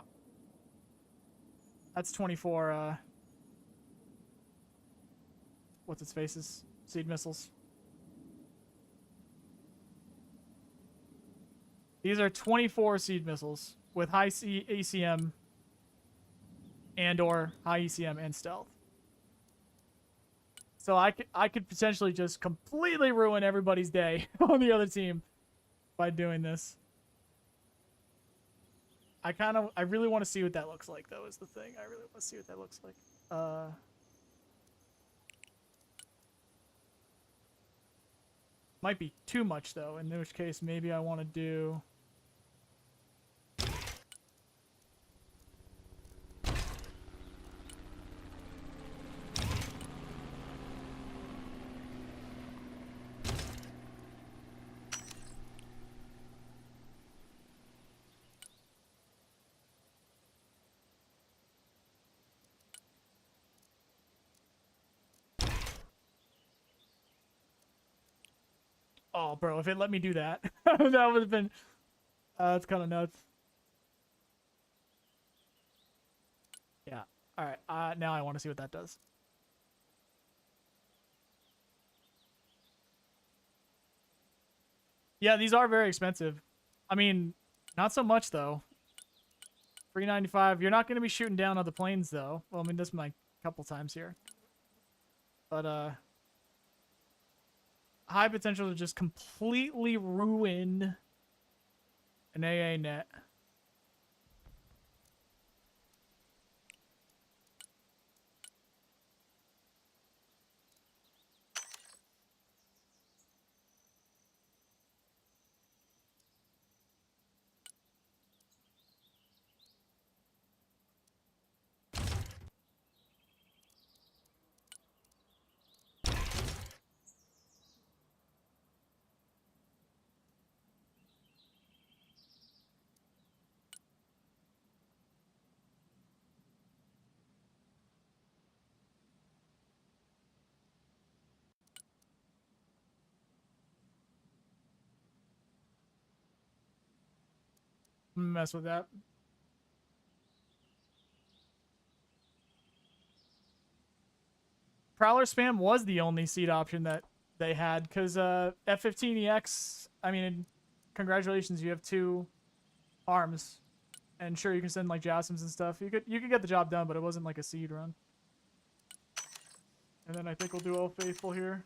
That's 24, what's its faces? Seed missiles. These are 24 seed missiles with high ECM and or high ECM and stealth. So I could potentially just completely ruin everybody's day on the other team by doing this. I really want to see what that looks like, though, is the thing. I really want to see what that looks like. Might be too much, though, in which case maybe I want to do... Oh, bro, if it let me do that, that would have been... that's kind of nuts. Yeah. All right. Now I want to see what that does. Yeah, these are very expensive. I mean, not so much, though. $395. You're not going to be shooting down other planes, though. Well, I mean, this is my couple times here. But, high potential to just completely ruin an AA net. Mess with that. Prowler spam was the only seed option that they had because F-15EX, I mean, congratulations, you have 2 arms. And sure, you can send like JASMs and stuff. You could get the job done, but it wasn't like a seed run. And then I think we'll do Old Faithful here.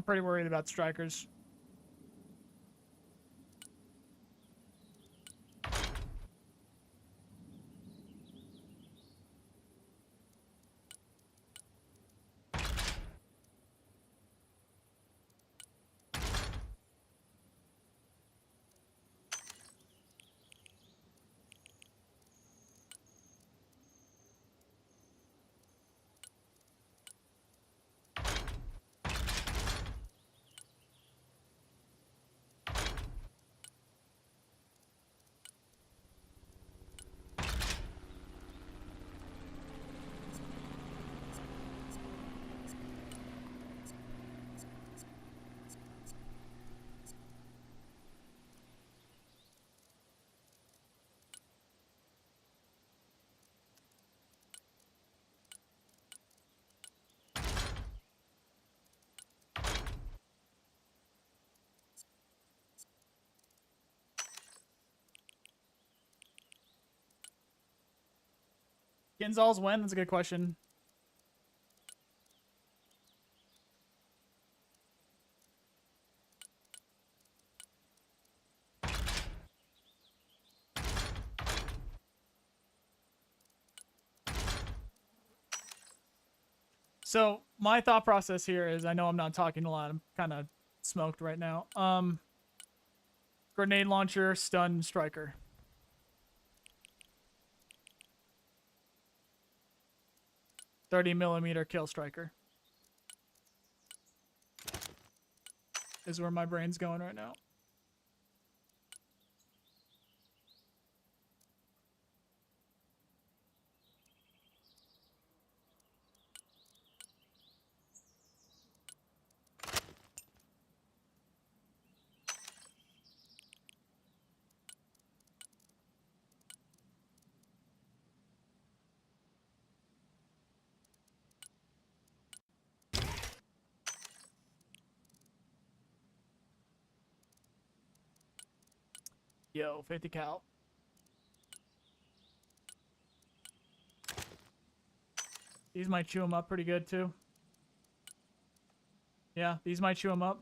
I'm pretty worried about strikers. Ginzal's when? That's a good question. So my thought process here is, I know I'm not talking a lot. I'm kind of smoked right now. Grenade launcher, stun, striker. .30mm kill striker is where my brain's going right now. Yo, 50 cal. These might chew him up pretty good too. Yeah, these might chew him up.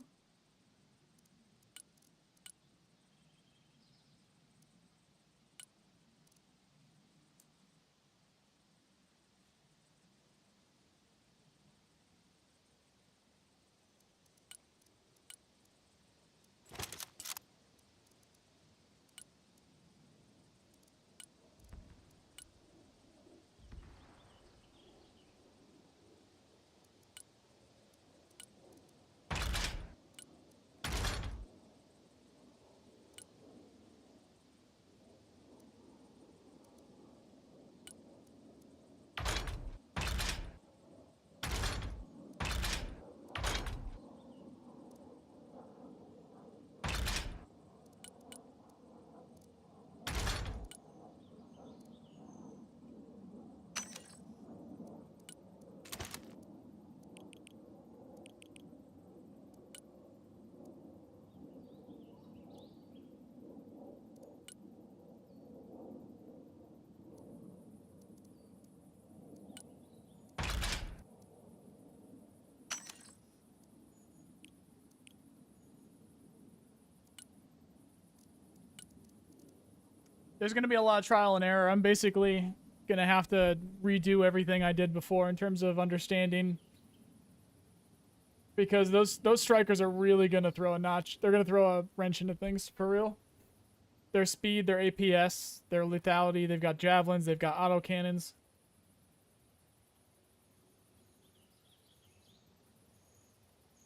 There's going to be a lot of trial and error. I'm basically going to have to redo everything I did before in terms of understanding, because those strikers are really going to throw a notch. They're going to throw a wrench into things for real. Their speed, their APS, their lethality. They've got javelins. They've got autocannons.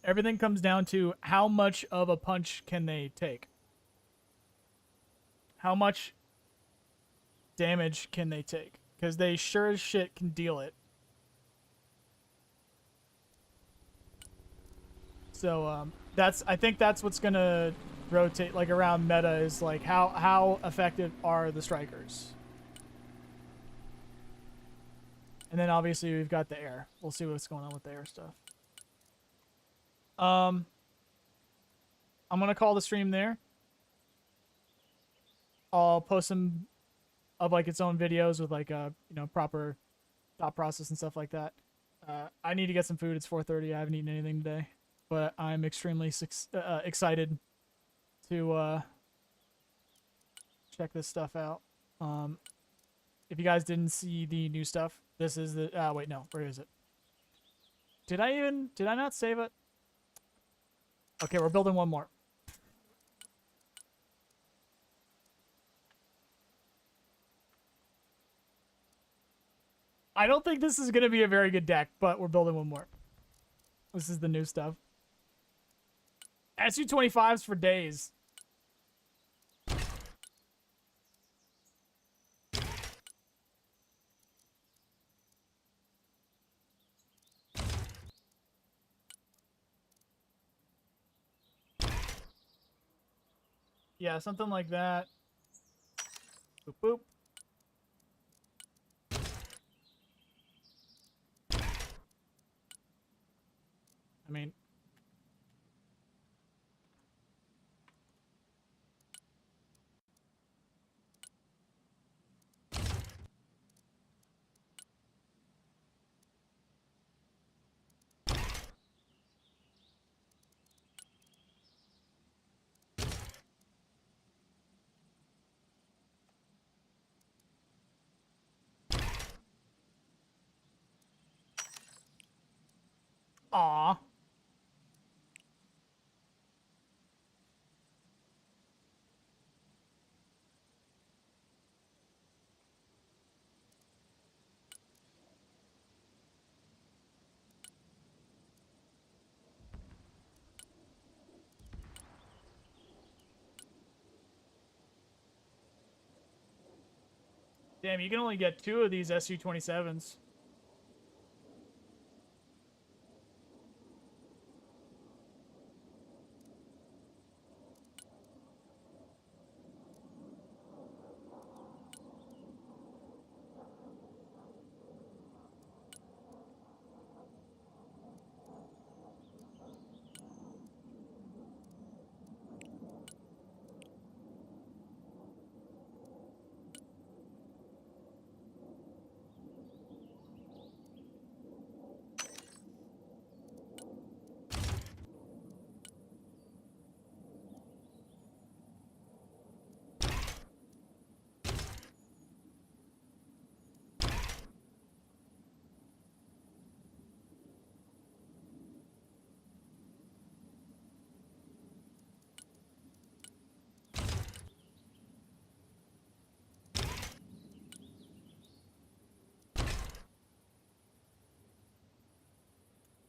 Everything comes down to how much of a punch can they take. How much damage can they take? Because they sure as shit can deal it. So I think that's what's gonna rotate like around meta, is like how effective are the strikers. And then obviously we've got the air. We'll see what's going on with the air stuff. I'm gonna call the stream there. I'll post some of like its own videos with like proper thought process and stuff like that. I need to get some food. It's 4:30. I haven't eaten anything today, but I'm extremely excited to check this stuff out. If you guys didn't see the new stuff, this is the wait, no, where is it? Did I not save it? Okay, we're building one more. I don't think this is going to be a very good deck, but we're building one more. This is the new stuff. SU-25s for days. Yeah, something like that. Boop, boop. I mean... Aw. Damn, you can only get 2 of these SU-27s.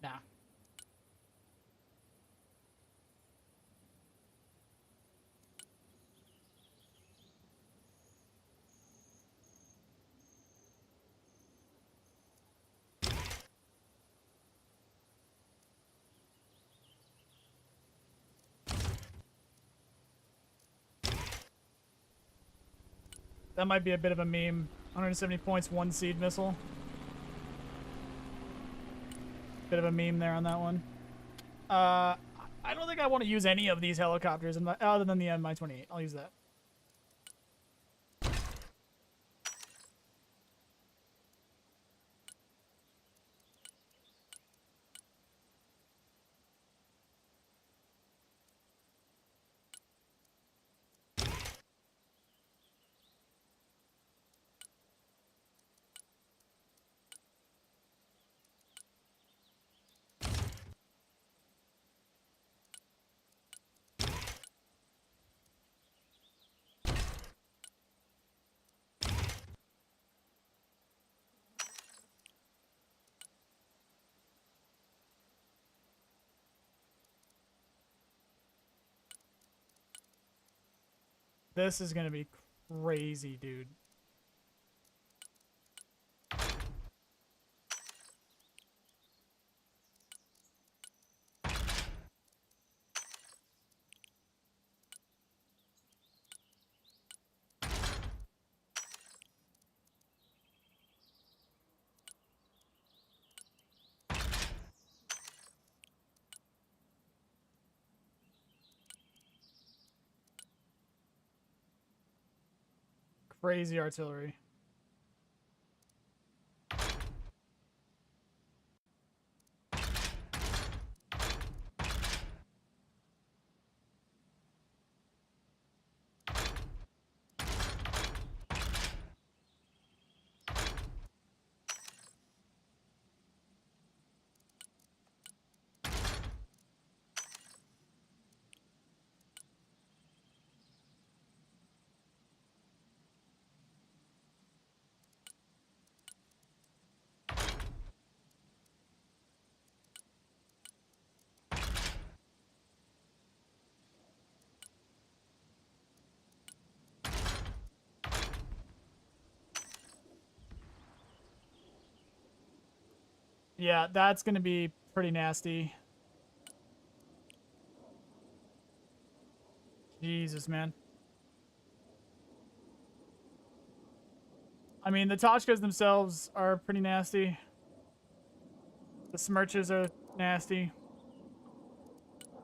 Nah. That might be a bit of a meme. 170 points, 1 seed missile. Bit of a meme there on that one. I don't think I want to use any of these helicopters other than the Mi-28. I'll use that. This is going to be crazy, dude. Crazy artillery. Yeah, that's gonna be pretty nasty. Jesus, man. I mean, the Tochkas themselves are pretty nasty. The Smirches are nasty.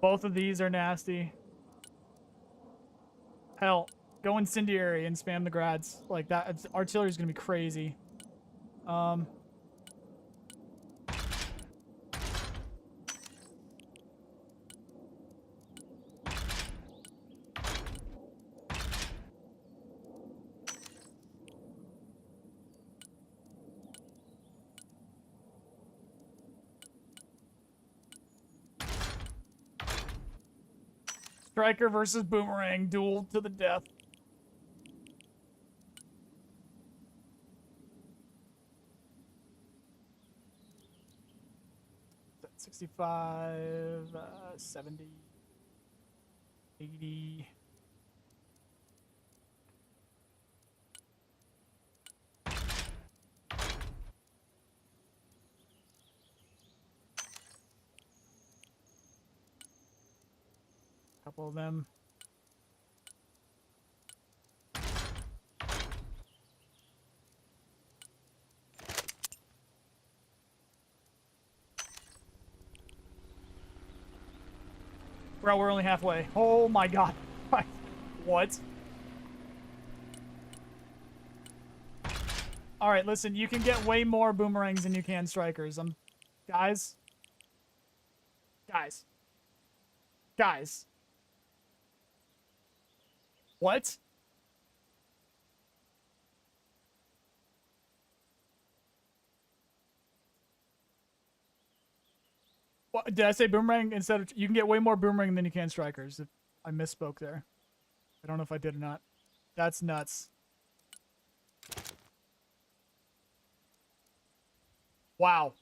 Both of these are nasty. Hell, go incendiary and spam the grads. Like, that artillery's gonna be crazy. Striker versus Boomerang, duel to the death. 65, 70, 80. Couple of them. Bro, we're only halfway. Oh my god. What? Alright, listen, you can get way more boomerangs than you can strikers. Guys. Guys. Guys. What? What, did I say boomerang instead of... You can get way more boomerang than you can strikers. If I misspoke there. I don't know if I did or not. That's nuts. Wow.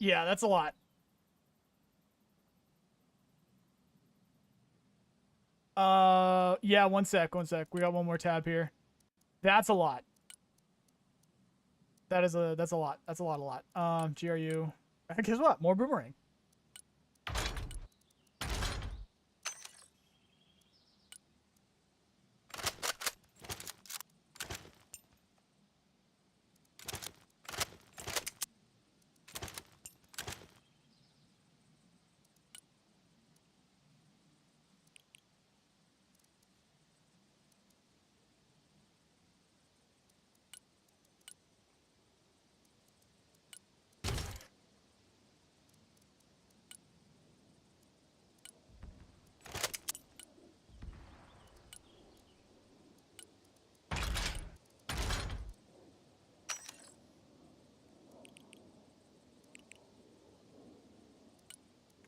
Yeah, that's a lot. Yeah, one sec. We got one more tab here. That's a lot. That's a lot. That's a lot. GRU. Guess what? More boomerang.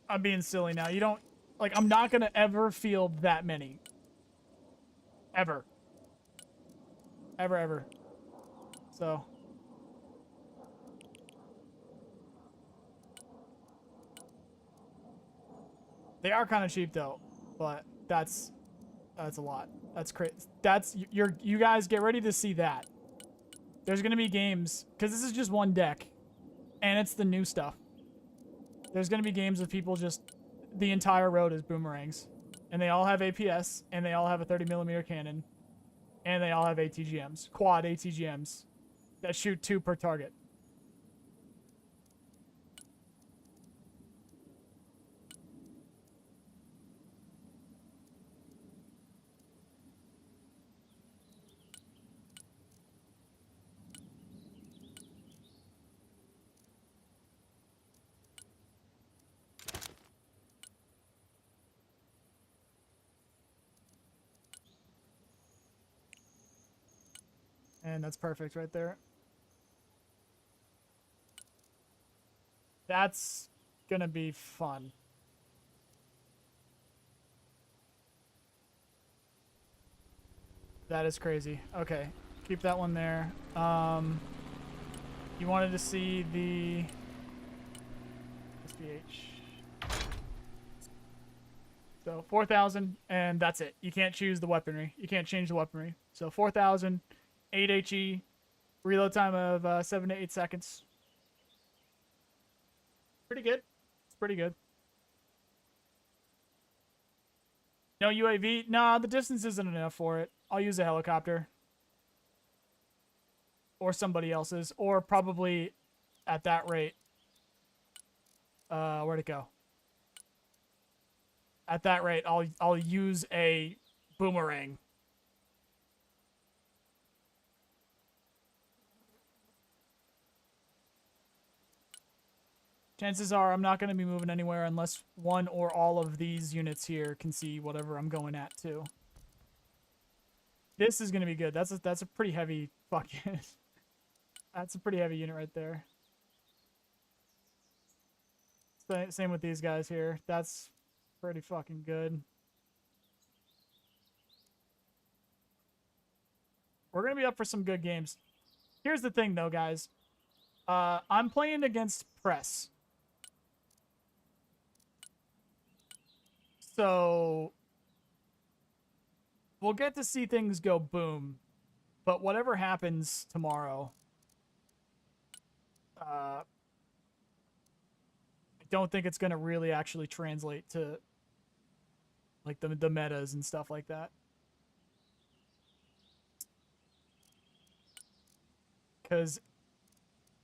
I'm being silly now. You don't... Like, I'm not gonna ever field that many. Ever. Ever. So... They are kind of cheap, though. But that's a lot. That's crazy. You guys get ready to see that. There's gonna be games... Because this is just one deck. And it's the new stuff. There's going to be games with people just... The entire road is boomerangs. And they all have APS. And they all have a 30mm cannon. And they all have ATGMs. Quad ATGMs. That shoot 2 per target. And that's perfect right there. That's gonna be fun. That is crazy. Okay, keep that one there. You wanted to see the SPH. So 4,000, and that's it. You can't choose the weaponry. You can't change the weaponry. So 4,000, 8 HE, reload time of 7 to 8 seconds. Pretty good. It's pretty good. No UAV? Nah, the distance isn't enough for it. I'll use a helicopter. Or somebody else's. Or probably at that rate. Where'd it go? At that rate, I'll use a boomerang. Chances are I'm not going to be moving anywhere unless one or all of these units here can see whatever I'm going at too. This is going to be good. That's a pretty heavy fucking. That's a pretty heavy unit right there. Same with these guys here. That's pretty fucking good. We're going to be up for some good games. Here's the thing though, guys. I'm playing against press. So we'll get to see things go boom, but whatever happens tomorrow, I don't think it's going to really actually translate to like the metas and stuff like that. Because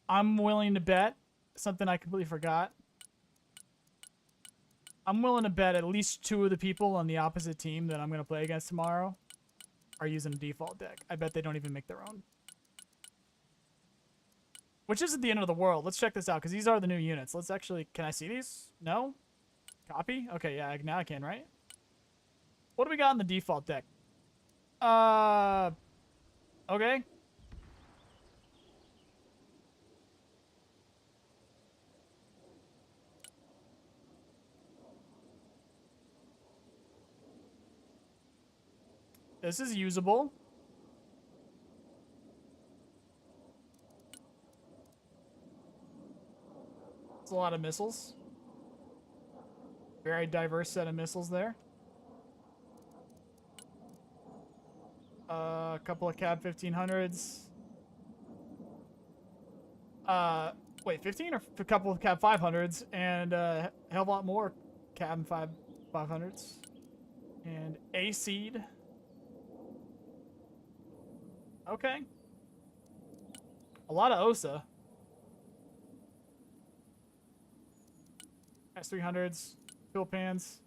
I'm willing to bet something I completely forgot. I'm willing to bet at least 2 of the people on the opposite team that I'm going to play against tomorrow are using a default deck. I bet they don't even make their own. Which isn't the end of the world. Let's check this out, because these are the new units. Let's actually... Can I see these? No? Copy? Okay, yeah, now I can, right? What do we got in the default deck? Okay. This is usable. It's a lot of missiles. Very diverse set of missiles there. A couple of Cab 1500s. Wait, 15 or a couple of Cab 500s and a hell of a lot more Cab 500s. And a seed. Okay. A lot of OSA. S300s, fuel pans.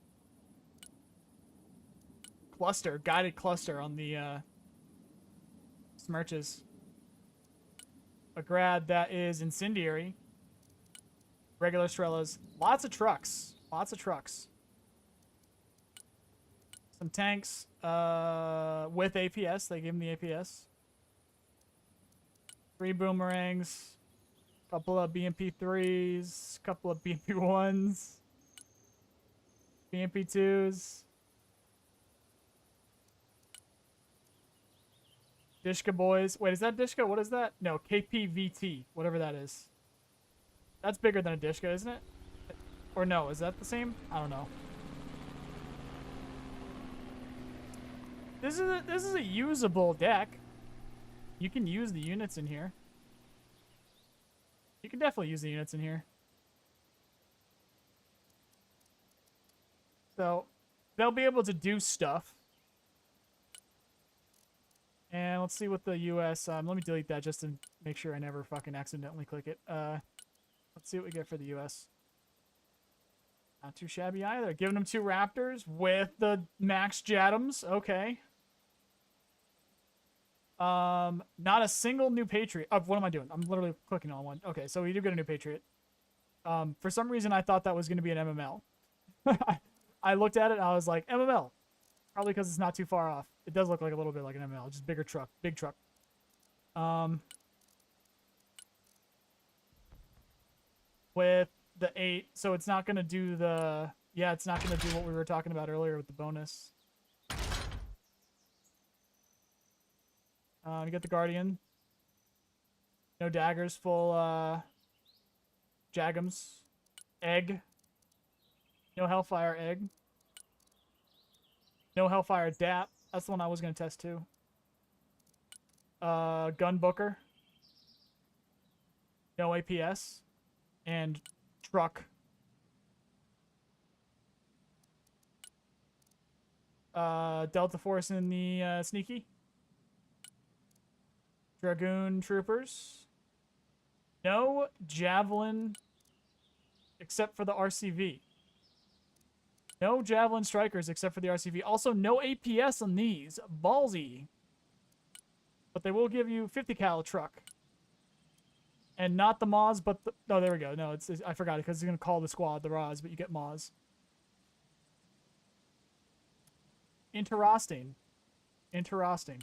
Cluster, guided cluster on the Smirches. A grad that is incendiary. Regular Strellas. Lots of trucks. Lots of trucks. Some tanks with APS. They gave him the APS. 3 boomerangs. Couple of BMP3s. Couple of BMP1s. BMP2s. Dishka boys. Wait, is that Dishka? What is that? No, KPVT. Whatever that is. That's bigger than a Dishka, isn't it? Or no, is that the same? I don't know. This is a usable deck. You can use the units in here. You can definitely use the units in here. So, they'll be able to do stuff. And let's see what the US... let me delete that just to make sure I never fucking accidentally click it. Let's see what we get for the US. Not too shabby either. Giving them 2 Raptors with the Max Jadams. Okay. Not a single new Patriot. Oh, what am I doing? I'm literally clicking on one. Okay, so we do get a new Patriot. For some reason, I thought that was going to be an MML. I looked at it and I was like, MML. Probably because it's not too far off. It does look like a little bit like an MML. Just bigger truck. Big truck. With the 8, so it's not gonna do the it's not gonna do what we were talking about earlier with the bonus. You get the Guardian. No daggers, full Jagums. Egg. No Hellfire Egg. No Hellfire DAP. That's the one I was gonna test too. Gun Booker. No APS. And truck. Delta Force in the sneaky. Dragoon Troopers. No Javelin except for the RCV. No Javelin Strikers except for the RCV. Also, no APS on these. Ballsy. But they will give you 50 cal truck. And not the Moz, but the... Oh, there we go. No, it's I forgot it because it's going to call the squad the Roz, but you get Moz. Interesting. Interesting.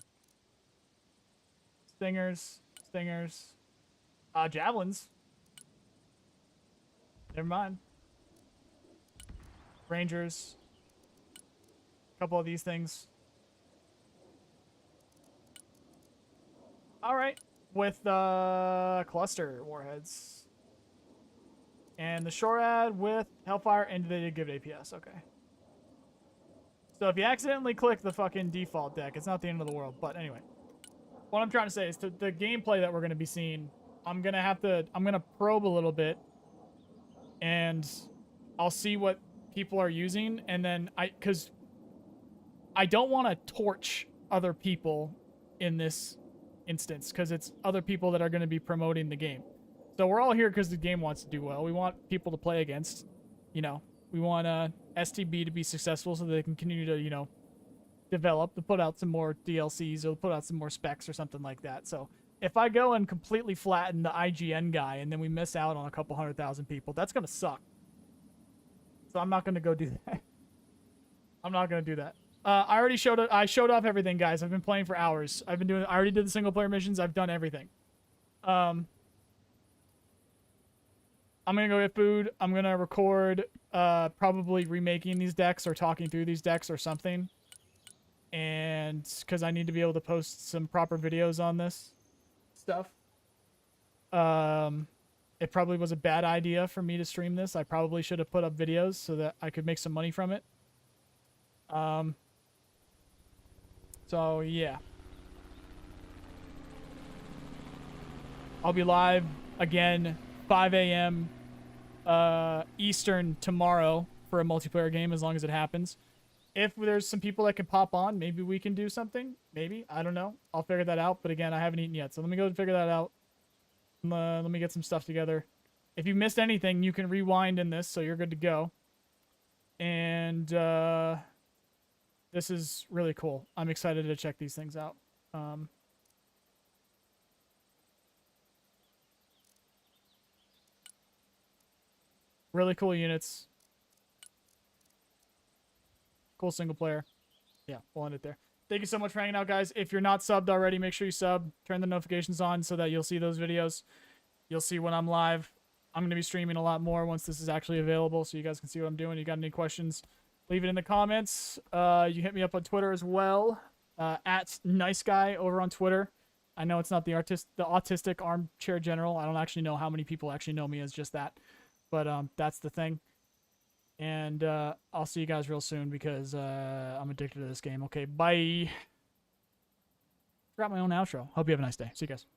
Stingers. Stingers. Javelins. Never mind. Rangers. A couple of these things. Alright. With cluster warheads. And the Shorad with Hellfire, and they did give it APS. Okay. So if you accidentally click the fucking default deck, it's not the end of the world. But anyway. What I'm trying to say is the gameplay that we're going to be seeing, I'm going to probe a little bit. And I'll see what people are using. And then because I don't want to torch other people in this instance, because it's other people that are going to be promoting the game. So we're all here because the game wants to do well. We want people to play against, you know, we want STB to be successful so they can continue to, you know, develop, to put out some more DLCs or put out some more specs or something like that. So if I go and completely flatten the IGN guy and then we miss out on a couple 100,000 people, that's going to suck. So I'm not going to go do that. I'm not going to do that. I showed off everything, guys. I've been playing for hours. I already did the single player missions. I've done everything. I'm going to go get food. I'm going to record probably remaking these decks or talking through these decks or something. And because I need to be able to post some proper videos on this stuff. It probably was a bad idea for me to stream this. I probably should have put up videos so that I could make some money from it. So, yeah. I'll be live again, 5 a.m. Eastern tomorrow for a multiplayer game, as long as it happens. If there's some people that can pop on, maybe we can do something. Maybe. I don't know. I'll figure that out. But again, I haven't eaten yet. So let me go and figure that out. Let me get some stuff together. If you missed anything, you can rewind in this, so you're good to go. And, this is really cool. I'm excited to check these things out. Really cool units. Cool single player. Yeah, we'll end it there. Thank you so much for hanging out, guys. If you're not subbed already, make sure you sub. Turn the notifications on so that you'll see those videos. You'll see when I'm live. I'm going to be streaming a lot more once this is actually available, so you guys can see what I'm doing. You got any questions, leave it in the comments. You hit me up on Twitter as well, at Nice Guy over on Twitter. I know it's not the autistic armchair general. I don't actually know how many people actually know me as just that, but that's the thing. And I'll see you guys real soon because I'm addicted to this game. Okay, bye. Forgot my own outro. Hope you have a nice day. See you guys.